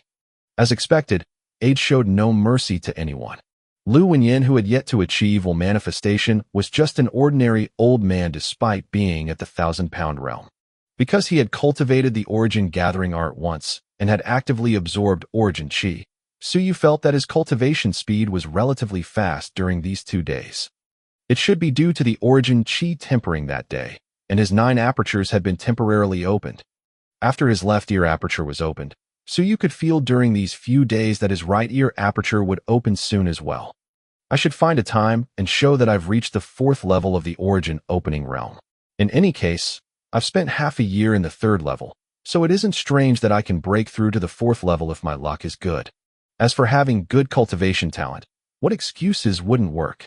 As expected, age showed no mercy to anyone. Lu Wenyan, who had yet to achieve full manifestation, was just an ordinary old man despite being at the 1,000-pound realm. Because he had cultivated the origin gathering art once and had actively absorbed origin chi, Suyu felt that his cultivation speed was relatively fast during these 2 days. It should be due to the origin chi tempering that day, and his 9 apertures had been temporarily opened. After his left ear aperture was opened, Suyu could feel during these few days that his right ear aperture would open soon as well. I should find a time and show that I've reached the 4th level of the origin opening realm. In any case, I've spent half a year in the 3rd level, so it isn't strange that I can break through to the 4th level if my luck is good. As for having good cultivation talent, what excuses wouldn't work?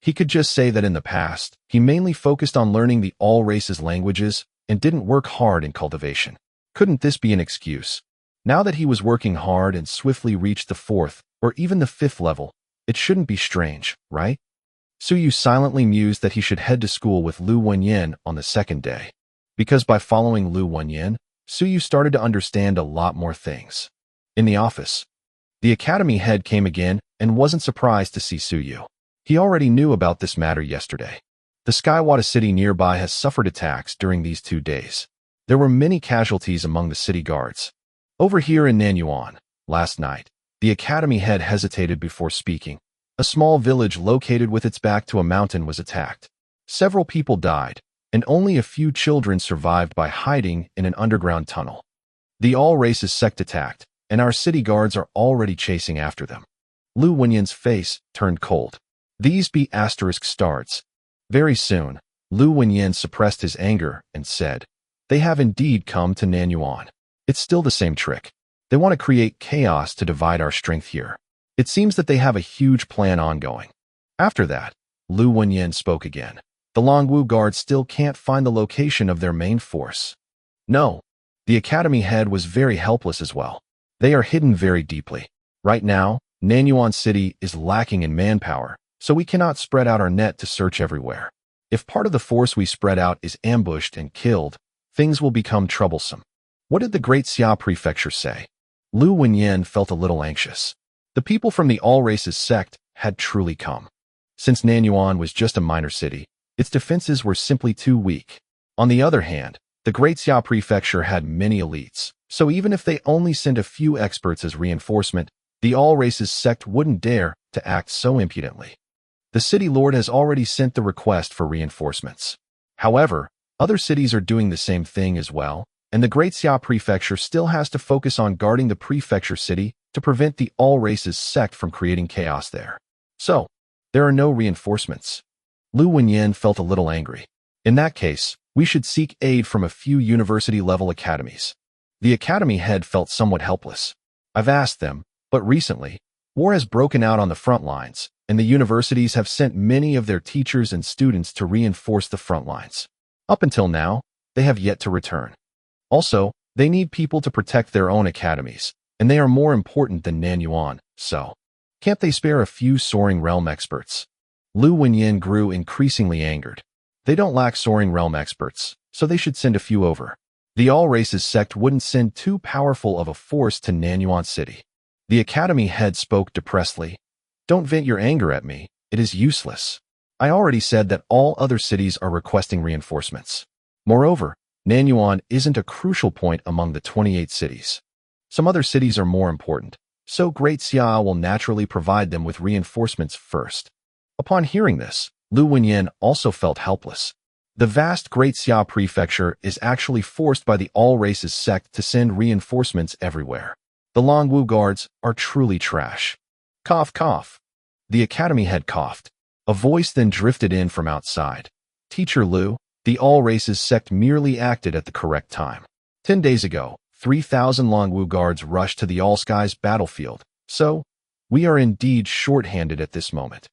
He could just say that in the past, he mainly focused on learning the all races languages and didn't work hard in cultivation. Couldn't this be an excuse? Now that he was working hard and swiftly reached the 4th or even the 5th level, it shouldn't be strange, right? Suyu silently mused that he should head to school with Lu Wenyan on the 2nd day. Because by following Lu Wenyan, Suyu started to understand a lot more things. In the office, the academy head came again and wasn't surprised to see Suyu. He already knew about this matter yesterday. The Skywata city nearby has suffered attacks during these 2 days. There were many casualties among the city guards. Over here in Nanyuan, last night, the academy head hesitated before speaking. A small village located with its back to a mountain was attacked. Several people died, and only a few children survived by hiding in an underground tunnel. The all races sect attacked, and our city guards are already chasing after them. Lu Wenyan's face turned cold. These be asterisk starts. Very soon, Lu Wenyin suppressed his anger and said, "They have indeed come to Nanyuan. It's still the same trick. They want to create chaos to divide our strength here. It seems that they have a huge plan ongoing." After that, Lu Wenyin spoke again. "The Longwu Guard still can't find the location of their main force." No. The academy head was very helpless as well. They are hidden very deeply. Right now, Nanyuan City is lacking in manpower, so we cannot spread out our net to search everywhere. If part of the force we spread out is ambushed and killed, things will become troublesome. What did the Great Xia Prefecture say? Lu Wenyin felt a little anxious. The people from the All Races sect had truly come. Since Nanyuan was just a minor city, its defenses were simply too weak. On the other hand, the Great Xia Prefecture had many elites, so even if they only sent a few experts as reinforcement, the All Races sect wouldn't dare to act so impudently. The city lord has already sent the request for reinforcements. However, other cities are doing the same thing as well, and the Great Xia Prefecture still has to focus on guarding the prefecture city to prevent the All Races sect from creating chaos there. So, there are no reinforcements. Lu Wenyin felt a little angry. In that case, we should seek aid from a few university-level academies. The academy head felt somewhat helpless. I've asked them, but recently, war has broken out on the front lines, and the universities have sent many of their teachers and students to reinforce the front lines. Up until now, they have yet to return. Also, they need people to protect their own academies, and they are more important than Nanyuan, so can't they spare a few Soaring Realm experts? Lu Wenyin grew increasingly angered. They don't lack Soaring Realm experts, so they should send a few over. The All Races sect wouldn't send too powerful of a force to Nanyuan City. The academy head spoke depressedly. Don't vent your anger at me, it is useless. I already said that all other cities are requesting reinforcements. Moreover, Nanyuan isn't a crucial point among the 28 cities. Some other cities are more important, so Great Xia will naturally provide them with reinforcements first. Upon hearing this, Lu Wenyin also felt helpless. The vast Great Xia Prefecture is actually forced by the All Races sect to send reinforcements everywhere. The Longwu Guards are truly trash. Cough, cough. The academy head coughed. A voice then drifted in from outside. Teacher Lu, the All Races sect merely acted at the correct time. 10 days ago, 3,000 Longwu Guards rushed to the All Skies battlefield, so we are indeed short-handed at this moment.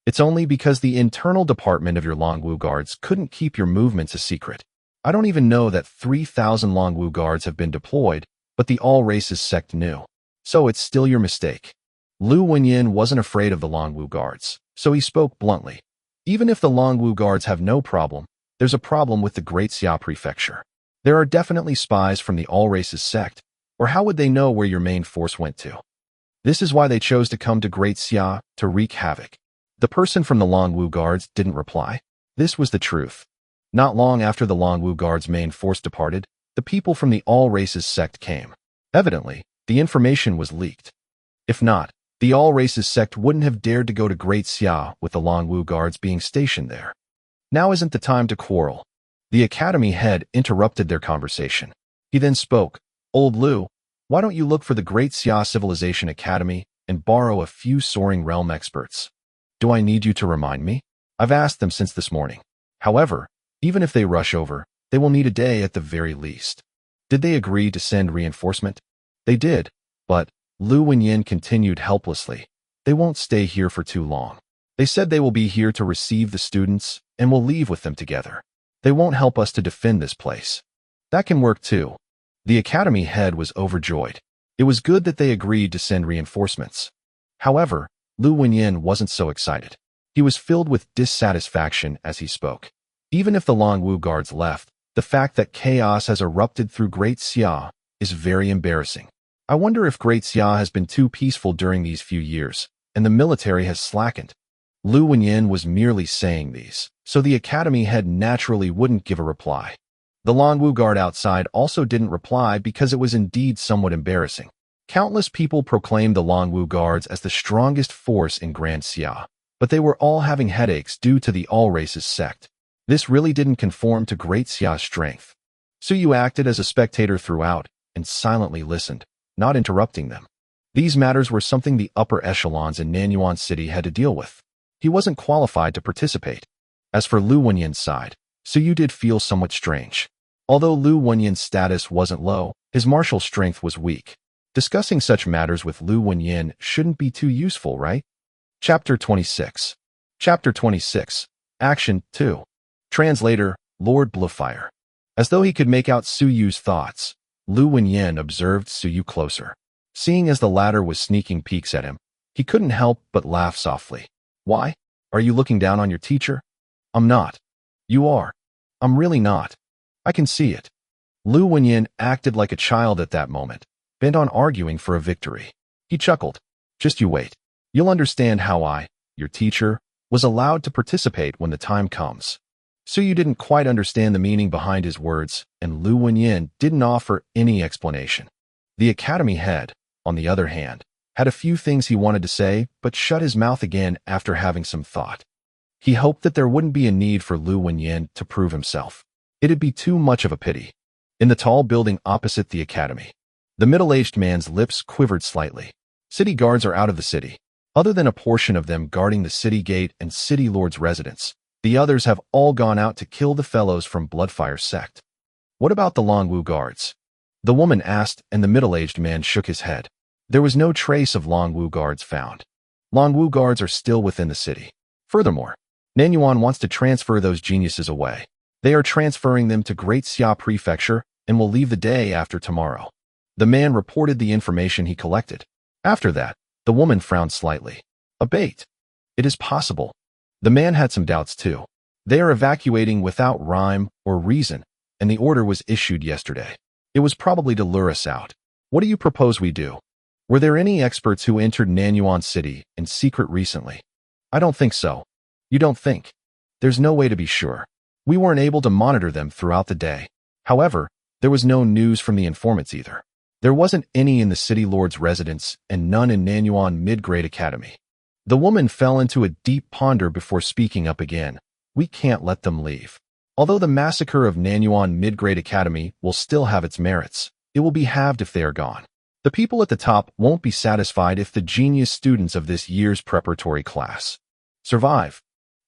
It's only because the internal department of your Longwu Guards couldn't keep your movements a secret. I don't even know that 3,000 Longwu Guards have been deployed, but the All Races sect knew. So it's still your mistake. Lu Wenyin wasn't afraid of the Longwu Guards, so he spoke bluntly. Even if the Longwu Guards have no problem, there's a problem with the Great Xia Prefecture. There are definitely spies from the All Races sect, or how would they know where your main force went to? This is why they chose to come to Great Xia, to wreak havoc. The person from the Longwu Guards didn't reply. This was the truth. Not long after the Longwu Guards' main force departed, the people from the All Races sect came. Evidently, the information was leaked. If not, the All Races sect wouldn't have dared to go to Great Xia with the Longwu Guards being stationed there. Now isn't the time to quarrel. The academy head interrupted their conversation. He then spoke. Old Lu, why don't you look for the Great Xia Civilization Academy and borrow a few Soaring Realm experts? Do I need you to remind me? I've asked them since this morning. However, even if they rush over, they will need a day at the very least. Did they agree to send reinforcement? They did, but Lu Wenyin continued helplessly. They won't stay here for too long. They said they will be here to receive the students and will leave with them together. They won't help us to defend this place. That can work too. The academy head was overjoyed. It was good that they agreed to send reinforcements. However, Lu Wenyin wasn't so excited. He was filled with dissatisfaction as he spoke. Even if the Longwu Guards left, the fact that chaos has erupted through Great Xia is very embarrassing. I wonder if Great Xia has been too peaceful during these few years, and the military has slackened. Lu Wenyin was merely saying these, so the academy head naturally wouldn't give a reply. The Longwu Guard outside also didn't reply because it was indeed somewhat embarrassing. Countless people proclaimed the Longwu Guards as the strongest force in Grand Xia, but they were all having headaches due to the All Races sect. This really didn't conform to Great Xia's strength. So you acted as a spectator throughout and silently listened, not interrupting them. These matters were something the upper echelons in Nanyuan City had to deal with. He wasn't qualified to participate. As for Lu Wenyan's side, Suyu did feel somewhat strange. Although Lu Wenyan's status wasn't low, his martial strength was weak. Discussing such matters with Lu Wenyan shouldn't be too useful, right? Chapter 26. Chapter 26. Action 2. Translator, Lord Bluefire. As though he could make out Suyu's thoughts, Lu Wenyan observed Suyu closer. Seeing as the latter was sneaking peeks at him, he couldn't help but laugh softly. Why? Are you looking down on your teacher? I'm not. You are. I'm really not. I can see it. Lu Wenyan acted like a child at that moment, bent on arguing for a victory. He chuckled. Just you wait. You'll understand how I, your teacher, was allowed to participate when the time comes. Suyu didn't quite understand the meaning behind his words, and Lu Wenyan didn't offer any explanation. The academy head, on the other hand, had a few things he wanted to say, but shut his mouth again after having some thought. He hoped that there wouldn't be a need for Lu Wenyan to prove himself. It'd be too much of a pity. In the tall building opposite the academy, the middle-aged man's lips quivered slightly. City guards are out of the city. Other than a portion of them guarding the city gate and city lord's residence, the others have all gone out to kill the fellows from Bloodfire sect. What about the Longwu guards? The woman asked, and the middle-aged man shook his head. There was no trace of Longwu guards found. Longwu guards are still within the city. Furthermore, Nanyuan wants to transfer those geniuses away. They are transferring them to Great Xia Prefecture and will leave the day after tomorrow. The man reported the information he collected. After that, the woman frowned slightly. A bait. It is possible. The man had some doubts too. They are evacuating without rhyme or reason, and the order was issued yesterday. It was probably to lure us out. What do you propose we do? Were there any experts who entered Nanyuan City in secret recently? I don't think so. You don't think? There's no way to be sure. We weren't able to monitor them throughout the day. However, there was no news from the informants either. There wasn't any in the city lord's residence and none in Nanyuan Mid-Grade Academy. The woman fell into a deep ponder before speaking up again. We can't let them leave. Although the massacre of Nanyuan Mid-Grade Academy will still have its merits, it will be halved if they are gone. The people at the top won't be satisfied if the genius students of this year's preparatory class survive.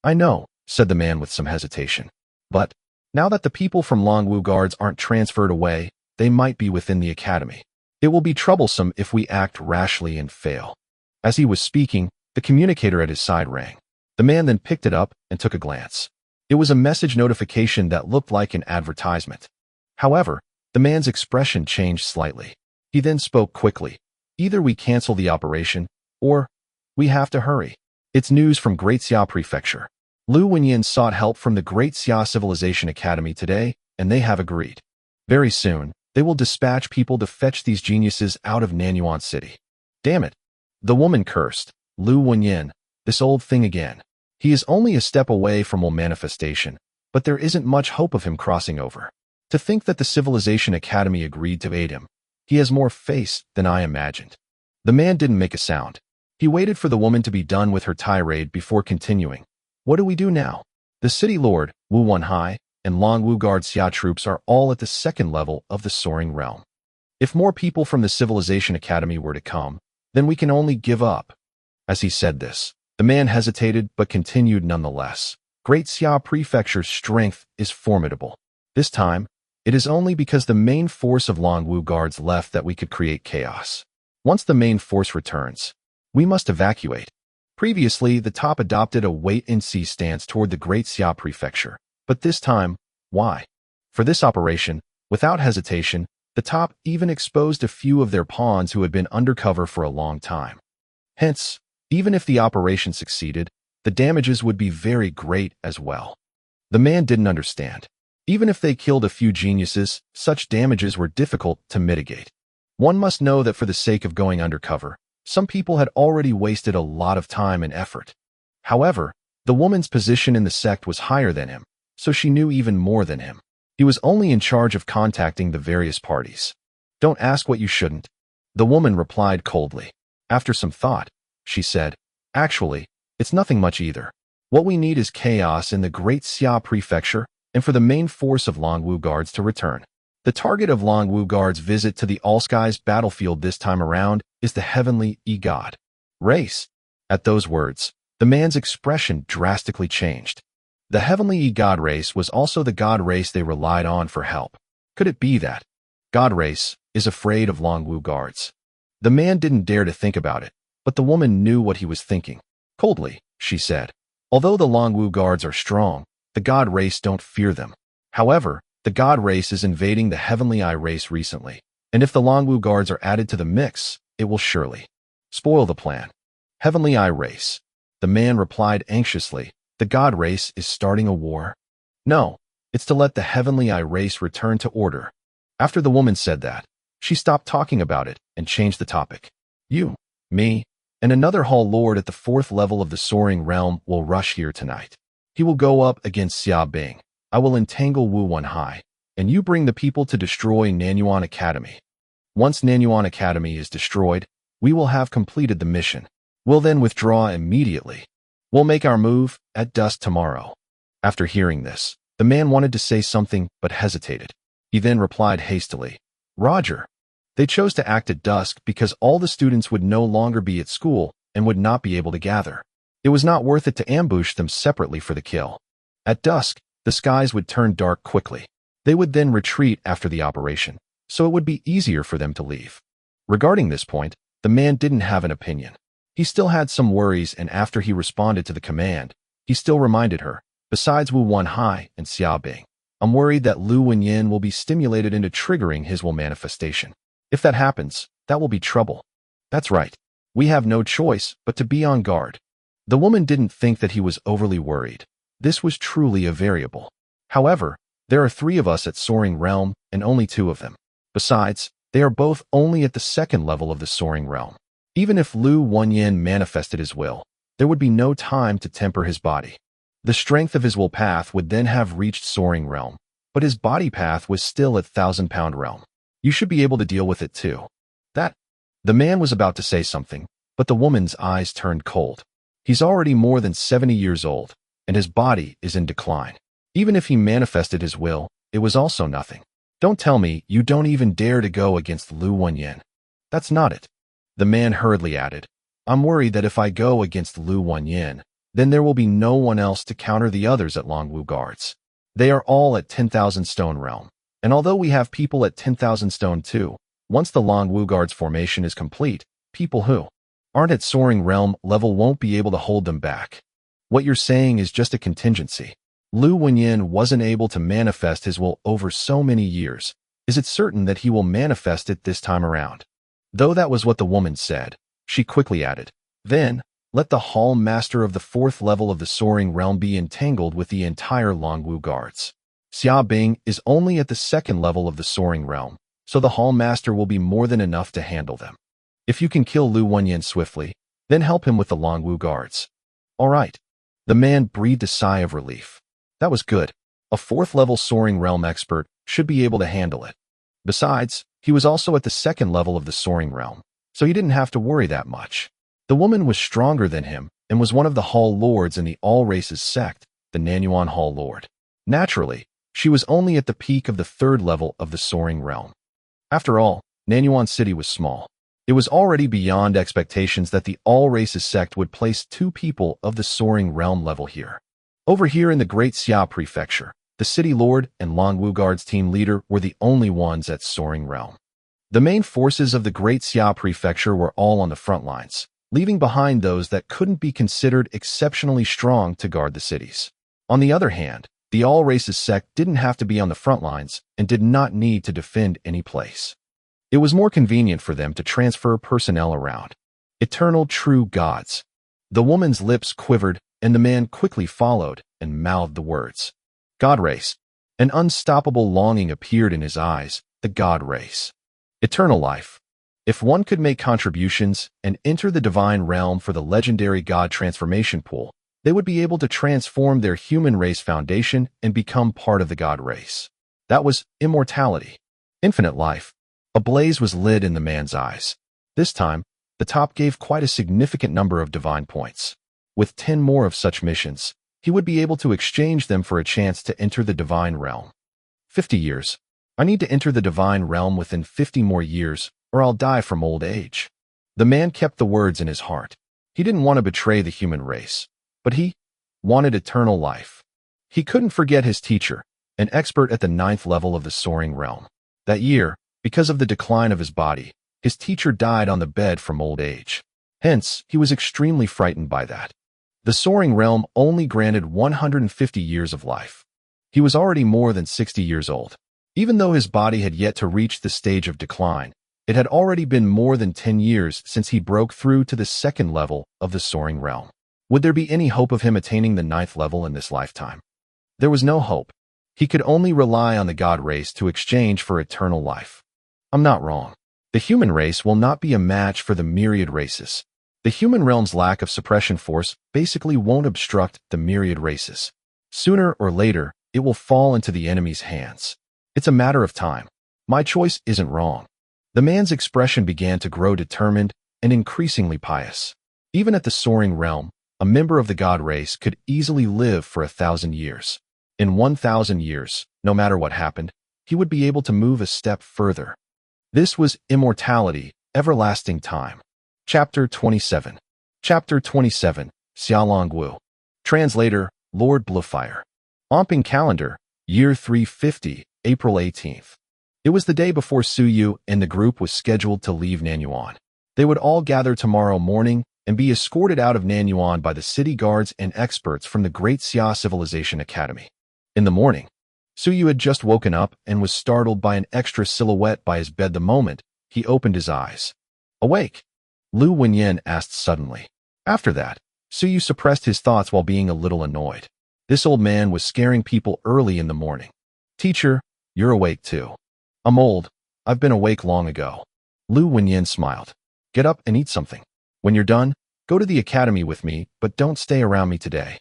I know, said the man with some hesitation. But, now that the people from Longwu guards aren't transferred away, they might be within the academy. It will be troublesome if we act rashly and fail. As he was speaking, the communicator at his side rang. The man then picked it up and took a glance. It was a message notification that looked like an advertisement. However, the man's expression changed slightly. He then spoke quickly. Either we cancel the operation, or we have to hurry. It's news from Great Xia Prefecture. Lu Wenyan sought help from the Great Xia Civilization Academy today, and they have agreed. Very soon, they will dispatch people to fetch these geniuses out of Nanyuan City. Damn it. The woman cursed. Lu Wenyan, this old thing again. He is only a step away from a manifestation, but there isn't much hope of him crossing over. To think that the Civilization Academy agreed to aid him. He has more face than I imagined. The man didn't make a sound. He waited for the woman to be done with her tirade before continuing. What do we do now? The city lord, Wu Wenhai, and Longwu Guard Xia troops are all at the second level of the soaring realm. If more people from the Civilization Academy were to come, then we can only give up. As he said this, the man hesitated but continued nonetheless. Great Xia Prefecture's strength is formidable. This time, it is only because the main force of Longwu guards left that we could create chaos. Once the main force returns, we must evacuate. Previously, the top adopted a wait-and-see stance toward the Great Xia Prefecture. But this time, why? For this operation, without hesitation, the top even exposed a few of their pawns who had been undercover for a long time. Hence, even if the operation succeeded, the damages would be very great as well. The man didn't understand. Even if they killed a few geniuses, such damages were difficult to mitigate. One must know that for the sake of going undercover, some people had already wasted a lot of time and effort. However, the woman's position in the sect was higher than him, so she knew even more than him. He was only in charge of contacting the various parties. Don't ask what you shouldn't. The woman replied coldly. After some thought, she said, actually, it's nothing much either. What we need is chaos in the Great Xia Prefecture and for the main force of Longwu guards to return. The target of Longwu guards' visit to the All-Skies battlefield this time around is the heavenly E-God race. At those words, The man's expression drastically changed. The heavenly god race was also the god race they relied on for help. Could it be that god race is afraid of Longwu guards? The man didn't dare to think about it, but the woman knew what he was thinking. Coldly, she said, although the Longwu guards are strong, the god race don't fear them. However, the god race is invading the heavenly eye race recently, and if the Longwu guards are added to the mix, it will surely spoil the plan. Heavenly eye race. The man replied anxiously, the god race is starting a war? No, it's to let the heavenly eye race return to order. After the woman said that, she stopped talking about it and changed the topic. You, me, and another hall lord at the 4th level of the soaring realm will rush here tonight. He will go up against Xia Bing. I will entangle Wu Wenhai, and you bring the people to destroy Nanyuan Academy. Once Nanyuan Academy is destroyed, we will have completed the mission. We'll then withdraw immediately. We'll make our move at dusk tomorrow. After hearing this, the man wanted to say something but hesitated. He then replied hastily, Roger. They chose to act at dusk because all the students would no longer be at school and would not be able to gather. It was not worth it to ambush them separately for the kill. At dusk, the skies would turn dark quickly. They would then retreat after the operation, so it would be easier for them to leave. Regarding this point, the man didn't have an opinion. He still had some worries, and after he responded to the command, he still reminded her, besides Wu Wenhai and Xia Bing, I'm worried that Lu Wenyin will be stimulated into triggering his will manifestation. If that happens, that will be trouble. That's right. We have no choice but to be on guard. The woman didn't think that he was overly worried. This was truly a variable. However, there are 3 of us at Soaring Realm and only 2 of them. Besides, they are both only at the 2nd level of the Soaring Realm. Even if Lu Wenyin manifested his will, there would be no time to temper his body. The strength of his will path would then have reached Soaring Realm, but his body path was still at 1,000-pound realm. You should be able to deal with it too. That. The man was about to say something, but the woman's eyes turned cold. He's already more than 70 years old, and his body is in decline. Even if he manifested his will, it was also nothing. Don't tell me you don't even dare to go against Lu Wenyin. That's not it. The man hurriedly added, I'm worried that if I go against Lu Wenyin, then there will be no one else to counter the others at Longwu guards. They are all at 10,000 stone realm, and although we have people at 10,000 stone too, once the Longwu guards formation is complete, people who aren't at soaring realm level won't be able to hold them back. What you're saying is just a contingency. Lu Wenyin wasn't able to manifest his will over so many years. Is it certain that he will manifest it this time around? Though that was what the woman said, she quickly added, then, let the hall master of the 4th level of the soaring realm be entangled with the entire Longwu guards. Xia Bing is only at the 2nd level of the soaring realm, so the hall master will be more than enough to handle them. If you can kill Lu Wenyin swiftly, then help him with the Longwu guards. All right. The man breathed a sigh of relief. That was good. A 4th level soaring realm expert should be able to handle it. Besides, he was also at the 2nd level of the soaring realm, so he didn't have to worry that much. The woman was stronger than him and was one of the hall lords in the all races sect, the Nanyuan Hall Lord. Naturally, she was only at the peak of the 3rd level of the soaring realm. After all, Nanyuan City was small. It was already beyond expectations that the all races sect would place 2 people of the soaring realm level here. Over here in the Great Xia Prefecture, the city lord and Longwu guards team leader were the only ones at soaring realm. The main forces of the Great Xia Prefecture were all on the front lines, leaving behind those that couldn't be considered exceptionally strong to guard the cities. On the other hand, the all races sect didn't have to be on the front lines and did not need to defend any place. It was more convenient for them to transfer personnel around. Eternal true gods. The woman's lips quivered, and the man quickly followed and mouthed the words. God race. An unstoppable longing appeared in his eyes, the God race. Eternal life. If one could make contributions and enter the divine realm for the legendary God transformation pool, they would be able to transform their human race foundation and become part of the God race. That was immortality. Infinite life. A blaze was lit in the man's eyes. This time, the top gave quite a significant number of divine points. With 10 more of such missions, he would be able to exchange them for a chance to enter the divine realm. 50 years. I need to enter the divine realm within 50 more years, or I'll die from old age. The man kept the words in his heart. He didn't want to betray the human race, but he wanted eternal life. He couldn't forget his teacher, an expert at the 9th level of the soaring realm. That year, because of the decline of his body, his teacher died on the bed from old age. Hence, he was extremely frightened by that. The soaring realm only granted 150 years of life. He was already more than 60 years old. Even though his body had yet to reach the stage of decline, it had already been more than 10 years since he broke through to the 2nd level of the soaring realm. Would there be any hope of him attaining the 9th level in this lifetime? There was no hope. He could only rely on the god race to exchange for eternal life. I'm not wrong. The human race will not be a match for the myriad races. The human realm's lack of suppression force basically won't obstruct the myriad races. Sooner or later, it will fall into the enemy's hands. It's a matter of time. My choice isn't wrong. The man's expression began to grow determined and increasingly pious. Even at the soaring realm, a member of the god race could easily live for 1,000 years. In 1,000 years, no matter what happened, he would be able to move a step further. This was immortality, everlasting time. Chapter 27. Chapter 27, Xiaolongwu. Translator, Lord Bluefire. Omping calendar, year 350, April 18th. It was the day before Suyu and the group was scheduled to leave Nanyuan. They would all gather tomorrow morning and be escorted out of Nanyuan by the city guards and experts from the Great Xia Civilization Academy. In the morning, Suyu had just woken up and was startled by an extra silhouette by his bed the moment he opened his eyes. Awake? Lu Wenyan asked suddenly. After that, Suyu suppressed his thoughts while being a little annoyed. This old man was scaring people early in the morning. Teacher, you're awake too. I'm old. I've been awake long ago. Lu Wenyan smiled. Get up and eat something. When you're done, go to the academy with me, but don't stay around me today.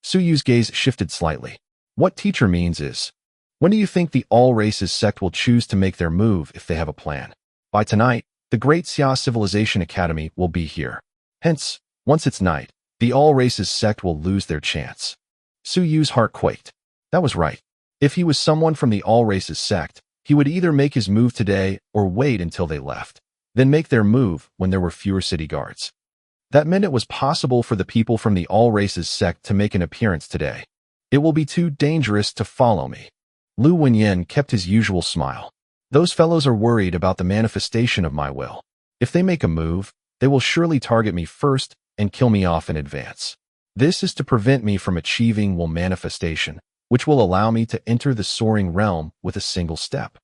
Suyu's gaze shifted slightly. What teacher means is, when do you think the All Races sect will choose to make their move if they have a plan? By tonight, the Great Xia Civilization Academy will be here. Hence, once it's night, the All Races sect will lose their chance. Suyu's heart quaked. That was right. If he was someone from the All Races sect, he would either make his move today or wait until they left, then make their move when there were fewer city guards. That meant it was possible for the people from the All Races sect to make an appearance today. It will be too dangerous to follow me. Lu Wenyan kept his usual smile. Those fellows are worried about the manifestation of my will. If they make a move, they will surely target me first and kill me off in advance. This is to prevent me from achieving will manifestation, which will allow me to enter the soaring realm with a single step.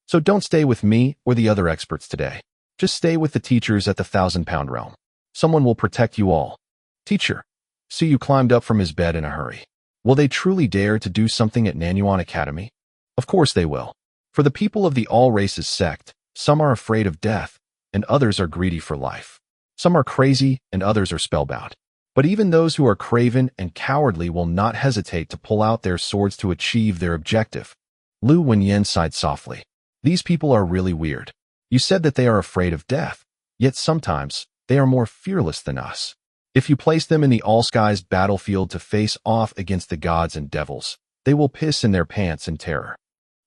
So don't stay with me or the other experts today. Just stay with the teachers at the 1,000-pound realm. Someone will protect you all. Teacher. Suyu climbed up from his bed in a hurry. Will they truly dare to do something at Nanyuan Academy? Of course they will. For the people of the All Races sect, some are afraid of death, and others are greedy for life. Some are crazy, and others are spellbound. But even those who are craven and cowardly will not hesitate to pull out their swords to achieve their objective. Lu Wenyan sighed softly. These people are really weird. You said that they are afraid of death, yet sometimes they are more fearless than us. If you place them in the all-skies battlefield to face off against the gods and devils, they will piss in their pants in terror.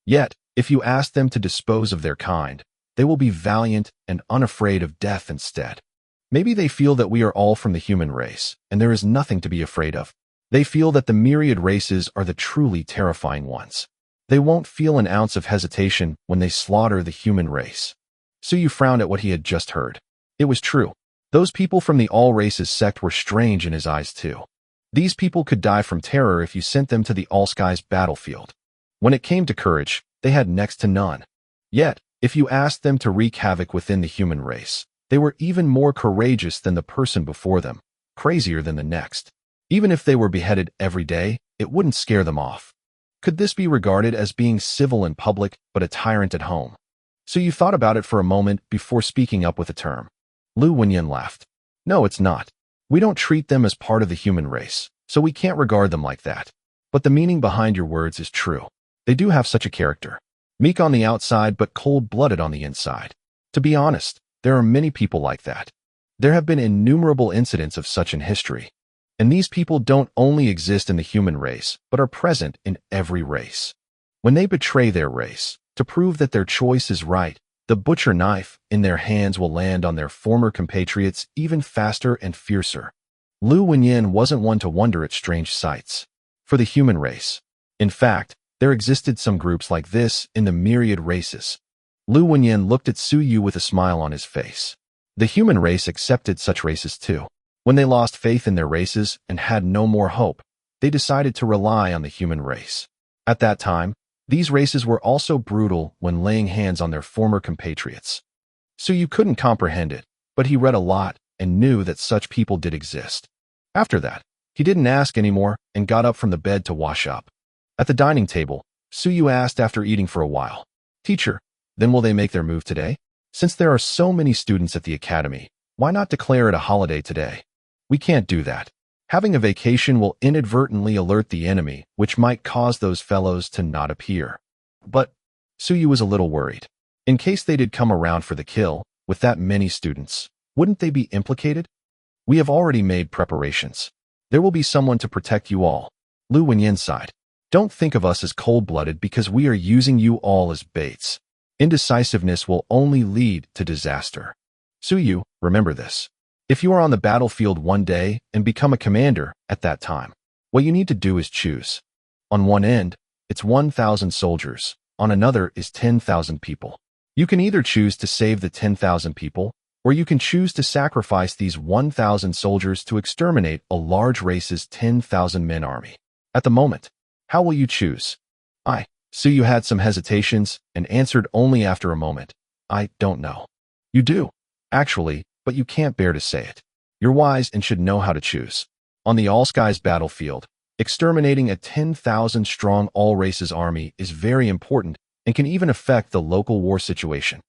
Yet, if you ask them to dispose of their kind, they will be valiant and unafraid of death instead. Maybe they feel that we are all from the human race, and there is nothing to be afraid of. They feel that the myriad races are the truly terrifying ones. They won't feel an ounce of hesitation when they slaughter the human race. Suyu frowned at what he had just heard. It was true. Those people from the All Races sect were strange in his eyes too. These people could die from terror if you sent them to the all-skies battlefield. When it came to courage, they had next to none. Yet, if you asked them to wreak havoc within the human race, they were even more courageous than the person before them, crazier than the next. Even if they were beheaded every day, it wouldn't scare them off. Could this be regarded as being civil in public but a tyrant at home? So you thought about it for a moment before speaking up with a term. Lu Wenyan laughed. No, it's not. We don't treat them as part of the human race, so we can't regard them like that. But the meaning behind your words is true. They do have such a character. Meek on the outside but cold-blooded on the inside. To be honest, there are many people like that. There have been innumerable incidents of such in history. And these people don't only exist in the human race, but are present in every race. When they betray their race, to prove that their choice is right, the butcher knife in their hands will land on their former compatriots even faster and fiercer. Lu Wenyin wasn't one to wonder at strange sights. For the human race. In fact, there existed some groups like this in the myriad races. Lu Wenyin looked at Su Yu with a smile on his face. The human race accepted such races too. When they lost faith in their races and had no more hope, they decided to rely on the human race. At that time, these races were also brutal when laying hands on their former compatriots. Su Yu couldn't comprehend it, but he read a lot and knew that such people did exist. After that, he didn't ask anymore and got up from the bed to wash up. At the dining table, Su Yu asked after eating for a while, "Teacher, then will they make their move today? Since there are so many students at the academy, why not declare it a holiday today? We can't do that. Having a vacation will inadvertently alert the enemy, which might cause those fellows to not appear." But Su Yu was a little worried. In case they did come around for the kill, with that many students, wouldn't they be implicated? "We have already made preparations. There will be someone to protect you all." Lu Wenyin sighed. "Don't think of us as cold-blooded because we are using you all as baits. Indecisiveness will only lead to disaster. Su Yu, remember this. If you are on the battlefield one day and become a commander at that time, what you need to do is choose. On one end, it's 1,000 soldiers. On another is 10,000 people. You can either choose to save the 10,000 people, or you can choose to sacrifice these 1,000 soldiers to exterminate a large race's 10,000-man army. At the moment, how will you choose?" Su Yu had some hesitations and answered only after a moment. "I don't know." "You do, actually, but you can't bear to say it. You're wise and should know how to choose. On the all-skies battlefield, exterminating a 10,000-strong all-races army is very important and can even affect the local war situation."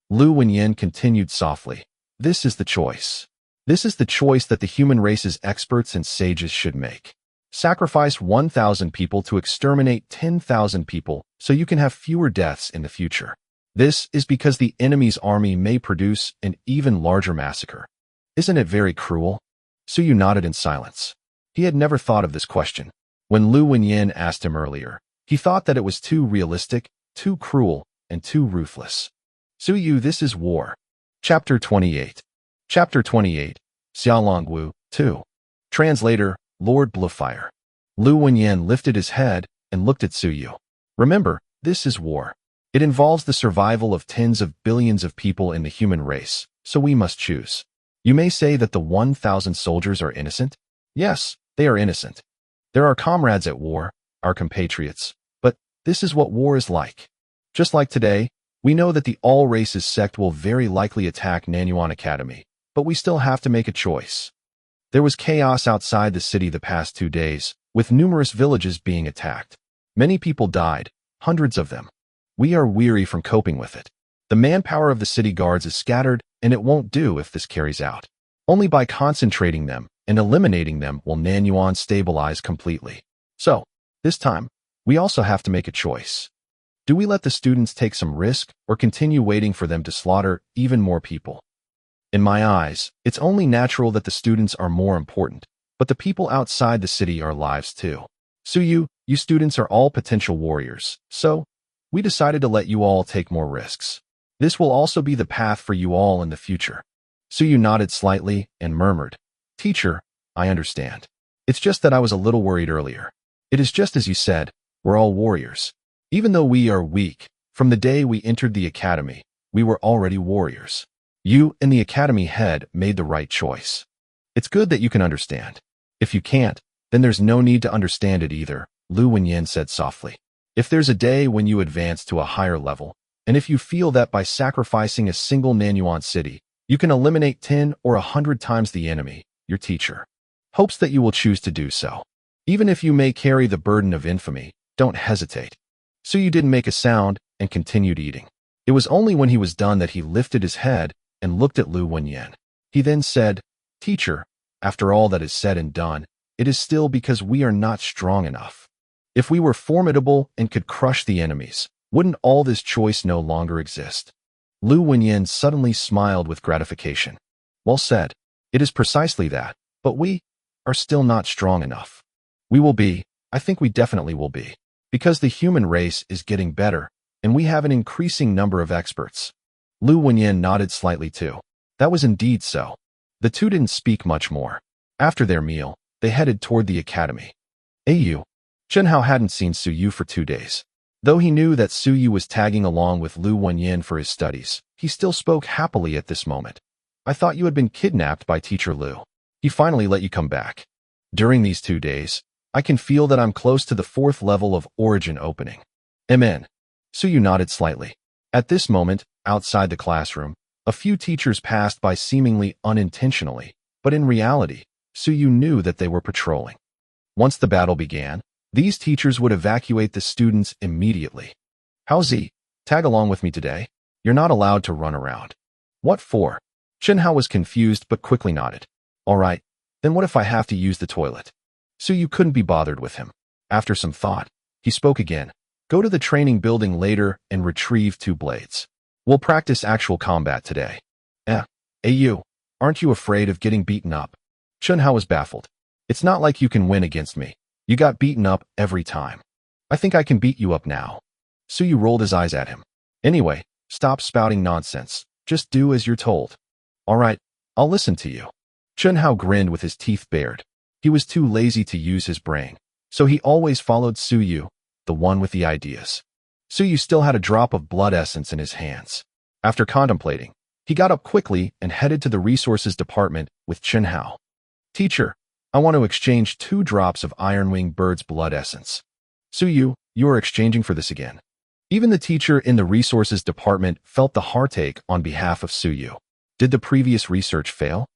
Lu Wenyin continued softly. "This is the choice. This is the choice that the human race's experts and sages should make. Sacrifice 1,000 people to exterminate 10,000 people so you can have fewer deaths in the future. This is because the enemy's army may produce an even larger massacre. Isn't it very cruel?" Su Yu nodded in silence. He had never thought of this question. When Lu Wenyin asked him earlier, he thought that it was too realistic, too cruel, and too ruthless. Su Yu, this is war. Chapter 28. Chapter 28. Xiaolongwu, 2. Translator, Lord Bluefire. Lu Wenyin lifted his head and looked at Su Yu. "Remember, this is war. It involves the survival of tens of billions of people in the human race, so we must choose. You may say that the 1,000 soldiers are innocent. Yes, they are innocent. They're our comrades at war, our compatriots. But this is what war is like. Just like today, we know that the all-races sect will very likely attack Nanyuan Academy, but we still have to make a choice. There was chaos outside the city the past 2 days, with numerous villages being attacked. Many people died, hundreds of them. We are weary from coping with it. The manpower of the city guards is scattered, and it won't do if this carries out. Only by concentrating them and eliminating them will Nanyuan stabilize completely. So, this time, we also have to make a choice. Do we let the students take some risk or continue waiting for them to slaughter even more people? In my eyes, it's only natural that the students are more important, but the people outside the city are lives too. Su Yu, you students are all potential warriors, so we decided to let you all take more risks. This will also be the path for you all in the future." Su Yu nodded slightly and murmured, "Teacher, I understand. It's just that I was a little worried earlier. It is just as you said, we're all warriors. Even though we are weak, from the day we entered the academy, we were already warriors. You and the academy head made the right choice. It's good that you can understand. If you can't, then there's no need to understand it either," Lu Wenyin said softly. "If there's a day when you advance to a higher level, and if you feel that by sacrificing a single Nanyuan city, you can eliminate 10 or 100 times the enemy, your teacher hopes that you will choose to do so. Even if you may carry the burden of infamy, don't hesitate." Su Yu didn't make a sound and continued eating. It was only when he was done that he lifted his head and looked at Lu Wenyin. He then said, "Teacher, after all that is said and done, it is still because we are not strong enough. If we were formidable and could crush the enemies, wouldn't all this choice no longer exist?" Lu Wenyin suddenly smiled with gratification. "Well said. It is precisely that, but we are still not strong enough. We will be, I think we definitely will be, because the human race is getting better, and we have an increasing number of experts." Lu Wenyin nodded slightly too. That was indeed so. The two didn't speak much more. After their meal, they headed toward the academy. Ayu. Chenhao hadn't seen Su Yu for 2 days. Though he knew that Su Yu was tagging along with Lu Wenyin for his studies, he still spoke happily at this moment. I thought you had been kidnapped by Teacher Lu. He finally let you come back. During these 2 days, I can feel that I'm close to the 4th level of origin opening. Amen. Su Yu nodded slightly. At this moment, outside the classroom, a few teachers passed by seemingly unintentionally, but in reality, Su Yu knew that they were patrolling. Once the battle began, these teachers would evacuate the students immediately. How's he? Tag along with me today. You're not allowed to run around. What for? Chenhao was confused but quickly nodded. All right, then what if I have to use the toilet? Su Yu couldn't be bothered with him. After some thought, he spoke again. Go to the training building later and retrieve 2 blades. We'll practice actual combat today. Hey you, aren't you afraid of getting beaten up? Chenhao was baffled. It's not like you can win against me. You got beaten up every time. I think I can beat you up now. Su Yu rolled his eyes at him. Anyway, stop spouting nonsense. Just do as you're told. All right, I'll listen to you. Chenhao grinned with his teeth bared. He was too lazy to use his brain, so he always followed Su Yu, the one with the ideas. Su Yu still had a drop of blood essence in his hands. After contemplating, he got up quickly and headed to the resources department with Chenhao. Teacher, I want to exchange 2 drops of Ironwing Bird's blood essence. Su Yu, you are exchanging for this again. Even the teacher in the resources department felt the heartache on behalf of Su Yu. Did the previous research fail?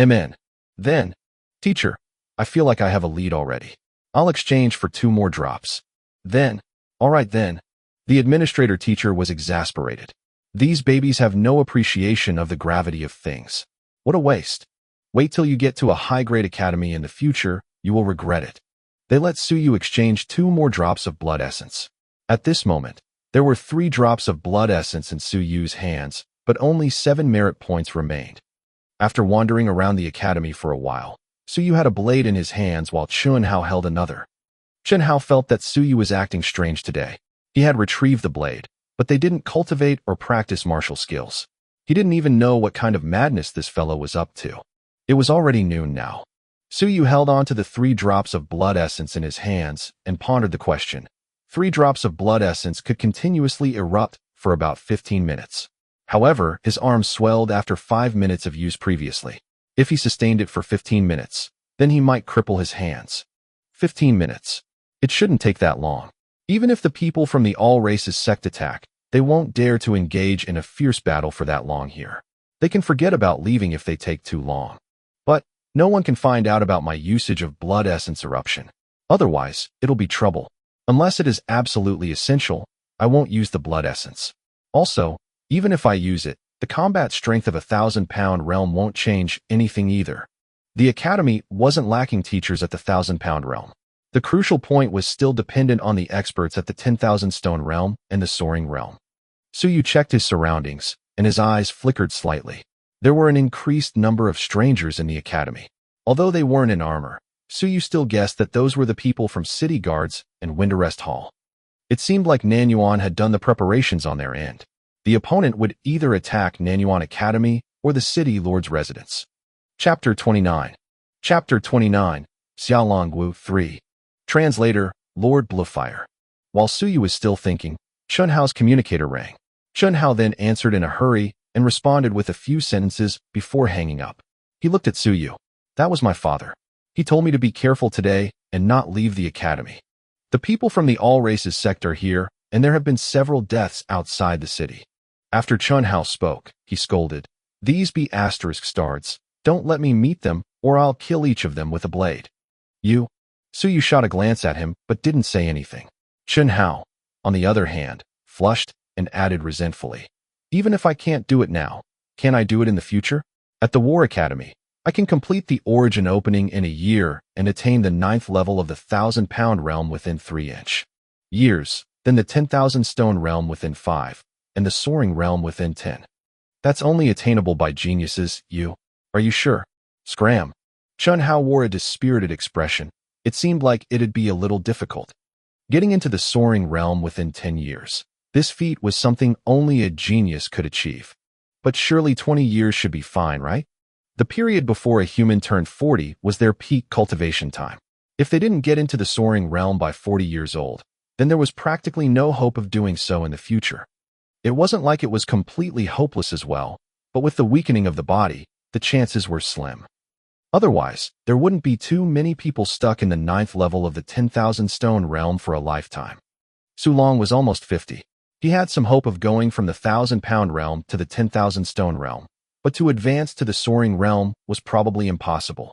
Amen. Then, teacher, I feel like I have a lead already. I'll exchange for 2 more drops. Then, all right then. The administrator teacher was exasperated. These babies have no appreciation of the gravity of things. What a waste. Wait till you get to a high-grade academy in the future, you will regret it. They let Su Yu exchange 2 more drops of blood essence. At this moment, there were 3 drops of blood essence in Su Yu's hands, but only 7 merit points remained. After wandering around the academy for a while, Su Yu had a blade in his hands while Chenhao held another. Chenhao felt that Su Yu was acting strange today. He had retrieved the blade, but they didn't cultivate or practice martial skills. He didn't even know what kind of madness this fellow was up to. It was already noon now. Su Yu held on to the 3 drops of blood essence in his hands and pondered the question. 3 drops of blood essence could continuously erupt for about 15 minutes. However, his arm swelled after 5 minutes of use previously. If he sustained it for 15 minutes, then he might cripple his hands. 15 minutes. It shouldn't take that long. Even if the people from the all races sect attack, they won't dare to engage in a fierce battle for that long here. They can forget about leaving if they take too long. But no one can find out about my usage of blood essence eruption. Otherwise, it'll be trouble. Unless it is absolutely essential, I won't use the blood essence. Also, even if I use it, the combat strength of 1,000-pound realm won't change anything either. The academy wasn't lacking teachers at the 1,000-pound realm. The crucial point was still dependent on the experts at the 10,000 stone realm and the soaring realm. Su Yu checked his surroundings, and his eyes flickered slightly. There were an increased number of strangers in the academy. Although they weren't in armor, Su Yu still guessed that those were the people from City Guards and Winterrest Hall. It seemed like Nanyuan had done the preparations on their end. The opponent would either attack Nanyuan Academy or the City Lord's residence. Chapter 29. Chapter 29, Xiaolongwu 3. Translator, Lord Bluefire. While Su Yu was still thinking, Chenhao's communicator rang. Chenhao then answered in a hurry and responded with a few sentences before hanging up. He looked at Su Yu. That was my father. He told me to be careful today and not leave the academy. The people from the all races sect are here, and there have been several deaths outside the city. After Chenhao spoke, he scolded. These be asterisk stards. Don't let me meet them, or I'll kill each of them with a blade. You? Su Yu shot a glance at him, but didn't say anything. Chenhao, on the other hand, flushed and added resentfully. Even if I can't do it now, can I do it in the future? At the War Academy, I can complete the origin opening in a year and attain the 9th level of the 1,000-pound realm within 3 years, then the 10,000 stone realm within 5, and the soaring realm within 10. That's only attainable by geniuses, you. Are you sure? Scram. Chenhao wore a dispirited expression. It seemed like it'd be a little difficult. Getting into the soaring realm within 10 years. This feat was something only a genius could achieve. But surely 20 years should be fine, right? The period before a human turned 40 was their peak cultivation time. If they didn't get into the soaring realm by 40 years old, then there was practically no hope of doing so in the future. It wasn't like it was completely hopeless as well, but with the weakening of the body, the chances were slim. Otherwise, there wouldn't be too many people stuck in the 9th level of the 10,000 stone realm for a lifetime. Sulong was almost 50. He had some hope of going from the 1,000-pound realm to the 10,000 stone realm, but to advance to the soaring realm was probably impossible.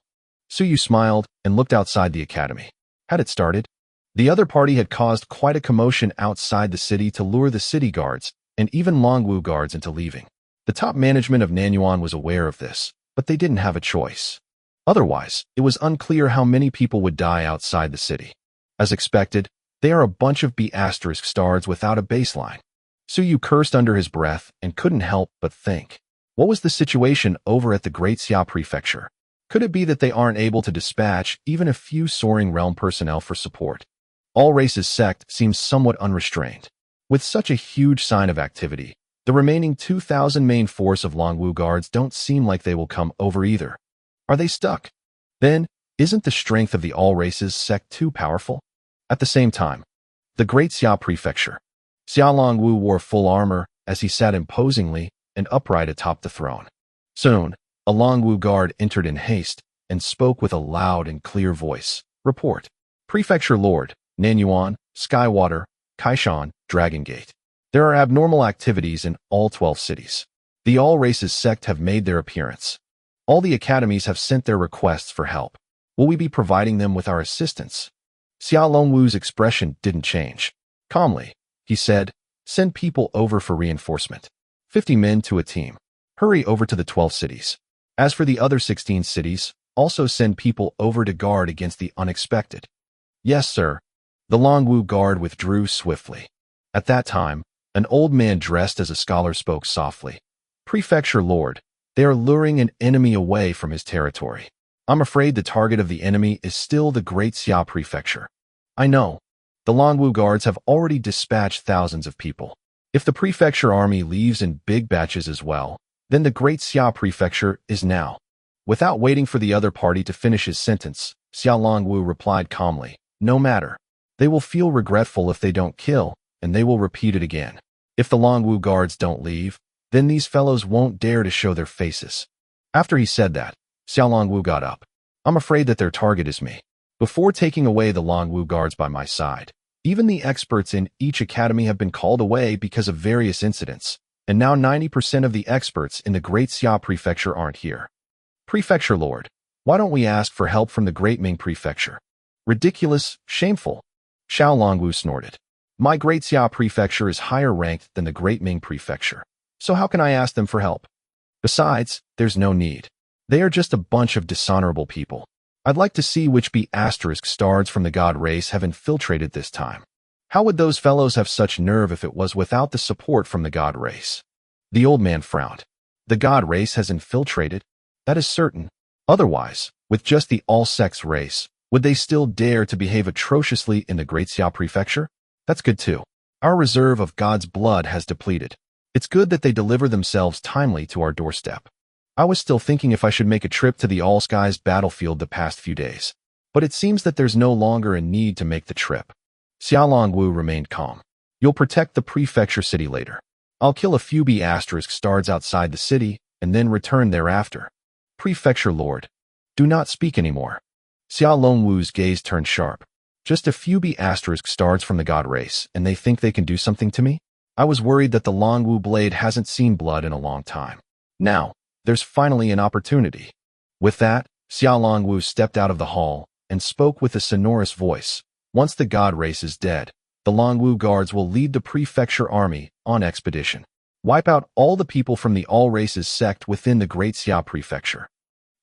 Suyu smiled and looked outside the academy. Had it started? The other party had caused quite a commotion outside the city to lure the city guards and even Longwu guards into leaving. The top management of Nanyuan was aware of this, but they didn't have a choice. Otherwise, it was unclear how many people would die outside the city. As expected, they are a bunch of B** stars without a baseline. Suyu cursed under his breath and couldn't help but think. What was the situation over at the Great Xia Prefecture? Could it be that they aren't able to dispatch even a few soaring realm personnel for support? All Races sect seems somewhat unrestrained. With such a huge sign of activity, the remaining 2,000 main force of Longwu guards don't seem like they will come over either. Are they stuck? Then, isn't the strength of the All Races sect too powerful? At the same time, the Great Xia Prefecture. Xia Longwu wore full armor as he sat imposingly and upright atop the throne. Soon, a Longwu guard entered in haste and spoke with a loud and clear voice. Report. Prefecture Lord, Nanyuan, Skywater, Kaishan, Dragon Gate. There are abnormal activities in all 12 cities. The All Races sect have made their appearance. All the academies have sent their requests for help. Will we be providing them with our assistance? Xia Longwu's expression didn't change. Calmly, he said, send people over for reinforcement. 50 men to a team. Hurry over to the 12 cities. As for the other 16 cities, also send people over to guard against the unexpected. Yes, sir. The Longwu guard withdrew swiftly. At that time, an old man dressed as a scholar spoke softly. Prefecture Lord, they are luring an enemy away from his territory. I'm afraid the target of the enemy is still the Great Xia Prefecture. I know. The Longwu guards have already dispatched thousands of people. If the prefecture army leaves in big batches as well, then the Great Xia Prefecture is now. Without waiting for the other party to finish his sentence, Xia Longwu replied calmly, no matter. They will feel regretful if they don't kill, and they will repeat it again. If the Longwu guards don't leave, then these fellows won't dare to show their faces. After he said that, Xia Longwu got up. I'm afraid that their target is me. Before taking away the Longwu guards by my side, even the experts in each academy have been called away because of various incidents, and now 90% of the experts in the Great Xia Prefecture aren't here. Prefecture Lord, why don't we ask for help from the Great Ming Prefecture? Ridiculous, shameful. Xiao Longwu snorted. My Great Xia Prefecture is higher ranked than the Great Ming Prefecture, so how can I ask them for help? Besides, there's no need. They are just a bunch of dishonorable people. I'd like to see which B** stars from the god race have infiltrated this time. How would those fellows have such nerve if it was without the support from the god race? The old man frowned. The god race has infiltrated? That is certain. Otherwise, with just the all-sex race, would they still dare to behave atrociously in the Great Xia Prefecture? That's good too. Our reserve of God's blood has depleted. It's good that they deliver themselves timely to our doorstep. I was still thinking if I should make a trip to the All Skies battlefield the past few days, but it seems that there's no longer a need to make the trip. Xia Longwu remained calm. You'll protect the prefecture city later. I'll kill a few B** stars outside the city and then return thereafter. Prefecture Lord, do not speak anymore. Xia Longwu's gaze turned sharp. Just a few B** stars from the god race, and they think they can do something to me? I was worried that the Longwu blade hasn't seen blood in a long time. Now, there's finally an opportunity. With that, Xia Longwu stepped out of the hall and spoke with a sonorous voice. Once the god race is dead, the Longwu guards will lead the prefecture army on expedition. Wipe out all the people from the All Races sect within the Great Xia Prefecture.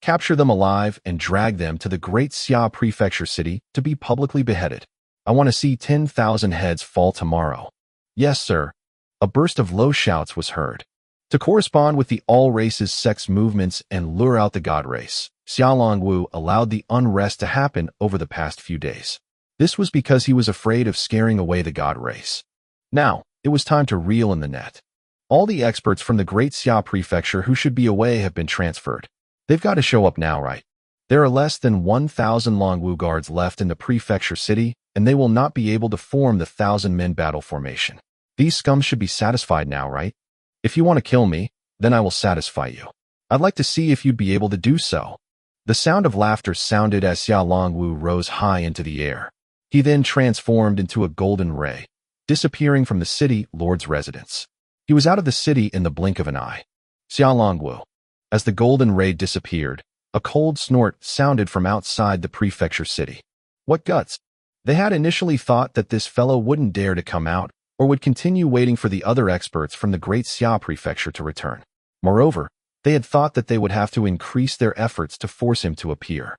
Capture them alive and drag them to the Great Xia Prefecture city to be publicly beheaded. I want to see 10,000 heads fall tomorrow. Yes, sir. A burst of low shouts was heard. To correspond with the All Races sect's movements and lure out the god race, Xia Longwu allowed the unrest to happen over the past few days. This was because he was afraid of scaring away the god race. Now, it was time to reel in the net. All the experts from the Great Xia Prefecture who should be away have been transferred. They've got to show up now, right? There are less than 1,000 Longwu guards left in the prefecture city, and they will not be able to form the 1,000-men battle formation. These scums should be satisfied now, right? If you want to kill me, then I will satisfy you. I'd like to see if you'd be able to do so. The sound of laughter sounded as Xia Longwu rose high into the air. He then transformed into a golden ray, disappearing from the city lord's residence. He was out of the city in the blink of an eye. Xia Longwu. As the golden ray disappeared, a cold snort sounded from outside the prefecture city. What guts! They had initially thought that this fellow wouldn't dare to come out, or would continue waiting for the other experts from the Great Xia Prefecture to return. Moreover, they had thought that they would have to increase their efforts to force him to appear.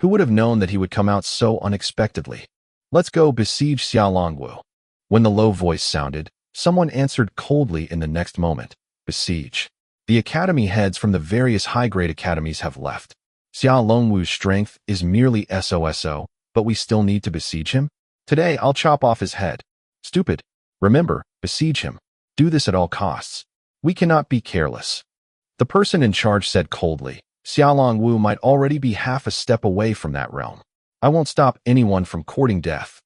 Who would have known that he would come out so unexpectedly? Let's go besiege Xia Longwu. When the low voice sounded, someone answered coldly in the next moment. Besiege. The academy heads from the various high-grade academies have left. Xia Longwu's strength is merely SOSO, but we still need to besiege him? Today I'll chop off his head. Stupid. Remember, besiege him. Do this at all costs. We cannot be careless. The person in charge said coldly. Xia Longwu might already be half a step away from that realm. I won't stop anyone from courting death.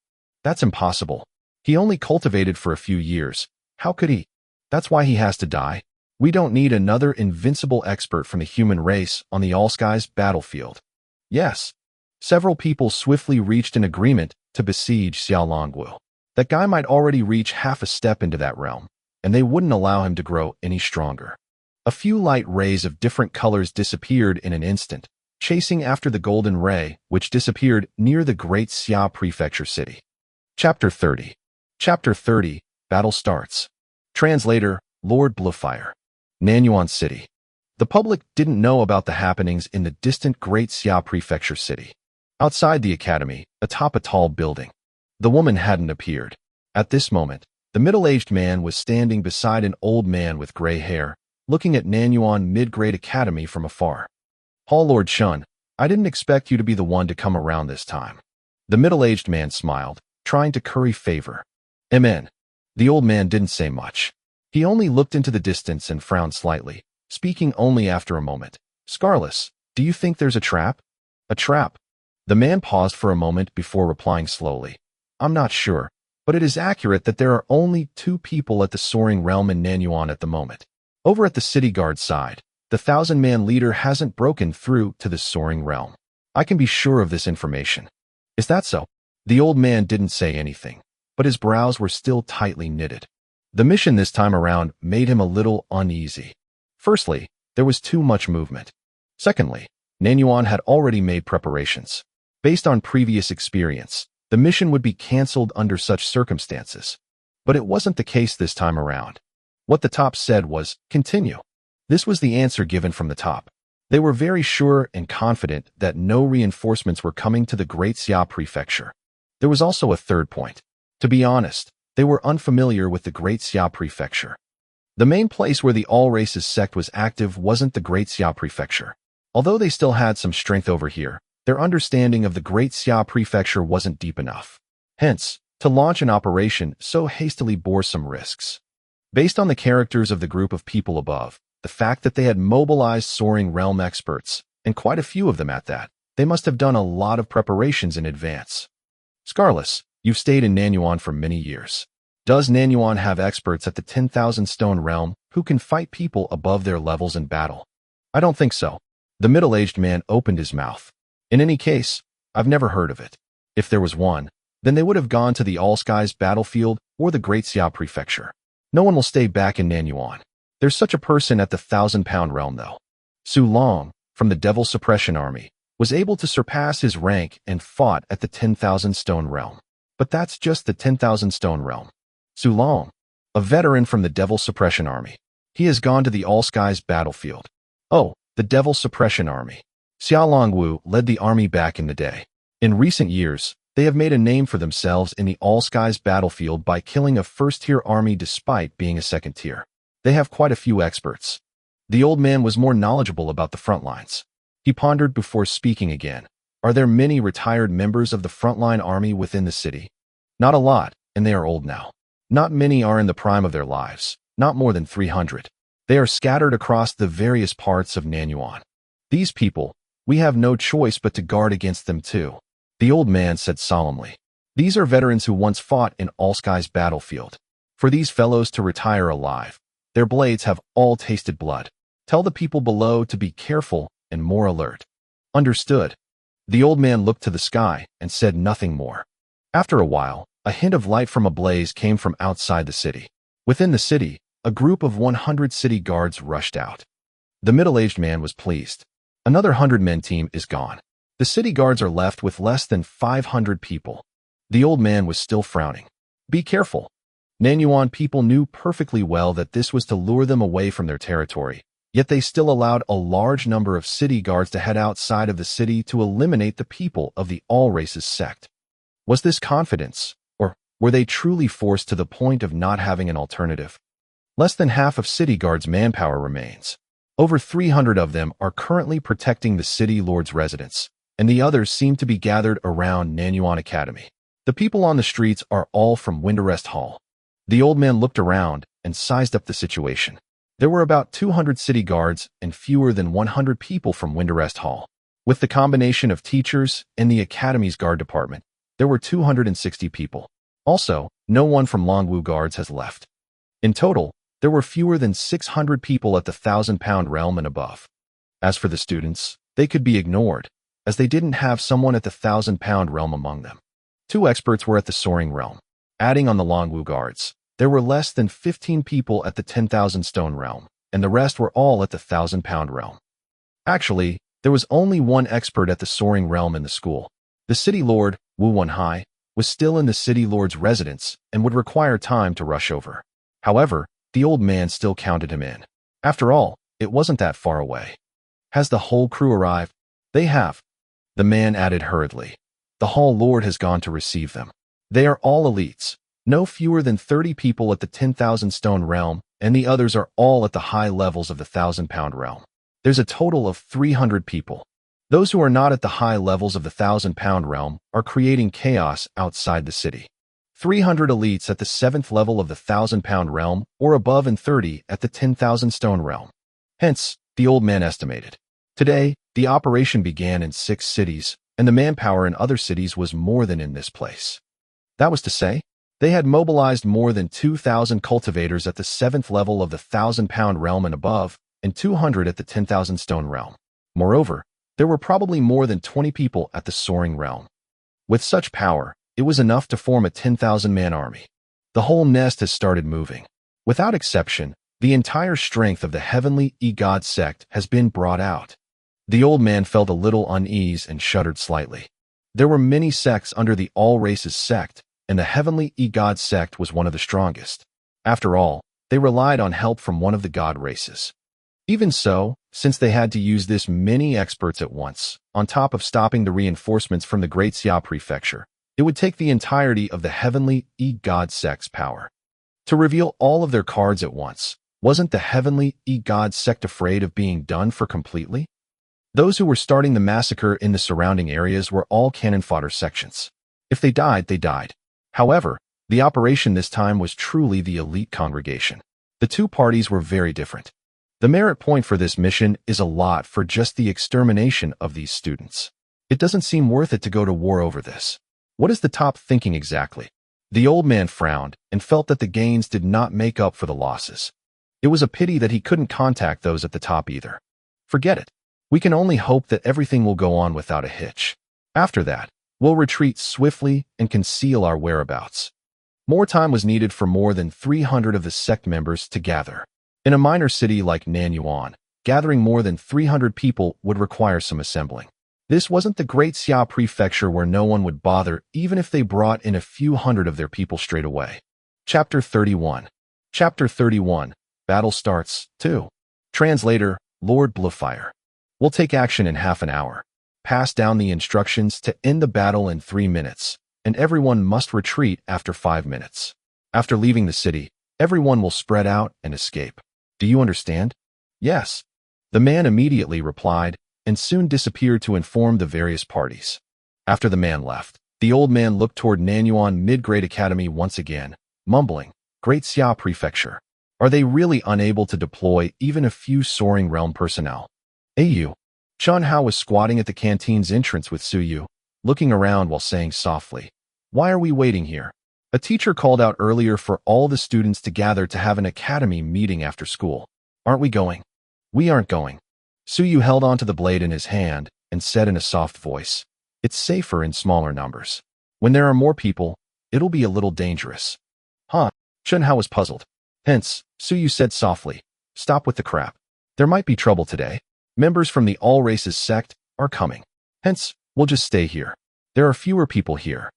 That's impossible. He only cultivated for a few years. How could he? That's why he has to die. We don't need another invincible expert from the human race on the All-Skies battlefield. Yes. Several people swiftly reached an agreement to besiege Xia Longwu. That guy might already reach half a step into that realm, and they wouldn't allow him to grow any stronger. A few light rays of different colors disappeared in an instant, chasing after the golden ray, which disappeared near the Great Xia Prefecture city. Chapter 30. Chapter 30. Battle starts. Translator, Lord Bluefire. Nanyuan City. The public didn't know about the happenings in the distant Great Xia Prefecture city. Outside the academy, atop a tall building, the woman hadn't appeared. At this moment, the middle-aged man was standing beside an old man with gray hair, looking at Nanyuan Mid-Grade Academy from afar. Hall Lord Shun, I didn't expect you to be the one to come around this time. The middle-aged man smiled, trying to curry favor. Amen. The old man didn't say much. He only looked into the distance and frowned slightly, speaking only after a moment. Scarless, do you think there's a trap? A trap? The man paused for a moment before replying slowly. I'm not sure, but it is accurate that there are only 2 people at the Soaring Realm in Nanyuan at the moment. Over at the city guard side, the 1,000-man leader hasn't broken through to the Soaring Realm. I can be sure of this information. Is that so? The old man didn't say anything, but his brows were still tightly knitted. The mission this time around made him a little uneasy. Firstly, there was too much movement. Secondly, Nanyuan had already made preparations. Based on previous experience, the mission would be cancelled under such circumstances. But it wasn't the case this time around. What the top said was, continue. This was the answer given from the top. They were very sure and confident that no reinforcements were coming to the Great Xia Prefecture. There was also a third point. To be honest, they were unfamiliar with the Great Xia Prefecture. The main place where the All-Races sect was active wasn't the Great Xia Prefecture. Although they still had some strength over here, their understanding of the Great Xia Prefecture wasn't deep enough. Hence, to launch an operation so hastily bore some risks. Based on the characters of the group of people above, the fact that they had mobilized Soaring Realm experts, and quite a few of them at that, they must have done a lot of preparations in advance. Scarless, you've stayed in Nanyuan for many years. Does Nanyuan have experts at the 10,000 Stone Realm who can fight people above their levels in battle? I don't think so. The middle-aged man opened his mouth. In any case, I've never heard of it. If there was one, then they would have gone to the All-Skies battlefield or the Great Xia Prefecture. No one will stay back in Nanyuan. There's such a person at the 1,000-pound realm, though. Su Long, from the Devil Suppression Army, was able to surpass his rank and fought at the 10,000 Stone Realm. But that's just the 10,000 Stone Realm. Su Long, a veteran from the Devil Suppression Army. He has gone to the All-Skies battlefield. Oh, the Devil Suppression Army. Xia Longwu led the army back in the day. In recent years, they have made a name for themselves in the All-Skies battlefield by killing a first-tier army despite being a second-tier. They have quite a few experts. The old man was more knowledgeable about the front lines. He pondered before speaking again. Are there many retired members of the frontline army within the city? Not a lot, and they are old now. Not many are in the prime of their lives, not more than 300. They are scattered across the various parts of Nanyuan. These people, we have no choice but to guard against them too, the old man said solemnly. These are veterans who once fought in Allsky's battlefield. For these fellows to retire alive, their blades have all tasted blood. Tell the people below to be careful and more alert. Understood. The old man looked to the sky and said nothing more. After a while, a hint of light from a blaze came from outside the city. Within the city, a group of 100 city guards rushed out. The middle-aged man was pleased. Another 100-man team is gone. The city guards are left with less than 500 people. The old man was still frowning. Be careful. Nanyuan people knew perfectly well that this was to lure them away from their territory, yet they still allowed a large number of city guards to head outside of the city to eliminate the people of the all-races sect. Was this confidence, or were they truly forced to the point of not having an alternative? Less than half of city guards' manpower remains. Over 300 of them are currently protecting the city lord's residence, and the others seem to be gathered around Nanyuan Academy. The people on the streets are all from Winterest Hall. The old man looked around and sized up the situation. There were about 200 city guards and fewer than 100 people from Winterest Hall. With the combination of teachers and the Academy's guard department, there were 260 people. Also, no one from Longwu guards has left. In total, there were fewer than 600 people at the 1,000-pound realm and above. As for the students, they could be ignored, as they didn't have someone at the 1,000-pound realm among them. 2 experts were at the soaring realm. Adding on the Longwu guards, there were less than 15 people at the 10,000 stone realm, and the rest were all at the 1,000-pound realm. Actually, there was only one expert at the soaring realm in the school. The city lord, Wu Wenhai, was still in the city lord's residence and would require time to rush over. However, the old man still counted him in. After all, it wasn't that far away. Has the whole crew arrived? They have. The man added hurriedly. The hall lord has gone to receive them. They are all elites, no fewer than 30 people at the 10,000 stone realm, and the others are all at the high levels of the 1,000-pound realm. There's a total of 300 people. Those who are not at the high levels of the 1,000-pound realm are creating chaos outside the city. 300 elites at the 7th level of the 1,000-pound realm or above and 30 at the 10,000 stone realm. Hence, the old man estimated. Today, the operation began in 6 cities, and the manpower in other cities was more than in this place. That was to say, they had mobilized more than 2,000 cultivators at the 7th level of the 1,000-pound realm and above, and 200 at the 10,000 stone realm. Moreover, there were probably more than 20 people at the soaring realm. With such power, it was enough to form a 10,000-man army. The whole nest has started moving. Without exception, the entire strength of the heavenly e-god sect has been brought out. The old man felt a little unease and shuddered slightly. There were many sects under the all-races sect, and the heavenly e-god sect was one of the strongest. After all, they relied on help from one of the god races. Even so, since they had to use this many experts at once, on top of stopping the reinforcements from the Great Xia Prefecture, it would take the entirety of the heavenly e-god sect's power. To reveal all of their cards at once, wasn't the heavenly e-god sect afraid of being done for completely? Those who were starting the massacre in the surrounding areas were all cannon fodder sections. If they died, they died. However, the operation this time was truly the elite congregation. The two parties were very different. The merit point for this mission is a lot for just the extermination of these students. It doesn't seem worth it to go to war over this. What is the top thinking exactly? The old man frowned and felt that the gains did not make up for the losses. It was a pity that he couldn't contact those at the top either. Forget it. We can only hope that everything will go on without a hitch. After that, we'll retreat swiftly and conceal our whereabouts. More time was needed for more than 300 of the sect members to gather. In a minor city like Nanyuan, gathering more than 300 people would require some assembling. This wasn't the Great Xia Prefecture where no one would bother even if they brought in a few hundred of their people straight away. Chapter 31. Chapter 31. Battle starts, 2. Translator, Lord Bluefire. We'll take action in half an hour. Pass down the instructions to end the battle in 3 minutes, and everyone must retreat after 5 minutes. After leaving the city, everyone will spread out and escape. Do you understand? Yes. The man immediately replied, and soon disappeared to inform the various parties. After the man left, the old man looked toward Nanyuan Mid-Grade Academy once again, mumbling, Great Xia Prefecture. Are they really unable to deploy even a few soaring realm personnel? AU. Chun Hao was squatting at the canteen's entrance with Suyu, looking around while saying softly, "Why are we waiting here? A teacher called out earlier for all the students to gather to have an academy meeting after school. Aren't we going?" "We aren't going." Suyu held onto the blade in his hand and said in a soft voice, "It's safer in smaller numbers. When there are more people, it'll be a little dangerous." "Huh?" Chun Hao was puzzled. "Hence," Suyu said softly, "stop with the crap. There might be trouble today. Members from the All Races sect are coming. Hence, we'll just stay here. There are fewer people here."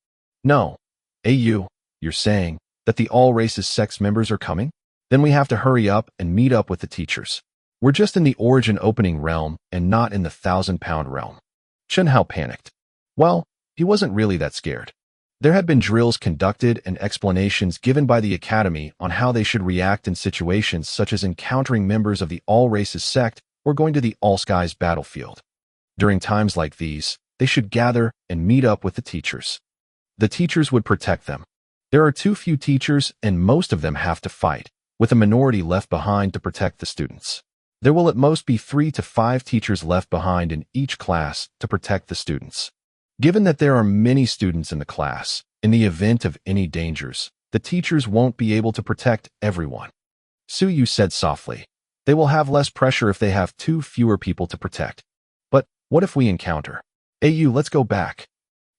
"No. You're saying that the All Races sect's members are coming? Then we have to hurry up and meet up with the teachers. We're just in the origin opening realm and not in the 1,000-pound realm." Chun Hao panicked. Well, he wasn't really that scared. There had been drills conducted and explanations given by the Academy on how they should react in situations such as encountering members of the All Races sect or going to the All Skies battlefield. During times like these, they should gather and meet up with the teachers. The teachers would protect them. There are too few teachers and most of them have to fight, with a minority left behind to protect the students. There will at most be 3 to 5 teachers left behind in each class to protect the students. Given that there are many students in the class, in the event of any dangers, the teachers won't be able to protect everyone. Suyu said softly, "They will have less pressure if they have 2 fewer people to protect. But what if we encounter? Let's go back."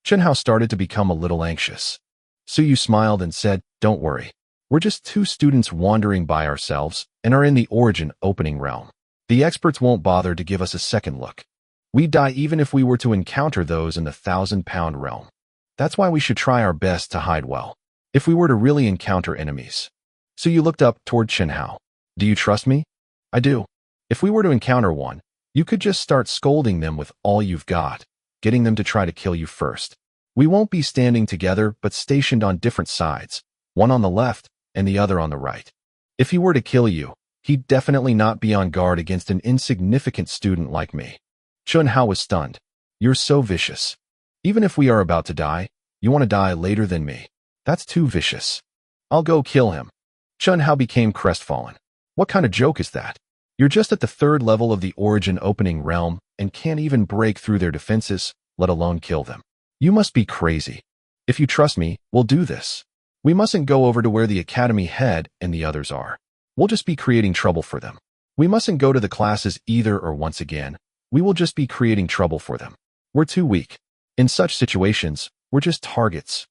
Chun Hao started to become a little anxious. Suyu smiled and said, "Don't worry. We're just 2 students wandering by ourselves and are in the origin opening realm. The experts won't bother to give us a second look. We'd die even if we were to encounter those in the 1,000-pound realm. That's why we should try our best to hide well, if we were to really encounter enemies." Suyu looked up toward Chun Hao. "Do you trust me?" "I do. If we were to encounter one, you could just start scolding them with all you've got, getting them to try to kill you first. We won't be standing together but stationed on different sides, one on the left and the other on the right. If he were to kill you, he'd definitely not be on guard against an insignificant student like me." Chun Hao was stunned. "You're so vicious. Even if we are about to die, you want to die later than me. That's too vicious. I'll go kill him." Chun Hao became crestfallen. "What kind of joke is that? You're just at the 3rd level of the origin opening realm and can't even break through their defenses, let alone kill them. You must be crazy. If you trust me, we'll do this. We mustn't go over to where the Academy head and the others are. We'll just be creating trouble for them. We mustn't go to the classes either or once again. We will just be creating trouble for them. We're too weak. In such situations, we're just targets.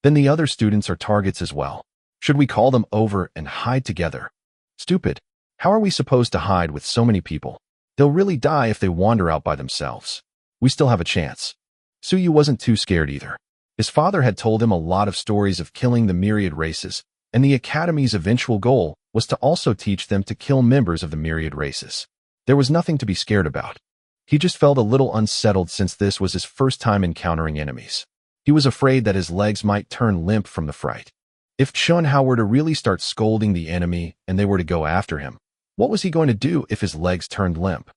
Then the other students are targets as well. Should we call them over and hide together? Stupid. How are we supposed to hide with so many people? They'll really die if they wander out by themselves. We still have a chance." Suyu wasn't too scared either. His father had told him a lot of stories of killing the myriad races, and the Academy's eventual goal was to also teach them to kill members of the myriad races. There was nothing to be scared about. He just felt a little unsettled since this was his first time encountering enemies. He was afraid that his legs might turn limp from the fright. If Chun Hao were to really start scolding the enemy and they were to go after him, what was he going to do if his legs turned limp?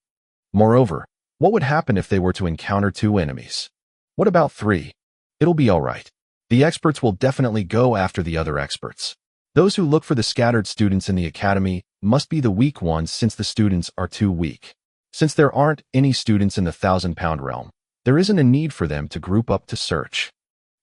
Moreover, what would happen if they were to encounter 2 enemies? What about 3? It'll be all right. The experts will definitely go after the other experts. Those who look for the scattered students in the Academy must be the weak ones since the students are too weak. Since there aren't any students in the 1,000-pound realm, there isn't a need for them to group up to search.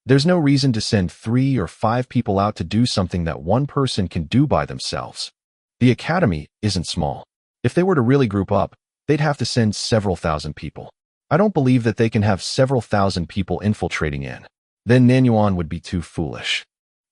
There's no reason to send 3 or 5 people out to do something that one person can do by themselves. The Academy isn't small. If they were to really group up, they'd have to send several thousand people. I don't believe that they can have several thousand people infiltrating in. Then Nanyuan would be too foolish.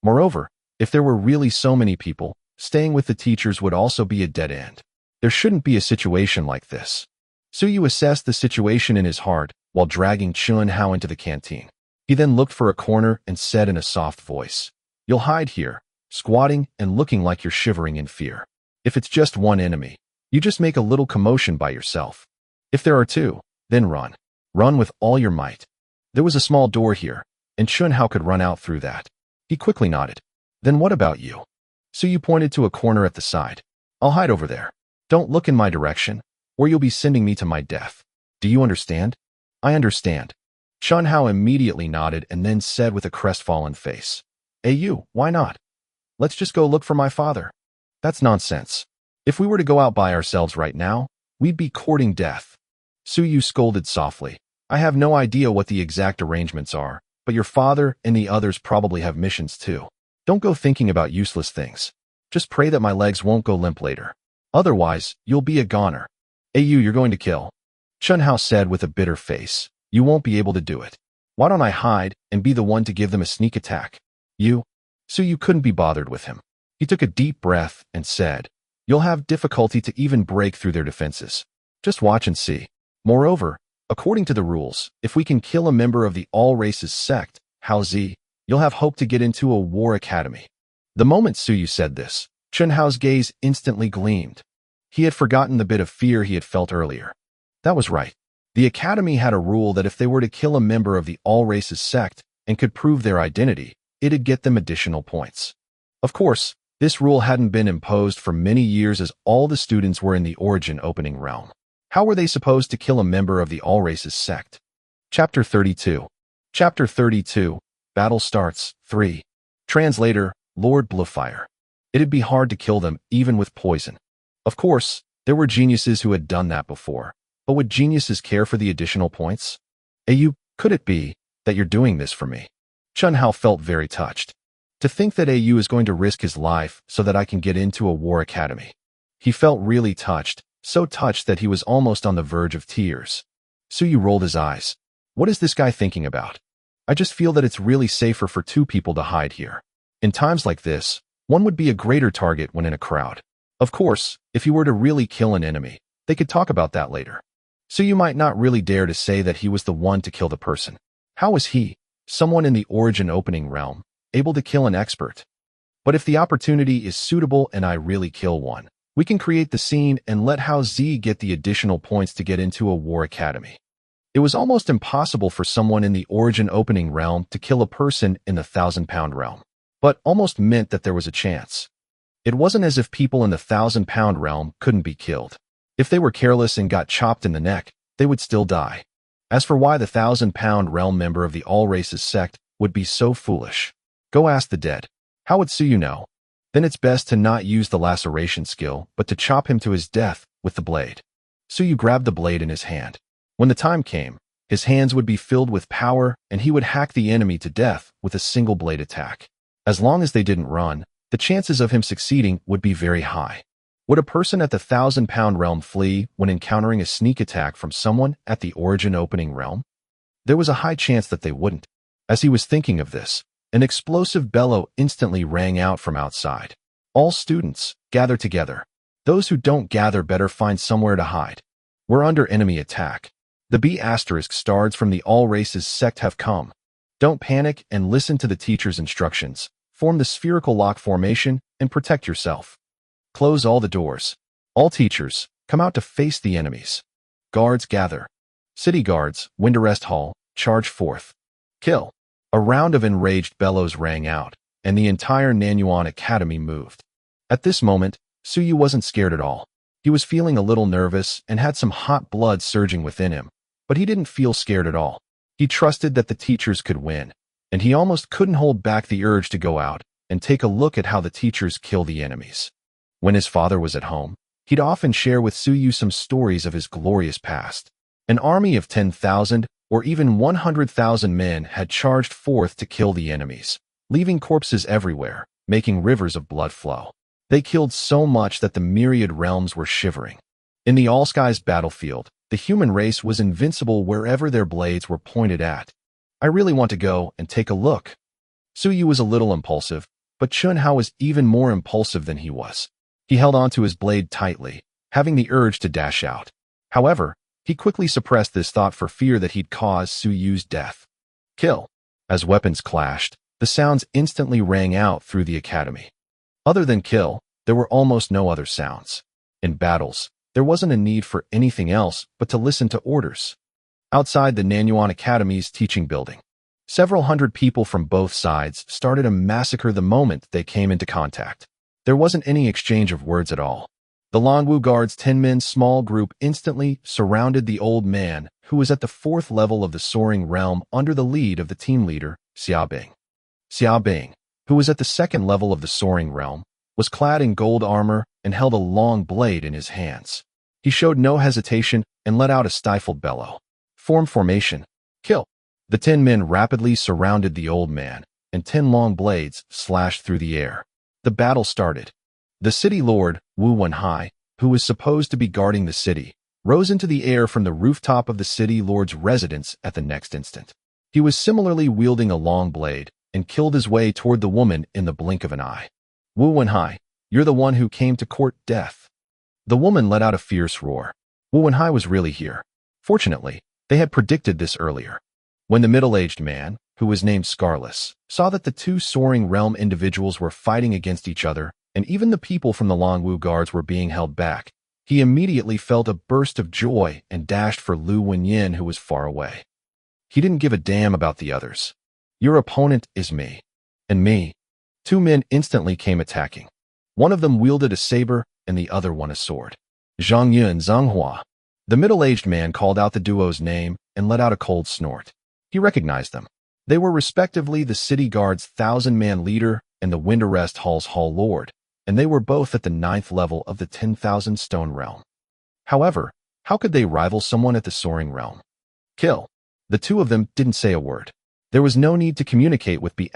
Moreover, if there were really so many people, staying with the teachers would also be a dead end. There shouldn't be a situation like this. Suyu assessed the situation in his heart while dragging Chun Hao into the canteen. He then looked for a corner and said in a soft voice, "You'll hide here, squatting and looking like you're shivering in fear. If it's just one enemy, you just make a little commotion by yourself. If there are 2, then run. Run with all your might." There was a small door here, and Chun Hao could run out through that. He quickly nodded. "Then what about you?" Suyu pointed to a corner at the side. "I'll hide over there. Don't look in my direction, or you'll be sending me to my death. Do you understand?" "I understand." Chun Hao immediately nodded and then said with a crestfallen face, Why not? Let's just go look for my father." "That's nonsense. If we were to go out by ourselves right now, we'd be courting death. Suyu scolded softly. I have no idea what the exact arrangements are, but your father and the others probably have missions too. Don't go thinking about useless things. Just pray that my legs won't go limp later. Otherwise, you'll be a goner. You're going to kill. Chunhao said with a bitter face. You won't be able to do it. Why don't I hide and be the one to give them a sneak attack? Suyu couldn't be bothered with him. He took a deep breath and said, You'll have difficulty to even break through their defenses. Just watch and see. Moreover, according to the rules, if we can kill a member of the all-races sect, Haozi, you'll have hope to get into a war academy. The moment Suyu said this, Chunhao's gaze instantly gleamed. He had forgotten the bit of fear he had felt earlier. That was right. The academy had a rule that if they were to kill a member of the all-races sect and could prove their identity, it'd get them additional points. Of course, this rule hadn't been imposed for many years as all the students were in the origin opening realm. How were they supposed to kill a member of the all-races sect? Chapter 32. Chapter 32. Battle starts. 3. Translator, Lord Bluefire. It'd be hard to kill them, even with poison. Of course, there were geniuses who had done that before, but would geniuses care for the additional points? Could it be that you're doing this for me? Chunhao felt very touched. To think that Au is going to risk his life so that I can get into a war academy. He felt really touched, so touched that he was almost on the verge of tears. Suyu rolled his eyes. What is this guy thinking about? I just feel that it's really safer for two people to hide here. In times like this, one would be a greater target when in a crowd. Of course, if you were to really kill an enemy, they could talk about that later. Suyu might not really dare to say that he was the one to kill the person. How was he, someone in the origin opening realm, able to kill an expert? But if the opportunity is suitable and I really kill one, we can create the scene and let Hao Zi get the additional points to get into a war academy. It was almost impossible for someone in the origin opening realm to kill a person in the 1,000-pound realm, but almost meant that there was a chance. It wasn't as if people in the 1,000-pound realm couldn't be killed. If they were careless and got chopped in the neck, they would still die. As for why the 1,000-pound realm member of the all-races sect would be so foolish, go ask the dead. How would Suyu know? Then it's best to not use the laceration skill, but to chop him to his death with the blade. Suyu grabbed the blade in his hand. When the time came, his hands would be filled with power and he would hack the enemy to death with a single blade attack. As long as they didn't run, the chances of him succeeding would be very high. Would a person at the 1,000-pound realm flee when encountering a sneak attack from someone at the origin opening realm? There was a high chance that they wouldn't. As he was thinking of this, an explosive bellow instantly rang out from outside. All students, gather together. Those who don't gather better find somewhere to hide. We're under enemy attack. The B** stars from the all races sect have come. Don't panic and listen to the teacher's instructions. Form the spherical lock formation and protect yourself. Close all the doors. All teachers, come out to face the enemies. Guards gather. City guards, Winterest Hall, charge forth. Kill. A round of enraged bellows rang out, and the entire Nanyuan Academy moved. At this moment, Suyu wasn't scared at all. He was feeling a little nervous and had some hot blood surging within him, but he didn't feel scared at all. He trusted that the teachers could win, and he almost couldn't hold back the urge to go out and take a look at how the teachers kill the enemies. When his father was at home, he'd often share with Suyu some stories of his glorious past. An army of 10,000 or even 100,000 men had charged forth to kill the enemies, leaving corpses everywhere, making rivers of blood flow. They killed so much that the myriad realms were shivering. In the all-skies battlefield, the human race was invincible wherever their blades were pointed at. I really want to go and take a look. Suyu was a little impulsive, but Chunhao was even more impulsive than he was. He held onto his blade tightly, having the urge to dash out. However, he quickly suppressed this thought for fear that he'd cause Suyu's death. Kill. As weapons clashed, the sounds instantly rang out through the academy. Other than kill, there were almost no other sounds. In battles, there wasn't a need for anything else but to listen to orders. Outside the Nanyuan Academy's teaching building, several hundred people from both sides started a massacre the moment they came into contact. There wasn't any exchange of words at all. The Lanwu Guard's 10-men small group instantly surrounded the old man, who was at the 4th level of the soaring realm under the lead of the team leader, Xiaobing. Xiaobing, who was at the 2nd level of the soaring realm, was clad in gold armor and held a long blade in his hands. He showed no hesitation and let out a stifled bellow. Form formation. Kill. The 10 men rapidly surrounded the old man, and 10 long blades slashed through the air. The battle started. The city lord, Wu Wenhai, who was supposed to be guarding the city, rose into the air from the rooftop of the city lord's residence at the next instant. He was similarly wielding a long blade and killed his way toward the woman in the blink of an eye. Wu Wenhai, you're the one who came to court death. The woman let out a fierce roar. Wu Wenhai was really here. Fortunately, they had predicted this earlier. When the middle-aged man, who was named Scarless, saw that the two soaring realm individuals were fighting against each other, and even the people from the Longwu guards were being held back, he immediately felt a burst of joy and dashed for Lu Wenyin, who was far away. He didn't give a damn about the others. Your opponent is me. And me. 2 men instantly came attacking. One of them wielded a saber and the other one a sword. Zhang Yun and Zhang Hua. The middle-aged man called out the duo's name and let out a cold snort. He recognized them. They were respectively the city guard's 1,000-man leader and the Wind Arrest Hall's Hall Lord, and they were both at the 9th level of the 10,000 stone realm. However, how could they rival someone at the soaring realm? Kill. The 2 of them didn't say a word. There was no need to communicate with B**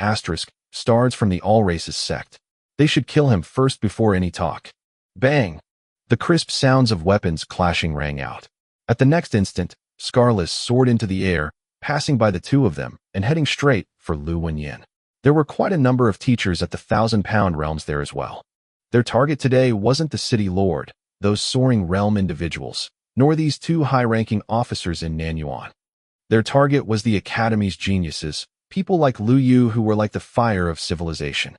stars from the All Races sect. They should kill him first before any talk. Bang! The crisp sounds of weapons clashing rang out. At the next instant, Scarless soared into the air, passing by the 2 of them and heading straight for Lu Wenyin. There were quite a number of teachers at the 1,000-pound realms there as well. Their target today wasn't the city lord, those soaring realm individuals, nor these 2 high-ranking officers in Nanyuan. Their target was the academy's geniuses, people like Lu Yu who were like the fire of civilization.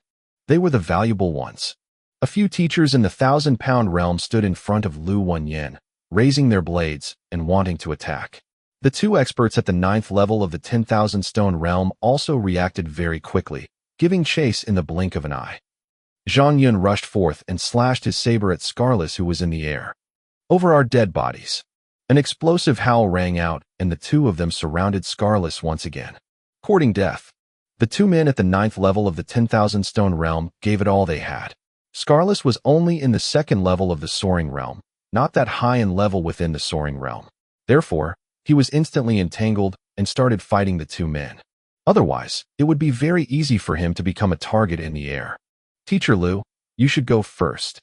They were the valuable ones. A few teachers in the 1,000-pound realm stood in front of Lu Wenyin, raising their blades and wanting to attack. The 2 experts at the 9th level of the 10,000 stone realm also reacted very quickly, giving chase in the blink of an eye. Zhang Yun rushed forth and slashed his saber at Scarless, who was in the air. Over our dead bodies. An explosive howl rang out, and the 2 of them surrounded Scarless once again. Courting death. The 2 men at the 9th level of the 10,000 stone realm gave it all they had. Scarless was only in the 2nd level of the soaring realm, not that high in level within the soaring realm. Therefore, he was instantly entangled and started fighting the 2 men. Otherwise, it would be very easy for him to become a target in the air. Teacher Lu, you should go first.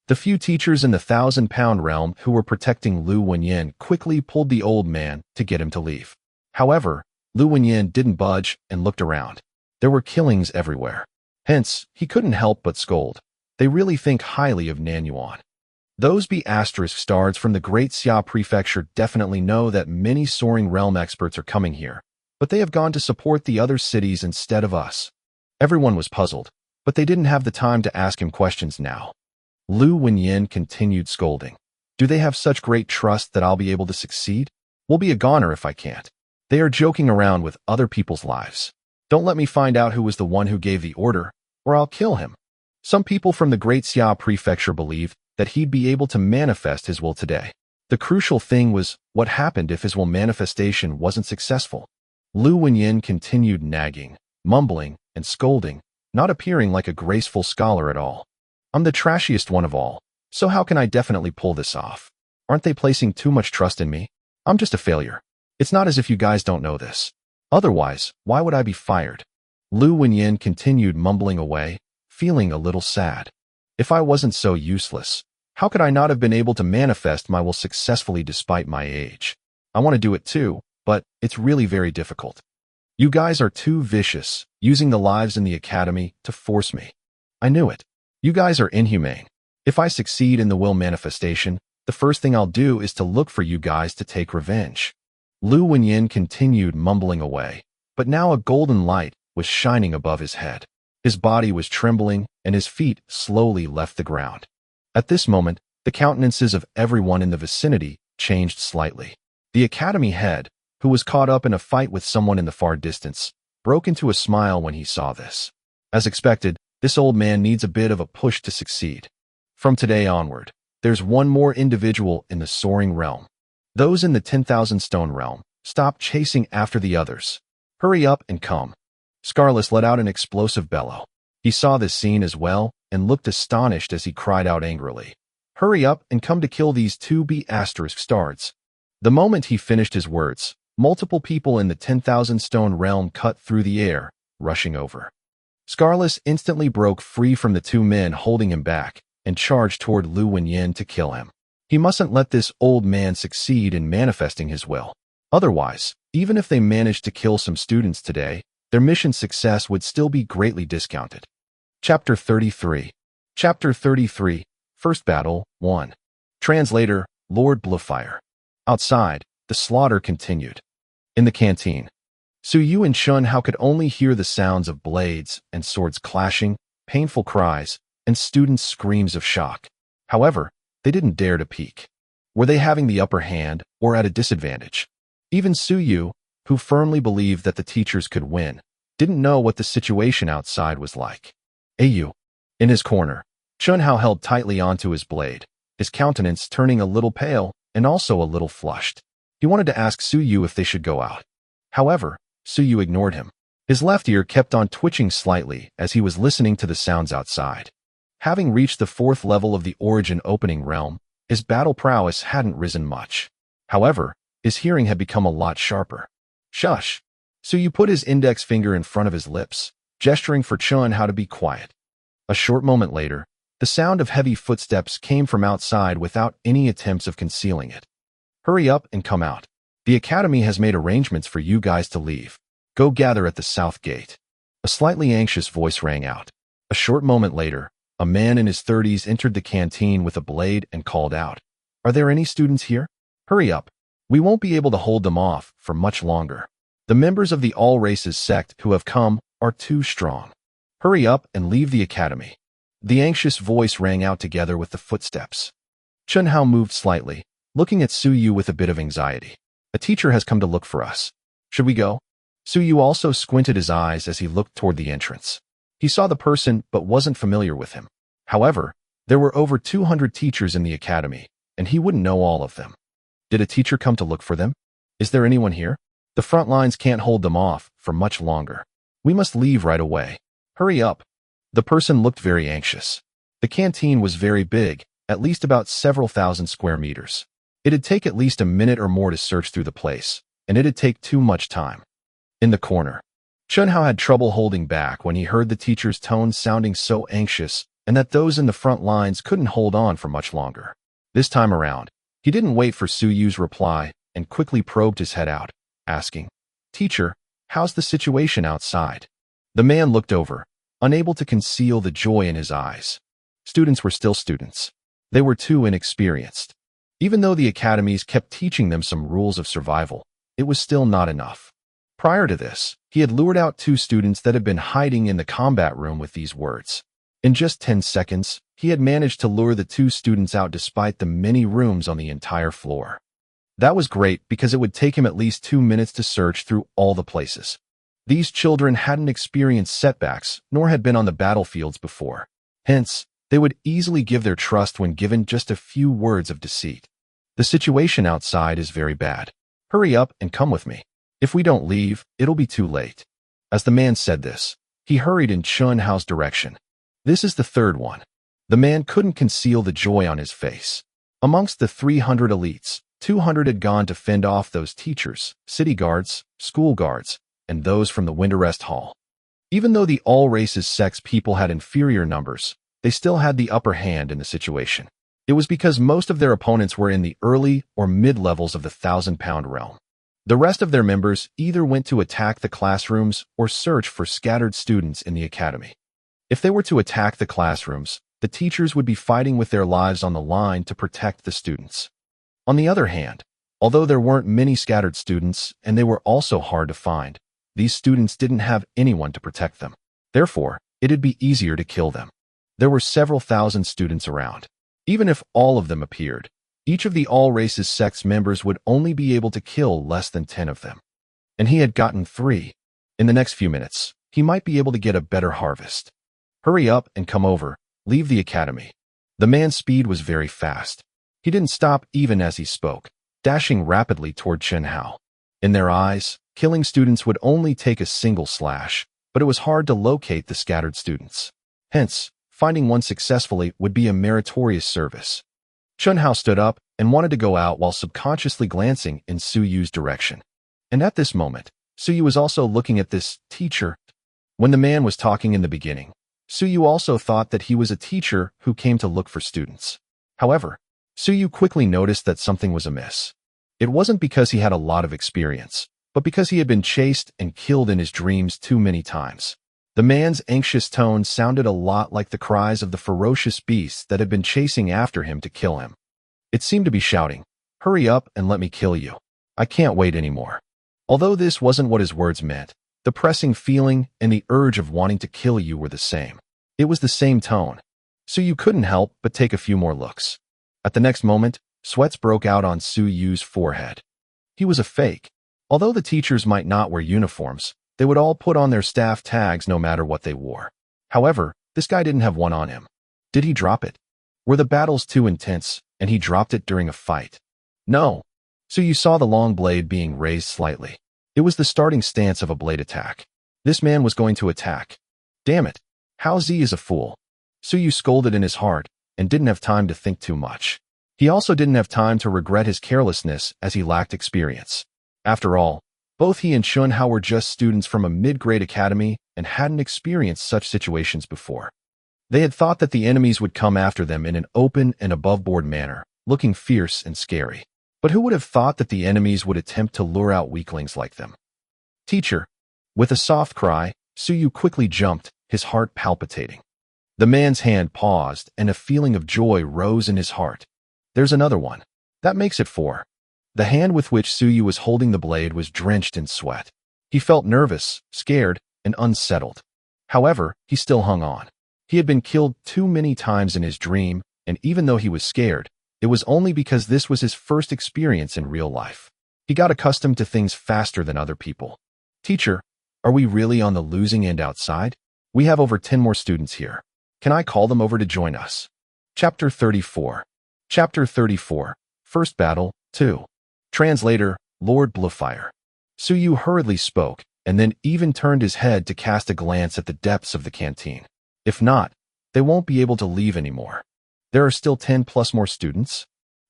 The few teachers in the 1,000-pound realm who were protecting Lu Wenyin quickly pulled the old man to get him to leave. However, Lu Wenyin didn't budge and looked around. There were killings everywhere. Hence, he couldn't help but scold. They really think highly of Nanyuan. Those B** stars from the Great Xia Prefecture definitely know that many soaring realm experts are coming here, but they have gone to support the other cities instead of us. Everyone was puzzled, but they didn't have the time to ask him questions now. Lu Wenyin continued scolding. Do they have such great trust that I'll be able to succeed? We'll be a goner if I can't. They are joking around with other people's lives. Don't let me find out who was the one who gave the order, or I'll kill him. Some people from the Great Xia Prefecture believed that he'd be able to manifest his will today. The crucial thing was what happened if his will manifestation wasn't successful. Lu Wenyin continued nagging, mumbling, and scolding, not appearing like a graceful scholar at all. I'm the trashiest one of all, so how can I definitely pull this off? Aren't they placing too much trust in me? I'm just a failure. It's not as if you guys don't know this. Otherwise, why would I be fired? Lu Wenyin continued mumbling away, feeling a little sad. If I wasn't so useless, how could I not have been able to manifest my will successfully despite my age? I want to do it too, but it's really very difficult. You guys are too vicious, using the lives in the academy to force me. I knew it. You guys are inhumane. If I succeed in the will manifestation, the first thing I'll do is to look for you guys to take revenge. Lu Wenyin continued mumbling away, but now a golden light was shining above his head. His body was trembling, and his feet slowly left the ground. At this moment, the countenances of everyone in the vicinity changed slightly. The academy head, who was caught up in a fight with someone in the far distance, broke into a smile when he saw this. As expected, this old man needs a bit of a push to succeed. From today onward, there's one more individual in the soaring realm. Those in the 10,000 stone realm, stop chasing after the others. Hurry up and come. Scarless let out an explosive bellow. He saw this scene as well and looked astonished as he cried out angrily. Hurry up and come to kill these 2B asterisk stars. The moment he finished his words, multiple people in the 10,000 stone realm cut through the air, rushing over. Scarless instantly broke free from the two men holding him back and charged toward Lu Wenyin to kill him. He mustn't let this old man succeed in manifesting his will. Otherwise, even if they managed to kill some students today, their mission's success would still be greatly discounted. Chapter 33. Chapter 33, First Battle, 1. Translator, Lord Bluefire. Outside, the slaughter continued. In the canteen, Su Yu and Chun Hao could only hear the sounds of blades and swords clashing, painful cries, and students' screams of shock. However, they didn't dare to peek. Were they having the upper hand or at a disadvantage? Even Su Yu, who firmly believed that the teachers could win, didn't know what the situation outside was like. Ayu. In his corner, Chun Hao held tightly onto his blade, his countenance turning a little pale and also a little flushed. He wanted to ask Su Yu if they should go out. However, Su Yu ignored him. His left ear kept on twitching slightly as he was listening to the sounds outside. Having reached the 4th level of the Origin Opening Realm, his battle prowess hadn't risen much. However, his hearing had become a lot sharper. Shush! Su Yu put his index finger in front of his lips, gesturing for Chun Hao to be quiet. A short moment later, the sound of heavy footsteps came from outside without any attempts of concealing it. Hurry up and come out. The Academy has made arrangements for you guys to leave. Go gather at the south gate. A slightly anxious voice rang out. A short moment later, a man in his 30s entered the canteen with a blade and called out, "Are there any students here? Hurry up. We won't be able to hold them off for much longer. The members of the All Races sect who have come are too strong. Hurry up and leave the academy." The anxious voice rang out together with the footsteps. Chun Hao moved slightly, looking at Su Yu with a bit of anxiety. "A teacher has come to look for us. Should we go?" Su Yu also squinted his eyes as he looked toward the entrance. He saw the person but wasn't familiar with him. However, there were over 200 teachers in the academy, and he wouldn't know all of them. Did a teacher come to look for them? Is there anyone here? The front lines can't hold them off for much longer. We must leave right away. Hurry up. The person looked very anxious. The canteen was very big, at least about several thousand square meters. It'd take at least a minute or more to search through the place, and it'd take too much time. In the corner, Chun Hao had trouble holding back when he heard the teacher's tone sounding so anxious and that those in the front lines couldn't hold on for much longer. This time around, he didn't wait for Su Yu's reply and quickly probed his head out, asking, "Teacher, how's the situation outside?" The man looked over, unable to conceal the joy in his eyes. Students were still students. They were too inexperienced. Even though the academies kept teaching them some rules of survival, it was still not enough. Prior to this, he had lured out 2 students that had been hiding in the combat room with these words. In just 10 seconds, he had managed to lure the 2 students out despite the many rooms on the entire floor. That was great because it would take him at least 2 minutes to search through all the places. These children hadn't experienced setbacks nor had been on the battlefields before. Hence, they would easily give their trust when given just a few words of deceit. The situation outside is very bad. Hurry up and come with me. If we don't leave, it'll be too late. As the man said this, he hurried in Chun Hao's direction. This is the 3rd one. The man couldn't conceal the joy on his face. Amongst the 300 elites, 200 had gone to fend off those teachers, city guards, school guards, and those from the Winterrest Hall. Even though the All Races sects people had inferior numbers, they still had the upper hand in the situation. It was because most of their opponents were in the early or mid-levels of the 1,000-pound realm. The rest of their members either went to attack the classrooms or search for scattered students in the academy. If they were to attack the classrooms, the teachers would be fighting with their lives on the line to protect the students. On the other hand, although there weren't many scattered students and they were also hard to find, these students didn't have anyone to protect them. Therefore, it'd be easier to kill them. There were several thousand students around. Even if all of them appeared, each of the All Races sect's members would only be able to kill less than 10 of them. And he had gotten 3. In the next few minutes, he might be able to get a better harvest. Hurry up and come over. Leave the academy. The man's speed was very fast. He didn't stop even as he spoke, dashing rapidly toward Chun Hao. In their eyes, killing students would only take a single slash, but it was hard to locate the scattered students. Hence, finding one successfully would be a meritorious service. Chunhao stood up and wanted to go out while subconsciously glancing in Su Yu's direction. And at this moment, Su Yu was also looking at this teacher. When the man was talking in the beginning, Su Yu also thought that he was a teacher who came to look for students. However, Su Yu quickly noticed that something was amiss. It wasn't because he had a lot of experience, but because he had been chased and killed in his dreams too many times. The man's anxious tone sounded a lot like the cries of the ferocious beasts that had been chasing after him to kill him. It seemed to be shouting, "Hurry up and let me kill you. I can't wait anymore." Although this wasn't what his words meant, the pressing feeling and the urge of wanting to kill you were the same. It was the same tone. So you couldn't help but take a few more looks. At the next moment, sweats broke out on Su Yu's forehead. He was a fake. Although the teachers might not wear uniforms, they would all put on their staff tags no matter what they wore. However, this guy didn't have one on him. Did he drop it? Were the battles too intense, and he dropped it during a fight? No. So you saw the long blade being raised slightly. It was the starting stance of a blade attack. This man was going to attack. Damn it. Hao Zi is a fool. Su Yu scolded in his heart and didn't have time to think too much. He also didn't have time to regret his carelessness as he lacked experience. After all, both he and Chunhao were just students from a mid-grade academy and hadn't experienced such situations before. They had thought that the enemies would come after them in an open and above-board manner, looking fierce and scary. But who would have thought that the enemies would attempt to lure out weaklings like them? Teacher. With a soft cry, Su Yu quickly jumped, his heart palpitating. The man's hand paused, and a feeling of joy rose in his heart. There's another one. That makes it 4. The hand with which Su Yu was holding the blade was drenched in sweat. He felt nervous, scared, and unsettled. However, he still hung on. He had been killed too many times in his dream, and even though he was scared, it was only because this was his first experience in real life. He got accustomed to things faster than other people. Teacher, are we really on the losing end outside? We have over 10 more students here. Can I call them over to join us? Chapter 34. Chapter 34. First Battle, 2. Translator, Lord Bluefire. Su Yu hurriedly spoke, and then even turned his head to cast a glance at the depths of the canteen. If not, they won't be able to leave anymore. There are still 10 plus more students?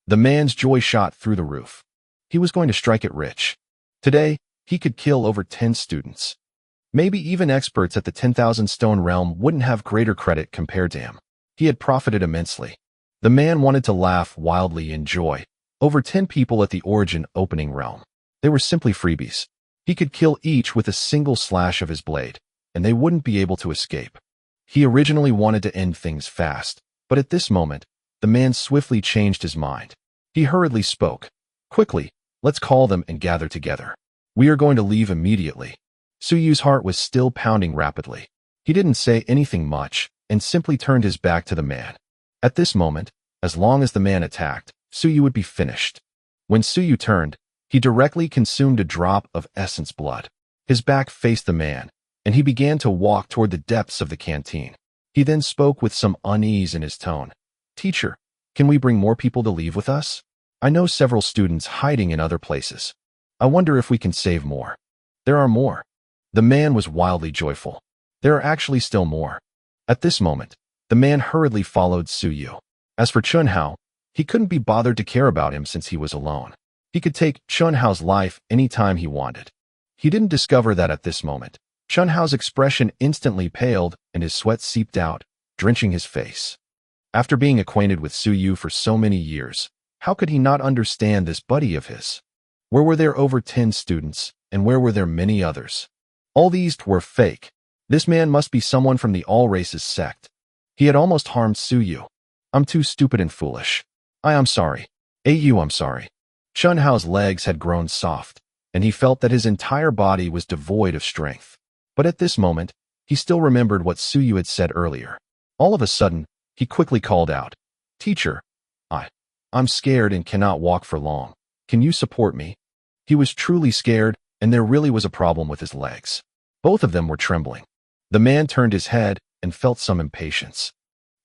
The man's joy shot through the roof. He was going to strike it rich. Today, he could kill over 10 students. Maybe even experts at the 10,000 stone realm wouldn't have greater credit compared to him. He had profited immensely. The man wanted to laugh wildly in joy. Over 10 people at the origin opening realm. They were simply freebies. He could kill each with a single slash of his blade, and they wouldn't be able to escape. He originally wanted to end things fast, but at this moment, the man swiftly changed his mind. He hurriedly spoke. Quickly, let's call them and gather together. We are going to leave immediately. Su Yu's heart was still pounding rapidly. He didn't say anything much, and simply turned his back to the man. At this moment, as long as the man attacked, Su Yu would be finished. When Su Yu turned, he directly consumed a drop of essence blood. His back faced the man, and he began to walk toward the depths of the canteen. He then spoke with some unease in his tone. Teacher, can we bring more people to leave with us? I know several students hiding in other places. I wonder if we can save more. There are more. The man was wildly joyful. There are actually still more. At this moment, the man hurriedly followed Su Yu. As for Chunhao, he couldn't be bothered to care about him since he was alone. He could take Chunhao's life any time he wanted. He didn't discover that at this moment. Chunhao's expression instantly paled and his sweat seeped out, drenching his face. After being acquainted with Su Yu for so many years, how could he not understand this buddy of his? Where were there over 10 students, and where were there many others? All these were fake. This man must be someone from the All Races sect. He had almost harmed Su Yu. I'm too stupid and foolish. I'm sorry. I'm sorry. Chunhao's legs had grown soft, and he felt that his entire body was devoid of strength. But at this moment, he still remembered what Su Yu had said earlier. All of a sudden, he quickly called out, Teacher, I'm scared and cannot walk for long. Can you support me? He was truly scared, and there really was a problem with his legs. Both of them were trembling. The man turned his head and felt some impatience.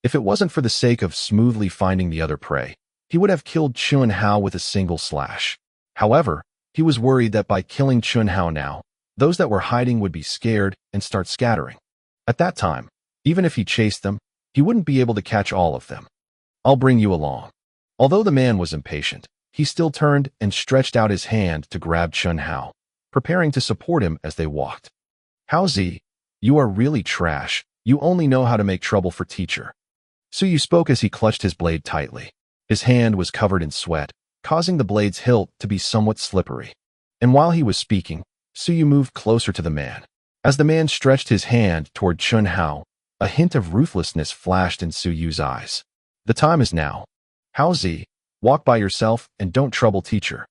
If it wasn't for the sake of smoothly finding the other prey, he would have killed Chunhao with a single slash. However, he was worried that by killing Chunhao now, those that were hiding would be scared and start scattering. At that time, even if he chased them, he wouldn't be able to catch all of them. I'll bring you along. Although the man was impatient, he still turned and stretched out his hand to grab Chun Hao, preparing to support him as they walked. Hao Zi, you are really trash. You only know how to make trouble for teacher. Suyu spoke as he clutched his blade tightly. His hand was covered in sweat, causing the blade's hilt to be somewhat slippery. And while he was speaking, Suyu moved closer to the man. As the man stretched his hand toward Chun Hao, a hint of ruthlessness flashed in Suyu's eyes. The time is now. Hao Zi, walk by yourself and don't trouble teacher.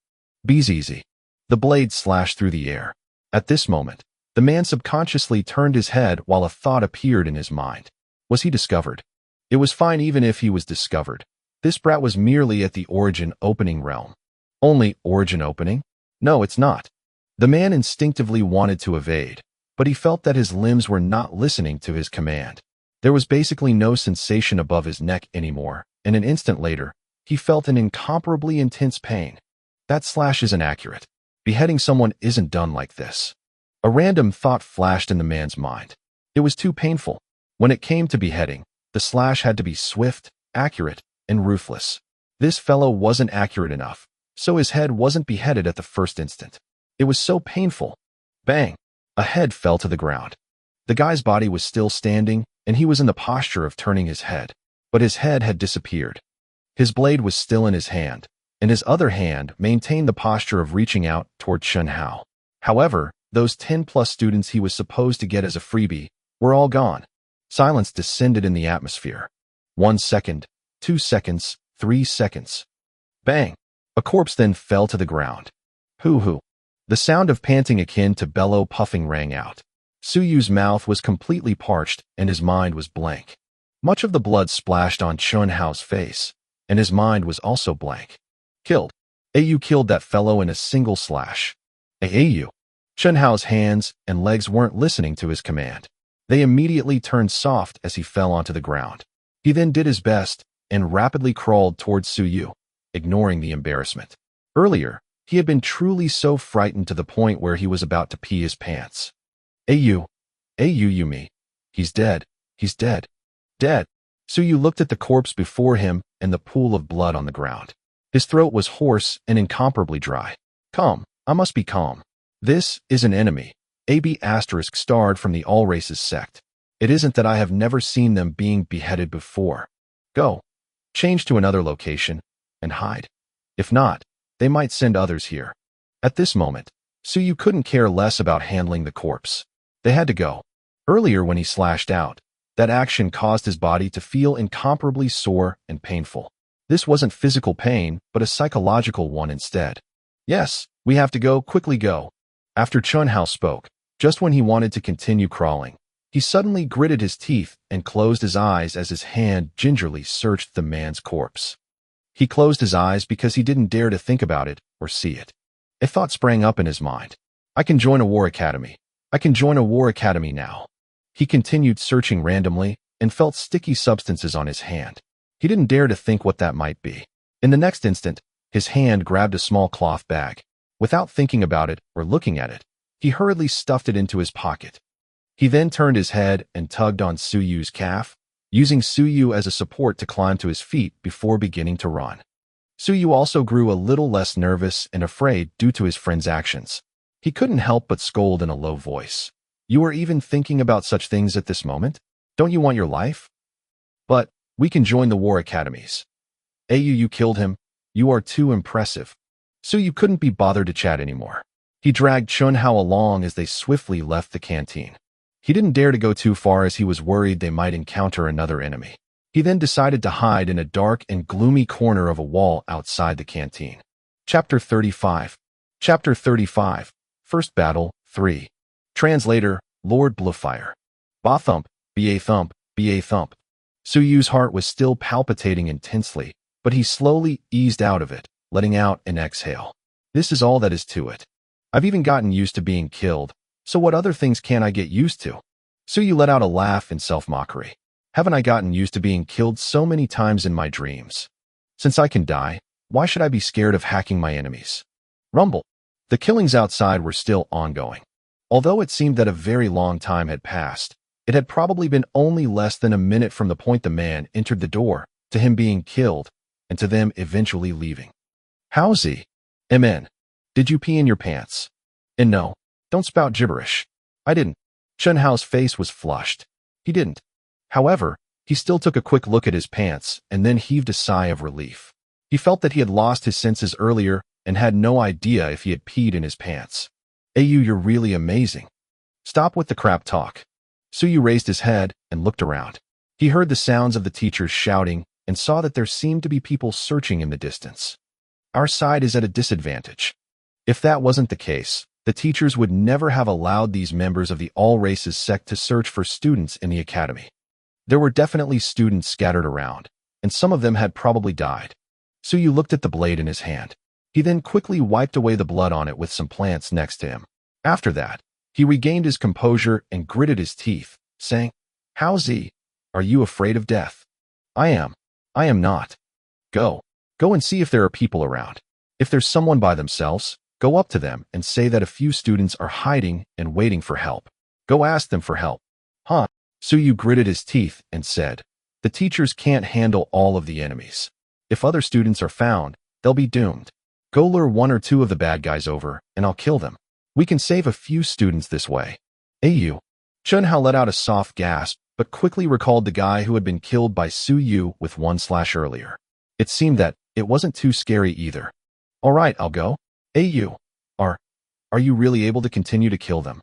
Be easy. The blade slashed through the air. At this moment, the man subconsciously turned his head while a thought appeared in his mind. Was he discovered? It was fine even if he was discovered. This brat was merely at the origin opening realm. Only origin opening? No, it's not. The man instinctively wanted to evade, but he felt that his limbs were not listening to his command. There was basically no sensation above his neck anymore, and an instant later, he felt an incomparably intense pain. That slash isn't accurate. Beheading someone isn't done like this. A random thought flashed in the man's mind. It was too painful. When it came to beheading, the slash had to be swift, accurate, and ruthless. This fellow wasn't accurate enough, so his head wasn't beheaded at the first instant. It was so painful. Bang! A head fell to the ground. The guy's body was still standing, and he was in the posture of turning his head, but his head had disappeared. His blade was still in his hand, and his other hand maintained the posture of reaching out toward Chun Hao. However, those 10+ students he was supposed to get as a freebie were all gone. Silence descended in the atmosphere. 1 second, 2 seconds, 3 seconds. Bang! A corpse then fell to the ground. Hoo-hoo. The sound of panting akin to bellow puffing rang out. Suyu's mouth was completely parched and his mind was blank. Much of the blood splashed on Chun Hao's face, and his mind was also blank. Killed. Au killed that fellow in a single slash. Au. Chun Hao's hands and legs weren't listening to his command. They immediately turned soft as he fell onto the ground. He then did his best and rapidly crawled towards Suyu, ignoring the embarrassment. Earlier, he had been truly so frightened to the point where he was about to pee his pants. Au. Yumi. He's dead. He's dead. Dead. Suyu looked at the corpse before him and the pool of blood on the ground. His throat was hoarse and incomparably dry. Calm. I must be calm. This is an enemy. AB** starred from the All Races sect. It isn't that I have never seen them being beheaded before. Go. Change to another location and hide. If not, they might send others here. At this moment, Suyu couldn't care less about handling the corpse. They had to go. Earlier when he slashed out, that action caused his body to feel incomparably sore and painful. This wasn't physical pain, but a psychological one instead. Yes, we have to go, quickly go. After Chun Hao spoke, just when he wanted to continue crawling, he suddenly gritted his teeth and closed his eyes as his hand gingerly searched the man's corpse. He closed his eyes because he didn't dare to think about it or see it. A thought sprang up in his mind. I can join a war academy. I can join a war academy now. He continued searching randomly and felt sticky substances on his hand. He didn't dare to think what that might be. In the next instant, his hand grabbed a small cloth bag. Without thinking about it or looking at it, he hurriedly stuffed it into his pocket. He then turned his head and tugged on Suyu's calf, using Suyu as a support to climb to his feet before beginning to run. Suyu also grew a little less nervous and afraid due to his friend's actions. He couldn't help but scold in a low voice. You are even thinking about such things at this moment? Don't you want your life? But we can join the war academies. You killed him. You are too impressive. Suyu couldn't be bothered to chat anymore. He dragged Chun Hao along as they swiftly left the canteen. He didn't dare to go too far as he was worried they might encounter another enemy. He then decided to hide in a dark and gloomy corner of a wall outside the canteen. Chapter 35. Chapter 35. First Battle, 3. Translator, Lord Bluefire. Ba thump, ba thump, ba thump. Suyu's heart was still palpitating intensely, but he slowly eased out of it, letting out an exhale. This is all that is to it. I've even gotten used to being killed, so what other things can I get used to? Suyu let out a laugh in self-mockery. Haven't I gotten used to being killed so many times in my dreams? Since I can die, why should I be scared of hacking my enemies? Rumble. The killings outside were still ongoing. Although it seemed that a very long time had passed, it had probably been only less than a minute from the point the man entered the door to him being killed, and to them eventually leaving. Howzy? MN. Did you pee in your pants? And no, don't spout gibberish. I didn't. Chunhao's face was flushed. He didn't. However, he still took a quick look at his pants and then heaved a sigh of relief. He felt that he had lost his senses earlier and had no idea if he had peed in his pants. Ayu, you're really amazing. Stop with the crap talk. Suyu raised his head and looked around. He heard the sounds of the teachers shouting and saw that there seemed to be people searching in the distance. Our side is at a disadvantage. If that wasn't the case, the teachers would never have allowed these members of the all-races sect to search for students in the academy. There were definitely students scattered around, and some of them had probably died. Suyu looked at the blade in his hand. He then quickly wiped away the blood on it with some plants next to him. After that, he regained his composure and gritted his teeth, saying, Howzy? Are you afraid of death? I am. I am not. Go and see if there are people around. If there's someone by themselves, go up to them and say that a few students are hiding and waiting for help. Go ask them for help. Huh? Suyu gritted his teeth and said, the teachers can't handle all of the enemies. If other students are found, they'll be doomed. Go lure one or two of the bad guys over, and I'll kill them. We can save a few students this way. Ayu. Chunhao let out a soft gasp, but quickly recalled the guy who had been killed by Suyu with one slash earlier. It seemed that it wasn't too scary either. All right, I'll go. Ayu. Are you really able to continue to kill them?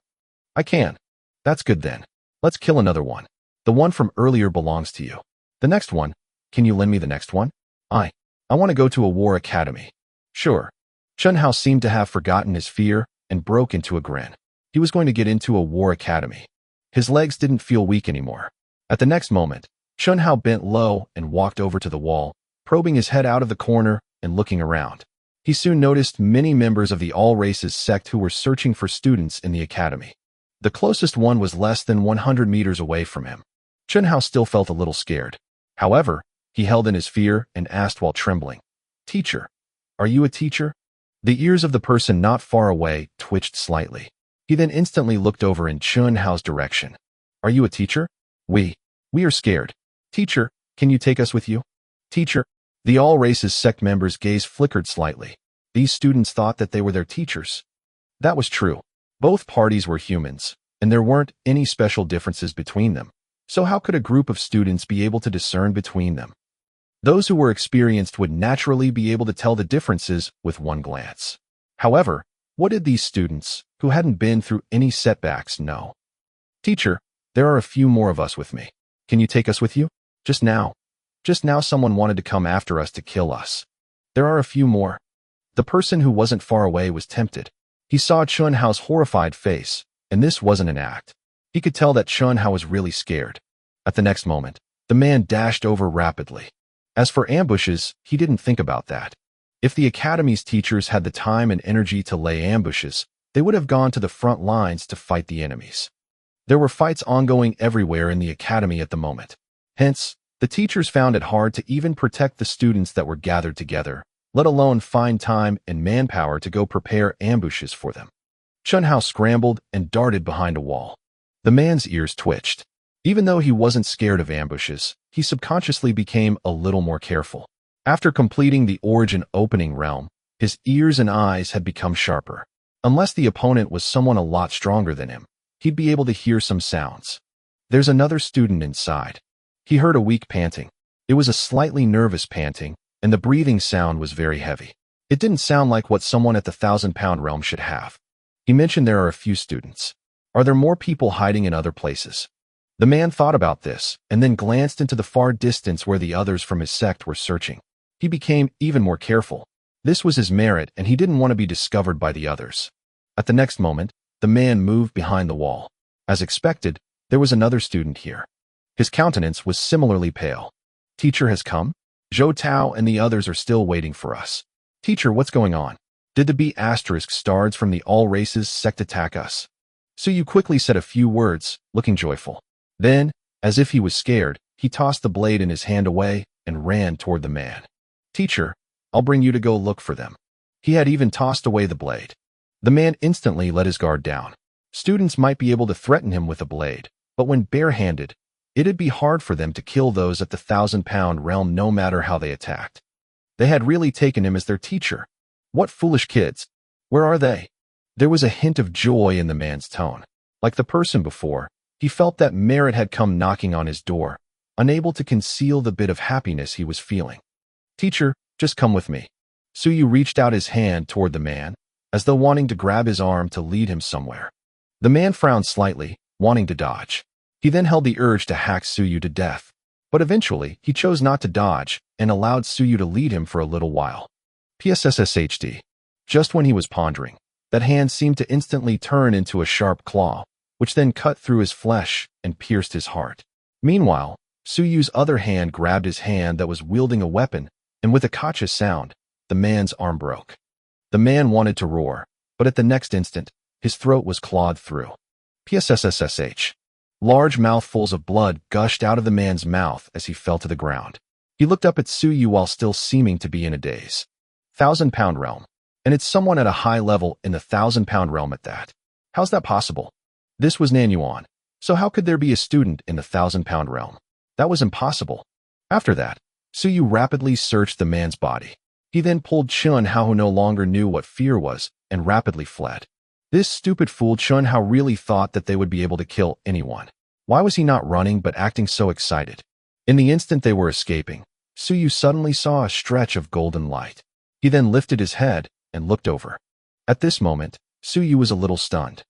I can. That's good then. Let's kill another one. The one from earlier belongs to you. The next one, can you lend me the next one? I want to go to a war academy. Sure. Chunhao seemed to have forgotten his fear and broke into a grin. He was going to get into a war academy. His legs didn't feel weak anymore. At the next moment, Chunhao bent low and walked over to the wall, probing his head out of the corner and looking around. He soon noticed many members of the all-races sect who were searching for students in the academy. The closest one was less than 100 meters away from him. Chunhao still felt a little scared. However, he held in his fear and asked while trembling, Teacher, are you a teacher? The ears of the person not far away twitched slightly. He then instantly looked over in Chunhao's direction. Are you a teacher? We are scared. Teacher, can you take us with you? Teacher. The all-races sect members' gaze flickered slightly. These students thought that they were their teachers. That was true. Both parties were humans, and there weren't any special differences between them. So how could a group of students be able to discern between them? Those who were experienced would naturally be able to tell the differences with one glance. However, what did these students, who hadn't been through any setbacks, know? Teacher, there are a few more of us with me. Can you take us with you? Just now someone wanted to come after us to kill us. There are a few more. The person who wasn't far away was tempted. He saw Chunhao's horrified face, and this wasn't an act. He could tell that Chunhao was really scared. At the next moment, the man dashed over rapidly. As for ambushes, he didn't think about that. If the academy's teachers had the time and energy to lay ambushes, they would have gone to the front lines to fight the enemies. There were fights ongoing everywhere in the academy at the moment. Hence, the teachers found it hard to even protect the students that were gathered together, let alone find time and manpower to go prepare ambushes for them. Chunhao scrambled and darted behind a wall. The man's ears twitched. Even though he wasn't scared of ambushes, he subconsciously became a little more careful. After completing the origin opening realm, his ears and eyes had become sharper. Unless the opponent was someone a lot stronger than him, he'd be able to hear some sounds. There's another student inside. He heard a weak panting. It was a slightly nervous panting, and the breathing sound was very heavy. It didn't sound like what someone at the 1,000-pound realm should have. He mentioned there are a few students. Are there more people hiding in other places? The man thought about this, and then glanced into the far distance where the others from his sect were searching. He became even more careful. This was his merit, and he didn't want to be discovered by the others. At the next moment, the man moved behind the wall. As expected, there was another student here. His countenance was similarly pale. Teacher has come? Zhou Tao and the others are still waiting for us. Teacher, what's going on? Did the B** stards from the all-races sect attack us? Suyu quickly said a few words, looking joyful. Then, as if he was scared, he tossed the blade in his hand away and ran toward the man. Teacher, I'll bring you to go look for them. He had even tossed away the blade. The man instantly let his guard down. Students might be able to threaten him with a blade, but when barehanded, it'd be hard for them to kill those at the 1,000-pound realm no matter how they attacked. They had really taken him as their teacher. What foolish kids. Where are they? There was a hint of joy in the man's tone. Like the person before, he felt that merit had come knocking on his door, unable to conceal the bit of happiness he was feeling. Teacher, just come with me. Suyu reached out his hand toward the man, as though wanting to grab his arm to lead him somewhere. The man frowned slightly, wanting to dodge. He then held the urge to hack Suyu to death. But eventually, he chose not to dodge and allowed Suyu to lead him for a little while. PSSSHD. Just when he was pondering, that hand seemed to instantly turn into a sharp claw, which then cut through his flesh and pierced his heart. Meanwhile, Suyu's other hand grabbed his hand that was wielding a weapon, and with a cautious sound, the man's arm broke. The man wanted to roar, but at the next instant, his throat was clawed through. PSSSSH. Large mouthfuls of blood gushed out of the man's mouth as he fell to the ground. He looked up at Suyu while still seeming to be in a daze. 1,000-pound realm. And it's someone at a high level in the 1,000-pound realm at that. How's that possible? This was Nanyuan. So how could there be a student in the 1,000-pound realm? That was impossible. After that, Suyu rapidly searched the man's body. He then pulled Chun Hao, who no longer knew what fear was, and rapidly fled. This stupid fool Chun Hao really thought that they would be able to kill anyone. Why was he not running but acting so excited? In the instant they were escaping, Suyu suddenly saw a stretch of golden light. He then lifted his head and looked over. At this moment, Suyu was a little stunned.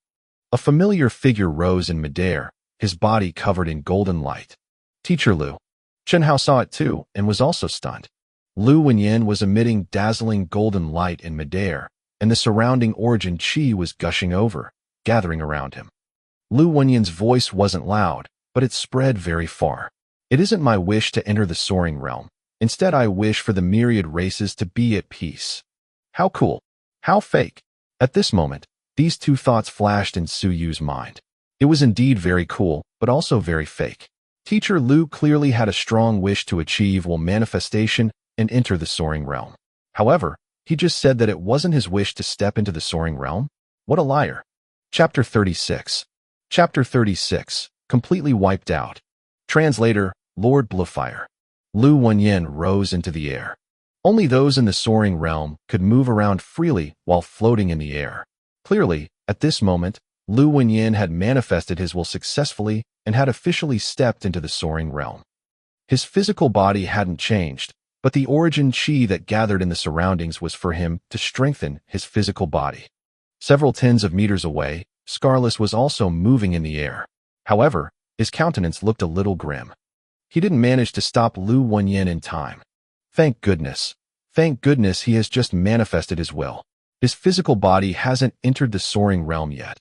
A familiar figure rose in midair, his body covered in golden light. Teacher Lu. Chun Hao saw it too and was also stunned. Lu Wenyan was emitting dazzling golden light in midair, and the surrounding origin chi was gushing over, gathering around him. Lu Wenyan's voice wasn't loud, but it spread very far. It isn't my wish to enter the soaring realm. Instead, I wish for the myriad races to be at peace. How cool. How fake. At this moment, these two thoughts flashed in Suyu's mind. It was indeed very cool, but also very fake. Teacher Lu clearly had a strong wish to achieve manifestation and enter the soaring realm. However, he just said that it wasn't his wish to step into the soaring realm. What a liar. Chapter 36. Chapter 36. Completely wiped out. Translator, Lord Bluefire. Lu Wenyan rose into the air. Only those in the soaring realm could move around freely while floating in the air. Clearly, at this moment, Lu Wenyan had manifested his will successfully and had officially stepped into the soaring realm. His physical body hadn't changed, but the origin chi that gathered in the surroundings was for him to strengthen his physical body. Several tens of meters away, Scarless was also moving in the air. However, his countenance looked a little grim. He didn't manage to stop Lu Wenyan in time. Thank goodness. Thank goodness he has just manifested his will. His physical body hasn't entered the soaring realm yet.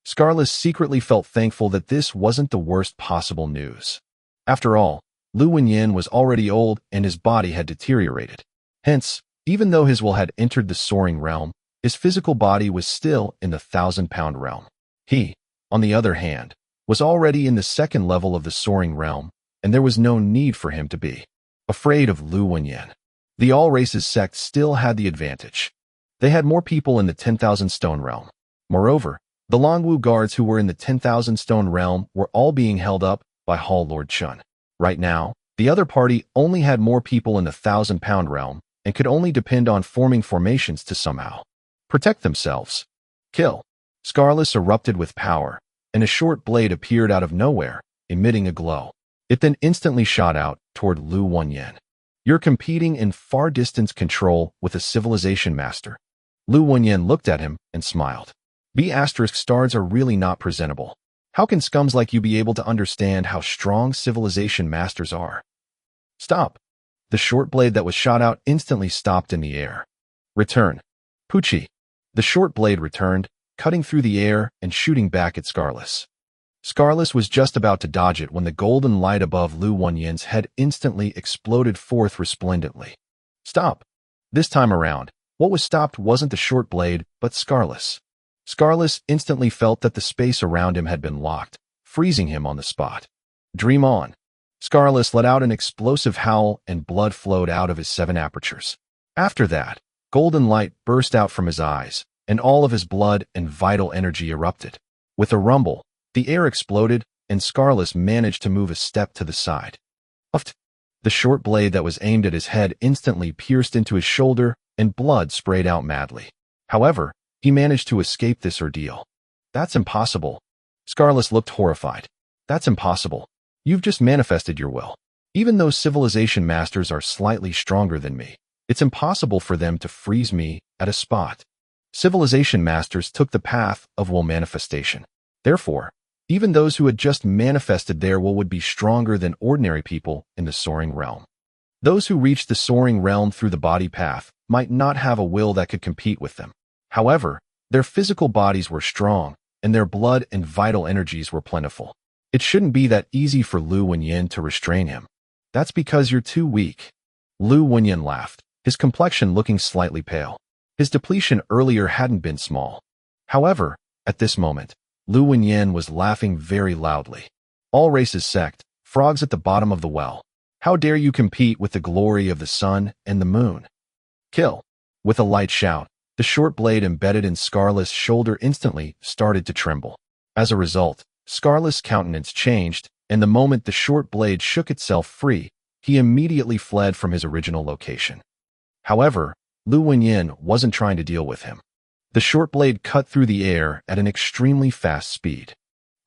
Scarless secretly felt thankful that this wasn't the worst possible news. After all, Lu Wenyan was already old and his body had deteriorated. Hence, even though his will had entered the soaring realm, his physical body was still in the 1,000-pound realm. He, on the other hand, was already in the second level of the soaring realm, and there was no need for him to be afraid of Lu Wenyan. The All Races sect still had the advantage. They had more people in the 10,000 stone realm. Moreover, the Longwu guards who were in the 10,000 stone realm were all being held up by Hall Lord Chun. Right now, the other party only had more people in the 1,000-pound realm and could only depend on forming formations to somehow protect themselves. Kill. Scarless erupted with power, and a short blade appeared out of nowhere, emitting a glow. It then instantly shot out toward Lu Wenyan. You're competing in far distance control with a civilization master. Lu Wenyan looked at him and smiled. B** stars are really not presentable. How can scums like you be able to understand how strong civilization masters are? Stop. The short blade that was shot out instantly stopped in the air. Return. Pucci. The short blade returned, cutting through the air and shooting back at Scarless. Scarless was just about to dodge it when the golden light above Lu Wenyan's head instantly exploded forth resplendently. Stop. This time around, what was stopped wasn't the short blade, but Scarless. Scarless instantly felt that the space around him had been locked, freezing him on the spot. Dream on. Scarless let out an explosive howl and blood flowed out of his 7 apertures. After that, golden light burst out from his eyes, and all of his blood and vital energy erupted. With a rumble, the air exploded, and Scarless managed to move a step to the side. Uft. The short blade that was aimed at his head instantly pierced into his shoulder, and blood sprayed out madly. However, he managed to escape this ordeal. That's impossible. Scarless looked horrified. That's impossible. You've just manifested your will. Even though civilization masters are slightly stronger than me, it's impossible for them to freeze me at a spot. Civilization masters took the path of will manifestation. Therefore, even those who had just manifested their will would be stronger than ordinary people in the soaring realm. Those who reached the soaring realm through the body path might not have a will that could compete with them. However, their physical bodies were strong, and their blood and vital energies were plentiful. It shouldn't be that easy for Lu Wenyin to restrain him. That's because you're too weak. Lu Wenyin laughed, his complexion looking slightly pale. His depletion earlier hadn't been small. However, at this moment, Lu Wenyin was laughing very loudly. All races sect, frogs at the bottom of the well. How dare you compete with the glory of the sun and the moon? Kill. With a light shout, the short blade embedded in Scarless' shoulder instantly started to tremble. As a result, Scarless' countenance changed, and the moment the short blade shook itself free, he immediately fled from his original location. However, Lu Wenyin wasn't trying to deal with him. The short blade cut through the air at an extremely fast speed.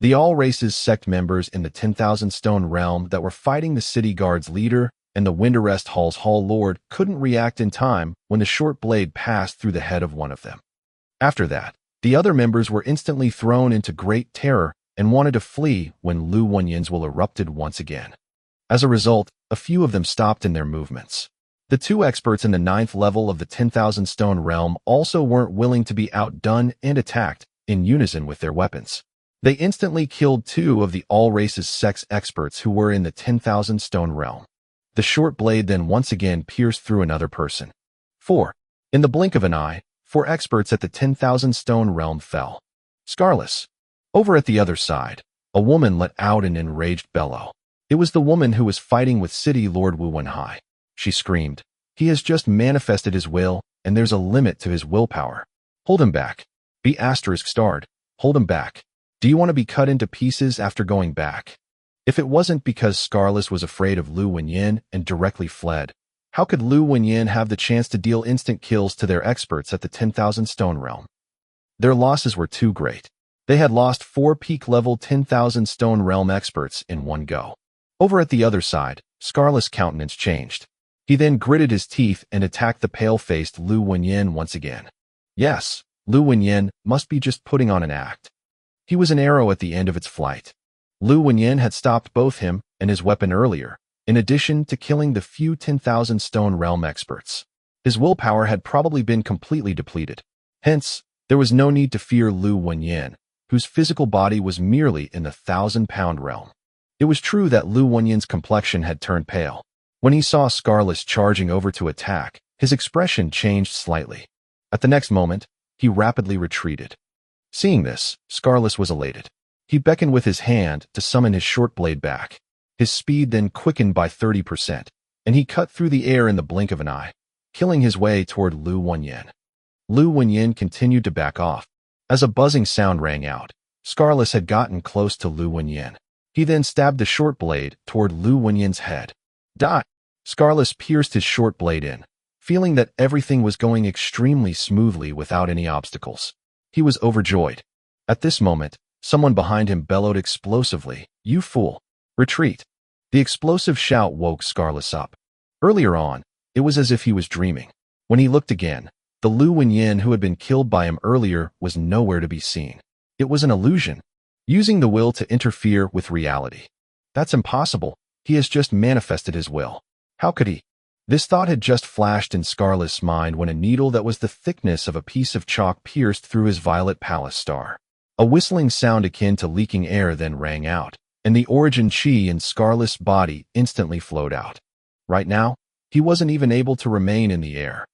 The All Races sect members in the 10,000 Stone realm that were fighting the city guard's leader and the Winterrest Hall's Hall Lord couldn't react in time when the short blade passed through the head of one of them. After that, the other members were instantly thrown into great terror and wanted to flee when Lu Wenyin's will erupted once again. As a result, a few of them stopped in their movements. The two experts in the 9th level of the 10,000 Stone realm also weren't willing to be outdone and attacked in unison with their weapons. They instantly killed two of the All Races sex experts who were in the 10,000 Stone realm. The short blade then once again pierced through another person. 4. In the blink of an eye, 4 experts at the 10,000 Stone realm fell. Scarless. Over at the other side, a woman let out an enraged bellow. It was the woman who was fighting with City Lord Wu Wenhai. She screamed, "He has just manifested his will, and there's a limit to his willpower. Hold him back. Be ****. Hold him back. Do you want to be cut into pieces after going back?" If it wasn't because Scarless was afraid of Lu Wenyin and directly fled, how could Lu Wenyin have the chance to deal instant kills to their experts at the 10,000 Stone realm? Their losses were too great. They had lost 4 peak-level 10,000 Stone realm experts in one go. Over at the other side, Scarless' countenance changed. He then gritted his teeth and attacked the pale-faced Lu Wenyin once again. Yes, Lu Wenyin must be just putting on an act. He was an arrow at the end of its flight. Lu Wenyin had stopped both him and his weapon earlier, in addition to killing the few 10,000 Stone realm experts. His willpower had probably been completely depleted. Hence, there was no need to fear Lu Wenyin, whose physical body was merely in the 1,000-pound realm. It was true that Lu Wenyin's complexion had turned pale. When he saw Scarless charging over to attack, his expression changed slightly. At the next moment, he rapidly retreated. Seeing this, Scarless was elated. He beckoned with his hand to summon his short blade back. His speed then quickened by 30%, and he cut through the air in the blink of an eye, killing his way toward Lu Wenyin. Lu Wenyin continued to back off. As a buzzing sound rang out, Scarless had gotten close to Lu Wenyin. He then stabbed the short blade toward Lu Wenyin's head. Die! Scarless pierced his short blade in, feeling that everything was going extremely smoothly without any obstacles. He was overjoyed. At this moment, someone behind him bellowed explosively, "You fool! Retreat!" The explosive shout woke Scarless up. Earlier on, it was as if he was dreaming. When he looked again, the Lu Wenyin who had been killed by him earlier was nowhere to be seen. It was an illusion, using the will to interfere with reality. That's impossible. He has just manifested his will. How could he? This thought had just flashed in Scarless' mind when a needle that was the thickness of a piece of chalk pierced through his violet palace star. A whistling sound akin to leaking air then rang out, and the origin chi in Scarless' body instantly flowed out. Right now, he wasn't even able to remain in the air.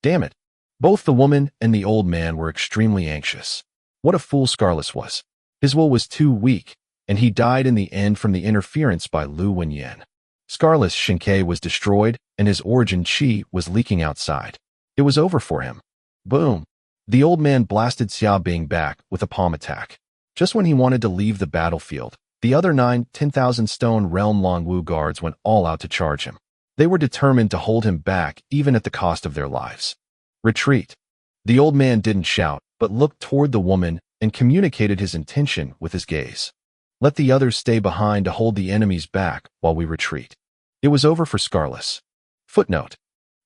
Damn it! Both the woman and the old man were extremely anxious. What a fool Scarless was. His will was too weak, and he died in the end from the interference by Lu Wenyin. Scarless' Shinkei was destroyed, and his origin chi was leaking outside. It was over for him. Boom! The old man blasted Xia Bing back with a palm attack. Just when he wanted to leave the battlefield, The other 10,000 stone realm Longwu guards went all out to charge him. They were determined to hold him back even at the cost of their lives. Retreat. The old man didn't shout, but looked toward the woman and communicated his intention with his gaze. Let the others stay behind to hold the enemies back while we retreat. It was over for Scarless. Footnote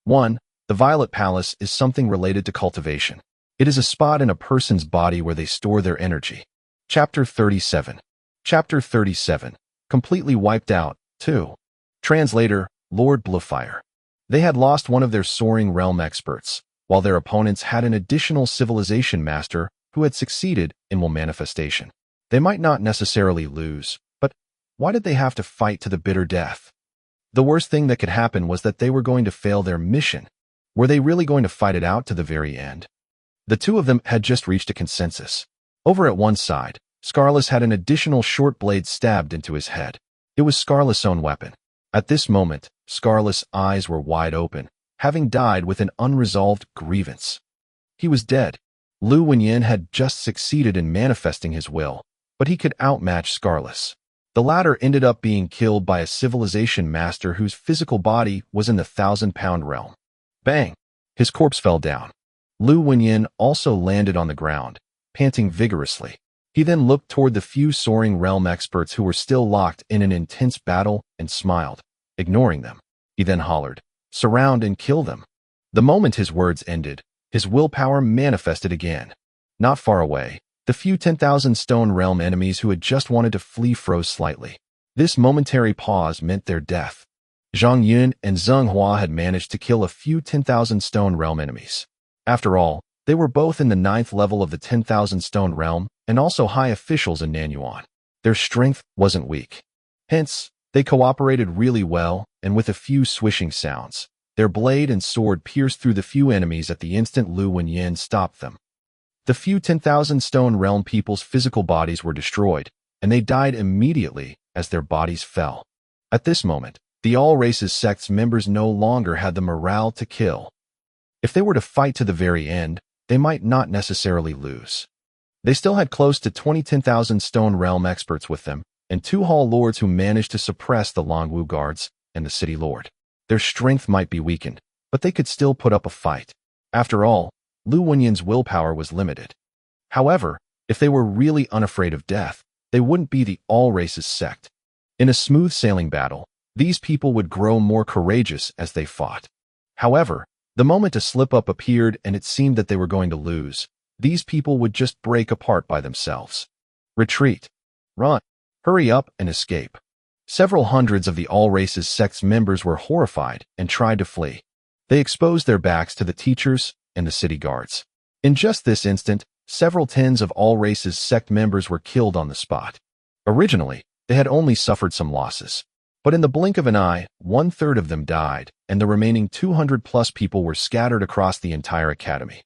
1. The Violet Palace is something related to cultivation. It is a spot in a person's body where they store their energy. Chapter 37. Chapter 37. Completely wiped out, 2. Translator, Lord Bluefire. They had lost one of their soaring realm experts, while their opponents had an additional civilization master who had succeeded in will manifestation. They might not necessarily lose, but why did they have to fight to the bitter death? The worst thing that could happen was that they were going to fail their mission. Were they really going to fight it out to the very end? The two of them had just reached a consensus. Over at one side, Scarless had an additional short blade stabbed into his head. It was Scarless' own weapon. At this moment, Scarless' eyes were wide open, having died with an unresolved grievance. He was dead. Lu Wenyin had just succeeded in manifesting his will, but he could outmatch Scarless. The latter ended up being killed by a civilization master whose physical body was in the 1,000-pound realm. Bang! His corpse fell down. Lu Wenyin also landed on the ground, panting vigorously. He then looked toward the few soaring realm experts who were still locked in an intense battle and smiled, ignoring them. He then hollered, "Surround and kill them." The moment his words ended, his willpower manifested again. Not far away, the few 10,000 stone realm enemies who had just wanted to flee froze slightly. This momentary pause meant their death. Zhang Yun and Zheng Hua had managed to kill a few 10,000 stone realm enemies. After all, they were both in the 9th level of the 10,000 stone realm and also high officials in Nanyuan. Their strength wasn't weak. Hence, they cooperated really well, and with a few swishing sounds, their blade and sword pierced through the few enemies at the instant Lu Wenyin stopped them. The few 10,000 stone realm people's physical bodies were destroyed, and they died immediately as their bodies fell. At this moment, the All Races sect's members no longer had the morale to kill. If they were to fight to the very end, they might not necessarily lose. They still had close to 10,000 stone realm experts with them, and 2 hall lords who managed to suppress the Longwu guards and the city lord. Their strength might be weakened, but they could still put up a fight. After all, Lu Wenyin's willpower was limited. However, if they were really unafraid of death, they wouldn't be the All Races sect. In a smooth sailing battle, these people would grow more courageous as they fought. However, the moment a slip-up appeared and it seemed that they were going to lose, these people would just break apart by themselves. Retreat. Run. Hurry up and escape. Several hundreds of the All Races sect's members were horrified and tried to flee. They exposed their backs to the teachers and the city guards. In just this instant, several tens of All Races sect members were killed on the spot. Originally, they had only suffered some losses. But in the blink of an eye, 1/3 of them died, and the remaining 200+ people were scattered across the entire academy.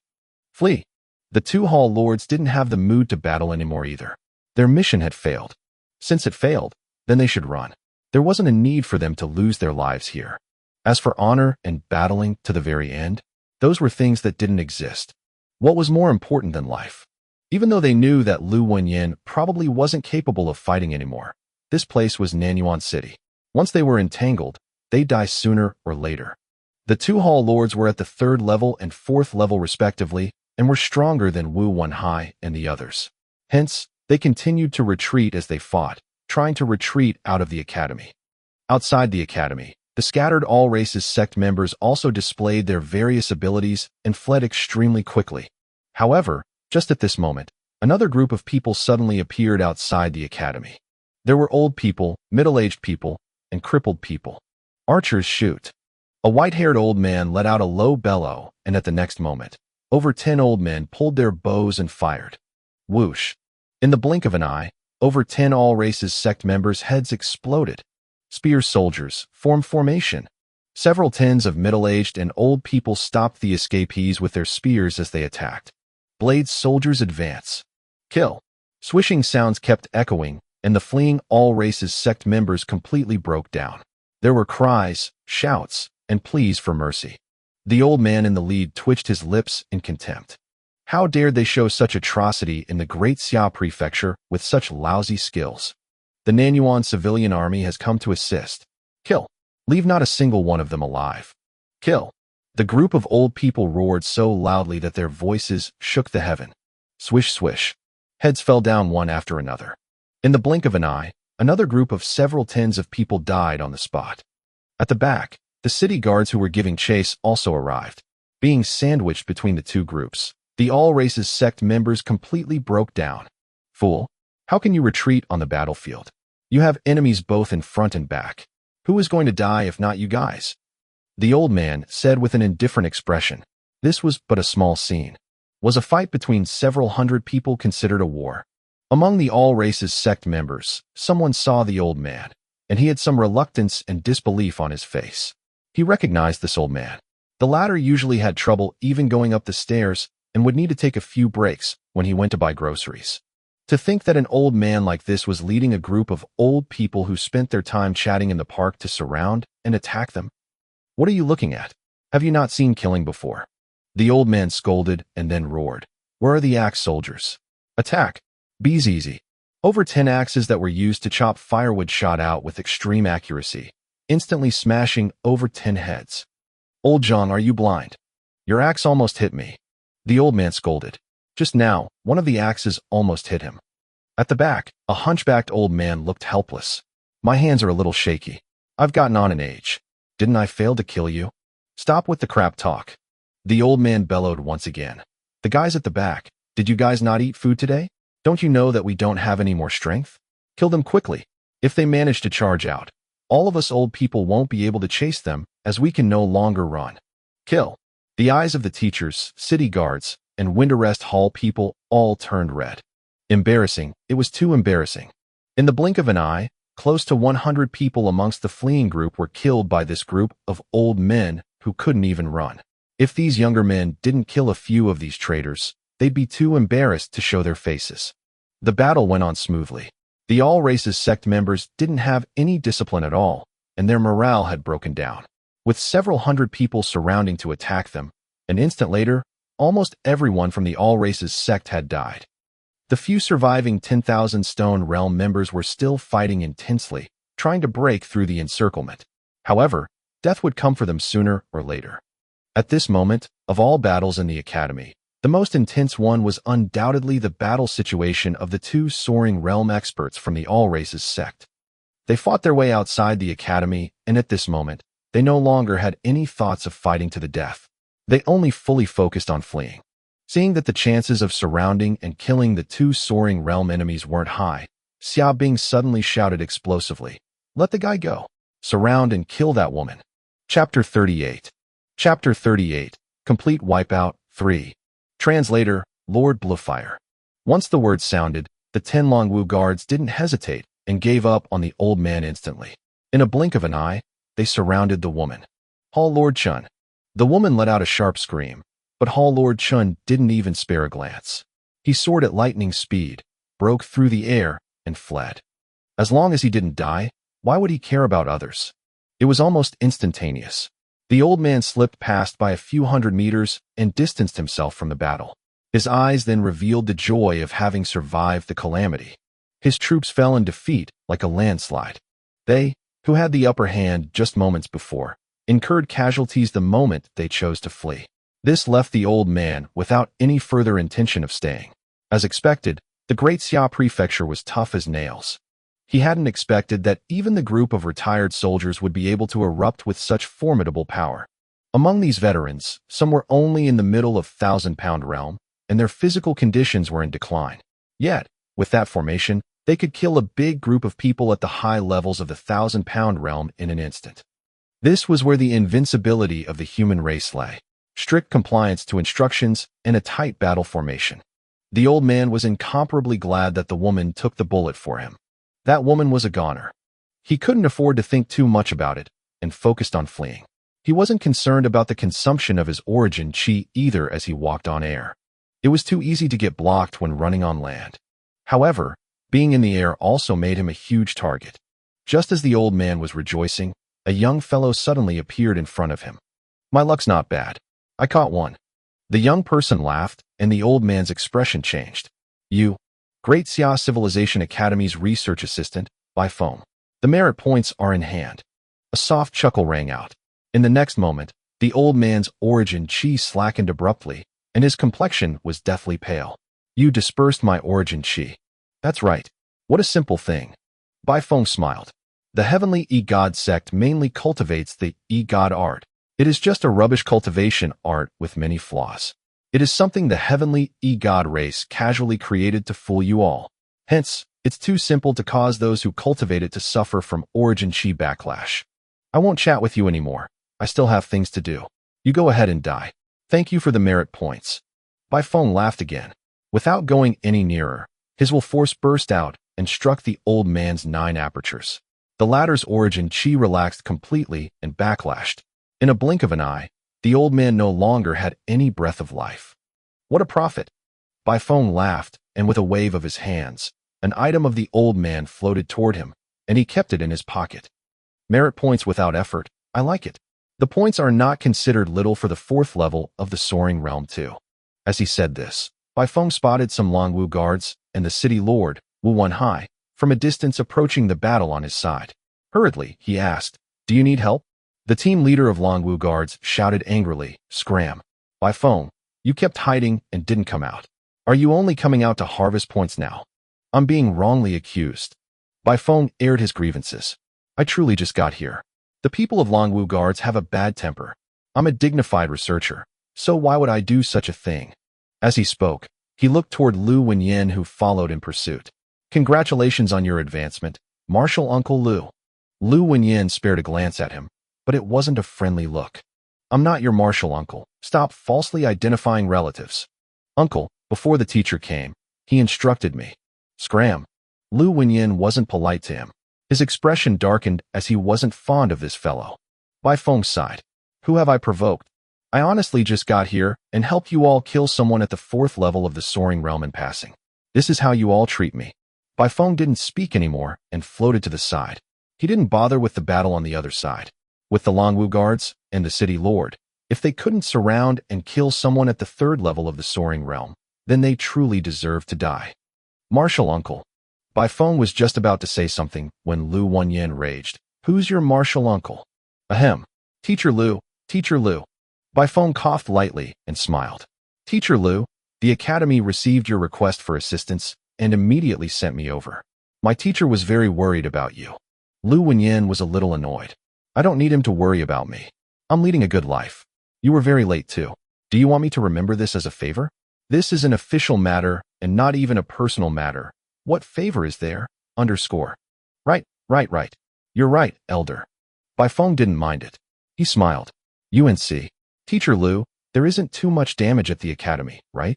Flee. The 2 hall lords didn't have the mood to battle anymore either. Their mission had failed. Since it failed, then they should run. There wasn't a need for them to lose their lives here. As for honor and battling to the very end, those were things that didn't exist. What was more important than life? Even though they knew that Lu Wenyin probably wasn't capable of fighting anymore, this place was Nanyuan City. Once they were entangled, they'd die sooner or later. The 2 hall lords were at the 3rd level and 4th level respectively, and were stronger than Wu Wenhai and the others. Hence, they continued to retreat as they fought, trying to retreat out of the academy. Outside the academy, the scattered All Races sect members also displayed their various abilities and fled extremely quickly. However, just at this moment, another group of people suddenly appeared outside the academy. There were old people, middle-aged people, and crippled people. Archers shoot. A white-haired old man let out a low bellow, and at the next moment, over 10 old men pulled their bows and fired. Whoosh. In the blink of an eye, over 10 All Races sect members' heads exploded. Spear soldiers formed formation. Several tens of middle-aged and old people stopped the escapees with their spears as they attacked. Blade soldiers advance. Kill. Swishing sounds kept echoing, and the fleeing All Races sect members completely broke down. There were cries, shouts, and pleas for mercy. The old man in the lead twitched his lips in contempt. How dared they show such atrocity in the Great Xia Prefecture with such lousy skills? The Nanyuan civilian army has come to assist. Kill. Leave not a single one of them alive. Kill. The group of old people roared so loudly that their voices shook the heaven. Swish, swish. Heads fell down one after another. In the blink of an eye, another group of several tens of people died on the spot. At the back, the city guards who were giving chase also arrived. Being sandwiched between the two groups, the all races sect members completely broke down. Fool, how can you retreat on the battlefield? You have enemies both in front and back. Who is going to die if not you guys? The old man said with an indifferent expression. This was but a small scene. Was a fight between several hundred people considered a war? Among the all races sect members, someone saw the old man, and he had some reluctance and disbelief on his face. He recognized this old man. The latter usually had trouble even going up the stairs and would need to take a few breaks when he went to buy groceries. To think that an old man like this was leading a group of old people who spent their time chatting in the park to surround and attack them. What are you looking at? Have you not seen killing before? The old man scolded and then roared. Where are the axe soldiers? Attack. Be's easy. Over 10 axes that were used to chop firewood shot out with extreme accuracy, instantly smashing over 10 heads. Old John, are you blind? Your axe almost hit me. The old man scolded. Just now, one of the axes almost hit him. At the back, a hunchbacked old man looked helpless. My hands are a little shaky. I've gotten on in age. Didn't I fail to kill you? Stop with the crap talk. The old man bellowed once again. The guys at the back, did you guys not eat food today? Don't you know that we don't have any more strength? Kill them quickly. If they manage to charge out, all of us old people won't be able to chase them as we can no longer run. Kill. The eyes of the teachers, city guards, and Winterrest Hall people all turned red. Embarrassing. It was too embarrassing. In the blink of an eye, close to 100 people amongst the fleeing group were killed by this group of old men who couldn't even run. If these younger men didn't kill a few of these traitors, they'd be too embarrassed to show their faces. The battle went on smoothly. The all races sect members didn't have any discipline at all, and their morale had broken down. With several hundred people surrounding to attack them, an instant later, almost everyone from the all races sect had died. The few surviving 10,000 Stone Realm members were still fighting intensely, trying to break through the encirclement. However, death would come for them sooner or later. At this moment, of all battles in the academy, the most intense one was undoubtedly the battle situation of the two soaring realm experts from the all races sect. They fought their way outside the academy, and at this moment, they no longer had any thoughts of fighting to the death. They only fully focused on fleeing. Seeing that the chances of surrounding and killing the two soaring realm enemies weren't high, Xia Bing suddenly shouted explosively, "Let the guy go. Surround and kill that woman." Chapter 38. Chapter 38. Complete Wipeout 3. Translator, Lord Bluefire. Once the word sounded, the 10 Longwu guards didn't hesitate and gave up on the old man instantly. In a blink of an eye, they surrounded the woman. Hall Lord Chun. The woman let out a sharp scream, but Hall Lord Chun didn't even spare a glance. He soared at lightning speed, broke through the air, and fled. As long as he didn't die, why would he care about others? It was almost instantaneous. The old man slipped past by a few hundred meters and distanced himself from the battle. His eyes then revealed the joy of having survived the calamity. His troops fell in defeat like a landslide. They, who had the upper hand just moments before, incurred casualties the moment they chose to flee. This left the old man without any further intention of staying. As expected, the Great Xia Prefecture was tough as nails. He hadn't expected that even the group of retired soldiers would be able to erupt with such formidable power. Among these veterans, some were only in the middle of 1,000-pound realm, and their physical conditions were in decline. Yet, with that formation, they could kill a big group of people at the high levels of the 1,000-pound realm in an instant. This was where the invincibility of the human race lay. Strict compliance to instructions and a tight battle formation. The old man was incomparably glad that the woman took the bullet for him. That woman was a goner. He couldn't afford to think too much about it and focused on fleeing. He wasn't concerned about the consumption of his origin chi either as he walked on air. It was too easy to get blocked when running on land. However, being in the air also made him a huge target. Just as the old man was rejoicing, a young fellow suddenly appeared in front of him. My luck's not bad. I caught one. The young person laughed, and the old man's expression changed. You, Great Xia Civilization Academy's research assistant, by phone. The merit points are in hand. A soft chuckle rang out. In the next moment, the old man's origin chi slackened abruptly, and his complexion was deathly pale. You dispersed my origin chi. That's right. What a simple thing. Bai Feng smiled. The heavenly e-god sect mainly cultivates the e-god art. It is just a rubbish cultivation art with many flaws. It is something the heavenly e-god race casually created to fool you all. Hence, it's too simple to cause those who cultivate it to suffer from origin chi backlash. I won't chat with you anymore. I still have things to do. You go ahead and die. Thank you for the merit points. Bai Feng laughed again. Without going any nearer, his will force burst out and struck the old man's 9 apertures. The latter's origin chi relaxed completely and backlashed. In a blink of an eye, the old man no longer had any breath of life. What a profit! Bai Feng laughed, and with a wave of his hands, an item of the old man floated toward him, and he kept it in his pocket. Merit points without effort. I like it. The points are not considered little for the 4th level of the Soaring Realm too. As he said this, Bai Feng spotted some Longwu guards and the city lord, Wu Wenhai, from a distance approaching the battle on his side. Hurriedly, he asked, "Do you need help?" The team leader of Longwu guards shouted angrily, "Scram! Bai Feng, you kept hiding and didn't come out. Are you only coming out to harvest points now? I'm being wrongly accused." Bai Feng aired his grievances. "I truly just got here. The people of Longwu guards have a bad temper. I'm a dignified researcher, so why would I do such a thing?" As he spoke, he looked toward Lu Wenyan, who followed in pursuit. "Congratulations on your advancement, Martial Uncle Lu." Lu Wenyan spared a glance at him, but it wasn't a friendly look. "I'm not your martial uncle. Stop falsely identifying relatives." "Uncle," before the teacher came, he instructed me. "Scram." Lu Wenyan wasn't polite to him. His expression darkened as he wasn't fond of this fellow. Bai Feng sighed. "Who have I provoked? I honestly just got here and helped you all kill someone at the 4th level of the Soaring Realm in passing. This is how you all treat me." Bai Feng didn't speak anymore and floated to the side. He didn't bother with the battle on the other side. With the Longwu guards and the city lord, if they couldn't surround and kill someone at the 3rd level of the Soaring Realm, then they truly deserved to die. "Martial uncle." Bai Feng was just about to say something when Lu Wenyan raged. "Who's your martial uncle?" "Ahem. Teacher Lu, Teacher Lu." Bai Feng coughed lightly and smiled. "Teacher Lu, the academy received your request for assistance and immediately sent me over. My teacher was very worried about you." Lu Wenyan was a little annoyed. "I don't need him to worry about me. I'm leading a good life. You were very late too. Do you want me to remember this as a favor? This is an official matter and not even a personal matter. What favor is there? Underscore. Right. You're right, elder." Bai Feng didn't mind it. He smiled. "UNC. Teacher Lu, there isn't too much damage at the academy, right?"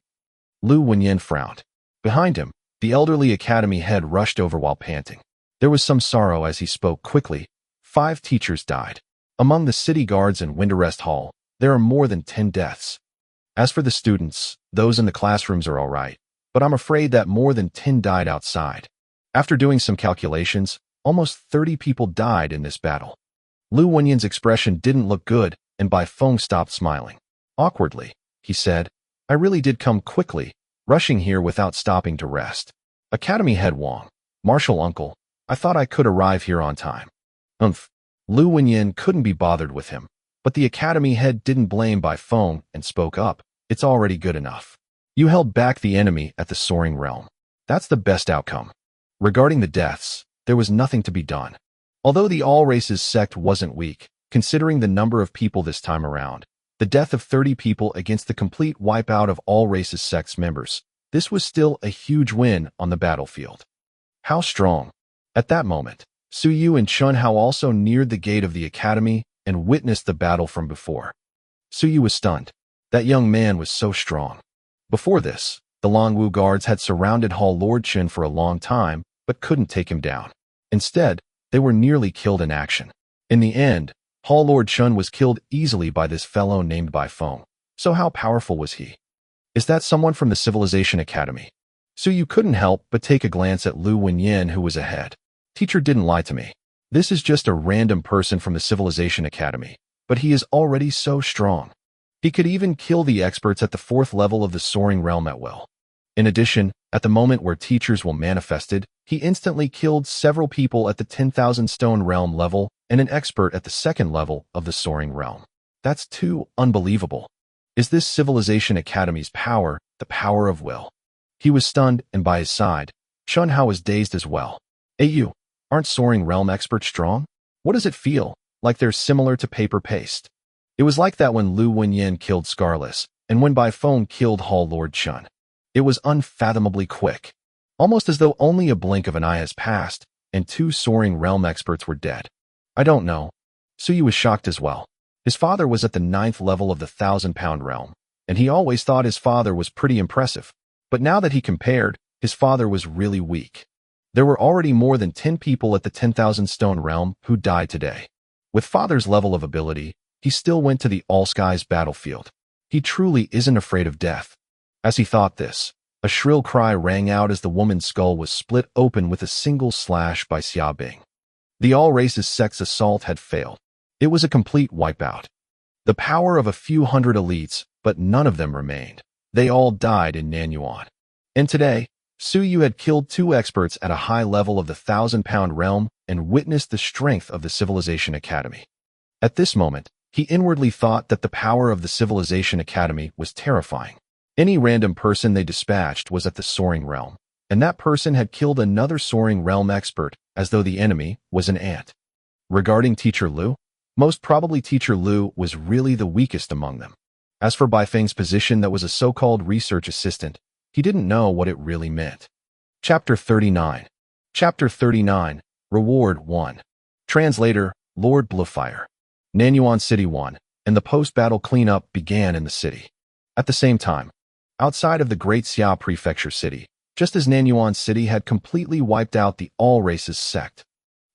Lu Wenyan frowned. Behind him, the elderly academy head rushed over while panting. There was some sorrow as he spoke quickly. 5 teachers died. Among the city guards in Winterrest Hall, there are more than 10 deaths. As for the students, those in the classrooms are all right, but I'm afraid that more than 10 died outside. After doing some calculations, almost 30 people died in this battle. Lu Wenyan's expression didn't look good, and Bai Feng stopped smiling. Awkwardly, he said, "I really did come quickly, rushing here without stopping to rest. Academy head Wang, martial uncle, I thought I could arrive here on time." Umph. Lu Wenyan couldn't be bothered with him, but the academy head didn't blame Bai Feng and spoke up. "It's already good enough. You held back the enemy at the Soaring Realm. That's the best outcome. Regarding the deaths, there was nothing to be done. Although the All Races sect wasn't weak, considering the number of people this time around, the death of 30 people against the complete wipeout of All Races sect's members, this was still a huge win on the battlefield. How strong. At that moment, Su Yu and Chun Hao also neared the gate of the academy and witnessed the battle from before. Su Yu was stunned. That young man was so strong. Before this, the Longwu guards had surrounded Hall Lord Chun for a long time, but couldn't take him down. Instead, they were nearly killed in action. In the end, Hall Lord Chun was killed easily by this fellow named Bai Feng. So how powerful was he? Is that someone from the Civilization Academy? Su Yu couldn't help but take a glance at Lu Wenyan, who was ahead. Teacher didn't lie to me. This is just a random person from the Civilization Academy, but he is already so strong. He could even kill the experts at the 4th level of the Soaring Realm at will. In addition, At the moment where teachers were manifested, he instantly killed several people at the 10,000 stone realm level and an expert at the second level of the soaring realm. That's too unbelievable. Is this Civilization Academy's power, the power of will? He was stunned, and by his side, Chunhao was dazed as well. You, aren't soaring realm experts strong? What does it feel like? They're similar to paper paste. It was like that when Lu Wenyan killed Scarless, and when Bai Feng killed Hall Lord Chun. It was unfathomably quick, almost as though only a blink of an eye has passed, and two soaring realm experts were dead. I don't know. Suyu was shocked as well. His father was at the 9th level of the 1,000-pound realm, and he always thought his father was pretty impressive. But now that he compared, his father was really weak. There were already more than 10 people at the 10,000 stone realm who died today. With father's level of ability, he still went to the all-skies battlefield. He truly isn't afraid of death. As he thought this, a shrill cry rang out as the woman's skull was split open with a single slash by Xia Bing. The all-races sex assault had failed. It was a complete wipeout. The power of a few hundred elites, but none of them remained. They all died in Nanyuan. And today, Suyu had killed 2 experts at a high level of the 1,000-pound realm and witnessed the strength of the Civilization Academy. At this moment, he inwardly thought that the power of the Civilization Academy was terrifying. Any random person they dispatched was at the soaring realm, and that person had killed another soaring realm expert as though the enemy was an ant. Regarding Teacher Lu, most probably Teacher Lu was really the weakest among them. As for Bai Feng's position that was a so-called research assistant, he didn't know what it really meant. Chapter 39. Chapter 39, Reward 1. Translator, Lord Bluefire. Nanyuan City 1, and the post-battle cleanup began in the city. At the same time, outside of the Great Xia Prefecture City, just as Nanyuan City had completely wiped out the all-races sect.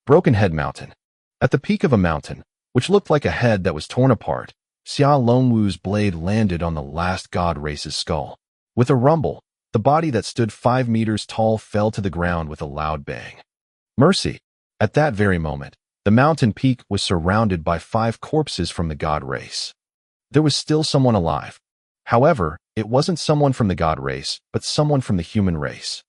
Broken Head Mountain. At the peak of a mountain, which looked like a head that was torn apart, Xia Longwu's blade landed on the last god race's skull. With a rumble, the body that stood 5 meters tall fell to the ground with a loud bang. Mercy! At that very moment, the mountain peak was surrounded by 5 corpses from the god race. There was still someone alive. However, it wasn't someone from the god race, but someone from the human race.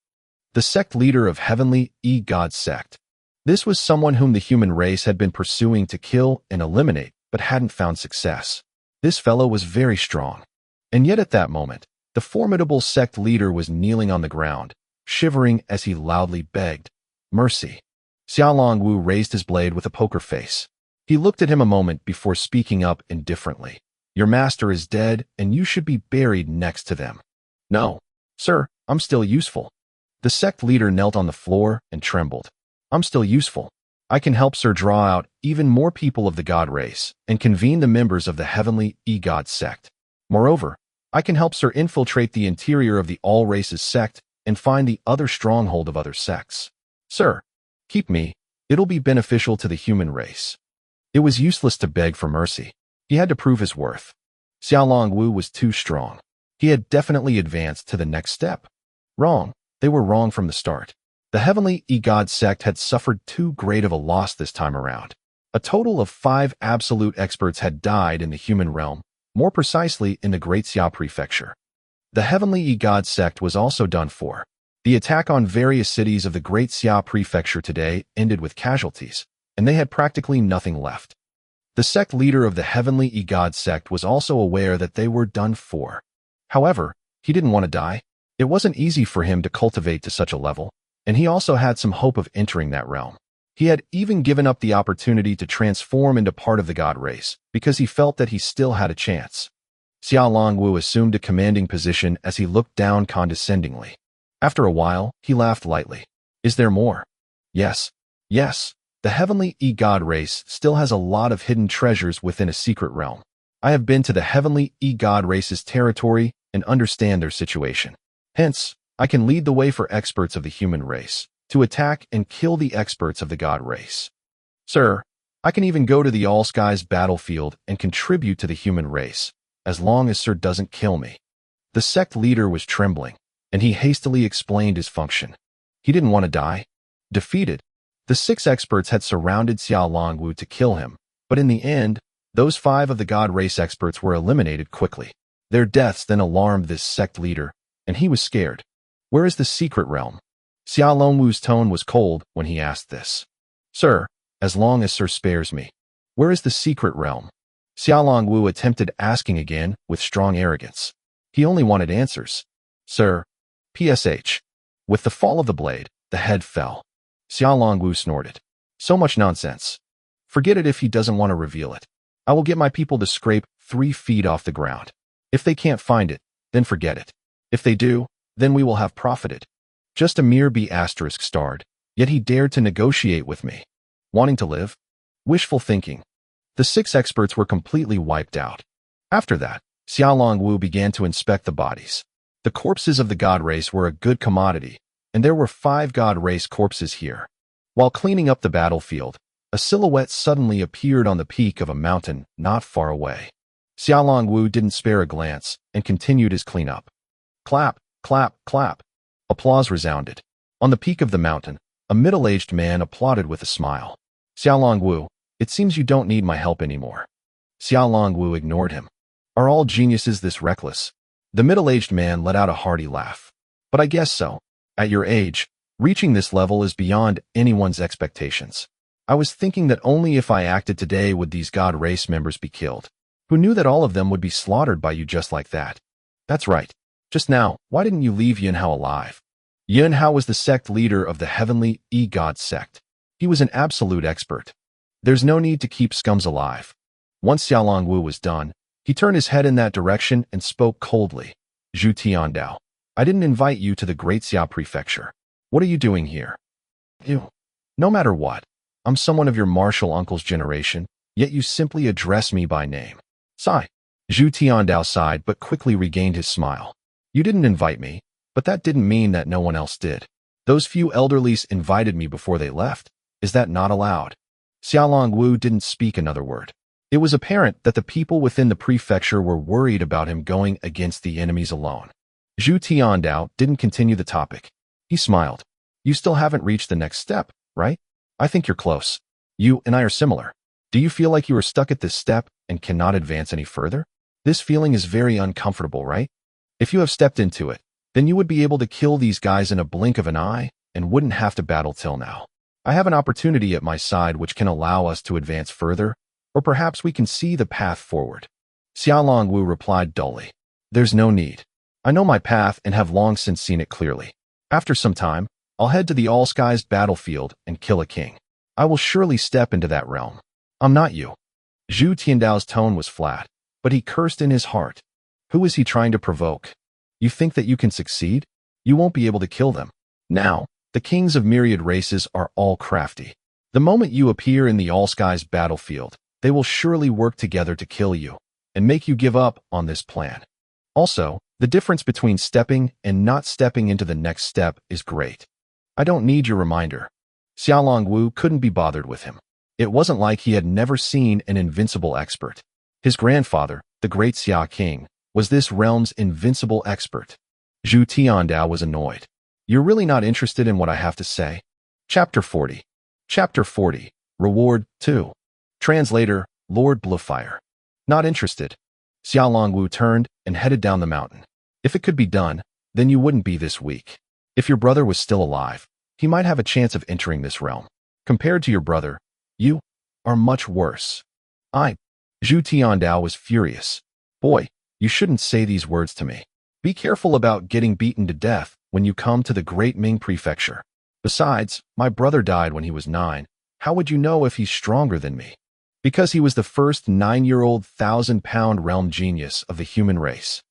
The sect leader of Heavenly E-God sect. This was someone whom the human race had been pursuing to kill and eliminate, but hadn't found success. This fellow was very strong. And yet at that moment, the formidable sect leader was kneeling on the ground, shivering as he loudly begged, "Mercy." Xia Longwu raised his blade with a poker face. He looked at him a moment before speaking up indifferently. "Your master is dead, and you should be buried next to them." "No, sir, I'm still useful." The sect leader knelt on the floor and trembled. "I'm still useful. I can help Sir draw out even more people of the god race and convene the members of the Heavenly E-God sect. Moreover, I can help Sir infiltrate the interior of the all races sect and find the other stronghold of other sects. Sir, keep me. It'll be beneficial to the human race." It was useless to beg for mercy. He had to prove his worth. Xia Longwu was too strong. He had definitely advanced to the next step. Wrong. They were wrong from the start. The Heavenly E-God sect had suffered too great of a loss this time around. A total of 5 absolute experts had died in the human realm, more precisely in the Great Xia Prefecture. The Heavenly E-God sect was also done for. The attack on various cities of the Great Xia Prefecture today ended with casualties, and they had practically nothing left. The sect leader of the Heavenly E-God sect was also aware that they were done for. However, he didn't want to die. It wasn't easy for him to cultivate to such a level, and he also had some hope of entering that realm. He had even given up the opportunity to transform into part of the god race, because he felt that he still had a chance. Xia Longwu assumed a commanding position as he looked down condescendingly. After a while, he laughed lightly. "Is there more?" "Yes. Yes. The Heavenly E-God race still has a lot of hidden treasures within a secret realm. I have been to the Heavenly E-God race's territory and understand their situation. Hence, I can lead the way for experts of the human race to attack and kill the experts of the god race. Sir, I can even go to the all-skies battlefield and contribute to the human race, as long as Sir doesn't kill me." The sect leader was trembling, and he hastily explained his function. He didn't want to die. Defeated, the 6 experts had surrounded Xia Longwu to kill him, but in the end, those 5 of the god race experts were eliminated quickly. Their deaths then alarmed this sect leader, and he was scared. Where is the secret realm? Xia Longwu's tone was cold when he asked this. Sir, as long as Sir spares me. Where is the secret realm? Xia Longwu attempted asking again with strong arrogance. He only wanted answers. Sir, PSH. With the fall of the blade, the head fell. Xia Longwu snorted. So much nonsense. Forget it if he doesn't want to reveal it. I will get my people to scrape 3 feet off the ground. If they can't find it, then forget it. If they do, then we will have profited. Just a mere B** starred, yet he dared to negotiate with me. Wanting to live? Wishful thinking. The 6 experts were completely wiped out. After that, Xia Longwu began to inspect the bodies. The corpses of the god race were a good commodity, and there were 5 god race corpses here. While cleaning up the battlefield, a silhouette suddenly appeared on the peak of a mountain not far away. Xia Longwu didn't spare a glance and continued his cleanup. Clap, clap, clap. Applause resounded. On the peak of the mountain, a middle-aged man applauded with a smile. Xia Longwu, it seems you don't need my help anymore. Xia Longwu ignored him. Are all geniuses this reckless? The middle-aged man let out a hearty laugh. But I guess so. At your age, reaching this level is beyond anyone's expectations. I was thinking that only if I acted today would these god race members be killed. Who knew that all of them would be slaughtered by you just like that? That's right. Just now, why didn't you leave Yunhao alive? Yunhao was the sect leader of the Heavenly E-God sect. He was an absolute expert. There's no need to keep scums alive. Once Xia Longwu was done, he turned his head in that direction and spoke coldly. Zhu Tiandao, I didn't invite you to the Great Xia Prefecture. What are you doing here? You. No matter what, I'm someone of your martial uncle's generation, yet you simply address me by name. Sigh. Zhu Tiandao sighed but quickly regained his smile. You didn't invite me, but that didn't mean that no one else did. Those few elderlies invited me before they left. Is that not allowed? Xia Longwu didn't speak another word. It was apparent that the people within the prefecture were worried about him going against the enemies alone. Zhu Tiandao didn't continue the topic. He smiled. You still haven't reached the next step, right? I think you're close. You and I are similar. Do you feel like you are stuck at this step and cannot advance any further? This feeling is very uncomfortable, right? If you have stepped into it, then you would be able to kill these guys in a blink of an eye and wouldn't have to battle till now. I have an opportunity at my side which can allow us to advance further, or perhaps we can see the path forward. Xia Longwu replied dully. There's no need. I know my path and have long since seen it clearly. After some time, I'll head to the All-Skies battlefield and kill a king. I will surely step into that realm. I'm not you. Zhu Tiandao's tone was flat, but he cursed in his heart. Who is he trying to provoke? You think that you can succeed? You won't be able to kill them. Now, the kings of myriad races are all crafty. The moment you appear in the All-Skies battlefield, they will surely work together to kill you and make you give up on this plan. Also, the difference between stepping and not stepping into the next step is great. I don't need your reminder. Xia Longwu couldn't be bothered with him. It wasn't like he had never seen an invincible expert. His grandfather, the great Xia King, was this realm's invincible expert. Zhu Tiandao was annoyed. You're really not interested in what I have to say? Chapter 40. Chapter 40. Reward 2. Translator, Lord Bluefire. Not interested. Xia Longwu turned and headed down the mountain. If it could be done, then you wouldn't be this weak. If your brother was still alive, he might have a chance of entering this realm. Compared to your brother, you are much worse. Zhu Tiandao was furious. Boy, you shouldn't say these words to me. Be careful about getting beaten to death when you come to the Great Ming Prefecture. Besides, my brother died when he was 9. How would you know if he's stronger than me? Because he was the first 9-year-old 1,000-pound realm genius of the human race.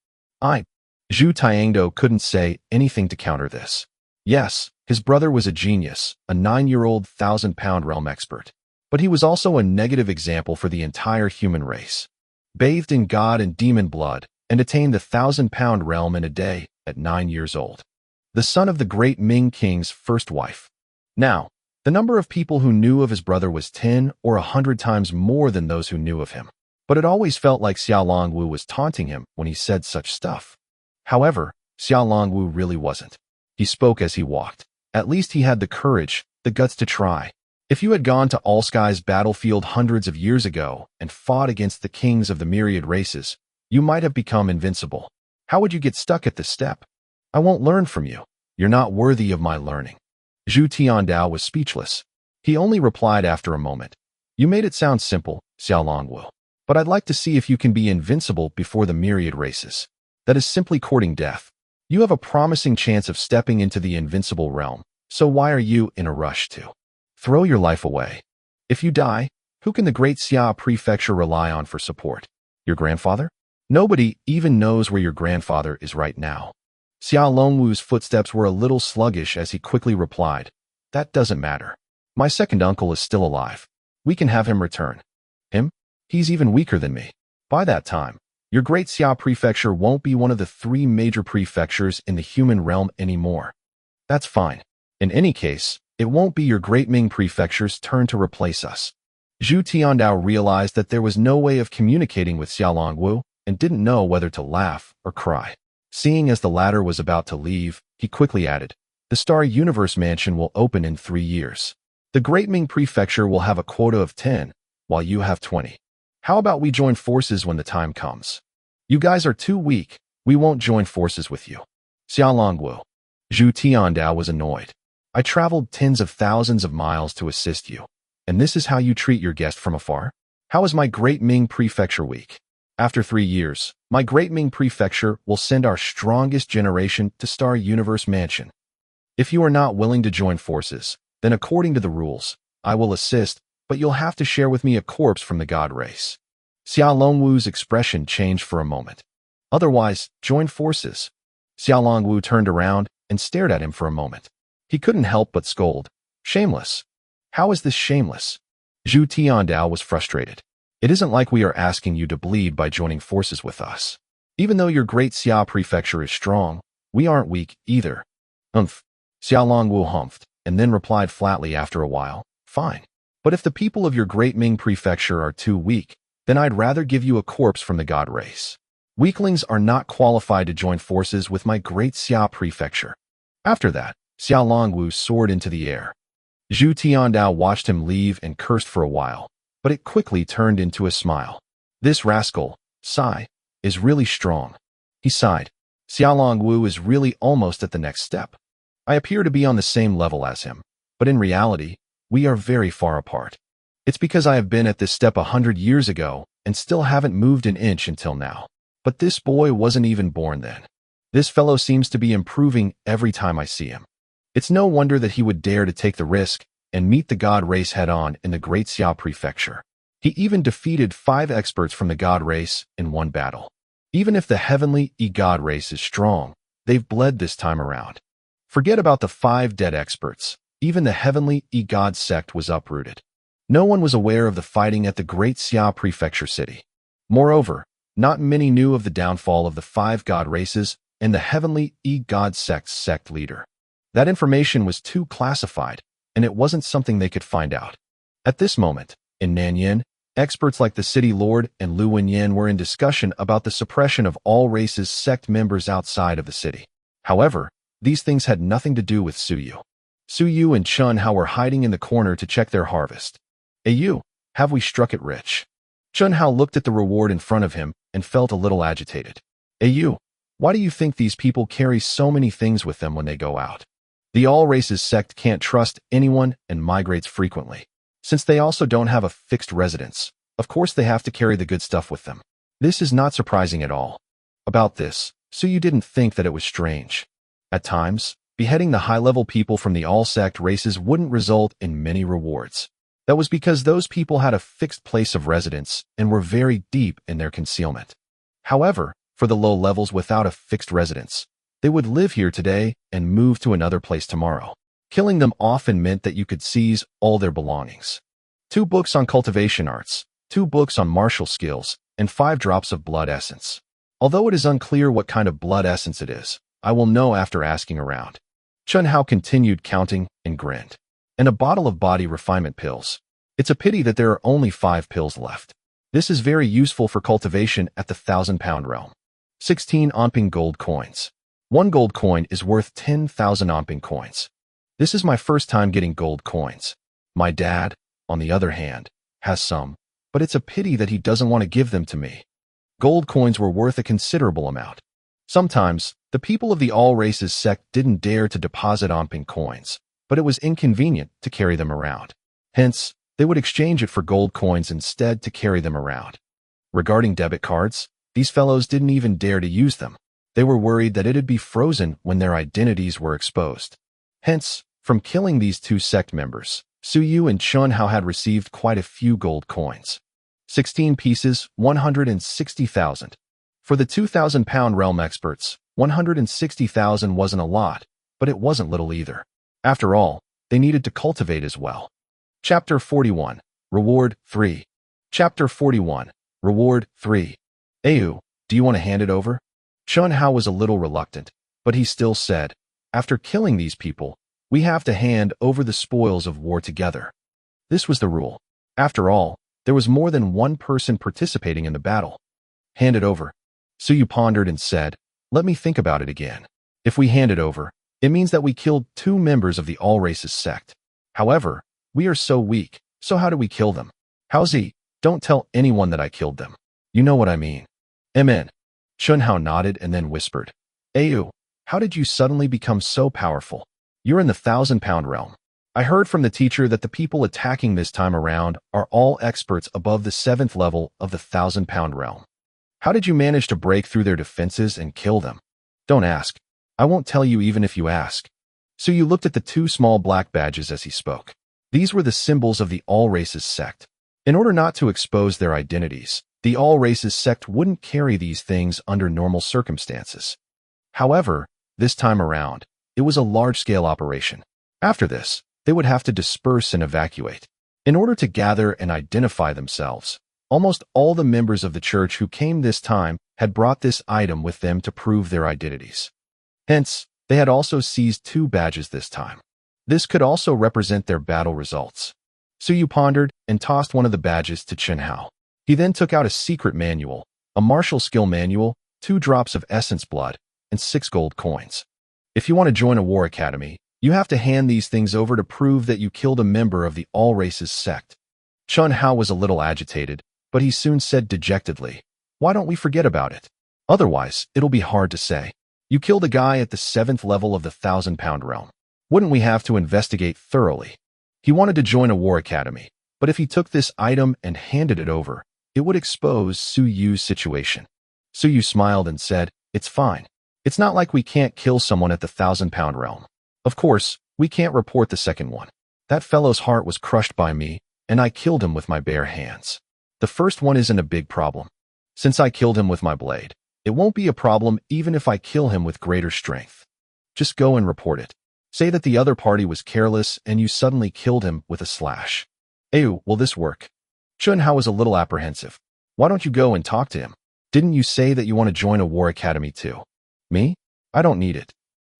Zhu Tiangdo couldn't say anything to counter this. Yes, his brother was a genius, a 9-year-old 1,000-pound realm expert. But he was also a negative example for the entire human race. Bathed in god and demon blood, and attained the 1,000-pound realm in a day at 9 years old. The son of the great Ming King's first wife. Now, the number of people who knew of his brother was 10 or 100 times more than those who knew of him. But it always felt like Xia Longwu was taunting him when he said such stuff. However, Xia Longwu really wasn't. He spoke as he walked. At least he had the courage, the guts to try. If you had gone to All-Skies battlefield hundreds of years ago and fought against the kings of the myriad races, you might have become invincible. How would you get stuck at this step? I won't learn from you. You're not worthy of my learning. Zhu Tiandao was speechless. He only replied after a moment. You made it sound simple, Xiao Longwu. But I'd like to see if you can be invincible before the myriad races. That is simply courting death. You have a promising chance of stepping into the invincible realm, so why are you in a rush to throw your life away? If you die, who can the great Xia prefecture rely on for support? Your grandfather? Nobody even knows where your grandfather is right now. Xiao Longwu's footsteps were a little sluggish as he quickly replied, That doesn't matter. My second uncle is still alive. We can have him return. Him? He's even weaker than me. By that time, your great Xia prefecture won't be one of the 3 major prefectures in the human realm anymore. That's fine. In any case, it won't be your great Ming prefecture's turn to replace us. Zhu Tiandao realized that there was no way of communicating with Xiao Longwu and didn't know whether to laugh or cry. Seeing as the latter was about to leave, he quickly added, The Star Universe Mansion will open in 3 years. The Great Ming Prefecture will have a quota of 10, while you have 20. How about we join forces when the time comes? You guys are too weak. We won't join forces with you. Xiao Longwu. Zhu Tiandao was annoyed. I traveled tens of thousands of miles to assist you. And this is how you treat your guest from afar? How is my Great Ming Prefecture weak? After 3 years, my Great Ming Prefecture will send our strongest generation to Star Universe Mansion. If you are not willing to join forces, then according to the rules, I will assist, but you'll have to share with me a corpse from the god race. Xiao Longwu's expression changed for a moment. Otherwise, join forces. Xiao Longwu turned around and stared at him for a moment. He couldn't help but scold. Shameless. How is this shameless? Zhu Tiandao was frustrated. It isn't like we are asking you to bleed by joining forces with us. Even though your great Xia prefecture is strong, we aren't weak either. Xiao Longwu humphed, and then replied flatly after a while, Fine. But if the people of your Great Ming Prefecture are too weak, then I'd rather give you a corpse from the god race. Weaklings are not qualified to join forces with my Great Xia Prefecture. After that, Xiao Longwu soared into the air. Zhu Tiandao watched him leave and cursed for a while, but it quickly turned into a smile. This rascal, Sai, is really strong. He sighed. Xiao Longwu is really almost at the next step. I appear to be on the same level as him, but in reality, we are very far apart. It's because I have been at this step 100 years ago and still haven't moved an inch until now. But this boy wasn't even born then. This fellow seems to be improving every time I see him. It's no wonder that he would dare to take the risk and meet the god race head-on in the Great Xia Prefecture. He even defeated 5 experts from the god race in one battle. Even if the heavenly god race is strong, they've bled this time around. Forget about the 5 dead experts. Even the heavenly god sect was uprooted. No one was aware of the fighting at the Great Xia Prefecture city. Moreover, not many knew of the downfall of the 5 god races and the heavenly god sect's sect leader. That information was too classified, and it wasn't something they could find out. At this moment, in Nanyan, experts like the city lord and Lu Wenyan were in discussion about the suppression of all races' sect members outside of the city. However, these things had nothing to do with Suyu. Suyu and Chun Hao were hiding in the corner to check their harvest. Ayu, have we struck it rich? Chun Hao looked at the reward in front of him and felt a little agitated. Ayu, why do you think these people carry so many things with them when they go out? The All Races sect can't trust anyone and migrates frequently. Since they also don't have a fixed residence, of course they have to carry the good stuff with them. This is not surprising at all. About this, Suyu didn't think that it was strange. At times, beheading the high-level people from the all-sect races wouldn't result in many rewards. That was because those people had a fixed place of residence and were very deep in their concealment. However, for the low levels without a fixed residence, they would live here today and move to another place tomorrow. Killing them often meant that you could seize all their belongings. 2 books on cultivation arts, 2 books on martial skills, and 5 drops of blood essence. Although it is unclear what kind of blood essence it is, I will know after asking around. Chun Hao continued counting and grinned. And a bottle of body refinement pills. It's a pity that there are only 5 pills left. This is very useful for cultivation at the 1,000-pound realm. 16 Onping gold coins. 1 gold coin is worth 10,000 Onping coins. This is my first time getting gold coins. My dad, on the other hand, has some, but it's a pity that he doesn't want to give them to me. Gold coins were worth a considerable amount. Sometimes, the people of the all races sect didn't dare to deposit Onping coins, but it was inconvenient to carry them around. Hence, they would exchange it for gold coins instead to carry them around. Regarding debit cards, these fellows didn't even dare to use them. They were worried that it'd be frozen when their identities were exposed. Hence, from killing these two sect members, Su Yu and Chun Hao had received quite a few gold coins. 16 pieces, 160,000. For the 2,000-pound realm experts, 160,000 wasn't a lot, but it wasn't little either. After all, they needed to cultivate as well. Chapter 41, Reward 3. Chapter 41, Reward 3. Ayu, do you want to hand it over? Chun Hao was a little reluctant, but he still said, after killing these people, we have to hand over the spoils of war together. This was the rule. After all, there was more than one person participating in the battle. Hand it over. Su Yu pondered and said, let me think about it again. If we hand it over, it means that we killed 2 members of the all races sect. However, we are so weak, so how do we kill them? Haozi, don't tell anyone that I killed them. You know what I mean. Amen. Chun Hao nodded and then whispered, Ayu, how did you suddenly become so powerful? You're in the 1,000-pound realm. I heard from the teacher that the people attacking this time around are all experts above the 7th level of the 1,000-pound realm. How did you manage to break through their defenses and kill them? Don't ask. I won't tell you even if you ask. So you looked at the 2 small black badges as he spoke. These were the symbols of the all races sect. In order not to expose their identities, the all races sect wouldn't carry these things under normal circumstances. However, this time around, it was a large-scale operation. After this, they would have to disperse and evacuate. In order to gather and identify themselves, almost all the members of the church who came this time had brought this item with them to prove their identities. Hence, they had also seized 2 badges this time. This could also represent their battle results. Su Yu pondered and tossed one of the badges to Chun Hao. He then took out a secret manual, a martial skill manual, 2 drops of essence blood, and 6 gold coins. If you want to join a war academy, you have to hand these things over to prove that you killed a member of the all races sect. Chun Hao was a little agitated, but he soon said dejectedly, why don't we forget about it? Otherwise, it'll be hard to say. You killed a guy at the 7th level of the 1,000-pound realm. Wouldn't we have to investigate thoroughly? He wanted to join a war academy, but if he took this item and handed it over, it would expose Su Yu's situation. Su Yu smiled and said, it's fine. It's not like we can't kill someone at the 1,000-pound realm. Of course, we can't report the second one. That fellow's heart was crushed by me, and I killed him with my bare hands. The first one isn't a big problem. Since I killed him with my blade, it won't be a problem even if I kill him with greater strength. Just go and report it. Say that the other party was careless and you suddenly killed him with a slash. Ayu, will this work? Chun Hao was a little apprehensive. Why don't you go and talk to him? Didn't you say that you want to join a war academy too? Me? I don't need it.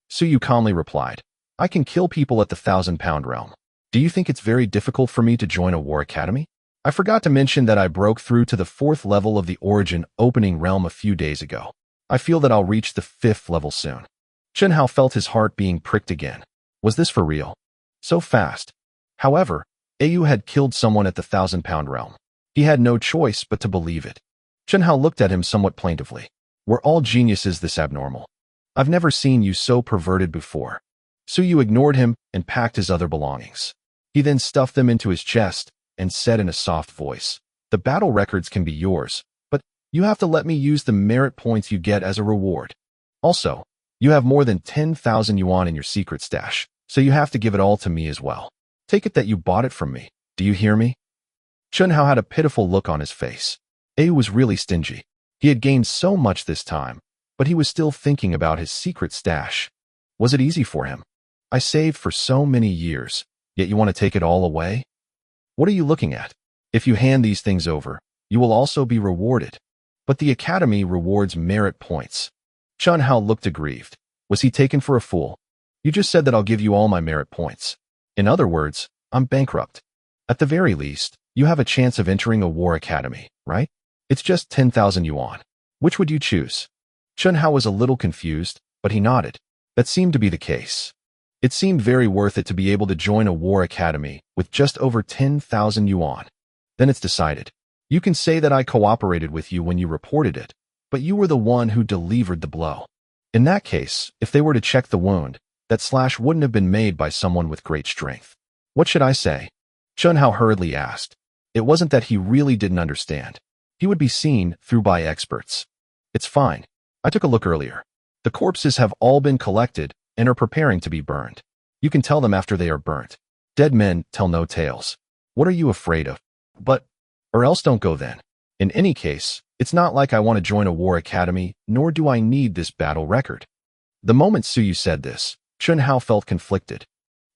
Su Yu calmly replied, I can kill people at the 1,000-pound realm. Do you think it's very difficult for me to join a war academy? I forgot to mention that I broke through to the 4th level of the origin opening realm a few days ago. I feel that I'll reach the 5th level soon. Chun Hao felt his heart being pricked again. Was this for real? So fast. However, Ayu had killed someone at the 1,000-pound realm. He had no choice but to believe it. Chun Hao looked at him somewhat plaintively. Were all geniuses this abnormal? I've never seen you so perverted before. Su Yu ignored him and packed his other belongings. He then stuffed them into his chest and said in a soft voice, the battle records can be yours, but you have to let me use the merit points you get as a reward. Also, you have more than 10,000 yuan in your secret stash, so you have to give it all to me as well. Take it that you bought it from me. Do you hear me? Chun Hao had a pitiful look on his face. Ayu was really stingy. He had gained so much this time, but he was still thinking about his secret stash. Was it easy for him? I saved for so many years, yet you want to take it all away? What are you looking at? If you hand these things over, you will also be rewarded. But the academy rewards merit points. Chun Hao looked aggrieved. Was he taken for a fool? You just said that I'll give you all my merit points. In other words, I'm bankrupt. At the very least, you have a chance of entering a war academy, right? It's just 10,000 yuan. Which would you choose? Chun Hao was a little confused, but he nodded. That seemed to be the case. It seemed very worth it to be able to join a war academy with just over 10,000 yuan. Then it's decided. You can say that I cooperated with you when you reported it, but you were the one who delivered the blow. In that case, if they were to check the wound, that slash wouldn't have been made by someone with great strength. What should I say? Chunhao hurriedly asked. It wasn't that he really didn't understand. He would be seen through by experts. It's fine. I took a look earlier. The corpses have all been collected and are preparing to be burned. You can tell them after they are burnt. Dead men tell no tales. What are you afraid of? But, or else don't go then. In any case, it's not like I want to join a war academy, nor do I need this battle record. The moment Suyu said this, Chunhao felt conflicted.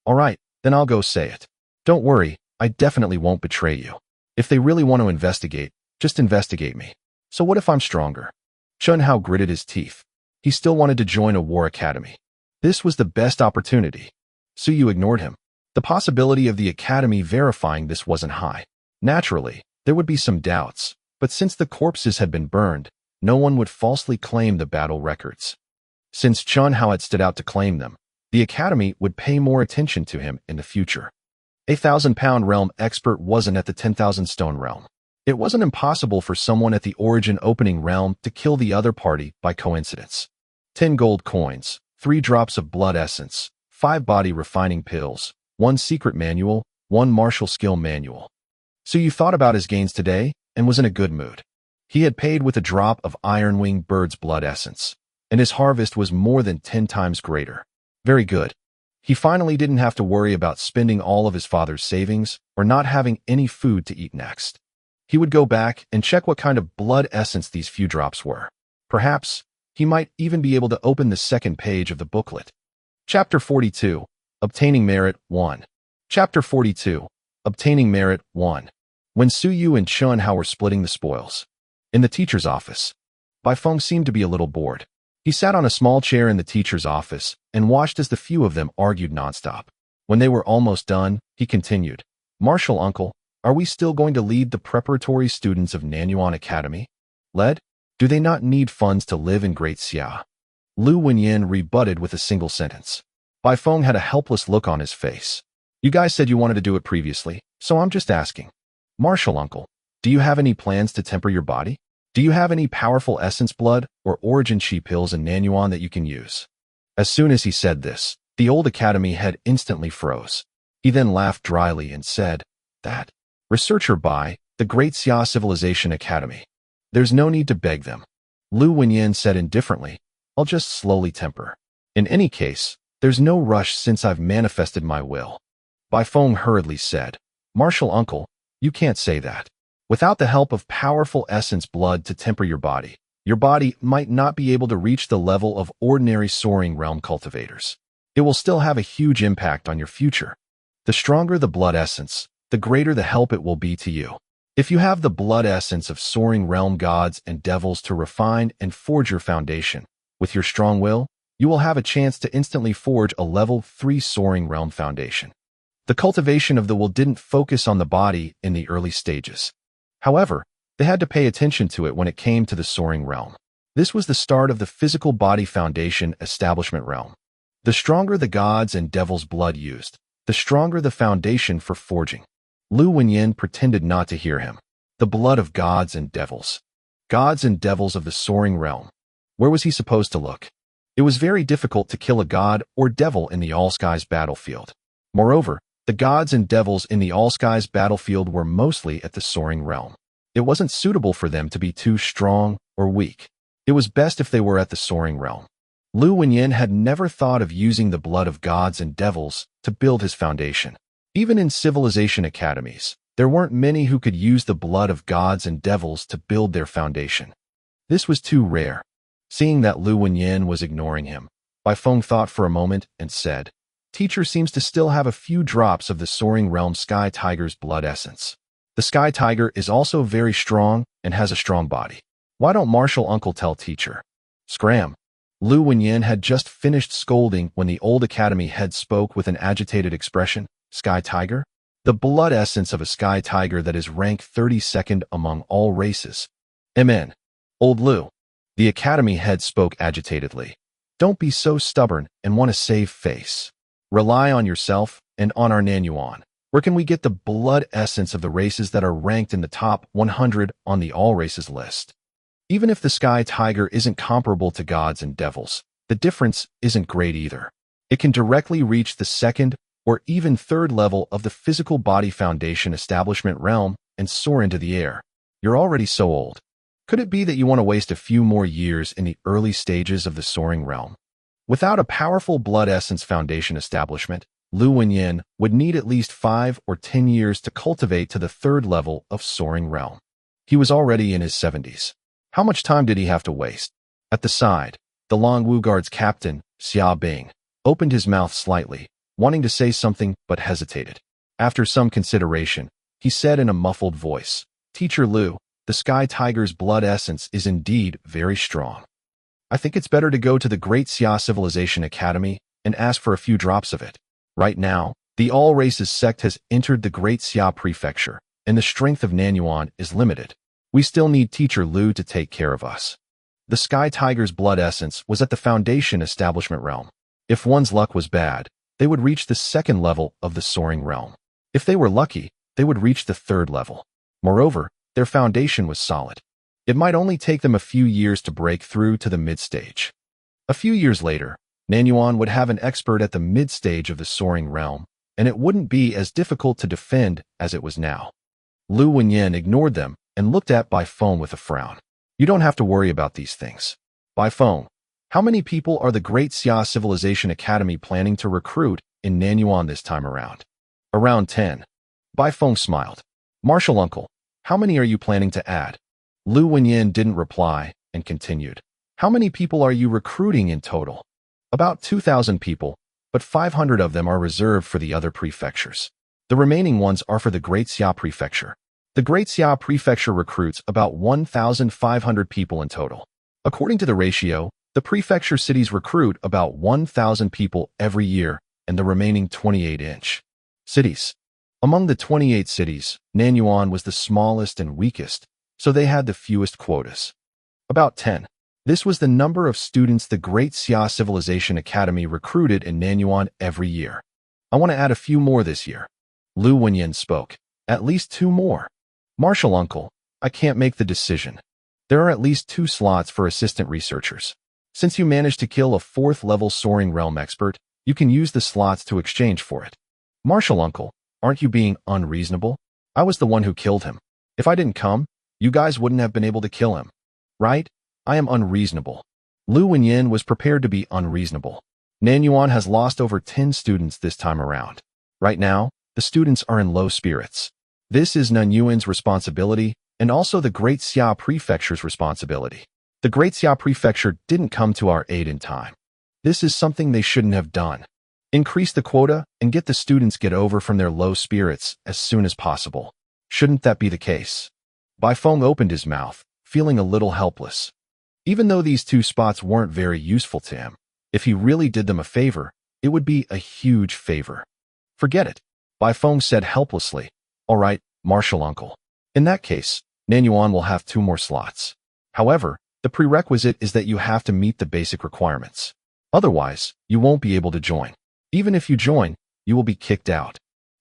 All right, then I'll go say it. Don't worry, I definitely won't betray you. If they really want to investigate, just investigate me. So what if I'm stronger? Chunhao gritted his teeth. He still wanted to join a war academy. This was the best opportunity. Suyu ignored him. The possibility of the academy verifying this wasn't high. Naturally, there would be some doubts, but since the corpses had been burned, no one would falsely claim the battle records. Since Chunhao had stood out to claim them, the academy would pay more attention to him in the future. A 1,000-pound realm expert wasn't at the 10,000-stone realm. It wasn't impossible for someone at the origin opening realm to kill the other party by coincidence. 10 gold coins, 3 drops of blood essence, 5 body refining pills, 1 secret manual, 1 martial skill manual. So you thought about his gains today and was in a good mood. He had paid with a drop of Ironwing Bird's blood essence, and his harvest was more than 10 times greater. Very good. He finally didn't have to worry about spending all of his father's savings or not having any food to eat next. He would go back and check what kind of blood essence these few drops were. Perhaps he might even be able to open the second page of the booklet. Chapter 42, Obtaining Merit 1. Chapter 42, Obtaining Merit 1. When Suyu and Chunhao were splitting the spoils. In the teacher's office. Baifeng seemed to be a little bored. He sat on a small chair in the teacher's office and watched as the few of them argued nonstop. When they were almost done, he continued, Martial uncle, are we still going to lead the preparatory students of Nanyuan Academy? Led? Do they not need funds to live in Great Xia? Lu Wenyin rebutted with a single sentence. Baifeng had a helpless look on his face. You guys said you wanted to do it previously, so I'm just asking. Martial uncle, do you have any plans to temper your body? Do you have any powerful essence blood or origin chi pills in Nanyuan that you can use? As soon as he said this, the old academy head instantly froze. He then laughed dryly and said, That. Researcher by the Great Xia Civilization Academy. There's no need to beg them. Lu Wenyin said indifferently, I'll just slowly temper. In any case, there's no rush since I've manifested my will. Baifeng hurriedly said, Martial uncle, you can't say that. Without the help of powerful essence blood to temper your body might not be able to reach the level of ordinary soaring realm cultivators. It will still have a huge impact on your future. The stronger the blood essence, the greater the help it will be to you. If you have the blood essence of soaring realm gods and devils to refine and forge your foundation, with your strong will, you will have a chance to instantly forge a level 3 soaring realm foundation. The cultivation of the will didn't focus on the body in the early stages. However, they had to pay attention to it when it came to the soaring realm. This was the start of the physical body foundation establishment realm. The stronger the gods and devils' blood used, the stronger the foundation for forging. Lu Wenyin pretended not to hear him. The blood of gods and devils. Gods and devils of the soaring realm. Where was he supposed to look? It was very difficult to kill a god or devil in the All-Skies battlefield. Moreover, the gods and devils in the All-Skies battlefield were mostly at the soaring realm. It wasn't suitable for them to be too strong or weak. It was best if they were at the soaring realm. Lu Wenyin had never thought of using the blood of gods and devils to build his foundation. Even in civilization academies, there weren't many who could use the blood of gods and devils to build their foundation. This was too rare. Seeing that Lu Wenyin was ignoring him, Baifeng thought for a moment and said, Teacher seems to still have a few drops of the soaring realm Sky Tiger's blood essence. The Sky Tiger is also very strong and has a strong body. Why don't Martial Uncle tell Teacher? Scram. Lu Wenyin had just finished scolding when the old academy head spoke with an agitated expression. Sky Tiger? The blood essence of a Sky Tiger that is rank 32nd among all races. Amen. Old Lu. The academy head spoke agitatedly. Don't be so stubborn and want to save face. Rely on yourself and on our Nanyuan. Where can we get the blood essence of the races that are ranked in the top 100 on the all races list? Even if the Sky Tiger isn't comparable to gods and devils, The difference isn't great either. It can directly reach the second or even third level of the physical body foundation establishment realm and soar into the air. You're already so old. Could it be that you want to waste a few more years in the early stages of the soaring realm? Without a powerful blood essence foundation establishment, Lu Wenyin would need at least 5 or 10 years to cultivate to the third level of soaring realm. He was already in his 70s. How much time did he have to waste? At the side, the Longwu Guard's captain, Xia Bing, opened his mouth slightly, wanting to say something but hesitated. After some consideration, he said in a muffled voice, "Teacher Lu, the Sky Tiger's blood essence is indeed very strong. I think it's better to go to the Great Xia Civilization Academy and ask for a few drops of it. Right now, the All Races sect has entered the Great Xia Prefecture, and the strength of Nanyuan is limited. We still need Teacher Lu to take care of us." The Sky Tiger's blood essence was at the Foundation Establishment realm. If one's luck was bad, they would reach the second level of the soaring realm. If they were lucky, they would reach the third level. Moreover, their foundation was solid. It might only take them a few years to break through to the mid-stage. A few years later, Nanyuan would have an expert at the mid-stage of the soaring realm, and it wouldn't be as difficult to defend as it was now. Lu Wenyin ignored them and looked at Bai Feng with a frown. "You don't have to worry about these things. Bai Feng, how many people are the Great Xia Civilization Academy planning to recruit in Nanyuan this time around?" "Around 10. Bai Feng smiled. "Martial uncle, how many are you planning to add?" Lu Wenyin didn't reply and continued. "How many people are you recruiting in total?" "About 2,000 people, but 500 of them are reserved for the other prefectures. The remaining ones are for the Great Xia Prefecture. The Great Xia Prefecture recruits about 1,500 people in total. According to the ratio, the prefecture cities recruit about 1,000 people every year and the remaining 28-inch cities. Among the 28 cities, Nanyuan was the smallest and weakest, so they had the fewest quotas. About 10. This was the number of students the Great Xia Civilization Academy recruited in Nanyuan every year. I want to add a few more this year." Lu Wenyin spoke. "At least 2 more. Martial uncle, I can't make the decision. There are at least 2 slots for assistant researchers. Since you managed to kill a 4th-level soaring realm expert, you can use the slots to exchange for it." "Martial uncle, aren't you being unreasonable? I was the one who killed him. If I didn't come, you guys wouldn't have been able to kill him. Right? I am unreasonable." Lu Wenyin was prepared to be unreasonable. Nanyuan has lost over 10 students this time around. Right now, the students are in low spirits. This is Nanyuan's responsibility and also the Great Xia Prefecture's responsibility. The Great Xia Prefecture didn't come to our aid in time. This is something they shouldn't have done. Increase the quota and get the students get over from their low spirits as soon as possible. Shouldn't that be the case? Bai Feng opened his mouth, feeling a little helpless. Even though these 2 spots weren't very useful to him, if he really did them a favor, it would be a huge favor. "Forget it," Bai Feng said helplessly. "All right, Martial uncle. In that case, Nanyuan will have 2 more slots. However, the prerequisite is that you have to meet the basic requirements. Otherwise, you won't be able to join. Even if you join, you will be kicked out."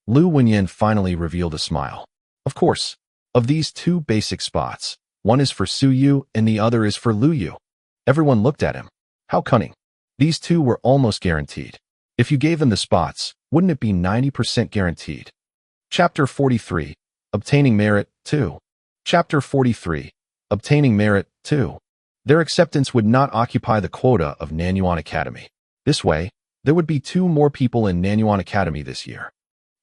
Lu Wenyin finally revealed a smile. "Of course, of these 2 basic spots, one is for Su Yu and the other is for Lu Yu." Everyone looked at him. How cunning. These 2 were almost guaranteed. If you gave them the spots, wouldn't it be 90% guaranteed? Chapter 43. Obtaining Merit 2. Chapter 43. Obtaining Merit 2. Their acceptance would not occupy the quota of Nanyuan Academy. This way, there would be 2 more people in Nanyuan Academy this year.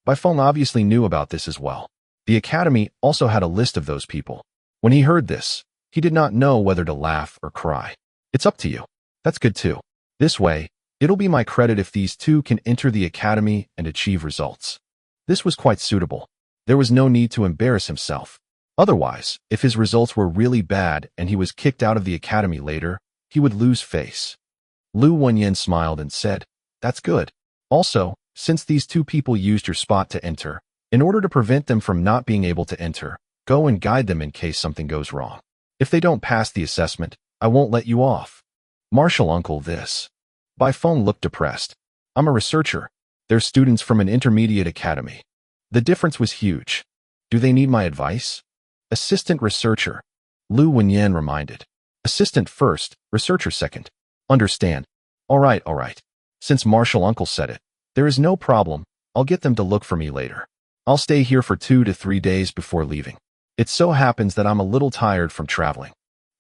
Bai Feng obviously knew about this as well. The Academy also had a list of those people. When he heard this, he did not know whether to laugh or cry. "It's up to you. That's good too. This way, it'll be my credit if these 2 can enter the Academy and achieve results." This was quite suitable. There was no need to embarrass himself. Otherwise, if his results were really bad and he was kicked out of the Academy later, he would lose face. Lu Wenyin smiled and said, "That's good. Also, since these 2 people used your spot to enter, in order to prevent them from not being able to enter, go and guide them in case something goes wrong. If they don't pass the assessment, I won't let you off." "Martial uncle, this." Bai Feng looked depressed. "I'm a researcher. They're students from an intermediate academy. The difference was huge. Do they need my advice?" "Assistant researcher," Lu Wenyin reminded. "Assistant first, researcher second. Understand, All right. Since Marshall Uncle said it, there is no problem. I'll get them to look for me later. I'll stay here for 2 to 3 days before leaving. It so happens that I'm a little tired from traveling.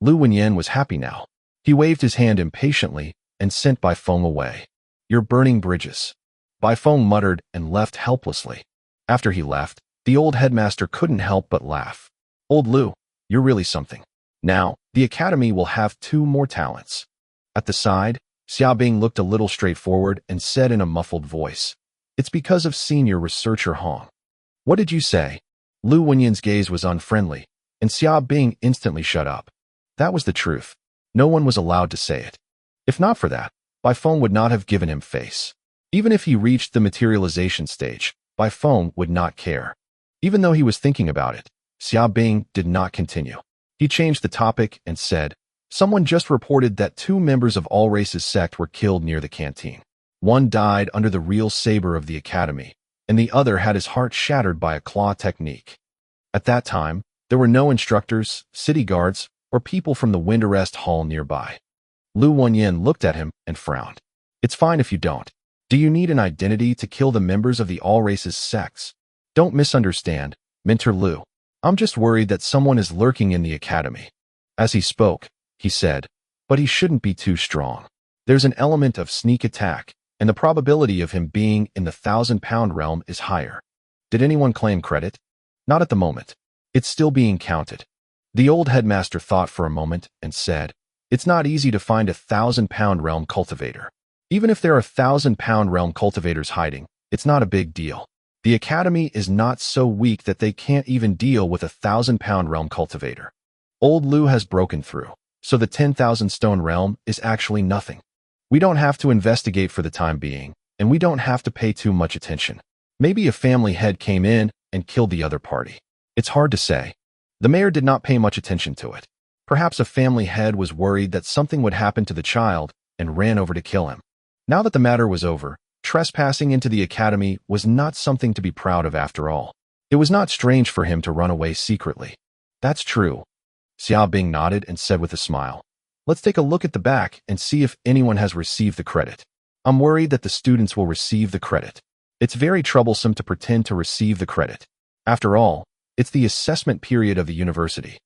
Lu Wenyan was happy now. He waved his hand impatiently and sent Bai Feng away. You're burning bridges. Bai Feng muttered and left helplessly. After he left, the old headmaster couldn't help but laugh. Old Lu, you're really something. Now, the academy will have 2 more talents. At the side, Xiaobing looked a little straightforward and said in a muffled voice, It's because of senior researcher Hong. What did you say? Lu Wenyan's gaze was unfriendly, and Xiaobing instantly shut up. That was the truth. No one was allowed to say it. If not for that, Bai Feng would not have given him face. Even if he reached the materialization stage, Bai Feng would not care. Even though he was thinking about it, Xiaobing did not continue. He changed the topic and said, Someone just reported that 2 members of All Races sect were killed near the canteen. One died under the real saber of the academy, and the other had his heart shattered by a claw technique. At that time, there were no instructors, city guards, or people from the wind arrest hall nearby. Lu Wenyan looked at him and frowned. It's fine if you don't. Do you need an identity to kill the members of the All Races sects? Don't misunderstand, Mentor Lu. I'm just worried that someone is lurking in the academy. As he spoke, he said, but he shouldn't be too strong. There's an element of sneak attack, and the probability of him being in the 1,000-pound realm is higher. Did anyone claim credit? Not at the moment. It's still being counted. The old headmaster thought for a moment and said, It's not easy to find a 1,000-pound realm cultivator. Even if there are 1,000-pound realm cultivators hiding, it's not a big deal. The academy is not so weak that they can't even deal with a 1,000-pound realm cultivator. Old Lu has broken through, so the 10,000 stone realm is actually nothing. We don't have to investigate for the time being, and we don't have to pay too much attention. Maybe a family head came in and killed the other party. It's hard to say. The mayor did not pay much attention to it. Perhaps a family head was worried that something would happen to the child and ran over to kill him. Now that the matter was over, trespassing into the academy was not something to be proud of after all. It was not strange for him to run away secretly. That's true. Xiaobing nodded and said with a smile, Let's take a look at the back and see if anyone has received the credit. I'm worried that the students will receive the credit. It's very troublesome to pretend to receive the credit. After all, it's the assessment period of the university.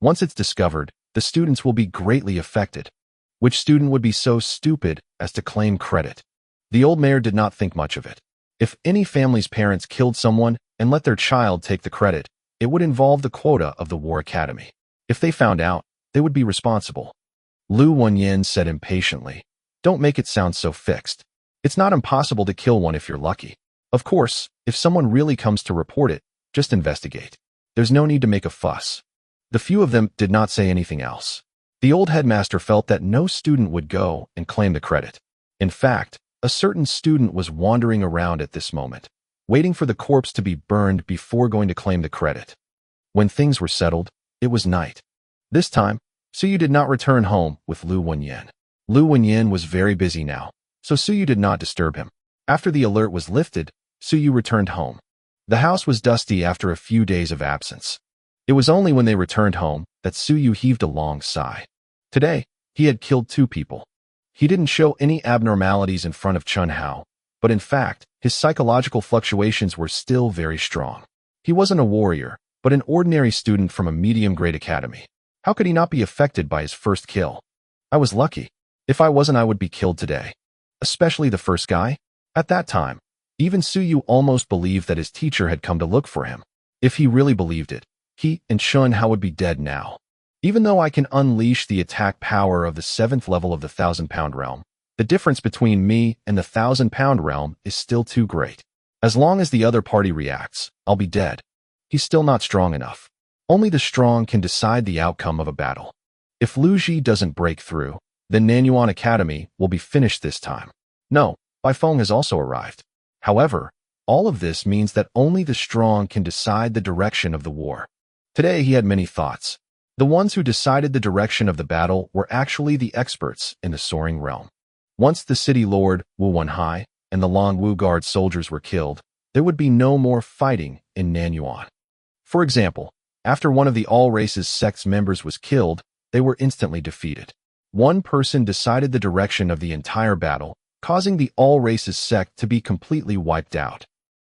Once it's discovered, the students will be greatly affected. Which student would be so stupid as to claim credit? The old mayor did not think much of it. If any family's parents killed someone and let their child take the credit, it would involve the quota of the War Academy. If they found out, they would be responsible. Lu Wenyan said impatiently, Don't make it sound so fixed. It's not impossible to kill one if you're lucky. Of course, if someone really comes to report it, just investigate. There's no need to make a fuss. The few of them did not say anything else. The old headmaster felt that no student would go and claim the credit. In fact, a certain student was wandering around at this moment, waiting for the corpse to be burned before going to claim the credit. When things were settled, it was night. This time, Suyu did not return home with Lu Wenyan. Lu Wenyan was very busy now, so Suyu did not disturb him. After the alert was lifted, Suyu returned home. The house was dusty after a few days of absence. It was only when they returned home that Suyu heaved a long sigh. Today, he had killed 2 people. He didn't show any abnormalities in front of Chun Hao, but in fact, his psychological fluctuations were still very strong. He wasn't a warrior, but an ordinary student from a medium-grade academy. How could he not be affected by his first kill? I was lucky. If I wasn't, I would be killed today. Especially the first guy. At that time, even Suyu almost believed that his teacher had come to look for him. If he really believed it, he and Chun Hao would be dead now. Even though I can unleash the attack power of the 7th level of the 1,000-pound realm, the difference between me and the 1,000-pound realm is still too great. As long as the other party reacts, I'll be dead. He's still not strong enough. Only the strong can decide the outcome of a battle. If Lu Ji doesn't break through, then Nanyuan Academy will be finished this time. No, Bai Feng has also arrived. However, all of this means that only the strong can decide the direction of the war. Today he had many thoughts. The ones who decided the direction of the battle were actually the experts in the soaring realm. Once the city lord, Wu Wenhai, and the Long Wu Guard soldiers were killed, there would be no more fighting in Nanyuan. For example, after one of the All Races sect's members was killed, they were instantly defeated. One person decided the direction of the entire battle, causing the all races sect to be completely wiped out.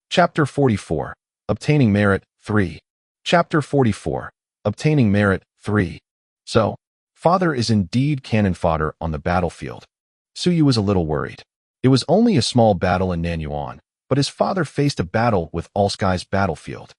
Chapter 44. Obtaining Merit 3. Chapter 44. Obtaining Merit 3. So, Father is indeed cannon fodder on the battlefield. Suyu was a little worried. It was only a small battle in Nanyuan, but his father faced a battle with All Sky's battlefield.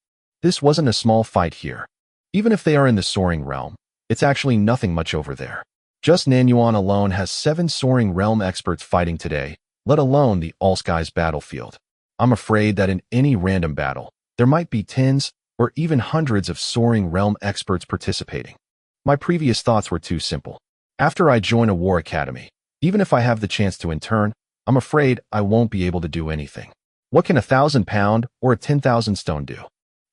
This wasn't a small fight here. Even if they are in the soaring realm, it's actually nothing much over there. Just Nanyuan alone has 7 soaring realm experts fighting today, let alone the All Sky's battlefield. I'm afraid that in any random battle, there might be tens or even hundreds of soaring realm experts participating. My previous thoughts were too simple. After I join a war academy, even if I have the chance to intern, I'm afraid I won't be able to do anything. What can a 1,000-pound or a 10,000-stone do?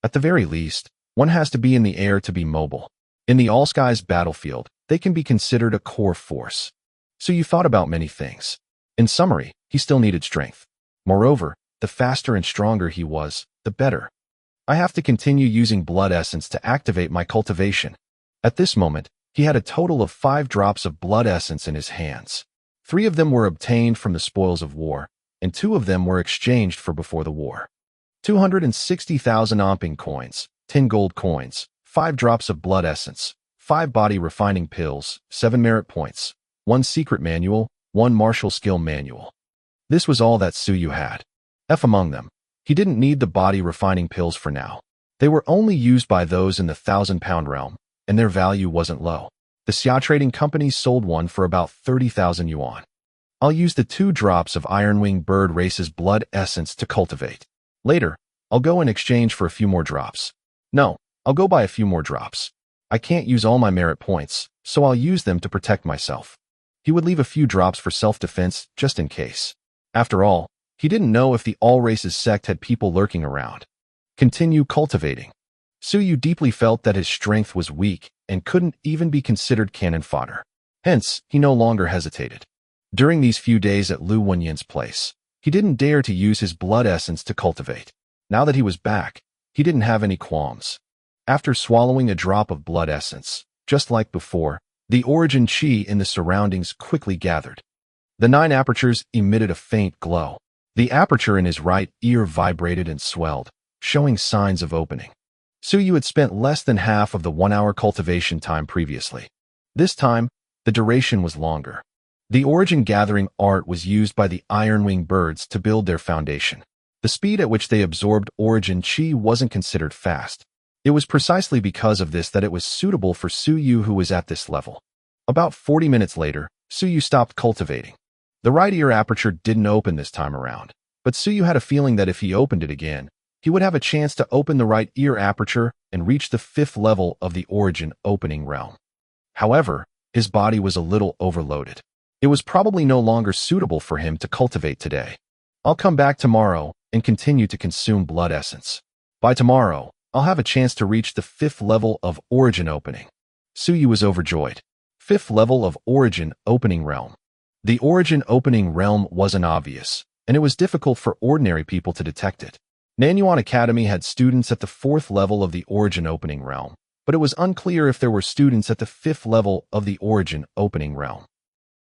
At the very least, one has to be in the air to be mobile. In the All Sky's battlefield, they can be considered a core force. So you thought about many things. In summary, he still needed strength. Moreover, the faster and stronger he was, the better. I have to continue using blood essence to activate my cultivation. At this moment, he had a total of 5 drops of blood essence in his hands. 3 of them were obtained from the spoils of war, and 2 of them were exchanged for before the war. 260,000 omping coins, 10 gold coins, 5 drops of blood essence, 5 body refining pills, 7 merit points, 1 secret manual, 1 martial skill manual. This was all that Suyu had. Among them, he didn't need the body refining pills for now. They were only used by those in the 1,000-pound realm, and their value wasn't low. The Xia Trading Company sold one for about 30,000 yuan. I'll use the 2 drops of Ironwing Bird Race's blood essence to cultivate. Later, I'll go in exchange for a few more drops. No, I'll go buy a few more drops. I can't use all my merit points, so I'll use them to protect myself. He would leave a few drops for self-defense just in case. After all, he didn't know if the All Races sect had people lurking around. Continue cultivating. Suyu deeply felt that his strength was weak and couldn't even be considered cannon fodder. Hence, he no longer hesitated. During these few days at Lu Wenyan's place, he didn't dare to use his blood essence to cultivate. Now that he was back, he didn't have any qualms. After swallowing a drop of blood essence, just like before, the origin chi in the surroundings quickly gathered. The 9 apertures emitted a faint glow. The aperture in his right ear vibrated and swelled, showing signs of opening. Suyu had spent less than half of the 1-hour cultivation time previously. This time, the duration was longer. The origin gathering art was used by the Ironwing birds to build their foundation. The speed at which they absorbed origin chi wasn't considered fast. It was precisely because of this that it was suitable for Suyu, who was at this level. About 40 minutes later, Suyu stopped cultivating. The right ear aperture didn't open this time around, but Suyu had a feeling that if he opened it again, he would have a chance to open the right ear aperture and reach the 5th level of the origin opening realm. However, his body was a little overloaded. It was probably no longer suitable for him to cultivate today. I'll come back tomorrow and continue to consume blood essence. By tomorrow, I'll have a chance to reach the 5th level of origin opening. Suyu was overjoyed. 5th level of origin opening realm. The origin opening realm wasn't obvious, and it was difficult for ordinary people to detect it. Nanyuan Academy had students at the 4th level of the origin opening realm, but it was unclear if there were students at the 5th level of the origin opening realm.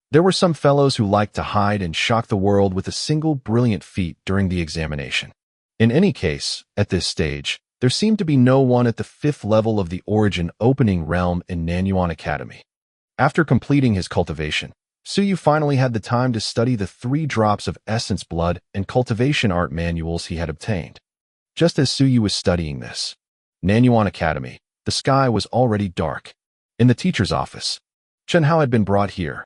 There were some fellows who liked to hide and shock the world with a single brilliant feat during the examination. In any case, at this stage, there seemed to be no one at the 5th level of the origin opening realm in Nanyuan Academy. After completing his cultivation, Suyu finally had the time to study the 3 drops of essence blood and cultivation art manuals he had obtained. Just as Suyu was studying this, Nanyuan Academy, the sky was already dark. In the teacher's office, Chen Hao had been brought here.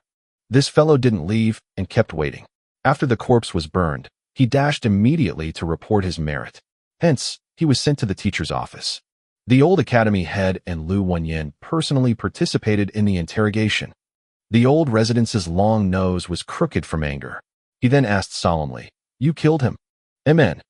This fellow didn't leave and kept waiting. After the corpse was burned, he dashed immediately to report his merit. Hence, he was sent to the teacher's office. The old academy head and Lu Wenyan personally participated in the interrogation. The old resident's long nose was crooked from anger. He then asked solemnly, "You killed him?" "Amen.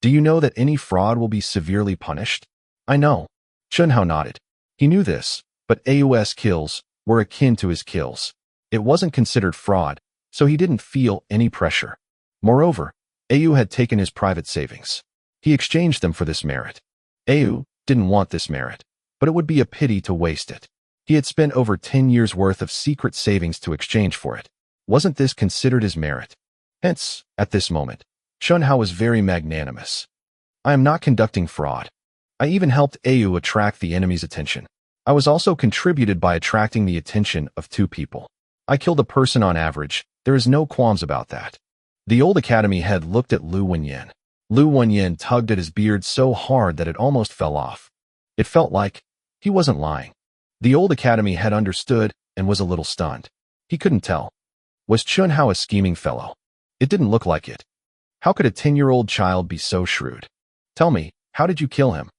Do you know that any fraud will be severely punished?" "I know." Chen Hao nodded. He knew this, but AUS kills were akin to his kills. It wasn't considered fraud, so he didn't feel any pressure. Moreover, AU had taken his private savings. He exchanged them for this merit. AU didn't want this merit, but it would be a pity to waste it. He had spent over 10 years' worth of secret savings to exchange for it. Wasn't this considered his merit? Hence, at this moment, Chunhao was very magnanimous. I am not conducting fraud. I even helped Au attract the enemy's attention. I was also contributed by attracting the attention of 2 people. I killed a person on average. There is no qualms about that. The old academy head looked at Lu Wenyan. Lu Wenyan tugged at his beard so hard that it almost fell off. It felt like he wasn't lying. The old academy head understood and was a little stunned. He couldn't tell. Was Chunhao a scheming fellow? It didn't look like it. How could a 10-year-old child be so shrewd? Tell me, how did you kill him?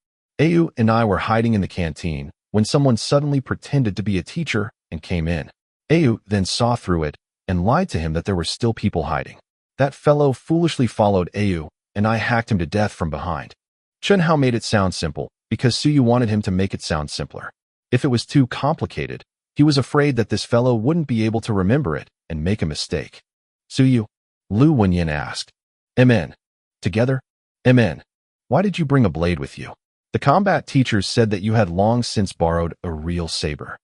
Au and I were hiding in the canteen when someone suddenly pretended to be a teacher and came in. Au then saw through it and lied to him that there were still people hiding. That fellow foolishly followed Au, and I hacked him to death from behind. Chunhao made it sound simple because Suyu wanted him to make it sound simpler. If it was too complicated, he was afraid that this fellow wouldn't be able to remember it and make a mistake. Suyu? Lu Wenyan asked. MN. Together? MN. Why did you bring a blade with you? The combat teachers said that you had long since borrowed a real saber.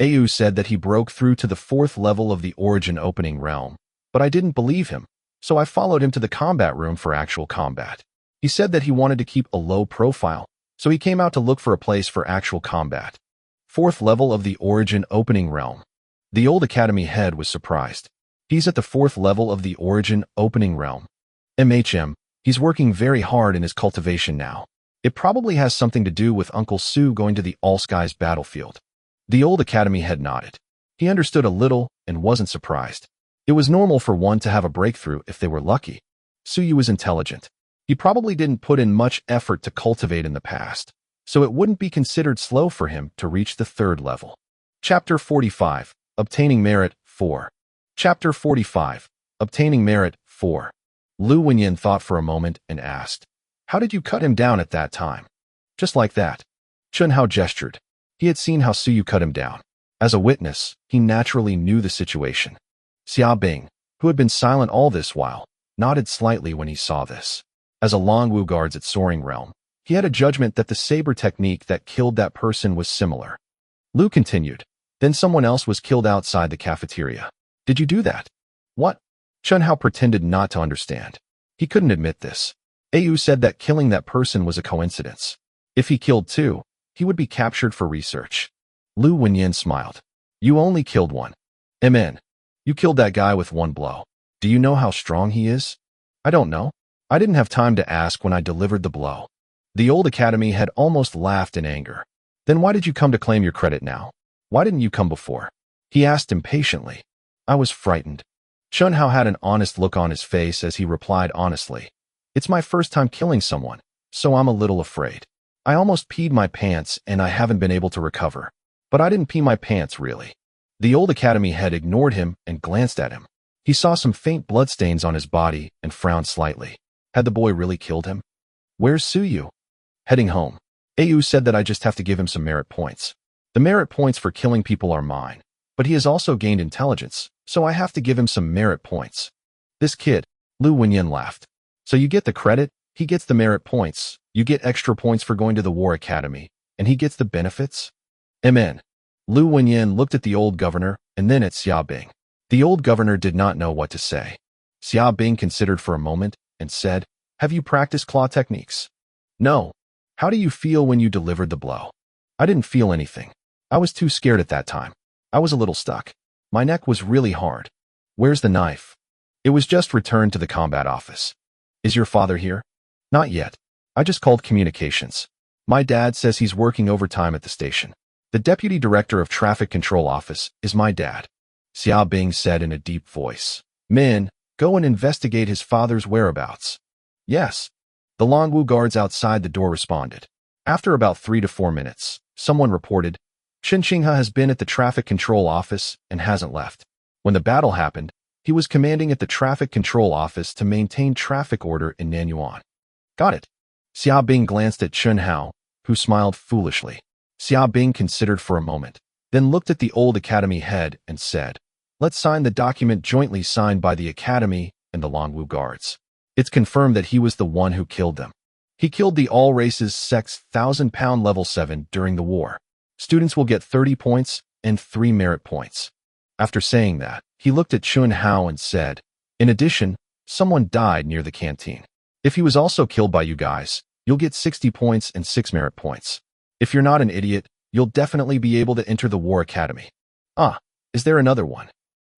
Au said that he broke through to the 4th level of the origin opening realm, but I didn't believe him, so I followed him to the combat room for actual combat. He said that he wanted to keep a low profile, so he came out to look for a place for actual combat. 4th level of the origin opening realm. The old academy head was surprised. He's at the 4th level of the origin opening realm. He's working very hard in his cultivation now. It probably has something to do with Uncle Su going to the All-Skies battlefield. The old academy head nodded. He understood a little and wasn't surprised. It was normal for one to have a breakthrough if they were lucky. Suyu was intelligent. He probably didn't put in much effort to cultivate in the past, so it wouldn't be considered slow for him to reach the 3rd level. Chapter 45, Obtaining Merit 4. Chapter 45, Obtaining Merit 4. Lu Wenyan thought for a moment and asked, how did you cut him down at that time? Just like that. Chunhao gestured. He had seen how Suyu cut him down. As a witness, he naturally knew the situation. Xia Bing, who had been silent all this while, nodded slightly when he saw this. As a Longwu guards at Soaring Realm, he had a judgment that the saber technique that killed that person was similar. Lu continued. Then someone else was killed outside the cafeteria. Did you do that? What? Chunhao pretended not to understand. He couldn't admit this. Au said that killing that person was a coincidence. If he killed 2, he would be captured for research. Lu Wenyan smiled. You only killed 1. MN. You killed that guy with 1 blow. Do you know how strong he is? I don't know. I didn't have time to ask when I delivered the blow. The old academy had almost laughed in anger. Then why did you come to claim your credit now? Why didn't you come before? He asked impatiently. I was frightened. Chunhao had an honest look on his face as he replied honestly. It's my first time killing someone, so I'm a little afraid. I almost peed my pants and I haven't been able to recover. But I didn't pee my pants really. The old academy head ignored him and glanced at him. He saw some faint bloodstains on his body and frowned slightly. Had the boy really killed him? Where's Suyu? Heading home. Au said that I just have to give him some merit points. The merit points for killing people are mine, but he has also gained intelligence, so I have to give him some merit points. This kid, Lu Wenyan laughed. So you get the credit, he gets the merit points, you get extra points for going to the War Academy, and he gets the benefits? MN. Lu Wenyan looked at the old governor and then at Xia Bing. The old governor did not know what to say. Xia Bing considered for a moment and said, have you practiced claw techniques? No. How do you feel when you delivered the blow? I didn't feel anything. I was too scared at that time. I was a little stuck. My neck was really hard. Where's the knife? It was just returned to the combat office. Is your father here? Not yet. I just called communications. My dad says he's working overtime at the station. The deputy director of traffic control office is my dad. Xia Bing said in a deep voice. Min, go and investigate his father's whereabouts. Yes. The Longwu guards outside the door responded. After about 3 to 4 minutes, someone reported, Chen Qinghe has been at the traffic control office and hasn't left. When the battle happened, he was commanding at the traffic control office to maintain traffic order in Nanyuan. Got it. Xia Bing glanced at Chunhao, who smiled foolishly. Xia Bing considered for a moment, then looked at the old academy head and said, let's sign the document jointly signed by the academy and the Longwu guards. It's confirmed that he was the one who killed them. He killed the all races sex 1,000-pound level 7 during the war. Students will get 30 points, and 3 merit points. After saying that, he looked at Chun Hao and said, in addition, someone died near the canteen. If he was also killed by you guys, you'll get 60 points and 6 merit points. If you're not an idiot, you'll definitely be able to enter the War Academy. Ah, is there another one?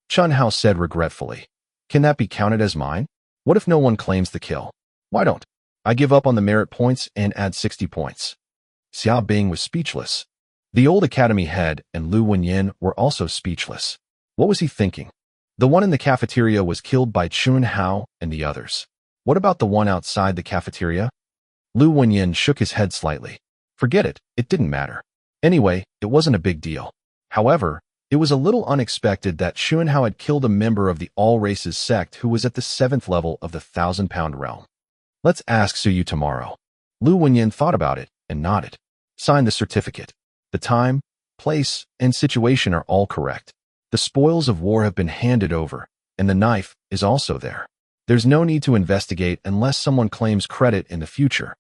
Chun Hao said regretfully. Can that be counted as mine? What if no one claims the kill? Why don't I give up on the merit points and add 60 points? Xia Bing was speechless. The old academy head and Lu Wenyin were also speechless. What was he thinking? The one in the cafeteria was killed by Chun Hao and the others. What about the one outside the cafeteria? Lu Wenyin shook his head slightly. Forget it, it didn't matter. Anyway, it wasn't a big deal. However, it was a little unexpected that Chun Hao had killed a member of the All Races sect who was at the 7th level of the 1,000-pound realm. Let's ask Suyu tomorrow. Lu Wenyin thought about it and nodded. Sign the certificate. The time, place, and situation are all correct. The spoils of war have been handed over, and the knife is also there. There's no need to investigate unless someone claims credit in the future.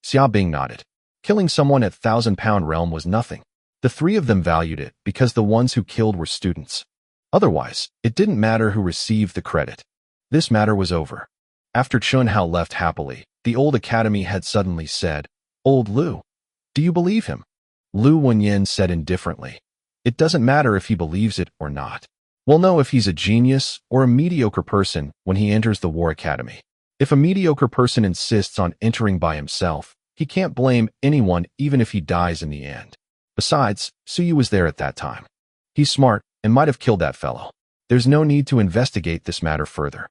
Xia Bing nodded. Killing someone at 1,000-pound realm was nothing. The 3 of them valued it because the ones who killed were students. Otherwise, it didn't matter who received the credit. This matter was over. After Chun Hao left happily, the old academy had suddenly said, Old Lu, do you believe him? Lu Wenyin said indifferently. It doesn't matter if he believes it or not. We'll know if he's a genius or a mediocre person when he enters the War Academy. If a mediocre person insists on entering by himself, he can't blame anyone even if he dies in the end. Besides, Suyu was there at that time. He's smart and might have killed that fellow. There's no need to investigate this matter further.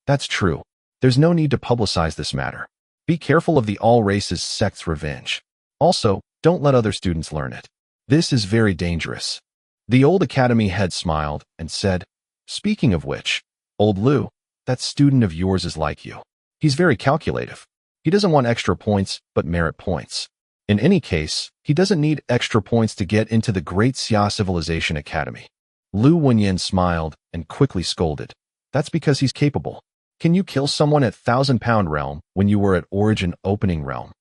That's true. There's no need to publicize this matter. Be careful of the All Races sect's revenge. Also, don't let other students learn it. This is very dangerous. The old academy head smiled and said, Speaking of which, Old Lu, that student of yours is like you. He's very calculative. He doesn't want extra points, but merit points. In any case, he doesn't need extra points to get into the Great Xia Civilization Academy. Lu Wenyin smiled and quickly scolded. That's because he's capable. Can you kill someone at 1,000-pound realm when you were at Origin Opening Realm?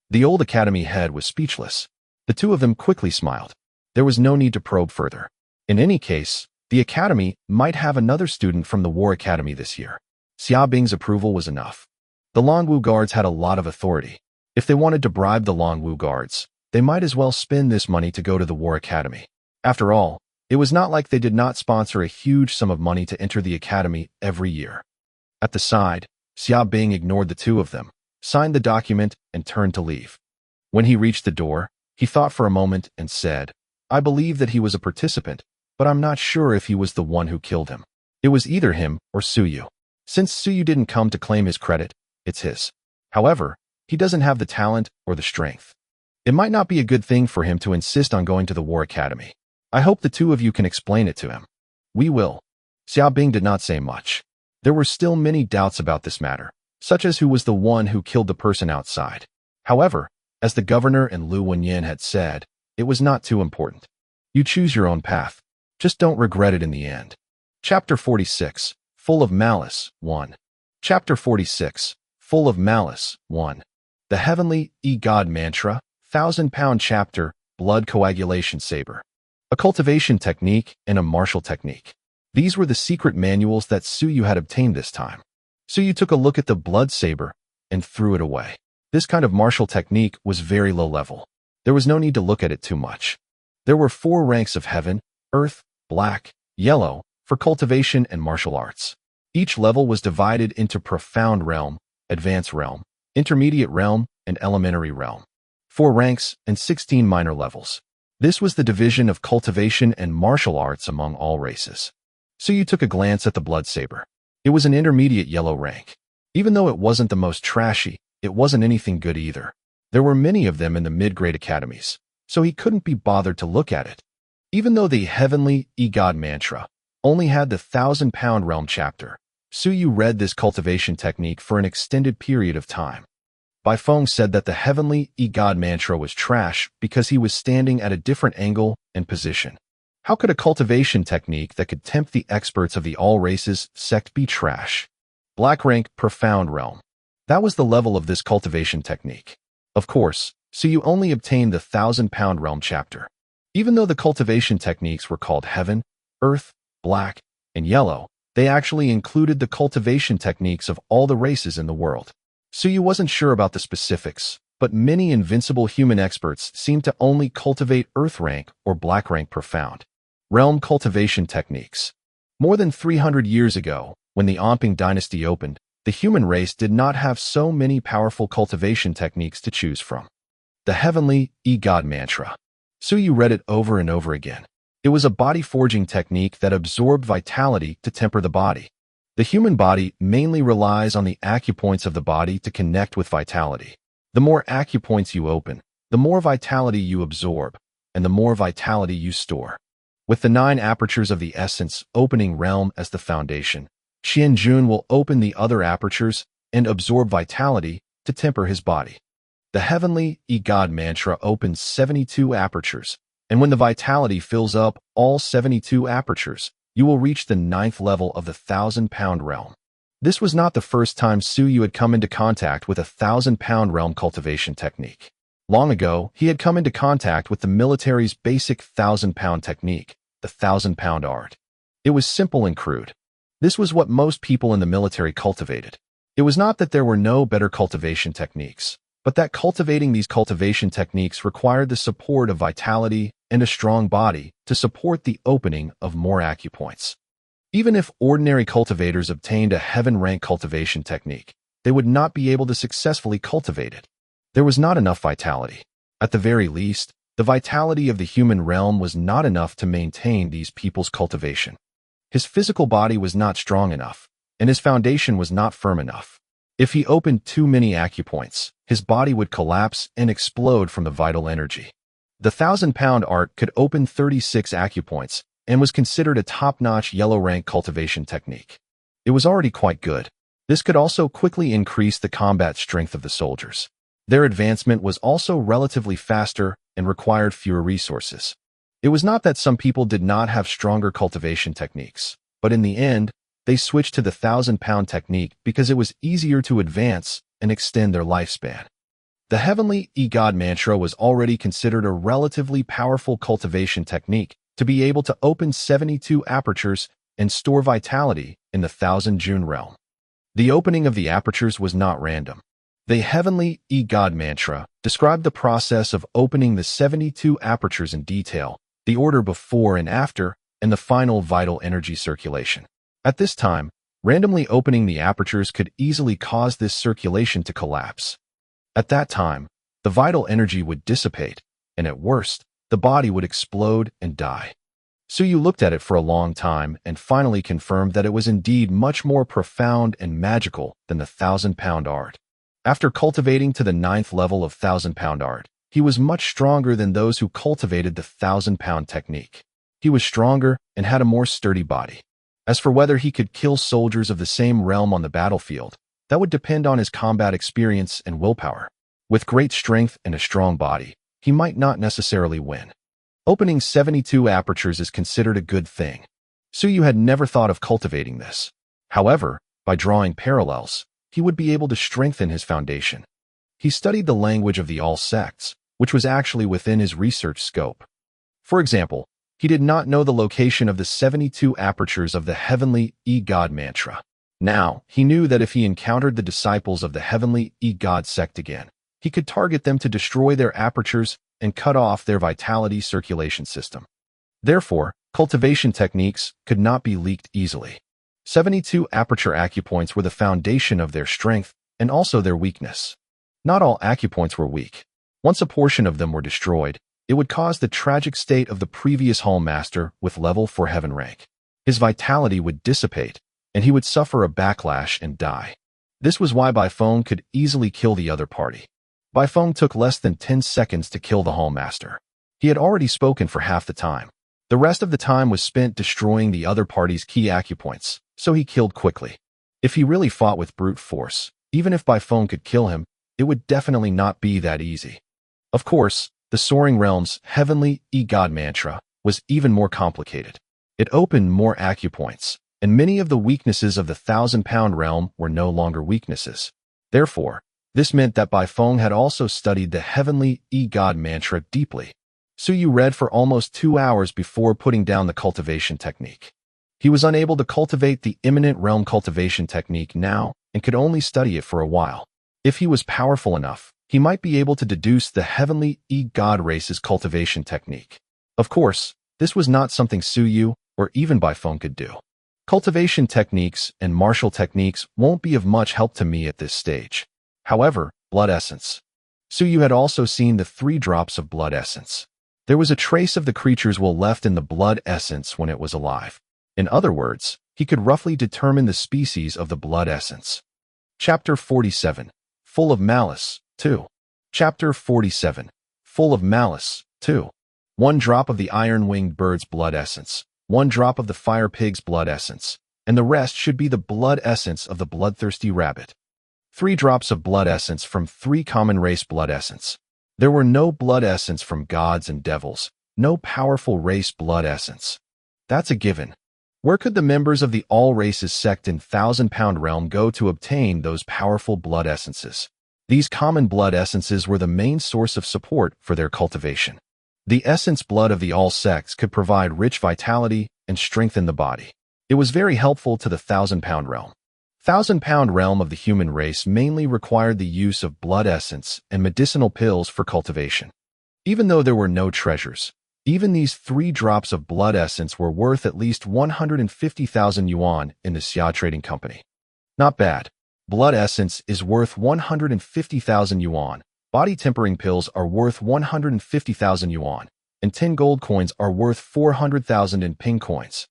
The old academy head was speechless. The 2 of them quickly smiled. There was no need to probe further. In any case, the academy might have another student from the War Academy this year. Xia Bing's approval was enough. The Longwu guards had a lot of authority. If they wanted to bribe the Longwu guards, they might as well spend this money to go to the War Academy. After all, it was not like they did not sponsor a huge sum of money to enter the academy every year. At the side, Xia Bing ignored the 2 of them, signed the document, and turned to leave. When he reached the door, he thought for a moment and said, I believe that he was a participant, but I'm not sure if he was the one who killed him. It was either him or Suyu. Since Suyu didn't come to claim his credit, it's his. However, he doesn't have the talent or the strength. It might not be a good thing for him to insist on going to the War Academy. I hope the 2 of you can explain it to him. We will. Xia Bing did not say much. There were still many doubts about this matter, such as who was the one who killed the person outside. However, as the governor and Lu Wenyin had said, it was not too important. You choose your own path. Just don't regret it in the end. Chapter 46, Full of Malice, 1. Chapter 46, Full of Malice, 1. The Heavenly E-God Mantra, 1,000-pound chapter, Blood Coagulation Saber. A cultivation technique and a martial technique. These were the secret manuals that Suyu had obtained this time. Suyu took a look at the blood saber and threw it away. This kind of martial technique was very low level. There was no need to look at it too much. There were 4 ranks of heaven, earth, black, yellow, for cultivation and martial arts. Each level was divided into profound realm, advanced realm, intermediate realm, and elementary realm. 4 ranks and 16 minor levels. This was the division of cultivation and martial arts among all races. Suyu took a glance at the blood saber. It was an intermediate yellow rank. Even though it wasn't the most trashy, it wasn't anything good either. There were many of them in the mid-grade academies, so he couldn't be bothered to look at it. Even though the Heavenly E-God Mantra only had the 1,000-pound realm chapter, Suyu read this cultivation technique for an extended period of time. Bai Feng said that the Heavenly E-God Mantra was trash because he was standing at a different angle and position. How could a cultivation technique that could tempt the experts of the All Races sect be trash? Black rank Profound Realm. That was the level of this cultivation technique. Of course, Suyu only obtained the 1,000-pound realm chapter. Even though the cultivation techniques were called heaven, earth, black, and yellow, they actually included the cultivation techniques of all the races in the world. Suyu wasn't sure about the specifics, but many invincible human experts seemed to only cultivate earth rank or black rank profound. Realm cultivation techniques. More than 300 years ago, when the Omping dynasty opened, the human race did not have so many powerful cultivation techniques to choose from. The heavenly God mantra. Suyu read it over and over again. It was a body-forging technique that absorbed vitality to temper the body. The human body mainly relies on the acupoints of the body to connect with vitality. The more acupoints you open, the more vitality you absorb, and the more vitality you store. With the 9 apertures of the essence opening realm as the foundation, Xianjun will open the other apertures and absorb vitality to temper his body. The heavenly God mantra opens 72 apertures, and when the vitality fills up all 72 apertures, you will reach the 9th level of the 1,000-pound realm. This was not the first time Suyu had come into contact with a 1,000-pound realm cultivation technique. Long ago, he had come into contact with the military's basic 1,000-pound technique, the 1,000-pound art. It was simple and crude. This was what most people in the military cultivated. It was not that there were no better cultivation techniques, but that cultivating these cultivation techniques required the support of vitality and a strong body to support the opening of more acupoints. Even if ordinary cultivators obtained a heaven-rank cultivation technique, they would not be able to successfully cultivate it. There was not enough vitality. At the very least, the vitality of the human realm was not enough to maintain these people's cultivation. His physical body was not strong enough, and his foundation was not firm enough. If he opened too many acupoints, his body would collapse and explode from the vital energy. The 1,000-pound art could open 36 acupoints and was considered a top-notch yellow-rank cultivation technique. It was already quite good. This could also quickly increase the combat strength of the soldiers. Their advancement was also relatively faster and required fewer resources. It was not that some people did not have stronger cultivation techniques, but in the end, they switched to the 1,000-pound technique because it was easier to advance and extend their lifespan. The heavenly God mantra was already considered a relatively powerful cultivation technique to be able to open 72 apertures and store vitality in the 1,000-Jun realm. The opening of the apertures was not random. The heavenly God mantra described the process of opening the 72 apertures in detail, the order before and after, and the final vital energy circulation. At this time, randomly opening the apertures could easily cause this circulation to collapse. At that time, the vital energy would dissipate, and at worst, the body would explode and die. Suyu looked at it for a long time and finally confirmed that it was indeed much more profound and magical than the 1,000-pound art. After cultivating to the 9th level of 1,000-pound art, he was much stronger than those who cultivated the 1,000-pound technique. He was stronger and had a more sturdy body. As for whether he could kill soldiers of the same realm on the battlefield, that would depend on his combat experience and willpower. With great strength and a strong body, he might not necessarily win. Opening 72 apertures is considered a good thing. Suyu had never thought of cultivating this. However, by drawing parallels, he would be able to strengthen his foundation. He studied the language of the all sects, which was actually within his research scope. For example, he did not know the location of the 72 apertures of the heavenly God mantra. Now, he knew that if he encountered the disciples of the heavenly God sect again, he could target them to destroy their apertures and cut off their vitality circulation system. Therefore, cultivation techniques could not be leaked easily. 72 aperture acupoints were the foundation of their strength and also their weakness. Not all acupoints were weak. Once a portion of them were destroyed, it would cause the tragic state of the previous Hall Master with level 4 heaven rank. His vitality would dissipate, and he would suffer a backlash and die. This was why Baifeng could easily kill the other party. Baifeng took less than 10 seconds to kill the Hall Master. He had already spoken for half the time. The rest of the time was spent destroying the other party's key acupoints, so he killed quickly. If he really fought with brute force, even if Baifeng could kill him, it would definitely not be that easy. Of course, the Soaring Realm's heavenly God mantra was even more complicated. It opened more acupoints, and many of the weaknesses of the 1,000-pound realm were no longer weaknesses. Therefore, this meant that Baifeng had also studied the heavenly God mantra deeply. Suyu read for almost 2 hours before putting down the cultivation technique. He was unable to cultivate the imminent realm cultivation technique now and could only study it for a while. If he was powerful enough, he might be able to deduce the heavenly god race's cultivation technique. Of course, this was not something Suyu or even Baifeng could do. Cultivation techniques and martial techniques won't be of much help to me at this stage. However, blood essence. Suyu had also seen the 3 drops of blood essence. There was a trace of the creature's will left in the blood essence when it was alive. In other words, he could roughly determine the species of the blood essence. Chapter 47. Full of Malice, 2. Chapter 47. Full of Malice, 2. 1 drop of the iron-winged bird's blood essence, 1 drop of the fire pig's blood essence, and the rest should be the blood essence of the bloodthirsty rabbit. 3 drops of blood essence from 3 common race blood essence. There were no blood essence from gods and devils, no powerful race blood essence. That's a given. Where could the members of the all races sect in 1,000-pound realm go to obtain those powerful blood essences? These common blood essences were the main source of support for their cultivation. The essence blood of the all sects could provide rich vitality and strengthen the body. It was very helpful to the 1,000-pound realm. 1,000-pound realm of the human race mainly required the use of blood essence and medicinal pills for cultivation. Even though there were no treasures, even these 3 drops of blood essence were worth at least 150,000 yuan in the Xia Trading Company. Not bad. Blood essence is worth 150,000 yuan. Body tempering pills are worth 150,000 yuan, and 10 gold coins are worth 400,000 in ping coins.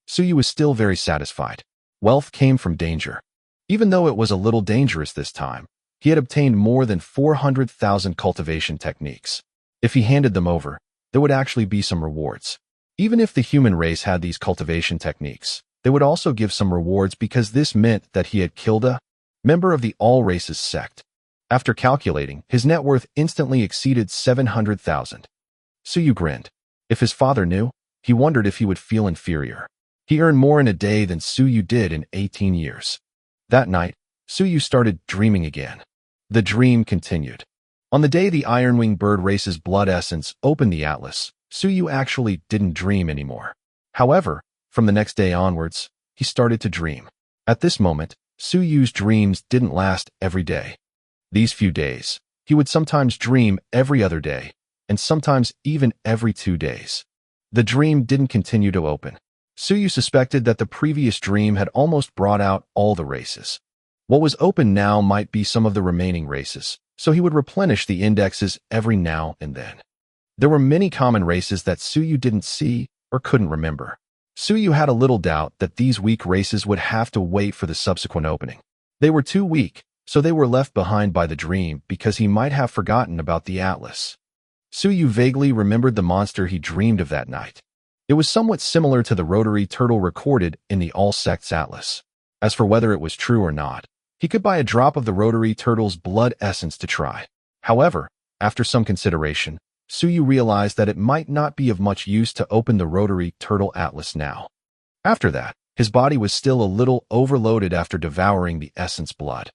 Suyu was still very satisfied. Wealth came from danger. Even though it was a little dangerous this time, he had obtained more than 400,000 cultivation techniques. If he handed them over, there would actually be some rewards. Even if the human race had these cultivation techniques, they would also give some rewards because this meant that he had killed a member of the all races sect. After calculating, his net worth instantly exceeded 700,000. Suyu grinned. If his father knew, he wondered if he would feel inferior. He earned more in a day than Suyu did in 18 years. That night, Suyu started dreaming again. The dream continued. On the day the iron-winged bird race's blood essence opened the atlas, Suyu actually didn't dream anymore. However, from the next day onwards, he started to dream. At this moment, Suyu's dreams didn't last every day. These few days, he would sometimes dream every other day, and sometimes even every 2 days. The dream didn't continue to open. Suyu suspected that the previous dream had almost brought out all the races. What was open now might be some of the remaining races, so he would replenish the indexes every now and then. There were many common races that Suyu didn't see or couldn't remember. Suyu had a little doubt that these weak races would have to wait for the subsequent opening. They were too weak, so they were left behind by the dream because he might have forgotten about the atlas. Suyu vaguely remembered the monster he dreamed of that night. It was somewhat similar to the rotary turtle recorded in the All Sects Atlas. As for whether it was true or not, he could buy a drop of the rotary turtle's blood essence to try. However, after some consideration, Suyu realized that it might not be of much use to open the rotary turtle atlas now. After that, his body was still a little overloaded after devouring the essence blood.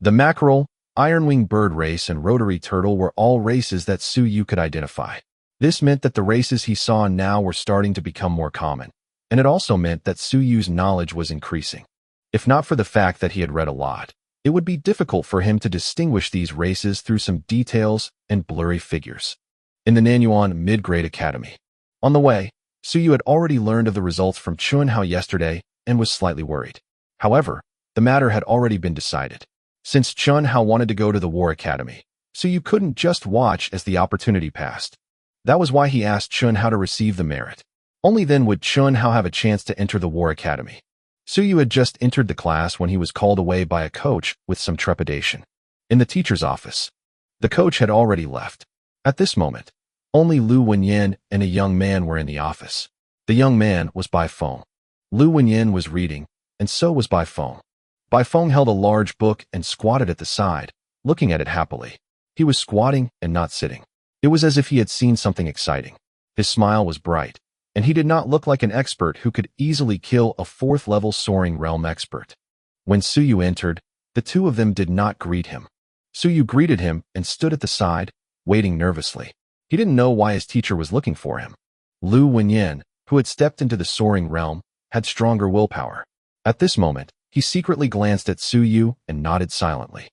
The mackerel, iron-winged bird race, and rotary turtle were all races that Suyu could identify. This meant that the races he saw now were starting to become more common, and it also meant that Suyu's knowledge was increasing. If not for the fact that he had read a lot, it would be difficult for him to distinguish these races through some details and blurry figures. In the Nanyuan Mid-Grade Academy. On the way, Suyu had already learned of the results from Chunhao yesterday and was slightly worried. However, the matter had already been decided. Since Chunhao wanted to go to the War Academy, Suyu couldn't just watch as the opportunity passed. That was why he asked Chunhao to receive the merit. Only then would Chunhao have a chance to enter the War Academy. Suyu had just entered the class when he was called away by a coach with some trepidation. In the teacher's office, the coach had already left. At this moment, only Lu Wenyan and a young man were in the office. The young man was Baifeng. Lu Wenyan was reading, and so was Baifeng. Baifeng held a large book and squatted at the side, looking at it happily. He was squatting and not sitting. It was as if he had seen something exciting. His smile was bright, and he did not look like an expert who could easily kill a 4th-level soaring realm expert. When Suyu entered, the two of them did not greet him. Suyu greeted him and stood at the side, waiting nervously. He didn't know why his teacher was looking for him. Lu Wenyan, who had stepped into the soaring realm, had stronger willpower. At this moment, he secretly glanced at Su Yu and nodded silently.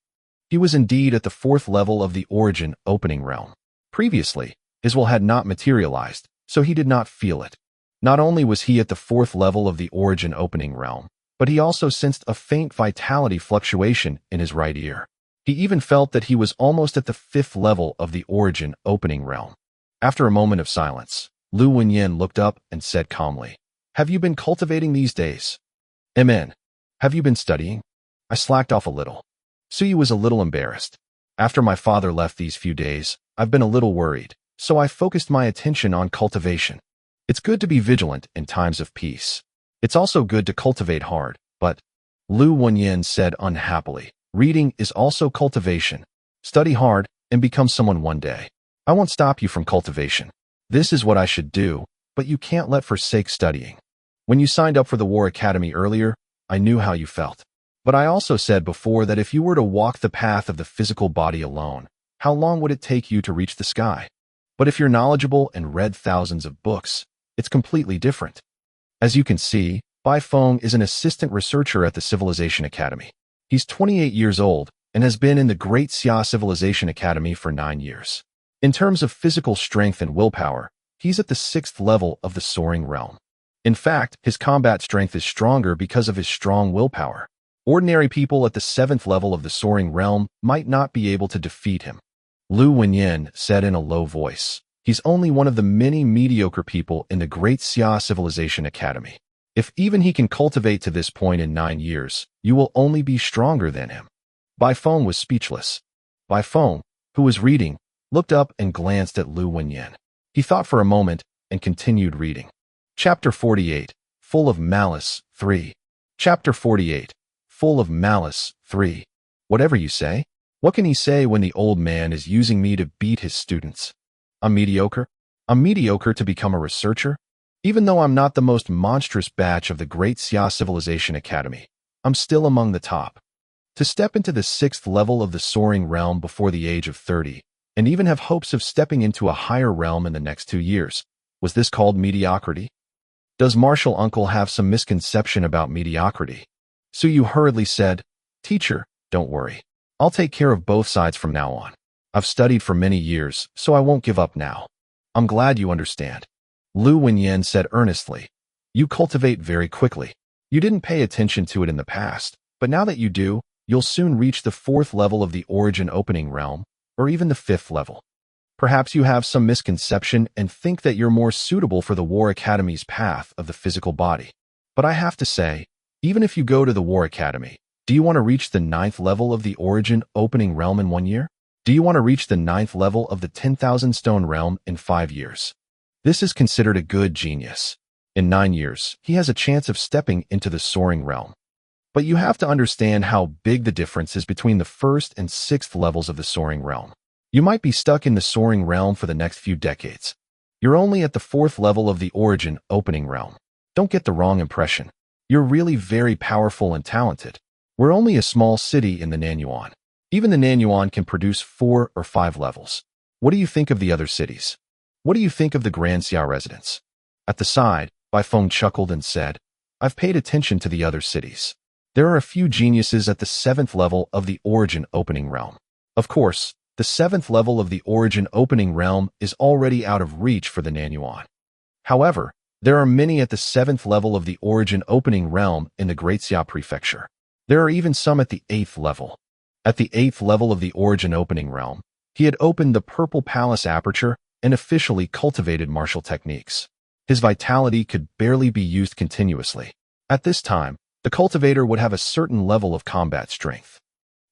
He was indeed at the 4th level of the origin opening realm. Previously, his will had not materialized, so he did not feel it. Not only was he at the 4th level of the origin opening realm, but he also sensed a faint vitality fluctuation in his right ear. He even felt that he was almost at the 5th level of the origin opening realm. After a moment of silence, Lu Wenyan looked up and said calmly, "Have you been cultivating these days?" "Amen. Have you been studying?" I slacked off a little. Suyu was a little embarrassed. "After my father left these few days, I've been a little worried, so I focused my attention on cultivation. It's good to be vigilant in times of peace. It's also good to cultivate hard, but," Lu Wenyan said unhappily, "reading is also cultivation. Study hard and become someone one day. I won't stop you from cultivation. This is what I should do, but you can't let forsake studying. When you signed up for the War Academy earlier, I knew how you felt. But I also said before that if you were to walk the path of the physical body alone, how long would it take you to reach the sky? But if you're knowledgeable and read thousands of books, it's completely different." As you can see, Bai Feng is an assistant researcher at the Civilization Academy. He's 28 years old and has been in the Great Xia Civilization Academy for 9 years. In terms of physical strength and willpower, he's at the 6th level of the soaring realm. In fact, his combat strength is stronger because of his strong willpower. Ordinary people at the 7th level of the soaring realm might not be able to defeat him. Lu Wenyan said in a low voice, "He's only one of the many mediocre people in the Great Xia Civilization Academy. If even he can cultivate to this point in 9 years, you will only be stronger than him." Bai Feng was speechless. Bai Feng, who was reading, looked up and glanced at Lu Wenyan. He thought for a moment and continued reading. Chapter 48, Full of Malice, 3. Chapter 48, Full of Malice, 3. Whatever you say? What can he say when the old man is using me to beat his students? I'm mediocre? I'm mediocre to become a researcher? Even though I'm not the most monstrous batch of the Great Xia Civilization Academy, I'm still among the top. To step into the 6th level of the soaring realm before the age of 30, and even have hopes of stepping into a higher realm in the next 2 years, was this called mediocrity? Does Martial Uncle have some misconception about mediocrity? Suyu hurriedly said, "Teacher, don't worry. I'll take care of both sides from now on. I've studied for many years, so I won't give up now. I'm glad you understand." Lu Wenyan said earnestly, "You cultivate very quickly. You didn't pay attention to it in the past, but now that you do, you'll soon reach the 4th level of the origin opening realm, or even the 5th level. Perhaps you have some misconception and think that you're more suitable for the War Academy's path of the physical body. But I have to say, even if you go to the War Academy, do you want to reach the 9th level of the origin opening realm in 1 year? Do you want to reach the 9th level of the 10,000 stone realm in 5 years? This is considered a good genius. In 9 years, he has a chance of stepping into the soaring realm. But you have to understand how big the difference is between the 1st and 6th levels of the soaring realm. You might be stuck in the soaring realm for the next few decades. You're only at the 4th level of the origin opening realm. Don't get the wrong impression. You're really very powerful and talented. We're only a small city in the Nanyuan. Even the Nanyuan can produce 4 or 5 levels. What do you think of the other cities? What do you think of the Grand Xia residents?" At the side, Bai Feng chuckled and said, "I've paid attention to the other cities. There are a few geniuses at the 7th level of the origin opening realm. Of course, the 7th level of the origin opening realm is already out of reach for the Nanyuan. However, there are many at the 7th level of the origin opening realm in the Great Xia Prefecture. There are even some at the 8th level. At the 8th level of the origin opening realm, he had opened the Purple Palace aperture and officially cultivated martial techniques. His vitality could barely be used continuously. At this time, the cultivator would have a certain level of combat strength.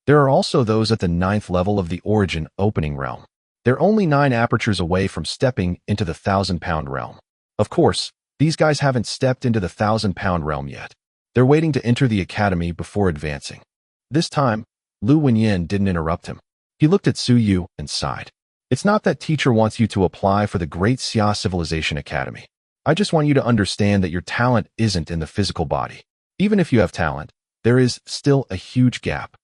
There are also those at the 9th level of the origin opening realm. They're only 9 apertures away from stepping into the 1,000-pound realm. Of course, these guys haven't stepped into the 1,000-pound realm yet. They're waiting to enter the academy before advancing." This time, Lu Wenyan didn't interrupt him. He looked at Su Yu and sighed. "It's not that teacher wants you to apply for the Great Xia Civilization Academy. I just want you to understand that your talent isn't in the physical body. Even if you have talent, there is still a huge gap.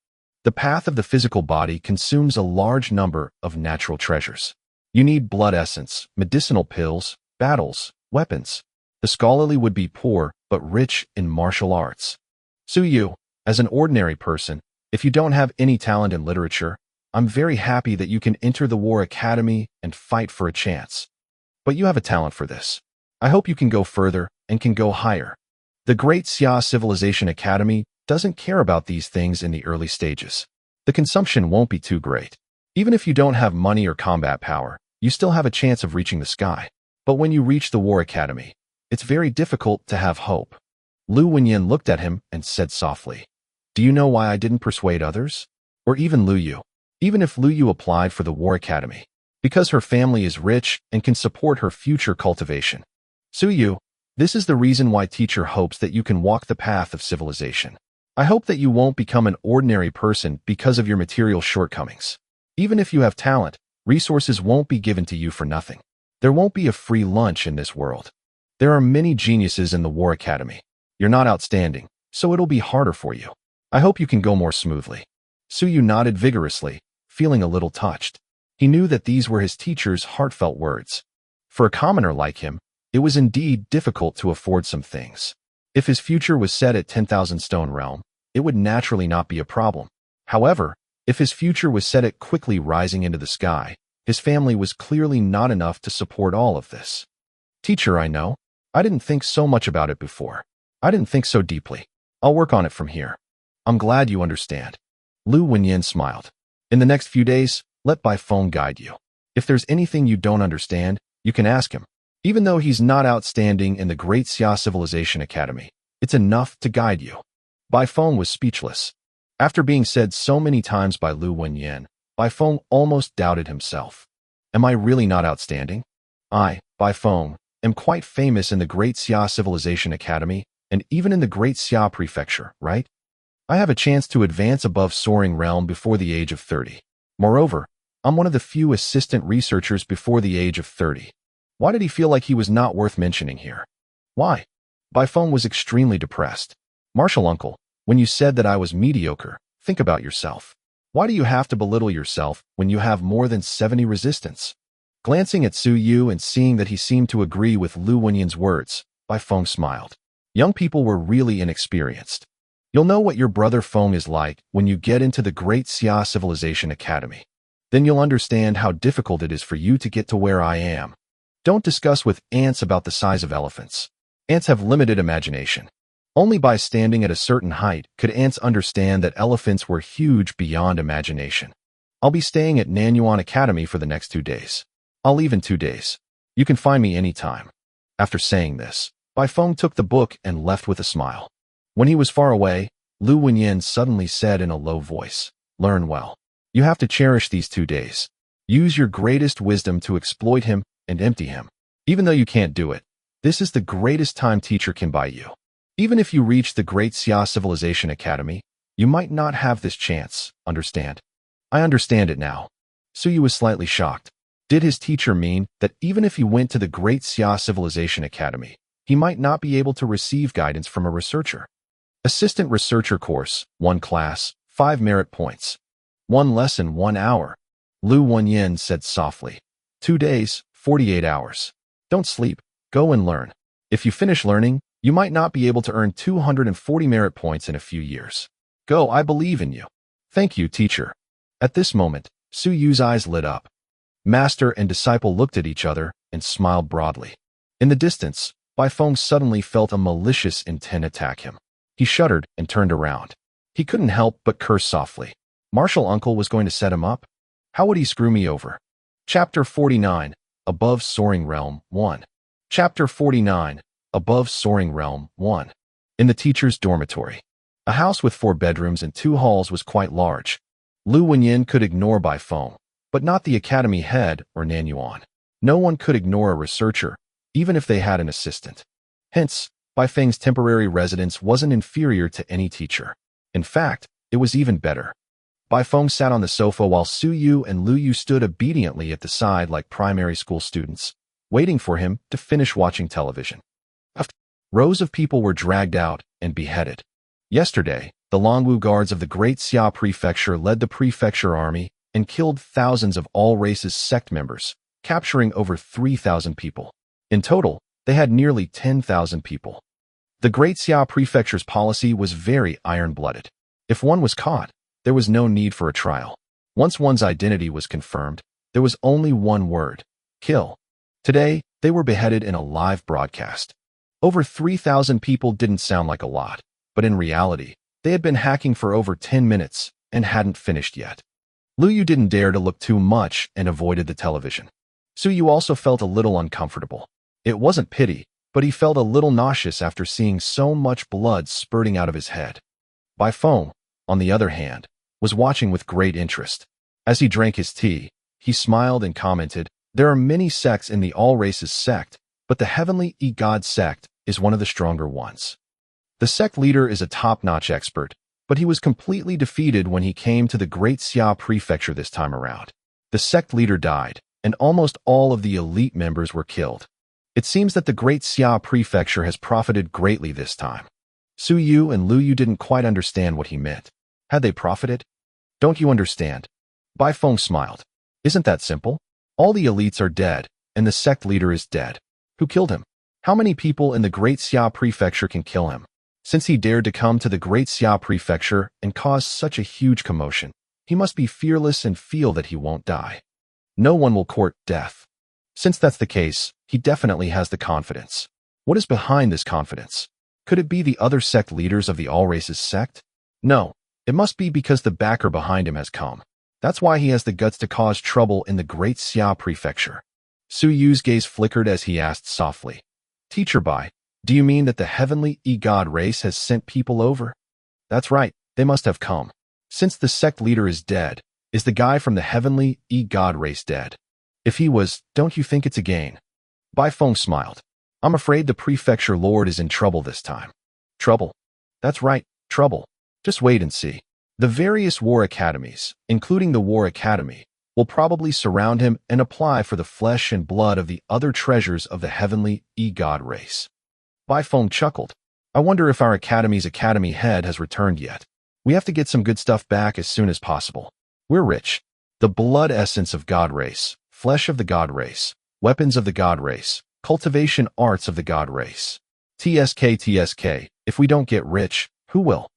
The path of the physical body consumes a large number of natural treasures. You need blood essence, medicinal pills, battles, weapons. The scholarly would be poor, but rich in martial arts. Suyu, as an ordinary person, if you don't have any talent in literature, I'm very happy that you can enter the War Academy and fight for a chance. But you have a talent for this. I hope you can go further and can go higher. The Great Xia Civilization Academy doesn't care about these things in the early stages. The consumption won't be too great. Even if you don't have money or combat power, you still have a chance of reaching the sky. But when you reach the War Academy, it's very difficult to have hope. Lu Wenyin looked at him and said softly, "Do you know why I didn't persuade others? Or even Lu Yu? Even if Lu Yu applied for the War Academy, because her family is rich and can support her future cultivation. Suyu, this is the reason why teacher hopes that you can walk the path of civilization. I hope that you won't become an ordinary person because of your material shortcomings. Even if you have talent, resources won't be given to you for nothing. There won't be a free lunch in this world. There are many geniuses in the War Academy. You're not outstanding, so it'll be harder for you. I hope you can go more smoothly." Suyu nodded vigorously, feeling a little touched. He knew that these were his teacher's heartfelt words. For a commoner like him, it was indeed difficult to afford some things. If his future was set at 10,000 stone realm, it would naturally not be a problem. However, if his future was set at quickly rising into the sky, his family was clearly not enough to support all of this. "Teacher, I know. I didn't think so much about it before. I didn't think so deeply. I'll work on it from here. I'm glad you understand." Lu Wenyin smiled. "In the next few days, let Bai Feng guide you. If there's anything you don't understand, you can ask him. Even though he's not outstanding in the Great Xia Civilization Academy, it's enough to guide you." Bai Feng was speechless. After being said so many times by Lu Wenyin, Bai Feng almost doubted himself. "Am I really not outstanding? I, Bai Feng, am quite famous in the Great Xia Civilization Academy and even in the Great Xia Prefecture, right? I have a chance to advance above soaring realm before the age of 30. Moreover, I'm one of the few assistant researchers before the age of 30. Why did he feel like he was not worth mentioning here? Why?" Bai Feng was extremely depressed. "Martial uncle, when you said that I was mediocre, think about yourself. Why do you have to belittle yourself when you have more than 70 resistance?" Glancing at Su Yu and seeing that he seemed to agree with Lu Wenyin's words, Bai Feng smiled. Young people were really inexperienced. You'll know what your brother Feng is like when you get into the Great Xia Civilization Academy. Then you'll understand how difficult it is for you to get to where I am. Don't discuss with ants about the size of elephants. Ants have limited imagination. Only by standing at a certain height could ants understand that elephants were huge beyond imagination. I'll be staying at Nanyuan Academy for the next 2 days. I'll leave in 2 days. You can find me anytime." After saying this, Bai Feng took the book and left with a smile. When he was far away, Lu Wenyin suddenly said in a low voice, "Learn well. You have to cherish these 2 days. Use your greatest wisdom to exploit him and empty him. Even though you can't do it, this is the greatest time teacher can buy you. Even if you reach the Great Xia Civilization Academy, you might not have this chance, understand?" "I understand it now." Suyu was slightly shocked. Did his teacher mean that even if he went to the Great Xia Civilization Academy, he might not be able to receive guidance from a researcher? Assistant Researcher Course, 1 class, 5 merit points. 1 lesson, 1 hour. Lu Wenyin said softly. 2 days, 48 hours. Don't sleep, go and learn. If you finish learning, you might not be able to earn 240 merit points in a few years. Go, I believe in you. Thank you, teacher. At this moment, Su Yu's eyes lit up. Master and disciple looked at each other and smiled broadly. In the distance, Bai Feng suddenly felt a malicious intent attack him. He shuddered and turned around. He couldn't help but curse softly. Martial uncle was going to set him up? How would he screw me over? Chapter 49, Above Soaring Realm 1. Chapter 49, Above Soaring Realm 1. In the teacher's dormitory. A house with 4 bedrooms and 2 halls was quite large. Lu Wenyin could ignore Bai Feng, but not the academy head or Nanyuan. No one could ignore a researcher, even if they had an assistant. Hence, Bai Feng's temporary residence wasn't inferior to any teacher. In fact, it was even better. Bai Feng sat on the sofa while Su Yu and Lu Yu stood obediently at the side like primary school students, waiting for him to finish watching television. Rows of people were dragged out and beheaded. Yesterday, the Longwu guards of the Great Xia Prefecture led the prefecture army and killed thousands of all races sect members, capturing over 3,000 people. In total, they had nearly 10,000 people. The Great Xia Prefecture's policy was very iron-blooded. If one was caught, there was no need for a trial. Once one's identity was confirmed, there was only one word: kill. Today, they were beheaded in a live broadcast. Over 3,000 people didn't sound like a lot, but in reality, they had been hacking for over 10 minutes and hadn't finished yet. Lu Yu didn't dare to look too much and avoided the television. Su Yu also felt a little uncomfortable. It wasn't pity, but he felt a little nauseous after seeing so much blood spurting out of his head. Bai Feng, on the other hand, was watching with great interest. As he drank his tea, he smiled and commented, "There are many sects in the all races sect, but the Heavenly E-God sect is one of the stronger ones." The sect leader is a top-notch expert, but he was completely defeated when he came to the Great Xia Prefecture this time around. The sect leader died, and almost all of the elite members were killed. It seems that the Great Xia Prefecture has profited greatly this time. Su Yu and Lu Yu didn't quite understand what he meant. Had they profited? Don't you understand? Bai Feng smiled. Isn't that simple? All the elites are dead, and the sect leader is dead. Who killed him? How many people in the Great Xia Prefecture can kill him? Since he dared to come to the Great Xia Prefecture and cause such a huge commotion, he must be fearless and feel that he won't die. No one will court death. Since that's the case, he definitely has the confidence. What is behind this confidence? Could it be the other sect leaders of the All Races sect? No, it must be because the backer behind him has come. That's why he has the guts to cause trouble in the Great Xia Prefecture. Su Yu's gaze flickered as he asked softly, "Teacher Bai, do you mean that the Heavenly E-God race has sent people over?" "That's right, they must have come. Since the sect leader is dead, is the guy from the Heavenly E-God race dead? If he was, don't you think it's a gain?" Bai Feng smiled. "I'm afraid the prefecture lord is in trouble this time." "Trouble?" "That's right, trouble. Just wait and see. The various war academies, including the War Academy, will probably surround him and apply for the flesh and blood of the other treasures of the Heavenly E-God race." Bai Feng chuckled. "I wonder if our academy's academy head has returned yet. We have to get some good stuff back as soon as possible. We're rich. The blood essence of God race, flesh of the God race, weapons of the God race, cultivation arts of the God race. TSK, if we don't get rich, who will?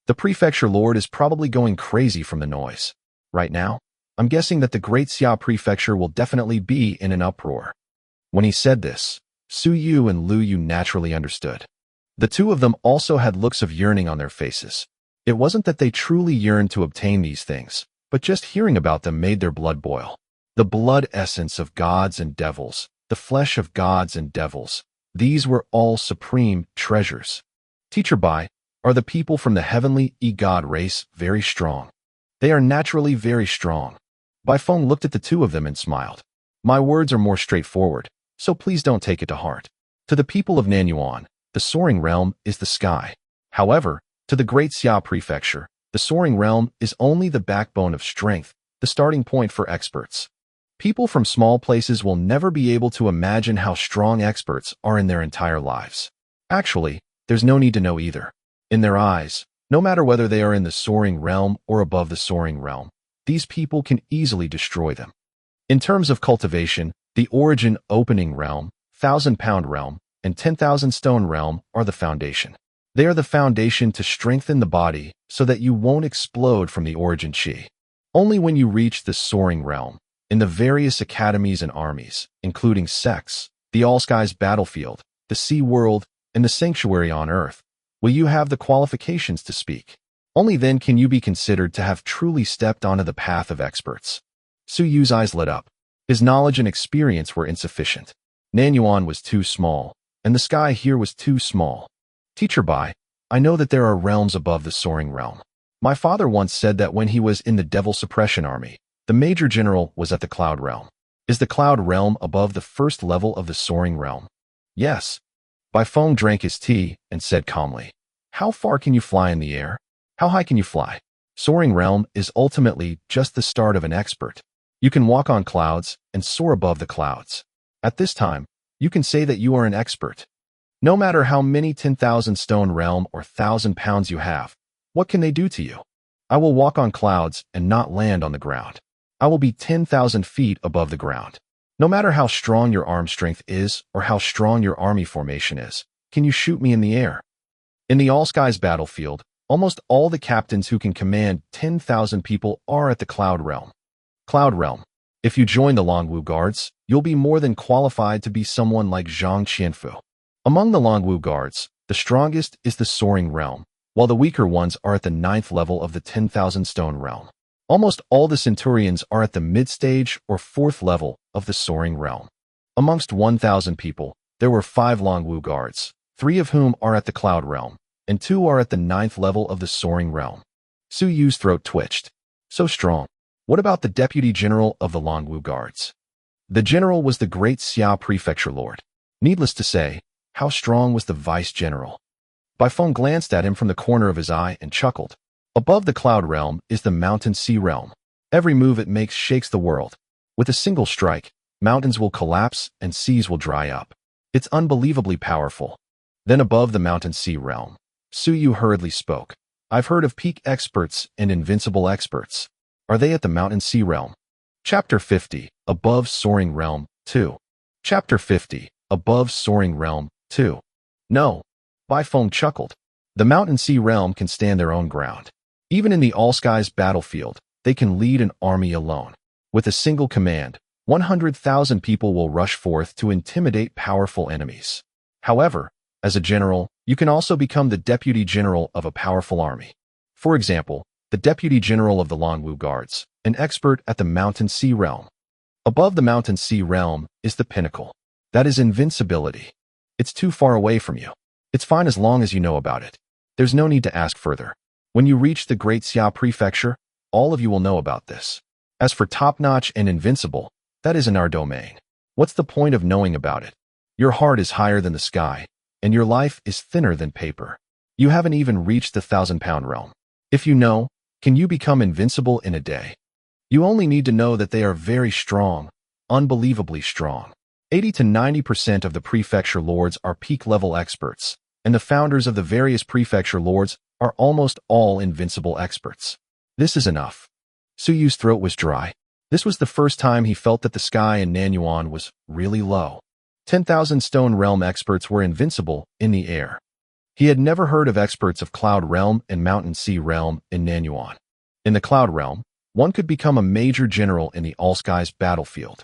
The prefecture lord is probably going crazy from the noise. Right now, I'm guessing that the Great Xia Prefecture will definitely be in an uproar." When he said this, Su Yu and Lu Yu naturally understood. The two of them also had looks of yearning on their faces. It wasn't that they truly yearned to obtain these things, but just hearing about them made their blood boil. The blood essence of gods and devils, the flesh of gods and devils, these were all supreme treasures. "Teacher Bai, are the people from the Heavenly E-God race very strong?" "They are naturally very strong." Bai Feng looked at the two of them and smiled. "My words are more straightforward, so please don't take it to heart. To the people of Nanyuan, the soaring realm is the sky. However, to the Great Xia Prefecture, the soaring realm is only the backbone of strength, the starting point for experts. People from small places will never be able to imagine how strong experts are in their entire lives. Actually, there's no need to know either. In their eyes, no matter whether they are in the soaring realm or above the soaring realm, these people can easily destroy them. In terms of cultivation, the origin opening realm, 1,000-pound realm, and 10,000 stone realm are the foundation. They are the foundation to strengthen the body so that you won't explode from the origin chi. Only when you reach the soaring realm, in the various academies and armies, including sects, the all-skies battlefield, the sea world, and the sanctuary on earth, will you have the qualifications to speak. Only then can you be considered to have truly stepped onto the path of experts." Su Yu's eyes lit up. His knowledge and experience were insufficient. Nanyuan was too small, and the sky here was too small. "Teacher Bai, I know that there are realms above the soaring realm. My father once said that when he was in the Devil Suppression Army, the Major General was at the Cloud Realm. Is the Cloud Realm above the first level of the soaring realm?" "Yes." Bai Feng drank his tea and said calmly, "How far can you fly in the air? How high can you fly? Soaring realm is ultimately just the start of an expert. You can walk on clouds and soar above the clouds. At this time, you can say that you are an expert. No matter how many 10,000 stone realm or 1,000 pounds you have, what can they do to you? I will walk on clouds and not land on the ground. I will be 10,000 feet above the ground. No matter how strong your arm strength is or how strong your army formation is, can you shoot me in the air? In the all-skies battlefield, almost all the captains who can command 10,000 people are at the Cloud Realm. Cloud Realm. If you join the Longwu Guards, you'll be more than qualified to be someone like Zhang Qianfu. Among the Longwu Guards, the strongest is the Soaring Realm, while the weaker ones are at the 9th level of the 10,000 Stone Realm. Almost all the Centurions are at the mid-stage or 4th level of the Soaring Realm. Amongst 1,000 people, there were 5 Longwu Guards, 3 of whom are at the Cloud Realm, and 2 are at the 9th level of the Soaring Realm. Su Yu's throat twitched. So strong. What about the Deputy General of the Longwu Guards? The general was the great Xia Prefecture Lord. Needless to say, how strong was the Vice General? Baifeng glanced at him from the corner of his eye and chuckled. Above the Cloud Realm is the Mountain Sea Realm. Every move it makes shakes the world. With a single strike, mountains will collapse and seas will dry up. It's unbelievably powerful. Then above the Mountain Sea Realm, Su Yu hurriedly spoke. I've heard of peak experts and invincible experts. Are they at the Mountain Sea Realm? Chapter 50, Above Soaring Realm 2. Chapter 50, Above Soaring Realm 2. No. Baifeng chuckled. The Mountain Sea Realm can stand their own ground. Even in the all-skies battlefield, they can lead an army alone. With a single command, 100,000 people will rush forth to intimidate powerful enemies. However, as a general, you can also become the deputy general of a powerful army. For example, the Deputy General of the Longwu Guards, an expert at the Mountain Sea Realm. Above the Mountain Sea Realm is the pinnacle. That is invincibility. It's too far away from you. It's fine as long as you know about it. There's no need to ask further. When you reach the Great Xia Prefecture, all of you will know about this. As for top-notch and invincible, that isn't our domain. What's the point of knowing about it? Your heart is higher than the sky, and your life is thinner than paper. You haven't even reached the 1,000-pound realm. If you know, can you become invincible in a day? You only need to know that they are very strong, unbelievably strong. 80 to 90% of the prefecture lords are peak-level experts, and the founders of the various prefecture lords are almost all invincible experts. This is enough. Su Yu's throat was dry. This was the first time he felt that the sky in Nanyuan was really low. 10,000 Stone Realm experts were invincible in the air. He had never heard of experts of Cloud Realm and Mountain Sea Realm in Nanyuan. In the Cloud Realm, one could become a major general in the all-skies battlefield.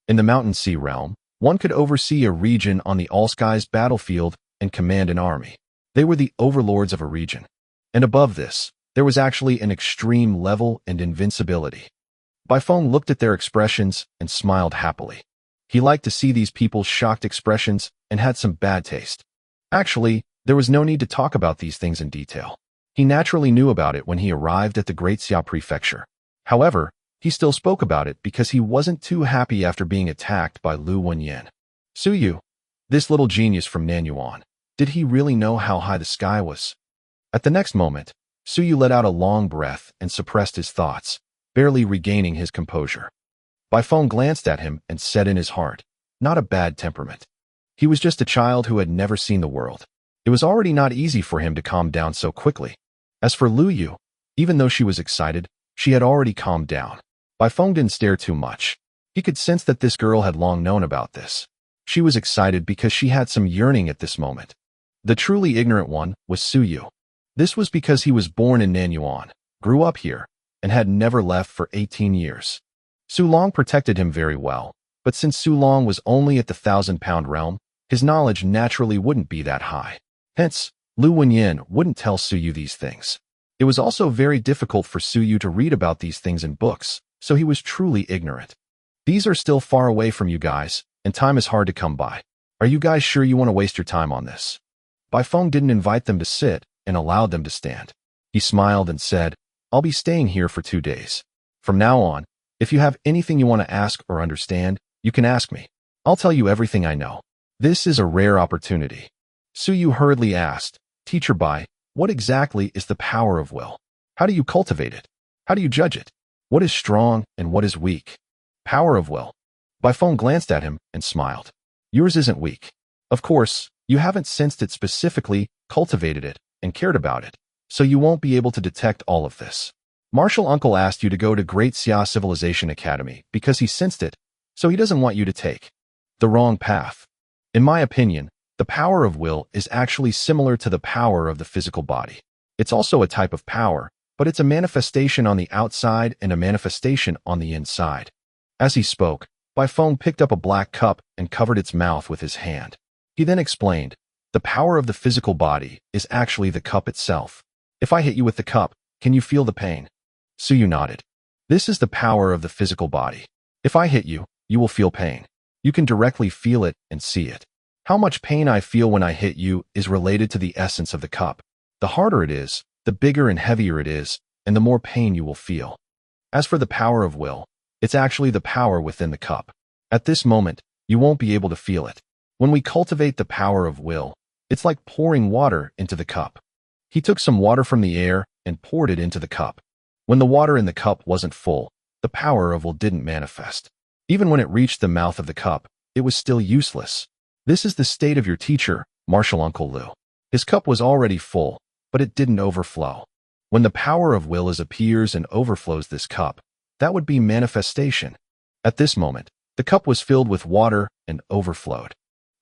In the Mountain Sea Realm, one could oversee a region on the all-skies battlefield and command an army. They were the overlords of a region. And above this, there was actually an extreme level and invincibility. Baifeng looked at their expressions and smiled happily. He liked to see these people's shocked expressions and had some bad taste. Actually, there was no need to talk about these things in detail. He naturally knew about it when he arrived at the Great Xia Prefecture. However, he still spoke about it because he wasn't too happy after being attacked by Lu Wenyan. Su Yu, this little genius from Nanyuan, did he really know how high the sky was? At the next moment, Su Yu let out a long breath and suppressed his thoughts, barely regaining his composure. Baifeng glanced at him and said in his heart, not a bad temperament. He was just a child who had never seen the world. It was already not easy for him to calm down so quickly. As for Lu Yu, even though she was excited, she had already calmed down. Baifeng didn't stare too much. He could sense that this girl had long known about this. She was excited because she had some yearning at this moment. The truly ignorant one was Su Yu. This was because he was born in Nanyuan, grew up here, and had never left for 18 years. Su Long protected him very well, but since Su Long was only at the 1,000-pound realm, his knowledge naturally wouldn't be that high. Hence, Lu Wenyan wouldn't tell Su Yu these things. It was also very difficult for Su Yu to read about these things in books, so he was truly ignorant. These are still far away from you guys, and time is hard to come by. Are you guys sure you want to waste your time on this? Baifeng didn't invite them to sit and allowed them to stand. He smiled and said, I'll be staying here for 2 days. From now on, if you have anything you want to ask or understand, you can ask me. I'll tell you everything I know. This is a rare opportunity. Su Yu hurriedly asked, Teacher Bai, what exactly is the power of will? How do you cultivate it? How do you judge it? What is strong and what is weak? Power of will. Baifeng glanced at him and smiled. Yours isn't weak. Of course, you haven't sensed it specifically, cultivated it, and cared about it, so you won't be able to detect all of this. Martial Uncle asked you to go to Great Xia Civilization Academy because he sensed it, So he doesn't want you to take the wrong path. In my opinion, the power of will is actually similar to the power of the physical body. It's also a type of power, but it's a manifestation on the outside and a manifestation on the inside. As he spoke, Bifeng picked up a black cup and covered its mouth with his hand. He then explained, the power of the physical body is actually the cup itself. If I hit you with the cup, can you feel the pain? Suyu nodded. This is the power of the physical body. If I hit you, you will feel pain. You can directly feel it and see it. How much pain I feel when I hit you is related to the essence of the cup. The harder it is, the bigger and heavier it is, and the more pain you will feel. As for the power of will, it's actually the power within the cup. At this moment, you won't be able to feel it. When we cultivate the power of will, it's like pouring water into the cup. He took some water from the air and poured it into the cup. When the water in the cup wasn't full, the power of will didn't manifest. Even when it reached the mouth of the cup, it was still useless. This is the state of your teacher, Martial Uncle Lu. His cup was already full, but it didn't overflow. When the power of will appears and overflows this cup, that would be manifestation. At this moment, the cup was filled with water and overflowed.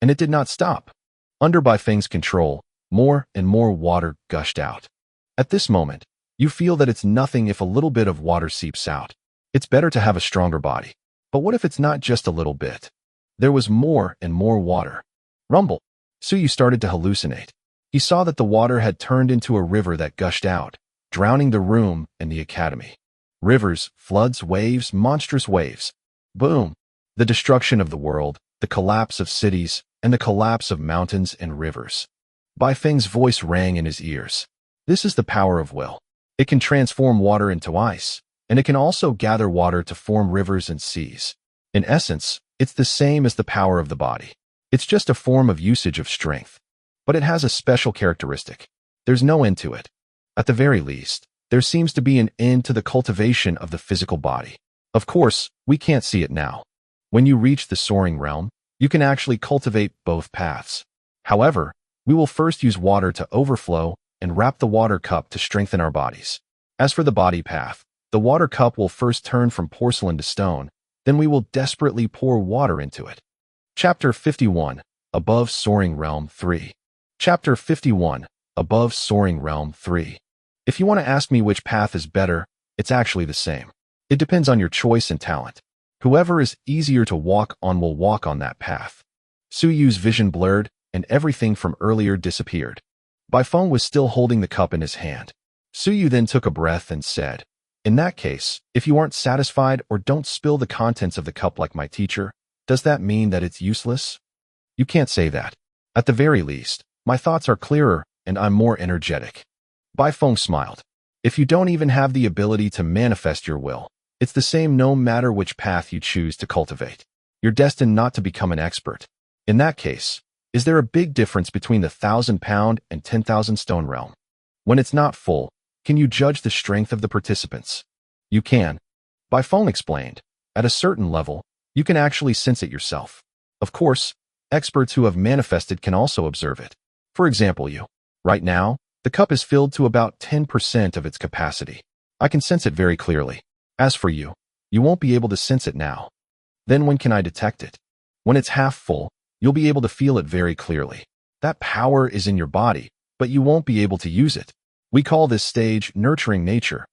And it did not stop. Under Bifeng's control, more and more water gushed out. At this moment, you feel that it's nothing if a little bit of water seeps out. It's better to have a stronger body. But what if it's not just a little bit? There was more and more water. Rumble. Suyu started to hallucinate. He saw that the water had turned into a river that gushed out, drowning the room and the academy. Rivers, floods, waves, monstrous waves. Boom. The destruction of the world, the collapse of cities, and the collapse of mountains and rivers. Bifeng's voice rang in his ears. This is the power of will. It can transform water into ice, and it can also gather water to form rivers and seas. In essence, it's the same as the power of the body. It's just a form of usage of strength. But it has a special characteristic. There's no end to it. At the very least, there seems to be an end to the cultivation of the physical body. Of course, we can't see it now. When you reach the soaring realm, you can actually cultivate both paths. However, we will first use water to overflow and wrap the water cup to strengthen our bodies. As for the body path, the water cup will first turn from porcelain to stone, then we will desperately pour water into it. Chapter 51, Above Soaring Realm 3. Chapter 51, Above Soaring Realm 3. If you want to ask me which path is better, it's actually the same. It depends on your choice and talent. Whoever is easier to walk on will walk on that path. Suyu's vision blurred, and everything from earlier disappeared. Bifeng was still holding the cup in his hand. Suyu then took a breath and said, in that case, if you aren't satisfied or don't spill the contents of the cup like my teacher, does that mean that it's useless? You can't say that. At the very least, my thoughts are clearer and I'm more energetic. Bifeng smiled. If you don't even have the ability to manifest your will, it's the same no matter which path you choose to cultivate. You're destined not to become an expert. In that case, is there a big difference between the 1,000-pound and 10,000-stone realm? When it's not full, can you judge the strength of the participants? You can. Bifeng explained. At a certain level, you can actually sense it yourself. Of course, experts who have manifested can also observe it. For example, you. Right now, the cup is filled to about 10% of its capacity. I can sense it very clearly. As for you, you won't be able to sense it now. Then when can I detect it? When it's half full, you'll be able to feel it very clearly. That power is in your body, but you won't be able to use it. We call this stage nurturing nature.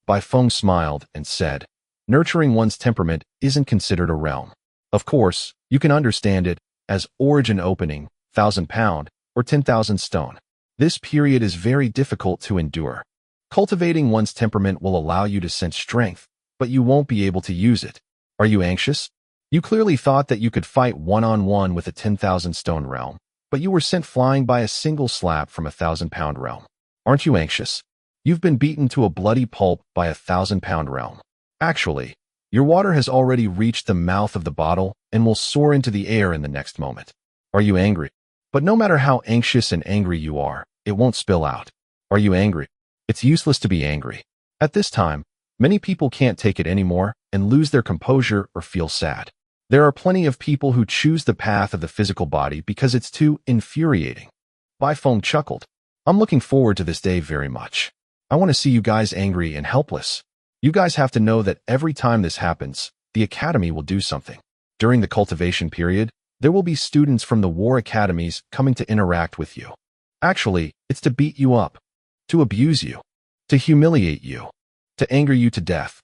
Bifeng smiled and said, nurturing one's temperament isn't considered a realm. Of course, you can understand it as origin opening, 1,000-pound, or 10,000 stone. This period is very difficult to endure. Cultivating one's temperament will allow you to sense strength, but you won't be able to use it. Are you anxious? You clearly thought that you could fight one-on-one with a 10,000 stone realm, but you were sent flying by a single slap from a 1,000-pound realm. Aren't you anxious? You've been beaten to a bloody pulp by a 1,000-pound realm. Actually, your water has already reached the mouth of the bottle and will soar into the air in the next moment. Are you angry? But no matter how anxious and angry you are, it won't spill out. Are you angry? It's useless to be angry. At this time, many people can't take it anymore and lose their composure or feel sad. There are plenty of people who choose the path of the physical body because it's too infuriating. Bifeng chuckled. I'm looking forward to this day very much. I want to see you guys angry and helpless. You guys have to know that every time this happens, the Academy will do something. During the cultivation period, there will be students from the war academies coming to interact with you. Actually, it's to beat you up, to abuse you, to humiliate you, to anger you to death.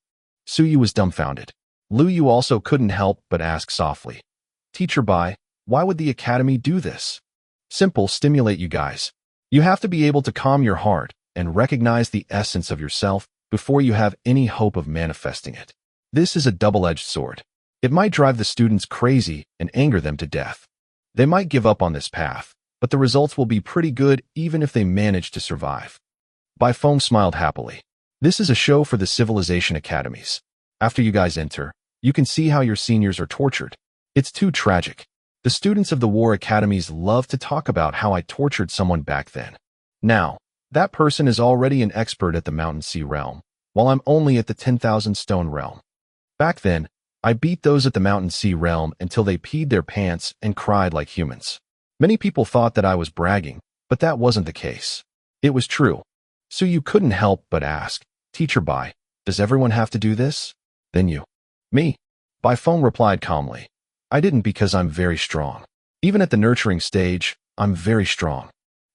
Suyu was dumbfounded. Lu Yu also couldn't help but ask softly, Teacher Bai, why would the academy do this? Simple, stimulate you guys. You have to be able to calm your heart and recognize the essence of yourself before you have any hope of manifesting it. This is a double-edged sword. It might drive the students crazy and anger them to death. They might give up on this path, but the results will be pretty good even if they manage to survive. Bai Feng smiled happily. This is a show for the civilization academies. After you guys enter, you can see how your seniors are tortured. It's too tragic. The students of the war academies love to talk about how I tortured someone back then. Now, that person is already an expert at the Mountain Sea realm, while I'm only at the 10,000 stone realm. Back then, I beat those at the Mountain Sea realm until they peed their pants and cried like humans. Many people thought that I was bragging, but that wasn't the case. It was true. So you couldn't help but ask, Teacher Bai, does everyone have to do this? Then you. Me. Bai Feng replied calmly. I didn't because I'm very strong. Even at the nurturing stage, I'm very strong.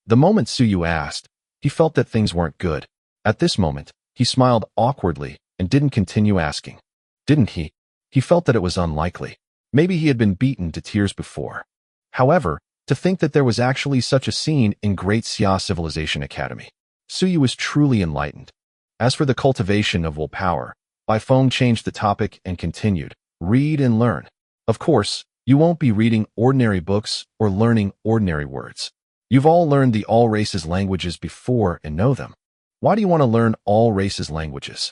The moment Suyu asked, he felt that things weren't good. At this moment, he smiled awkwardly and didn't continue asking. Didn't he? He felt that it was unlikely. Maybe he had been beaten to tears before. However, to think that there was actually such a scene in Great Xia Civilization Academy. Suyu was truly enlightened. As for the cultivation of willpower, Bai Feng changed the topic and continued, read and learn. Of course, you won't be reading ordinary books or learning ordinary words. You've all learned the all races languages before and know them. Why do you want to learn all races languages?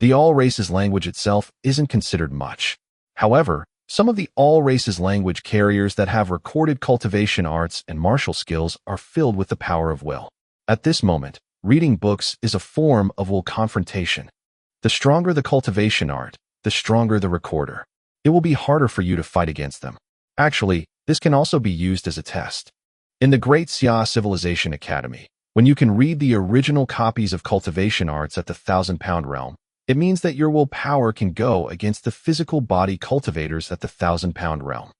The all races language itself isn't considered much. However, some of the all races language carriers that have recorded cultivation arts and martial skills are filled with the power of will. At this moment, reading books is a form of will confrontation. The stronger the cultivation art, the stronger the recorder. It will be harder for you to fight against them. Actually, this can also be used as a test. In the Great Xia Civilization Academy, when you can read the original copies of cultivation arts at the 1,000-pound realm, it means that your willpower can go against the physical body cultivators at the 1,000-pound realm.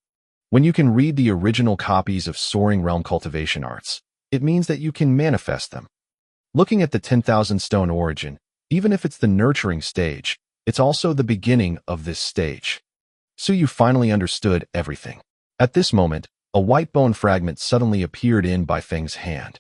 When you can read the original copies of soaring realm cultivation arts, it means that you can manifest them. Looking at the 10,000 stone origin, even if it's the nurturing stage, it's also the beginning of this stage. So you finally understood everything. At this moment, a white bone fragment suddenly appeared in Bai Feng's hand.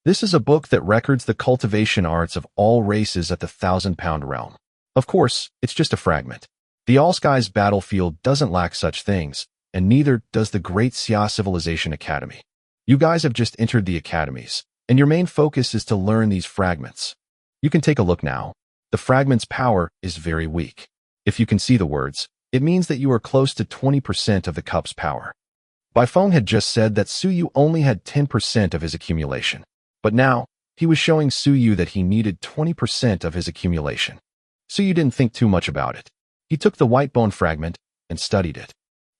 This is a book that records the cultivation arts of all races at the 1,000-pound realm. Of course, it's just a fragment. The All Skies battlefield doesn't lack such things, and neither does the Great Xia Civilization Academy. You guys have just entered the academies, and your main focus is to learn these fragments. You can take a look now. The fragment's power is very weak. If you can see the words, it means that you are close to 20% of the cup's power. Bai Feng had just said that Suyu only had 10% of his accumulation. But now, he was showing Suyu that he needed 20% of his accumulation. Suyu didn't think too much about it. He took the white bone fragment and studied it.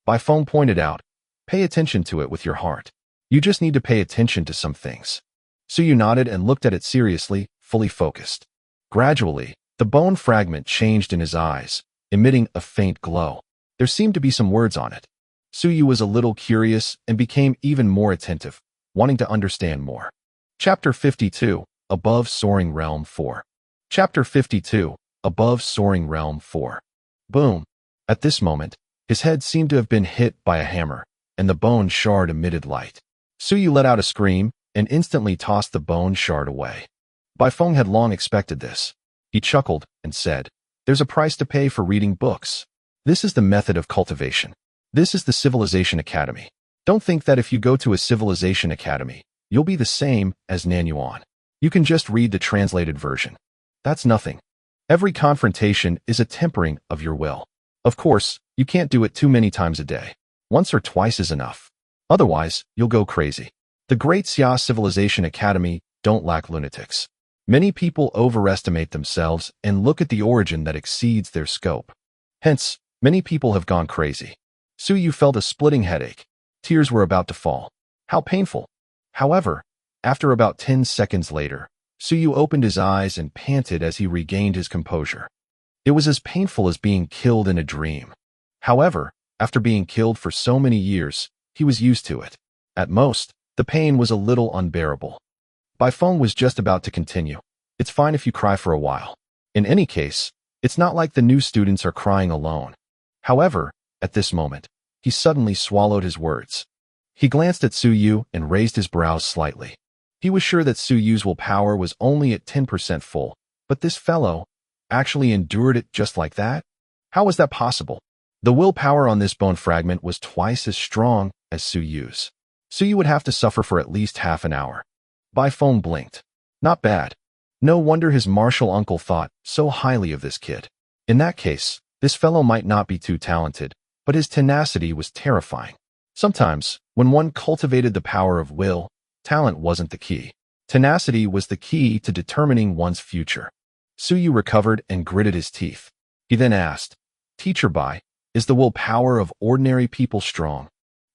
Bai Feng pointed out, pay attention to it with your heart. You just need to pay attention to some things. Suyu nodded and looked at it seriously, fully focused. Gradually, the bone fragment changed in his eyes, emitting a faint glow. There seemed to be some words on it. Suyu was a little curious and became even more attentive, wanting to understand more. Chapter 52, Above Soaring Realm 4. Chapter 52, Above Soaring Realm 4. Boom. At this moment, his head seemed to have been hit by a hammer, and the bone shard emitted light. Suyu let out a scream and instantly tossed the bone shard away. Bai Feng had long expected this. He chuckled and said, there's a price to pay for reading books. This is the method of cultivation. This is the Civilization Academy. Don't think that if you go to a Civilization Academy, you'll be the same as Nanyuan. You can just read the translated version. That's nothing. Every confrontation is a tempering of your will. Of course, you can't do it too many times a day. Once or twice is enough. Otherwise, you'll go crazy. The Great Xia Civilization Academy don't lack lunatics. Many people overestimate themselves and look at the origin that exceeds their scope. Hence, many people have gone crazy. Suyu felt a splitting headache. Tears were about to fall. How painful. However, after about 10 seconds later, Suyu opened his eyes and panted as he regained his composure. It was as painful as being killed in a dream. However, After being killed for so many years, he was used to it. At most, the pain was a little unbearable. Baifeng was just about to continue. It's fine if you cry for a while. In any case, it's not like the new students are crying alone. However, at this moment, he suddenly swallowed his words. He glanced at Su Yu and raised his brows slightly. He was sure that Su Yu's willpower was only at 10% full, but this fellow actually endured it just like that? How was that possible? The willpower on this bone fragment was twice as strong as Su Yu's. Su Yu would have to suffer for at least half an hour. Baifeng blinked. Not bad. No wonder his martial uncle thought so highly of this kid. In that case, this fellow might not be too talented, but his tenacity was terrifying. Sometimes, when one cultivated the power of will, talent wasn't the key. Tenacity was the key to determining one's future. Su Yu recovered and gritted his teeth. He then asked, "Teacher Bai, is the willpower of ordinary people strong?"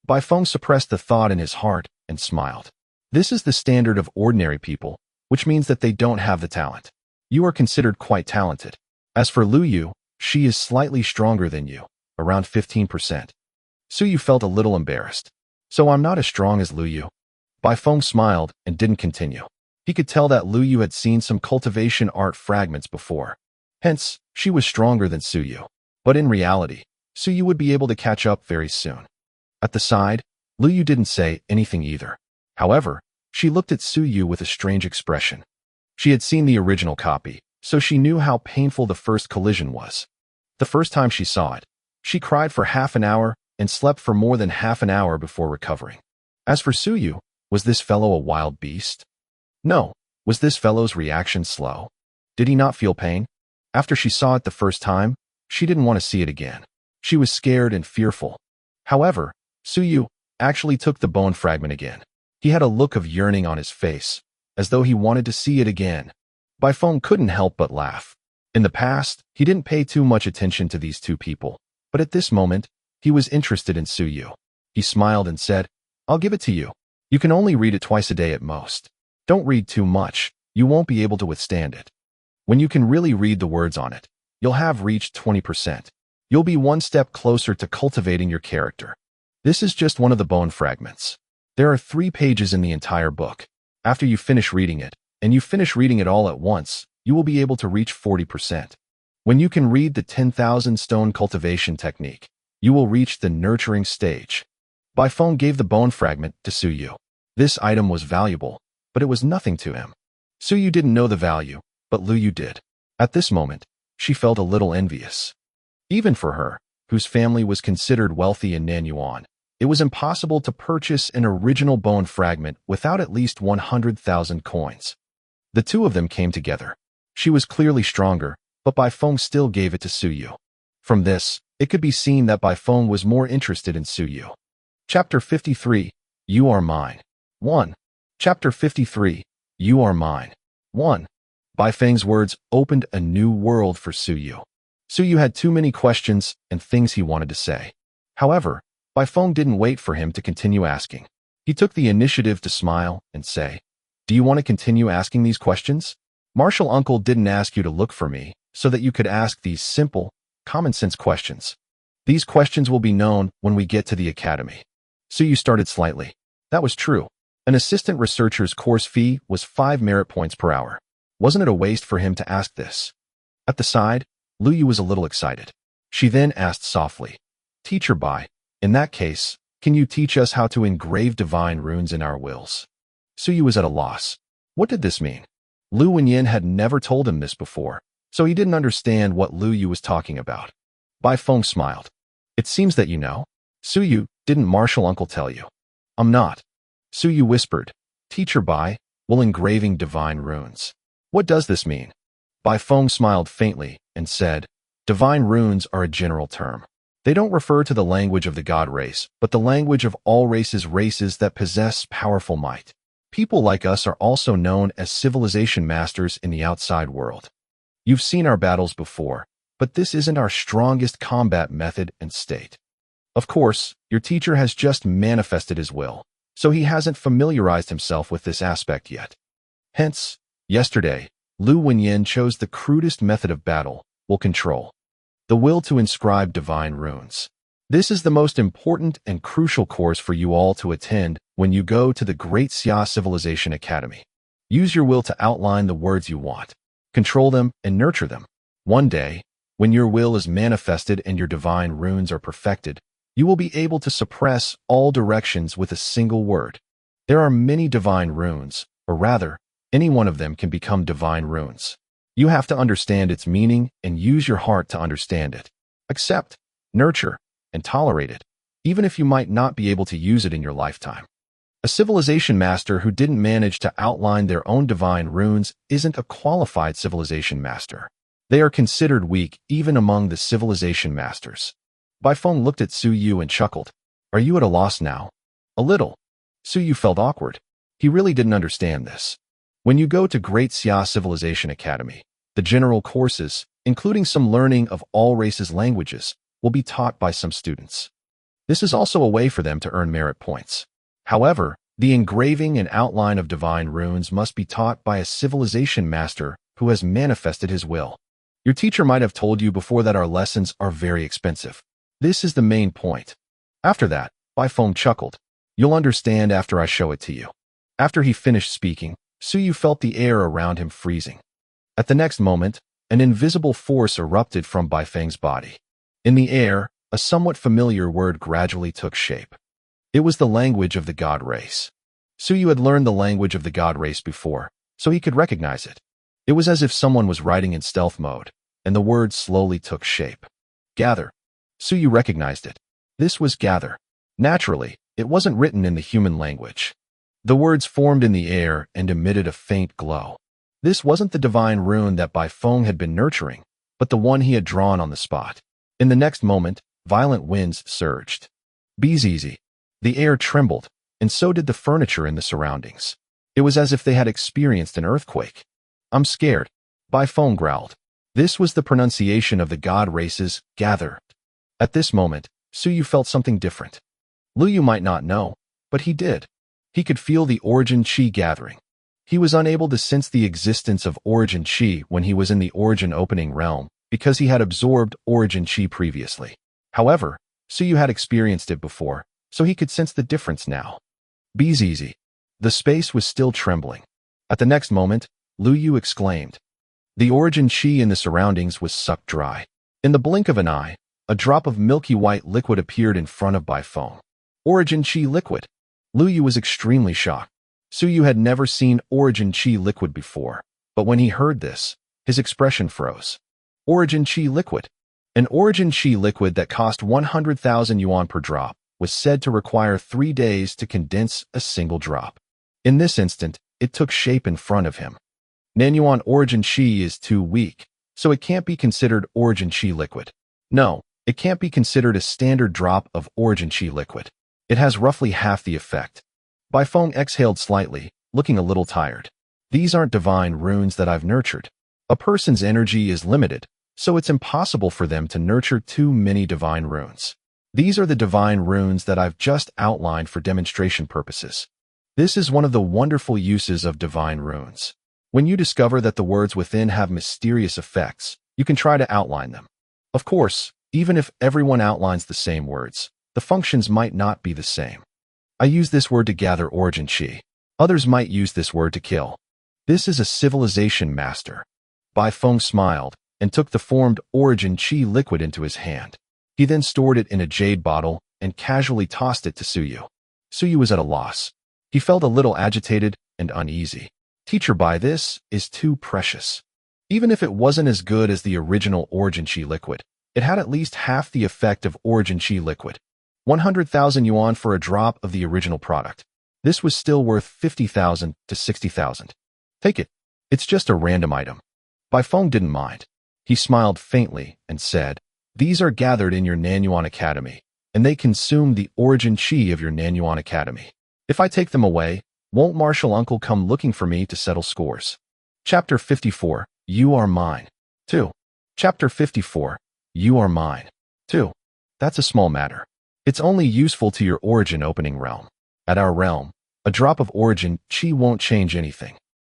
Baifeng suppressed the thought in his heart and smiled. This is the standard of ordinary people, which means that they don't have the talent. You are considered quite talented. As for Lu Yu, she is slightly stronger than you, around 15%. Su Yu felt a little embarrassed. So I'm not as strong as Lu Yu. Baifeng smiled and didn't continue. He could tell that Lu Yu had seen some cultivation art fragments before. Hence, she was stronger than Su Yu. But in reality, Su Yu would be able to catch up very soon. At the side, Lu Yu didn't say anything either. However, she looked at Su Yu with a strange expression. She had seen the original copy, so she knew how painful the first collision was. The first time she saw it, she cried for half an hour and slept for more than half an hour before recovering. As for Su Yu, was this fellow a wild beast? No. Was this fellow's reaction slow? Did he not feel pain? After she saw it the first time, she didn't want to see it again. She was scared and fearful. However, Su Yu actually took the bone fragment again. He had a look of yearning on his face, as though he wanted to see it again. Baifeng couldn't help but laugh. In the past, he didn't pay too much attention to these two people, but at this moment, he was interested in Su Yu. He smiled and said, "I'll give it to you. You can only read it twice a day at most. Don't read too much, you won't be able to withstand it. When you can really read the words on it, you'll have reached 20%. You'll be one step closer to cultivating your character." This is just one of the bone fragments. There are 3 pages in the entire book. After you finish reading it, and you finish reading it all at once, you will be able to reach 40%. When you can read the 10,000 stone cultivation technique, you will reach the nurturing stage. Baifeng gave the bone fragment to Su Yu. This item was valuable, but it was nothing to him. Su Yu didn't know the value, but Lu Yu did. At this moment, she felt a little envious. Even for her, whose family was considered wealthy in Nanyuan, it was impossible to purchase an original bone fragment without at least 100,000 coins. The two of them came together. She was clearly stronger, but Baifeng still gave it to Su Yu. From this, it could be seen that Baifeng was more interested in Su Yu. Chapter 53, You Are Mine. 1. Chapter 53, You Are Mine. 1. Baifeng's words opened a new world for Su Yu. Su Yu had too many questions and things he wanted to say. However, Baifeng didn't wait for him to continue asking. He took the initiative to smile and say, "Do you want to continue asking these questions? Martial Uncle didn't ask you to look for me so that you could ask these simple, common-sense questions. These questions will be known when we get to the academy." Su Yu started slightly. That was true. An assistant researcher's course fee was 5 merit points per hour. Wasn't it a waste for him to ask this? At the side, Lu Yu was a little excited. She then asked softly, "Teacher Bai, in that case, can you teach us how to engrave divine runes in our wills?" Su Yu was at a loss. What did this mean? Lu Wenyin had never told him this before, so he didn't understand what Lu Yu was talking about. Baifeng smiled. "It seems that you know. Su Yu, didn't Martial Uncle tell you?" "I'm not." Su Yu whispered, "Teacher Bai, will engraving divine runes. What does this mean?" Baifeng smiled faintly and said, "Divine runes are a general term. They don't refer to the language of the god race, but the language of all races that possess powerful might. People like us are also known as civilization masters in the outside world. You've seen our battles before, but this isn't our strongest combat method and state. Of course, your teacher has just manifested his will, so he hasn't familiarized himself with this aspect yet. Hence, yesterday, Lu Wenyin chose the crudest method of battle, will control. The will to inscribe divine runes. This is the most important and crucial course for you all to attend when you go to the Great Xia Civilization Academy. Use your will to outline the words you want. Control them and nurture them. One day, when your will is manifested and your divine runes are perfected, you will be able to suppress all directions with a single word. There are many divine runes, or rather, any one of them can become divine runes. You have to understand its meaning and use your heart to understand it. Accept, nurture, and tolerate it, even if you might not be able to use it in your lifetime. A civilization master who didn't manage to outline their own divine runes isn't a qualified civilization master. They are considered weak even among the civilization masters. Baifeng looked at Su Yu and chuckled. Are you at a loss now? A little. Su Yu felt awkward. He really didn't understand this. When you go to Great Xia Civilization Academy, the general courses, including some learning of all races' languages, will be taught by some students. This is also a way for them to earn merit points. However, the engraving and outline of divine runes must be taught by a civilization master who has manifested his will. Your teacher might have told you before that our lessons are very expensive. This is the main point. After that, Baifeng chuckled. You'll understand after I show it to you. After he finished speaking, Su Yu felt the air around him freezing. At the next moment, an invisible force erupted from Baifeng's body. In the air, a somewhat familiar word gradually took shape. It was the language of the god race. Su Yu had learned the language of the god race before, so he could recognize it. It was as if someone was writing in stealth mode, and the word slowly took shape. Gather. Su Yu recognized it. This was gather. Naturally, it wasn't written in the human language. The words formed in the air and emitted a faint glow. This wasn't the divine rune that Baifeng had been nurturing, but the one he had drawn on the spot. In the next moment, violent winds surged. Beezeezy. The air trembled, and so did the furniture in the surroundings. It was as if they had experienced an earthquake. I'm scared. Baifeng growled. This was the pronunciation of the god race's gather. At this moment, Su Yu felt something different. Lu Yu might not know, but he did. He could feel the origin chi gathering. He was unable to sense the existence of origin chi when he was in the origin opening realm, because he had absorbed origin chi previously. However, Su Yu had experienced it before, so he could sense the difference now. Beezeezy. The space was still trembling. At the next moment, Lu Yu exclaimed. The origin chi in the surroundings was sucked dry. In the blink of an eye, a drop of milky white liquid appeared in front of Baifeng. Origin chi liquid. Lu Yu was extremely shocked. Su Yu had never seen origin chi liquid before, but when he heard this, his expression froze. Origin chi liquid. An origin chi liquid that cost 100,000 yuan per drop was said to require 3 days to condense a single drop. In this instant, it took shape in front of him. Nanyuan origin chi is too weak, so it can't be considered origin chi liquid. No, it can't be considered a standard drop of origin chi liquid. It has roughly half the effect. Baifeng exhaled slightly, looking a little tired. These aren't divine runes that I've nurtured. A person's energy is limited, so it's impossible for them to nurture too many divine runes. These are the divine runes that I've just outlined for demonstration purposes. This is one of the wonderful uses of divine runes. When you discover that the words within have mysterious effects, you can try to outline them. Of course, even if everyone outlines the same words, the functions might not be the same. I use this word to gather origin chi. Others might use this word to kill. This is a civilization master. Baifeng smiled and took the formed origin chi liquid into his hand. He then stored it in a jade bottle and casually tossed it to Su Yu. Su Yu was at a loss. He felt a little agitated and uneasy. Teacher, by this is too precious. Even if it wasn't as good as the original origin chi liquid, it had at least half the effect of origin chi liquid. 100,000 yuan for a drop of the original product. This was still worth 50,000 to 60,000. Take it. It's just a random item. Baifeng didn't mind. He smiled faintly and said, these are gathered in your Nanyuan Academy, and they consume the origin chi of your Nanyuan Academy. If I take them away, won't Martial Uncle come looking for me to settle scores? Chapter 54, You Are Mine. 2. Chapter 54, You Are Mine. 2. That's a small matter. It's only useful to your origin opening realm. At our realm, a drop of origin chi won't change anything.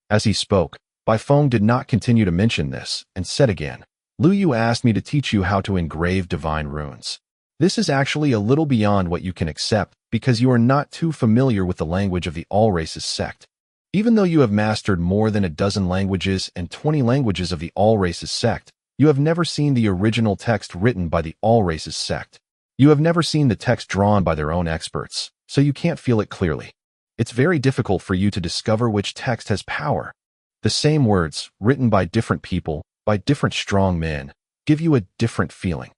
As he spoke, Baifeng did not continue to mention this, and said again, Lu Yu asked me to teach you how to engrave divine runes. This is actually a little beyond what you can accept because you are not too familiar with the language of the All Races sect. Even though you have mastered more than a dozen languages and 20 languages of the All Races sect, you have never seen the original text written by the All Races sect. You have never seen the text drawn by their own experts, so you can't feel it clearly. It's very difficult for you to discover which text has power. The same words, written by different people, by different strong men, give you a different feeling.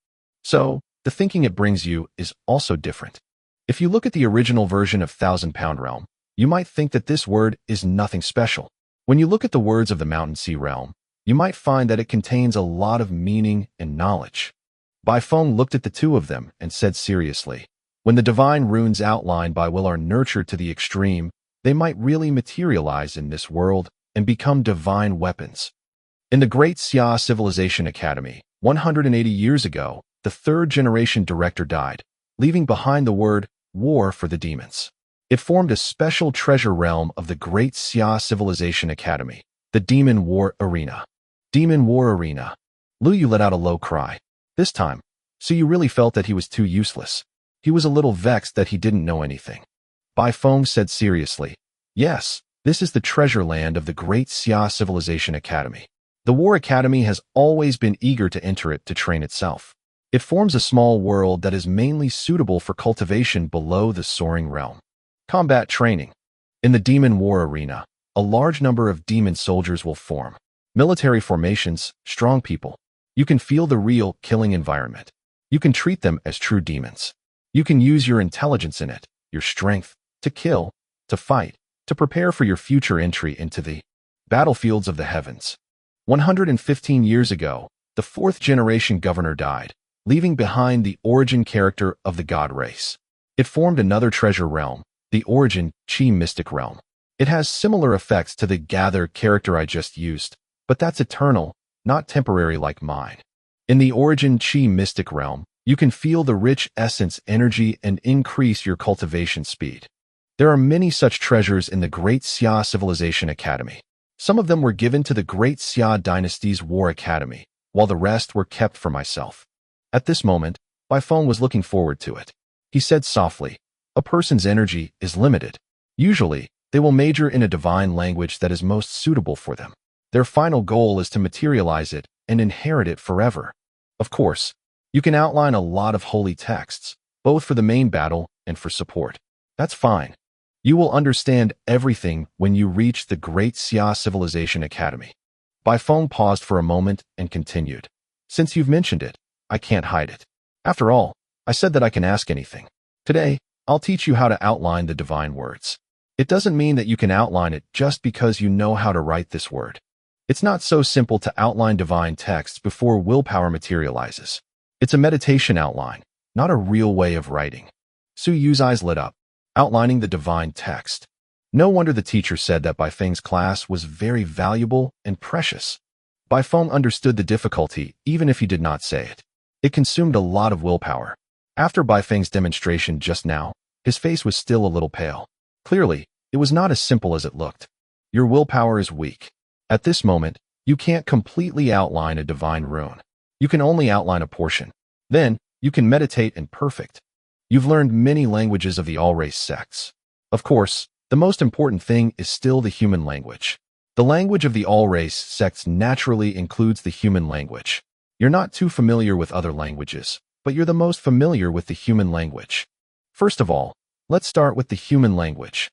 So, the thinking it brings you is also different. If you look at the original version of Thousand Pound Realm, you might think that this word is nothing special. When you look at the words of the Mountain Sea Realm, you might find that it contains a lot of meaning and knowledge. Baifeng looked at the two of them and said seriously, when the divine runes outlined by will are nurtured to the extreme, they might really materialize in this world and become divine weapons. In the Great Xia Civilization Academy, 180 years ago, the third-generation director died, leaving behind the word war for the demons. It formed a special treasure realm of the Great Xia Civilization Academy, the Demon War Arena. Demon War Arena. Lu Yu let out a low cry. This time, Suyu really felt that he was too useless. He was a little vexed that he didn't know anything. Baifeng said seriously, yes, this is the treasure land of the Great Xia Civilization Academy. The War Academy has always been eager to enter it to train itself. It forms a small world that is mainly suitable for cultivation below the soaring realm. Combat training. In the Demon War Arena, a large number of demon soldiers will form. Military formations, strong people. You can feel the real killing environment. You can treat them as true demons. You can use your intelligence in it, your strength, to kill, to fight, to prepare for your future entry into the battlefields of the heavens. 115 years ago, the fourth-generation governor died, leaving behind the origin character of the god race. It formed another treasure realm, the origin Qi mystic realm. It has similar effects to the gather character I just used, but that's eternal, not temporary like mine. In the origin Qi mystic realm, you can feel the rich essence energy and increase your cultivation speed. There are many such treasures in the Great Xia Civilization Academy. Some of them were given to the Great Xia Dynasty's War Academy, while the rest were kept for myself. At this moment, Baifeng was looking forward to it. He said softly, a person's energy is limited. Usually, they will major in a divine language that is most suitable for them. Their final goal is to materialize it and inherit it forever. Of course, you can outline a lot of holy texts, both for the main battle and for support. That's fine. You will understand everything when you reach the Great Xia Civilization Academy. Baifeng paused for a moment and continued. Since you've mentioned it, I can't hide it. After all, I said that I can ask anything. Today, I'll teach you how to outline the divine words. It doesn't mean that you can outline it just because you know how to write this word. It's not so simple to outline divine texts before willpower materializes. It's a meditation outline, not a real way of writing. Su Yu's eyes lit up, outlining the divine text. No wonder the teacher said that Baifeng's class was very valuable and precious. Baifeng understood the difficulty even if he did not say it. It consumed a lot of willpower. After Baifeng's demonstration just now, his face was still a little pale. Clearly, it was not as simple as it looked. Your willpower is weak. At this moment, you can't completely outline a divine rune. You can only outline a portion. Then, you can meditate in perfect. You've learned many languages of the all-race sects. Of course, the most important thing is still the human language. The language of the all-race sects naturally includes the human language. You're not too familiar with other languages, but you're the most familiar with the human language. First of all, let's start with the human language.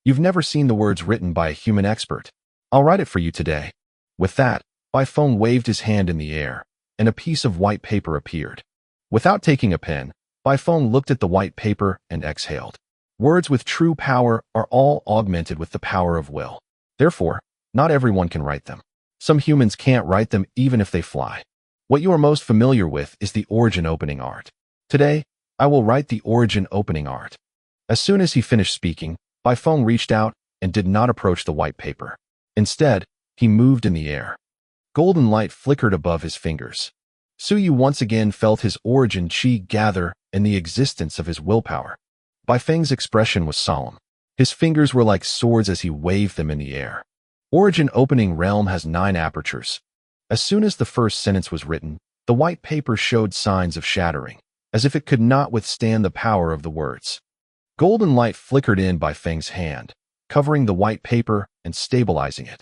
You've never seen the words written by a human expert. I'll write it for you today. With that, Baifeng waved his hand in the air, and a piece of white paper appeared. Without taking a pen, Baifeng looked at the white paper and exhaled. Words with true power are all augmented with the power of will. Therefore, not everyone can write them. Some humans can't write them even if they fly. What you are most familiar with is the origin opening art. Today, I will write the origin opening art. As soon as he finished speaking, Baifeng reached out and did not approach the white paper. Instead, he moved in the air. Golden light flickered above his fingers. Suyu once again felt his origin qi gather and the existence of his willpower. Baifeng's expression was solemn. His fingers were like swords as he waved them in the air. Origin opening realm has 9 apertures. As soon as the first sentence was written, the white paper showed signs of shattering. as if it could not withstand the power of the words. Golden light flickered in by Feng's hand, covering the white paper and stabilizing it.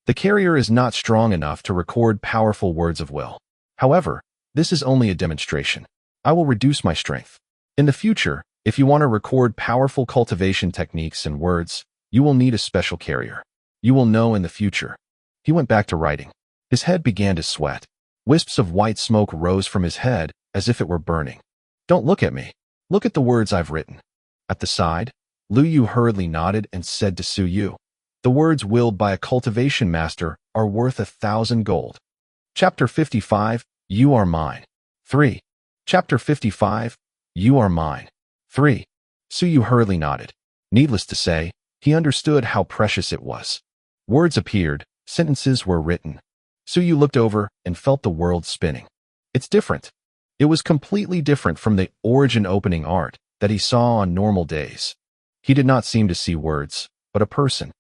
The carrier is not strong enough to record powerful words of will. However, this is only a demonstration. I will reduce my strength. In the future, if you want to record powerful cultivation techniques and words, you will need a special carrier. You will know in the future. He went back to writing. His head began to sweat. Wisps of white smoke rose from his head as if it were burning. Don't look at me. Look at the words I've written. At the side, Lu Yu hurriedly nodded and said to Su Yu, "The words willed by a cultivation master are worth 1,000 gold." Chapter 55, You Are Mine. 3. Chapter 55, You Are Mine. 3. Su Yu hurriedly nodded. Needless to say, he understood how precious it was. Words appeared, sentences were written. Su Yu looked over and felt the world spinning. It's different. It was completely different from the origin opening art that he saw on normal days. He did not seem to see words, but a person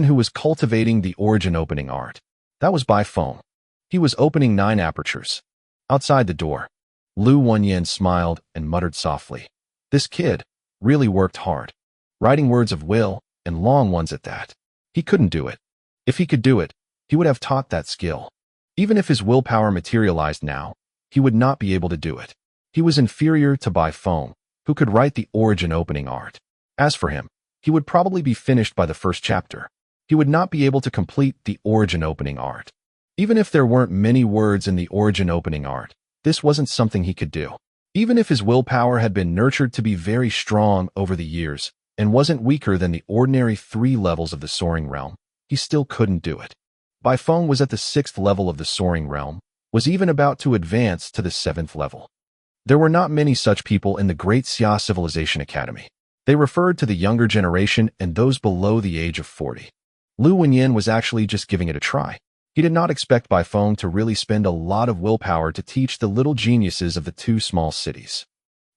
who was cultivating the origin opening art. That was Bai Feng. He was opening 9 apertures. Outside the door, Lu Wenyan smiled and muttered softly. This kid really worked hard, writing words of will, and long ones at that. He couldn't do it. If he could do it, he would have taught that skill. Even if his willpower materialized now, he would not be able to do it. He was inferior to Bai Feng, who could write the origin opening art. As for him, he would probably be finished by the first chapter. He would not be able to complete the origin opening art. Even if there weren't many words in the origin opening art, this wasn't something he could do. Even if his willpower had been nurtured to be very strong over the years and wasn't weaker than the ordinary 3 levels of the soaring realm, he still couldn't do it. Bai Feng was at the 6th level of the soaring realm, was even about to advance to the 7th level. There were not many such people in the Great Xia Civilization Academy. They referred to the younger generation and those below the age of 40. Lu Wenyan was actually just giving it a try. He did not expect Bai Feng to really spend a lot of willpower to teach the little geniuses of the 2 small cities.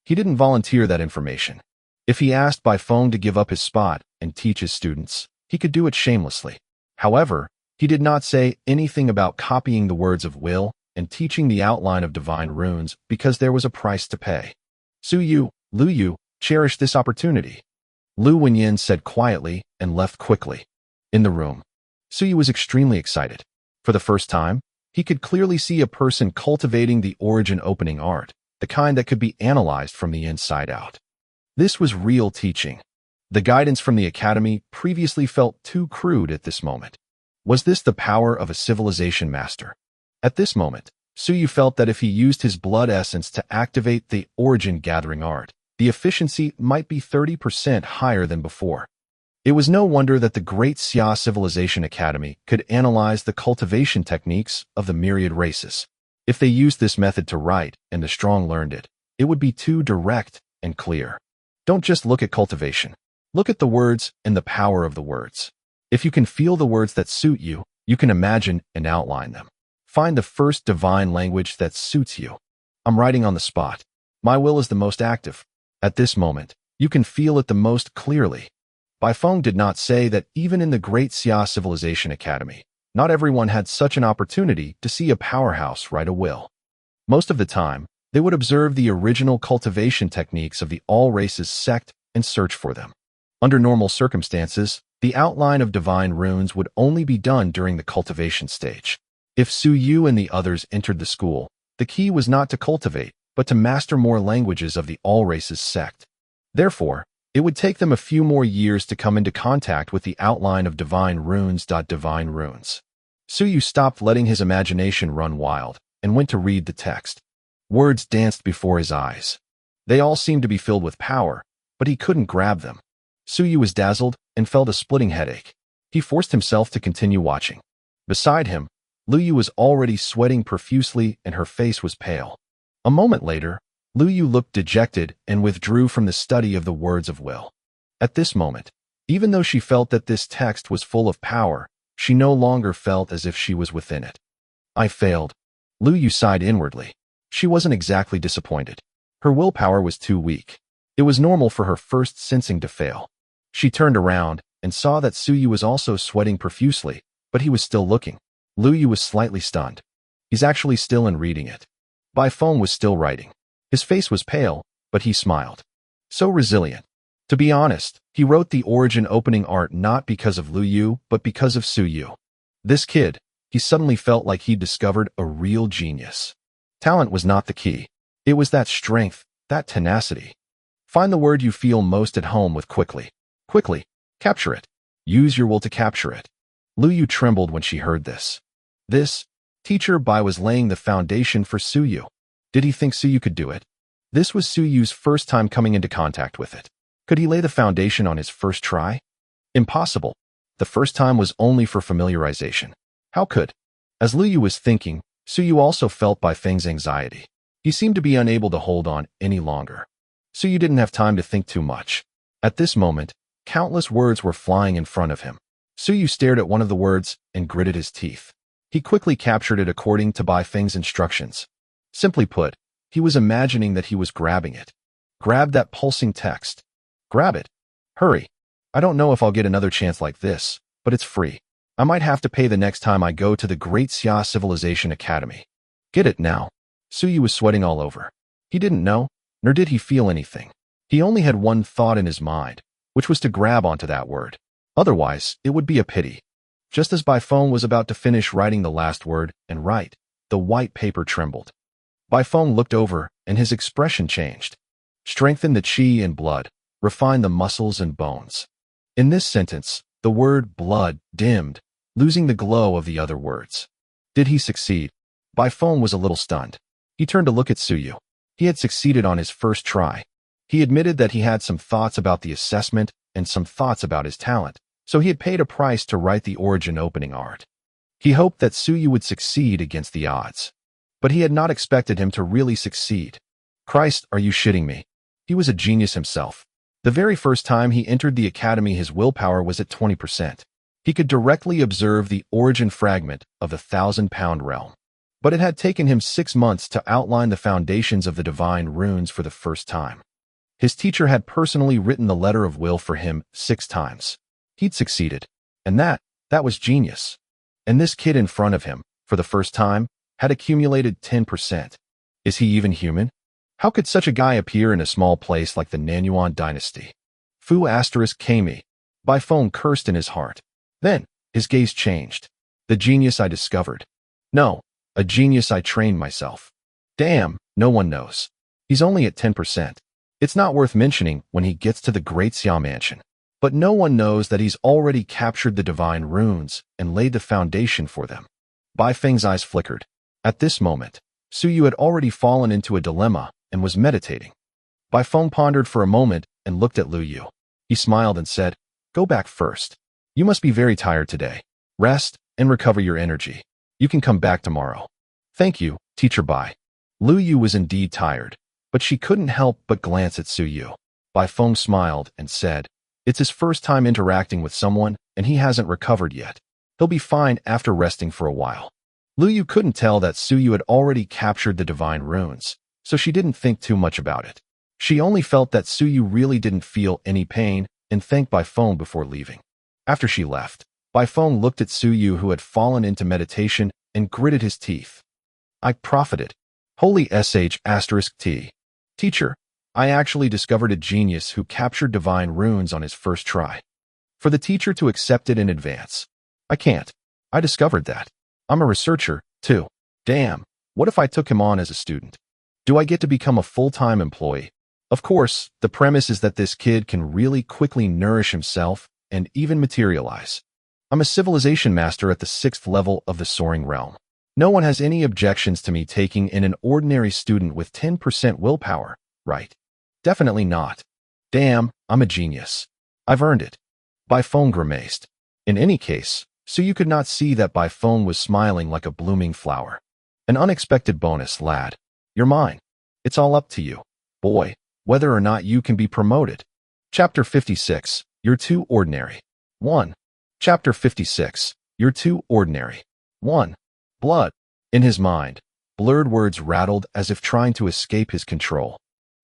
He didn't volunteer that information. If he asked Bai Feng to give up his spot and teach his students, he could do it shamelessly. However, he did not say anything about copying the words of will and teaching the outline of divine runes because there was a price to pay. Su Yu, Lu Yu, cherish this opportunity. Lu Wenyan said quietly and left quickly. In the room, Su Yu was extremely excited. For the first time, he could clearly see a person cultivating the origin opening art, the kind that could be analyzed from the inside out. This was real teaching. The guidance from the academy previously felt too crude at this moment. Was this the power of a civilization master? At this moment, Su Yu felt that if he used his blood essence to activate the origin gathering art, the efficiency might be 30% higher than before. It was no wonder that the Great Xia Civilization Academy could analyze the cultivation techniques of the myriad races. If they used this method to write and the strong learned it, it would be too direct and clear. Don't just look at cultivation. Look at the words and the power of the words. If you can feel the words that suit you, you can imagine and outline them. Find the first divine language that suits you. I'm writing on the spot. My will is the most active. At this moment, you can feel it the most clearly. Bai Feng did not say that even in the Great Xia Civilization Academy, not everyone had such an opportunity to see a powerhouse write a will. Most of the time, they would observe the original cultivation techniques of the all races sect and search for them. Under normal circumstances, the outline of divine runes would only be done during the cultivation stage. If Su Yu and the others entered the school, the key was not to cultivate, but to master more languages of the all races sect. Therefore, it would take them a few more years to come into contact with the outline of divine runes. Divine runes. Su Yu stopped letting his imagination run wild and went to read the text. Words danced before his eyes. They all seemed to be filled with power, but he couldn't grab them. Su Yu was dazzled and felt a splitting headache. He forced himself to continue watching. Beside him, Lu Yu was already sweating profusely and her face was pale. A moment later, Lu Yu looked dejected and withdrew from the study of the words of will. At this moment, even though she felt that this text was full of power, she no longer felt as if she was within it. I failed. Lu Yu sighed inwardly. She wasn't exactly disappointed. Her willpower was too weak. It was normal for her first sensing to fail. She turned around and saw that Su Yu was also sweating profusely, but he was still looking. Lu Yu was slightly stunned. He's actually still in reading it. Bai Feng was still writing. His face was pale, but he smiled. So resilient. To be honest, he wrote the origin opening art not because of Lu Yu, but because of Su Yu. This kid, he suddenly felt like he'd discovered a real genius. Talent was not the key. It was that strength, that tenacity. Find the word you feel most at home with quickly. Quickly. Capture it. Use your will to capture it. Lu Yu trembled when she heard this. This, Teacher Bai was laying the foundation for Su Yu. Did he think Su Yu could do it? This was Su Yu's first time coming into contact with it. Could he lay the foundation on his first try? Impossible. The first time was only for familiarization. How could? As Lu Yu was thinking, Su Yu also felt Bai Feng's anxiety. He seemed to be unable to hold on any longer. Su Yu didn't have time to think too much. At this moment, countless words were flying in front of him. Su Yu stared at one of the words and gritted his teeth. He quickly captured it according to Bai Feng's instructions. Simply put, he was imagining that he was grabbing it. Grab that pulsing text. Grab it. Hurry. I don't know if I'll get another chance like this, but it's free. I might have to pay the next time I go to the Great Xia Civilization Academy. Get it now. Su Yu was sweating all over. He didn't know, nor did he feel anything. He only had one thought in his mind, which was to grab onto that word. Otherwise, it would be a pity. Just as Bai Feng was about to finish writing the last word and write, the white paper trembled. Bai Feng looked over, and his expression changed. Strengthen the qi and blood, refine the muscles and bones. In this sentence, the word blood dimmed, losing the glow of the other words. Did he succeed? Bai Feng was a little stunned. He turned to look at Su Yu. He had succeeded on his first try. He admitted that he had some thoughts about the assessment and some thoughts about his talent, so he had paid a price to write the origin opening art. He hoped that Su Yu would succeed against the odds. But he had not expected him to really succeed. Christ, are you shitting me? He was a genius himself. The very first time he entered the academy, his willpower was at 20%. He could directly observe the origin fragment of the 1,000-pound realm. But it had taken him 6 months to outline the foundations of the divine runes for the first time. His teacher had personally written the letter of will for him 6 times. He'd succeeded. And that was genius. And this kid in front of him, for the first time, had accumulated 10%. Is he even human? How could such a guy appear in a small place like the Nanyuan dynasty? Fu asterisk Kami. Bai Feng cursed in his heart. Then, his gaze changed. The genius I discovered. No, a genius I trained myself. Damn, no one knows. He's only at 10%. It's not worth mentioning when he gets to the Great Xia Mansion. But no one knows that he's already captured the divine runes and laid the foundation for them. Bai Feng's eyes flickered. At this moment, Su Yu had already fallen into a dilemma and was meditating. Bai Feng pondered for a moment and looked at Lu Yu. He smiled and said, Go back first. You must be very tired today. Rest and recover your energy. You can come back tomorrow. Thank you, Teacher Bai. Lu Yu was indeed tired, but she couldn't help but glance at Su Yu. Bai Feng smiled and said, It's his first time interacting with someone, and he hasn't recovered yet. He'll be fine after resting for a while. Lu Yu couldn't tell that Su Yu had already captured the divine runes, so she didn't think too much about it. She only felt that Su Yu really didn't feel any pain and thanked Bai Feng before leaving. After she left, Bai Feng looked at Su Yu, who had fallen into meditation, and gritted his teeth. I profited. Holy sh*t. Teacher, I actually discovered a genius who captured divine runes on his first try. For the teacher to accept it in advance. I can't. I discovered that. I'm a researcher, too. Damn, what if I took him on as a student? Do I get to become a full-time employee? Of course, the premise is that this kid can really quickly nourish himself and even materialize. I'm a civilization master at the 6th level of the Soaring Realm. No one has any objections to me taking in an ordinary student with 10% willpower, right? Definitely not. Damn, I'm a genius. I've earned it. Bai Feng grimaced. In any case, Su Yu could not see that Bai Feng was smiling like a blooming flower. An unexpected bonus, lad. You're mine. It's all up to you, boy, whether or not you can be promoted. Chapter 56. You're too ordinary. 1. Chapter 56. You're too ordinary. 1. Blood. In his mind, blurred words rattled as if trying to escape his control.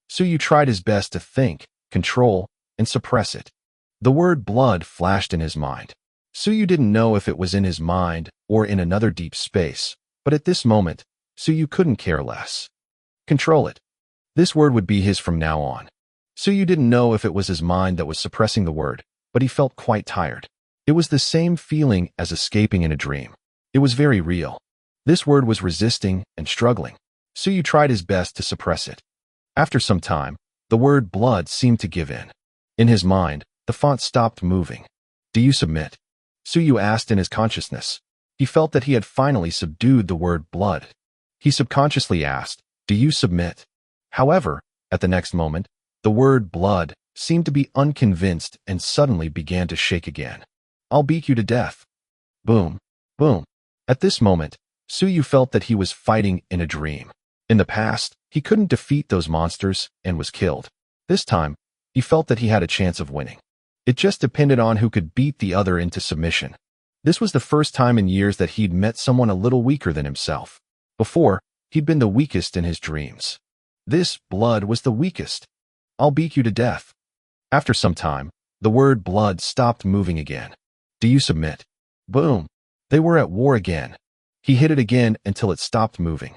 Su Yu tried his best to think, control, and suppress it. The word blood flashed in his mind. Su Yu didn't know if it was in his mind or in another deep space, but at this moment, Su Yu couldn't care less. Control it. This word would be his from now on. Suyu didn't know if it was his mind that was suppressing the word, but he felt quite tired. It was the same feeling as escaping in a dream. It was very real. This word was resisting and struggling. Suyu tried his best to suppress it. After some time, the word blood seemed to give in. In his mind, the font stopped moving. Do you submit? Suyu asked in his consciousness. He felt that he had finally subdued the word blood. He subconsciously asked, do you submit? However, at the next moment, the word blood seemed to be unconvinced and suddenly began to shake again. I'll beat you to death. Boom, boom. At this moment, Suyu felt that he was fighting in a dream. In the past, he couldn't defeat those monsters and was killed. This time, he felt that he had a chance of winning. It just depended on who could beat the other into submission. This was the first time in years that he'd met someone a little weaker than himself. Before, he'd been the weakest in his dreams. This blood was the weakest. I'll beat you to death. After some time, the word blood stopped moving again. Do you submit? Boom. They were at war again. He hit it again until it stopped moving.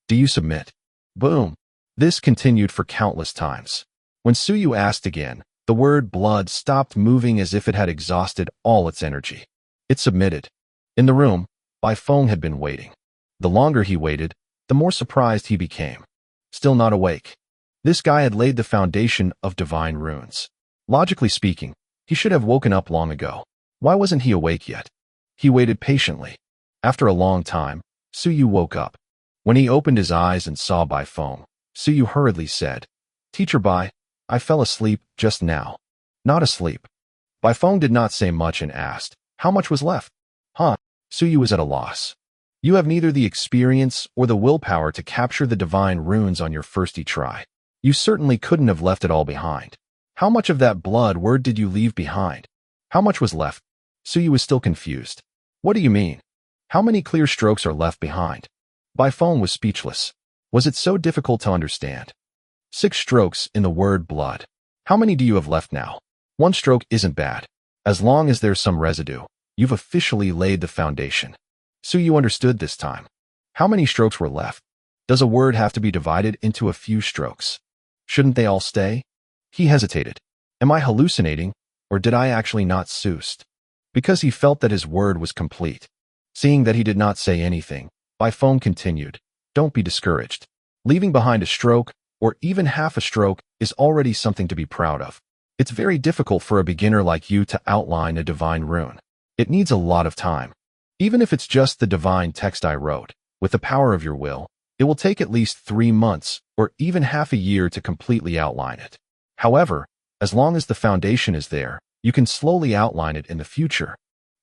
Do you submit? Boom. This continued for countless times. When Suyu asked again, the word blood stopped moving as if it had exhausted all its energy. It submitted. In the room, Bai Feng had been waiting. The longer he waited, the more surprised he became. Still not awake. This guy had laid the foundation of divine runes. Logically speaking, he should have woken up long ago. Why wasn't he awake yet? He waited patiently. After a long time, Suyu woke up. When he opened his eyes and saw Bai Feng, Suyu hurriedly said, Teacher Bai, I fell asleep just now. Not asleep. Bai Feng did not say much and asked, how much was left? Huh? Suyu was at a loss. You have neither the experience or the willpower to capture the divine runes on your firsty try. You certainly couldn't have left it all behind. How much of that blood word did you leave behind? How much was left? Suyu was still confused. What do you mean? How many clear strokes are left behind? Bai Feng was speechless. Was it so difficult to understand? 6 strokes in the word blood. How many do you have left now? 1 stroke isn't bad. As long as there's some residue, you've officially laid the foundation. Suyu understood this time. How many strokes were left? Does a word have to be divided into a few strokes? Shouldn't they all stay? He hesitated. Am I hallucinating, or did I actually not Soost? Because he felt that his word was complete. Seeing that he did not say anything, Bai Feng continued, don't be discouraged. Leaving behind a stroke, or even half a stroke, is already something to be proud of. It's very difficult for a beginner like you to outline a divine rune. It needs a lot of time. Even if it's just the divine text I wrote, with the power of your will, it will take at least 3 months, or even half a year to completely outline it. However, as long as the foundation is there, you can slowly outline it in the future.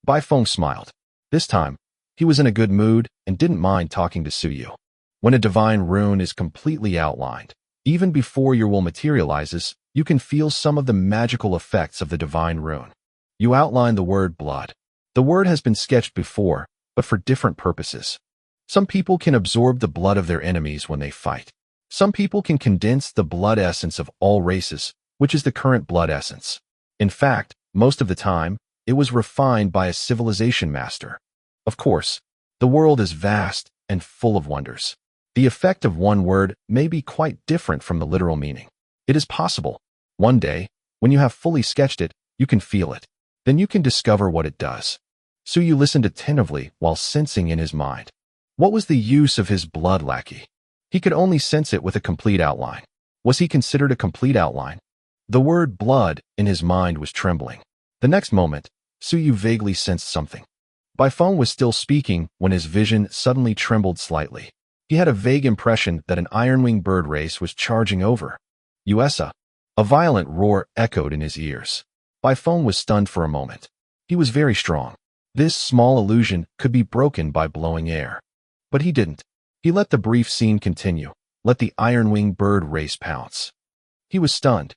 Bai Feng smiled. This time, he was in a good mood and didn't mind talking to Suyu. When a divine rune is completely outlined, even before your will materializes, you can feel some of the magical effects of the divine rune. You outline the word blood. The word has been sketched before, but for different purposes. Some people can absorb the blood of their enemies when they fight. Some people can condense the blood essence of all races, which is the current blood essence. In fact, most of the time, it was refined by a civilization master. Of course, the world is vast and full of wonders. The effect of one word may be quite different from the literal meaning. It is possible. One day, when you have fully sketched it, you can feel it. Then you can discover what it does. Suyu listened attentively while sensing in his mind. What was the use of his blood lackey? He could only sense it with a complete outline. Was he considered a complete outline? The word blood in his mind was trembling. The next moment, Suyu vaguely sensed something. Bai Feng was still speaking when his vision suddenly trembled slightly. He had a vague impression that an iron-winged bird race was charging over. USA! A violent roar echoed in his ears. Bai Feng was stunned for a moment. He was very strong. This small illusion could be broken by blowing air. But he didn't. He let the brief scene continue, let the iron-winged bird race pounce. He was stunned.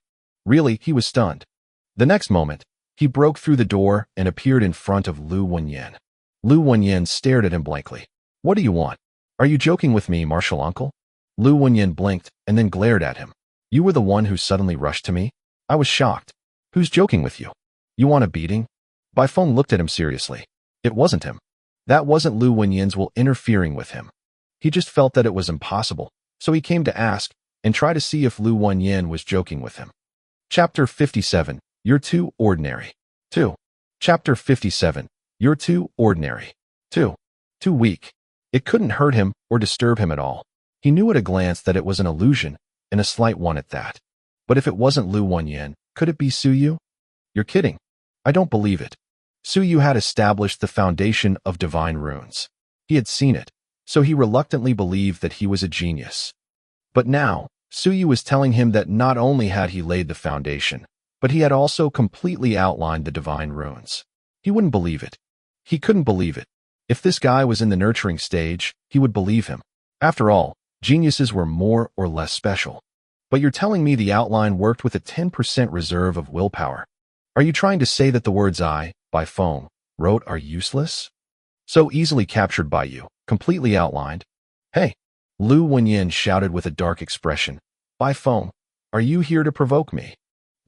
Really, he was stunned. The next moment, he broke through the door and appeared in front of Lu Wenyan. Lu Wenyan stared at him blankly. What do you want? Are you joking with me, martial uncle? Lu Wenyan blinked and then glared at him. You were the one who suddenly rushed to me? I was shocked. Who's joking with you? You want a beating? Bai Feng looked at him seriously. It wasn't him. That wasn't Lu Wenyan's will interfering with him. He just felt that it was impossible, so he came to ask, and try to see if Lu Wenyin was joking with him. Chapter 57. You're too ordinary. 2. Chapter 57. You're too ordinary. 2. Too weak. It couldn't hurt him or disturb him at all. He knew at a glance that it was an illusion, and a slight one at that. But if it wasn't Lu Wenyin, could it be Suyu? You're kidding. I don't believe it. Suyu had established the foundation of divine runes. He had seen it, so he reluctantly believed that he was a genius. But now, Suyu was telling him that not only had he laid the foundation, but he had also completely outlined the divine runes. He wouldn't believe it. He couldn't believe it. If this guy was in the nurturing stage, he would believe him. After all, geniuses were more or less special. But you're telling me the outline worked with a 10% reserve of willpower. Are you trying to say that the words I, by phone, wrote are useless? So easily captured by you, completely outlined? Hey! Lu Wenyin shouted with a dark expression. By phone, are you here to provoke me?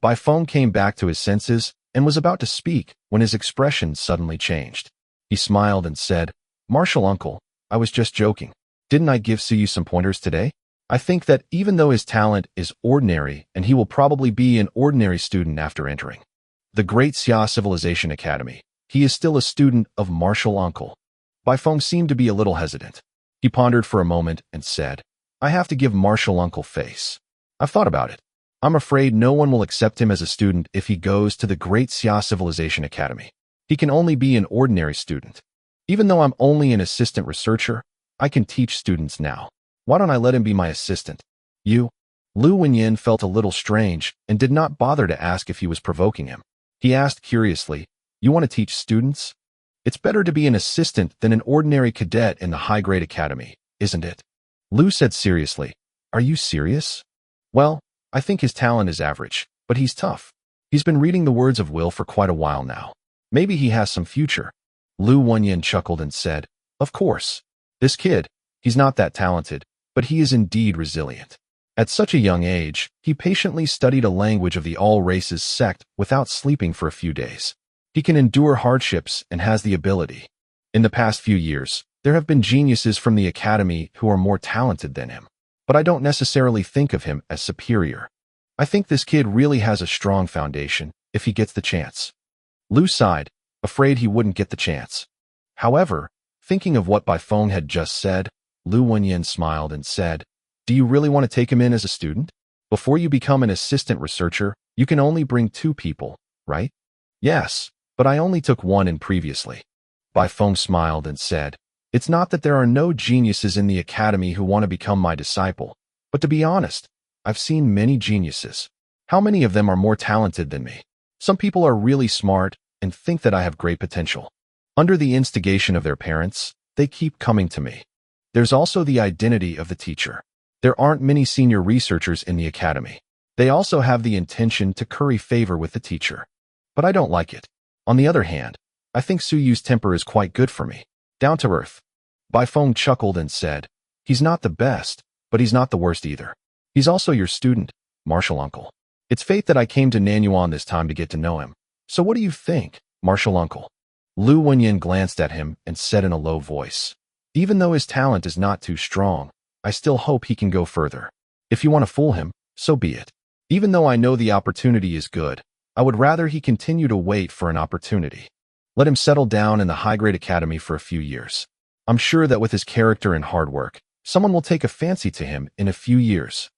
By phone came back to his senses and was about to speak when his expression suddenly changed. He smiled and said, Martial uncle, I was just joking. Didn't I give Suyu some pointers today? I think that even though his talent is ordinary and he will probably be an ordinary student after entering the Great Xia Civilization Academy, he is still a student of Martial Uncle. Baifeng seemed to be a little hesitant. He pondered for a moment and said, I have to give Martial Uncle face. I've thought about it. I'm afraid no one will accept him as a student if he goes to the Great Xia Civilization Academy. He can only be an ordinary student. Even though I'm only an assistant researcher, I can teach students now. Why don't I let him be my assistant? You? Lu Wenyin felt a little strange and did not bother to ask if he was provoking him. He asked curiously, You want to teach students? It's better to be an assistant than an ordinary cadet in the high-grade academy, isn't it? Lu said seriously, Are you serious? Well, I think his talent is average, but he's tough. He's been reading the words of will for quite a while now. Maybe he has some future. Lu Wenyin chuckled and said, Of course. This kid, he's not that talented, but he is indeed resilient. At such a young age, he patiently studied a language of the all-races sect without sleeping for a few days. He can endure hardships and has the ability. In the past few years, there have been geniuses from the academy who are more talented than him, but I don't necessarily think of him as superior. I think this kid really has a strong foundation if he gets the chance. Lu sighed, afraid he wouldn't get the chance. However, thinking of what Baifeng had just said, Lu Wenyin smiled and said, Do you really want to take him in as a student? Before you become an assistant researcher, you can only bring 2 people, right? Yes, but I only took 1 in previously. Baifeng smiled and said, It's not that there are no geniuses in the academy who want to become my disciple, but to be honest, I've seen many geniuses. How many of them are more talented than me? Some people are really smart and think that I have great potential. Under the instigation of their parents, they keep coming to me. There's also the identity of the teacher. There aren't many senior researchers in the academy. They also have the intention to curry favor with the teacher. But I don't like it. On the other hand, I think Suyu's temper is quite good for me. Down to earth. Baifeng chuckled and said, He's not the best, but he's not the worst either. He's also your student, Martial Uncle. It's fate that I came to Nanyuan this time to get to know him. So what do you think, Martial Uncle? Lu Wenyin glanced at him and said in a low voice, Even though his talent is not too strong, I still hope he can go further. If you want to fool him, so be it. Even though I know the opportunity is good, I would rather he continue to wait for an opportunity. Let him settle down in the high-grade academy for a few years. I'm sure that with his character and hard work, someone will take a fancy to him in a few years.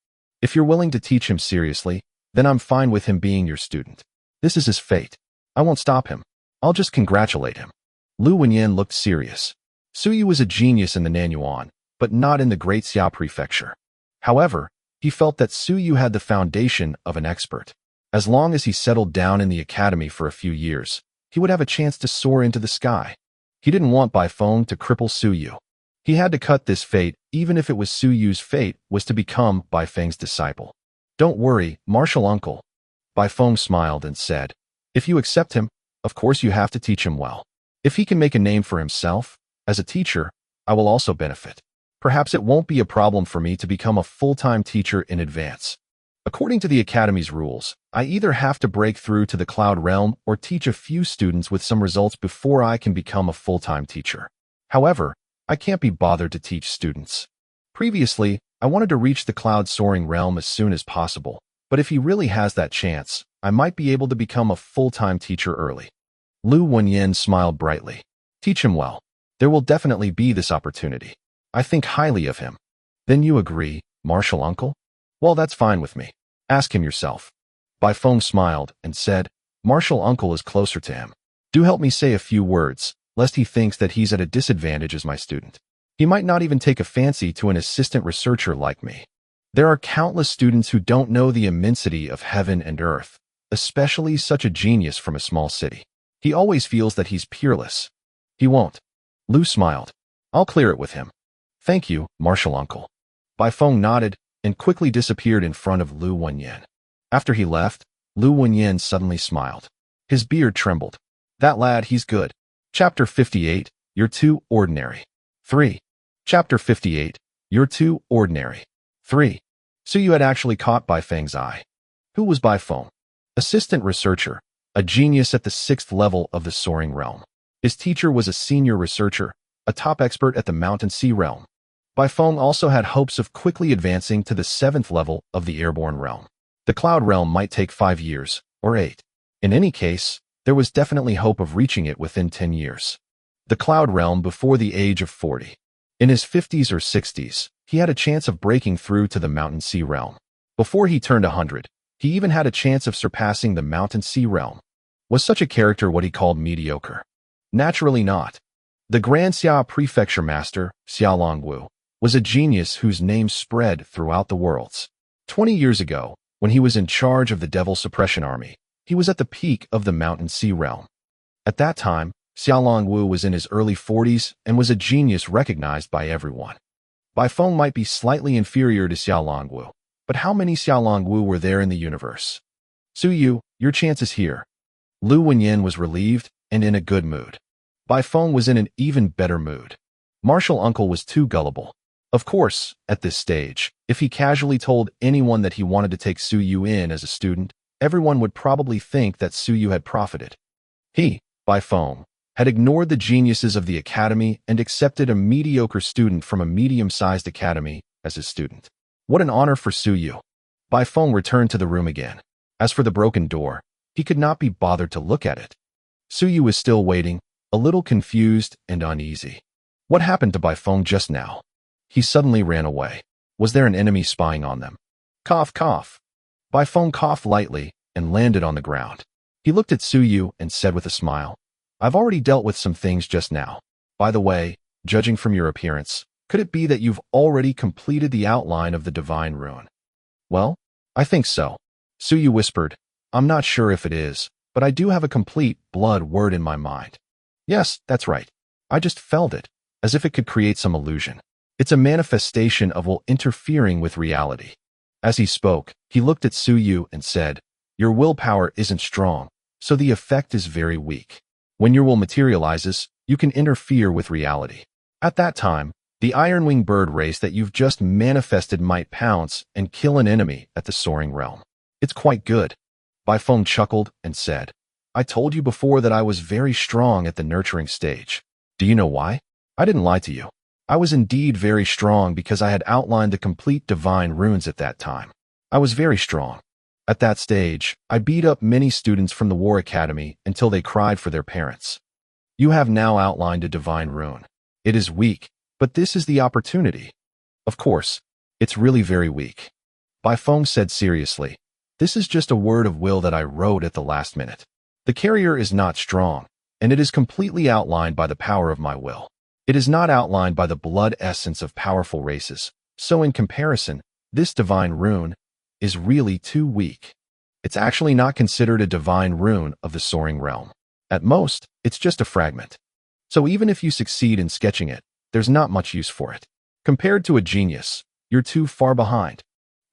If you're willing to teach him seriously, then I'm fine with him being your student. This is his fate. I won't stop him. I'll just congratulate him. Lu Wenyin looked serious. Suyu was a genius in the Nanyuan, but not in the Great Xia Prefecture. However, he felt that Suyu had the foundation of an expert. As long as he settled down in the academy for a few years, he would have a chance to soar into the sky. He didn't want Baifeng to cripple Suyu. He had to cut this fate, even if it was Suyu's fate was to become Baifeng's disciple. Don't worry, Martial Uncle. Baifeng smiled and said, If you accept him, of course you have to teach him well. If he can make a name for himself, as a teacher, I will also benefit. Perhaps it won't be a problem for me to become a full-time teacher in advance. According to the Academy's rules, I either have to break through to the Cloud Realm or teach a few students with some results before I can become a full-time teacher. However, I can't be bothered to teach students. Previously, I wanted to reach the cloud-soaring realm as soon as possible, but if he really has that chance, I might be able to become a full-time teacher early. Lu Wenyan smiled brightly. Teach him well. There will definitely be this opportunity. I think highly of him. Then you agree, martial uncle? Well, that's fine with me. Ask him yourself. Bai Feng smiled and said, Martial uncle is closer to him. Do help me say a few words, lest he thinks that he's at a disadvantage as my student. He might not even take a fancy to an assistant researcher like me. There are countless students who don't know the immensity of heaven and earth, especially such a genius from a small city. He always feels that he's peerless. He won't. Lu smiled. I'll clear it with him. Thank you, martial uncle. Bai Feng nodded and quickly disappeared in front of Lu Wenyan. After he left, Lu Wenyan suddenly smiled. His beard trembled. That lad, he's good. Chapter 58, You're Too Ordinary. 3. Chapter 58, You're Too Ordinary. 3. So you had actually caught Bai Feng's eye. Who was Bai Feng? Assistant researcher, a genius at the 6th level of the soaring realm. His teacher was a senior researcher, a top expert at the mountain sea realm. Bai Feng also had hopes of quickly advancing to the 7th level of the airborne realm. The cloud realm might take 5 years, or 8. In any case, there was definitely hope of reaching it within 10 years. The cloud realm before the age of 40. In his 50s or 60s, he had a chance of breaking through to the mountain sea realm. Before he turned 100, he even had a chance of surpassing the mountain sea realm. Was such a character what he called mediocre? Naturally not. The Grand Xia Prefecture Master, Xia Longwu, was a genius whose name spread throughout the worlds. 20 years ago, when he was in charge of the Devil Suppression Army, he was at the peak of the mountain sea realm. At that time, Xia Longwu was in his early 40s and was a genius recognized by everyone. Bai Feng might be slightly inferior to Xia Longwu, but how many Xia Longwu were there in the universe? Su Yu, your chance is here. Lu Wenyan was relieved and in a good mood. Bai Feng was in an even better mood. Martial uncle was too gullible. Of course, at this stage, if he casually told anyone that he wanted to take Su Yu in as a student, everyone would probably think that Su Yu had profited. He, Bai Feng, had ignored the geniuses of the academy and accepted a mediocre student from a medium-sized academy as his student. What an honor for Su Yu. Bai Feng returned to the room again. As for the broken door, he could not be bothered to look at it. Su Yu was still waiting, a little confused and uneasy. What happened to Bai Feng just now? He suddenly ran away. Was there an enemy spying on them? Cough, cough. Bai Feng coughed lightly and landed on the ground. He looked at Su Yu and said with a smile, I've already dealt with some things just now. By the way, judging from your appearance, could it be that you've already completed the outline of the divine rune? Well, I think so. Su Yu whispered, I'm not sure if it is, but I do have a complete blood word in my mind. Yes, that's right. I just felt it, as if it could create some illusion. It's a manifestation of will interfering with reality. As he spoke, he looked at Su Yu and said, Your willpower isn't strong, so the effect is very weak. When your will materializes, you can interfere with reality. At that time, the iron-winged bird race that you've just manifested might pounce and kill an enemy at the soaring realm. It's quite good. Bai Feng chuckled and said, I told you before that I was very strong at the nurturing stage. Do you know why? I didn't lie to you. I was indeed very strong because I had outlined the complete divine runes at that time. I was very strong. At that stage, I beat up many students from the War Academy until they cried for their parents. You have now outlined a divine rune. It is weak, but this is the opportunity. Of course, it's really very weak. Bai Feng said seriously, This is just a word of will that I wrote at the last minute. The carrier is not strong, and it is completely outlined by the power of my will. It is not outlined by the blood essence of powerful races, so in comparison, this divine rune is really too weak. It's actually not considered a divine rune of the soaring realm. At most, it's just a fragment. So even if you succeed in sketching it, there's not much use for it. Compared to a genius, you're too far behind.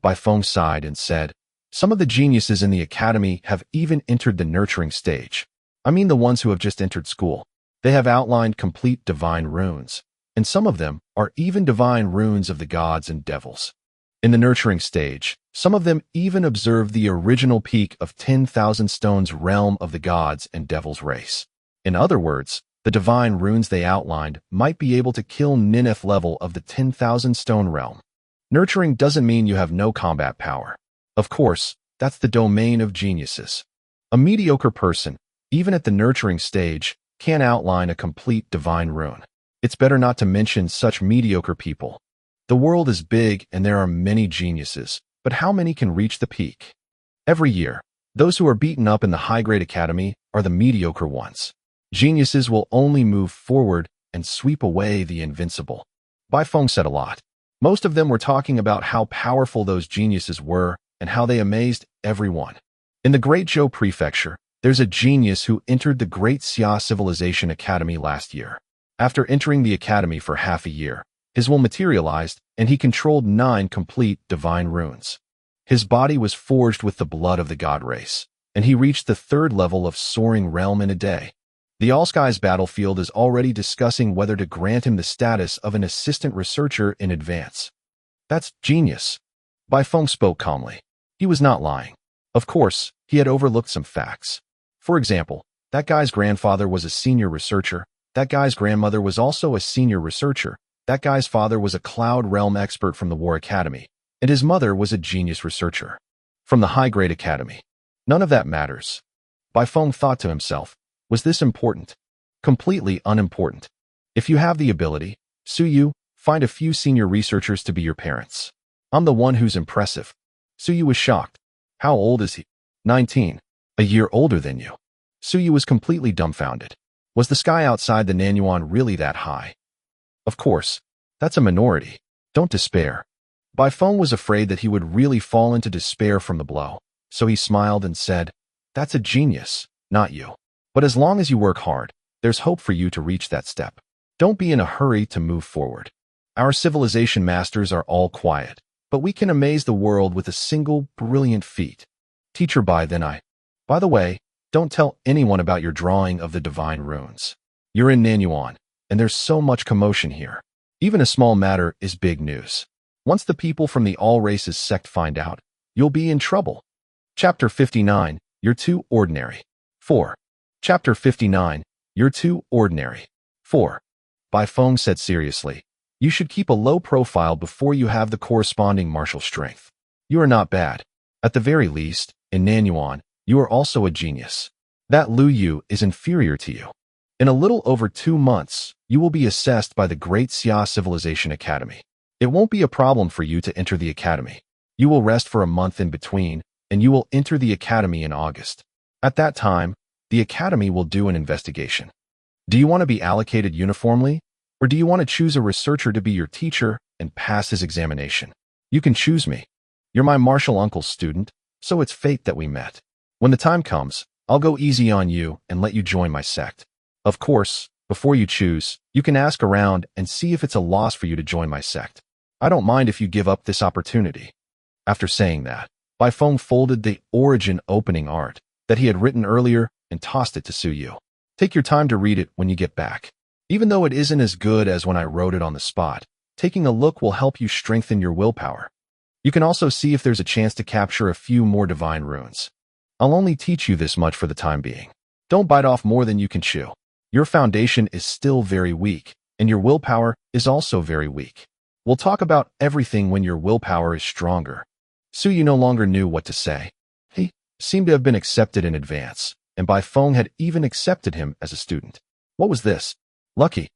Bai Feng sighed and said, Some of the geniuses in the academy have even entered the nurturing stage. I mean the ones who have just entered school. They have outlined complete divine runes, and some of them are even divine runes of the gods and devils. In the nurturing stage, some of them even observe the original peak of 10,000 stones realm of the gods and devils race. In other words, The divine runes they outlined might be able to kill Nineth level of the 10,000 stone realm. Nurturing doesn't mean you have no combat power. Of course, that's the domain of geniuses. A mediocre person, even at the nurturing stage, can't outline a complete divine rune. It's better not to mention such mediocre people. The world is big and there are many geniuses, but how many can reach the peak? Every year, those who are beaten up in the high-grade academy are the mediocre ones. Geniuses will only move forward and sweep away the invincible. Bai Feng said a lot. Most of them were talking about how powerful those geniuses were and how they amazed everyone. In the Great Zhou Prefecture, there's a genius who entered the Great Xia Civilization Academy last year. After entering the academy for half a year, his will materialized and he controlled 9 complete divine runes. His body was forged with the blood of the god race, and he reached the 3rd level of soaring realm in a day. The All-Skies battlefield is already discussing whether to grant him the status of an assistant researcher in advance. That's genius. Bai Feng spoke calmly. He was not lying. Of course, he had overlooked some facts. For example, that guy's grandfather was a senior researcher, that guy's grandmother was also a senior researcher, that guy's father was a Cloud Realm expert from the War Academy, and his mother was a genius researcher from the High-Grade Academy. None of that matters. Bai Feng thought to himself, was this important? Completely unimportant. If you have the ability, Suyu, find a few senior researchers to be your parents. I'm the one who's impressive. Suyu was shocked. How old is he? 19. A year older than you. Suyu was completely dumbfounded. Was the sky outside the Nanyuan really that high? Of course. That's a minority. Don't despair. Bai Feng was afraid that he would really fall into despair from the blow, so he smiled and said, that's a genius, not you. But as long as you work hard, there's hope for you to reach that step. Don't be in a hurry to move forward. Our civilization masters are all quiet, but we can amaze the world with a single brilliant feat. Teacher Bai, then I. By the way, don't tell anyone about your drawing of the divine runes. You're in Nanyuan, and there's so much commotion here. Even a small matter is big news. Once the people from the All Races sect find out, you'll be in trouble. Chapter 59, You're Too Ordinary. 4. Chapter 59, You're Too Ordinary. 4. Bai Feng said seriously, you should keep a low profile before you have the corresponding martial strength. You are not bad. At the very least, in Nanyuan, you are also a genius. That Lu Yu is inferior to you. In a little over 2 months, you will be assessed by the Great Xia Civilization Academy. It won't be a problem for you to enter the academy. You will rest for a month in between, and you will enter the academy in August. At that time, the academy will do an investigation. Do you want to be allocated uniformly, or do you want to choose a researcher to be your teacher and pass his examination? You can choose me. You're my martial uncle's student, so it's fate that we met. When the time comes, I'll go easy on you and let you join my sect. Of course, before you choose, you can ask around and see if it's a loss for you to join my sect. I don't mind if you give up this opportunity. After saying that, Bai Feng folded the origin opening art that he had written earlier and tossed it to Suyu. Take your time to read it when you get back. Even though it isn't as good as when I wrote it on the spot, taking a look will help you strengthen your willpower. You can also see if there's a chance to capture a few more divine runes. I'll only teach you this much for the time being. Don't bite off more than you can chew. Your foundation is still very weak, and your willpower is also very weak. We'll talk about everything when your willpower is stronger. Suyu no longer knew what to say. He seemed to have been accepted in advance, and Bai Feng had even accepted him as a student. What was this? Lucky.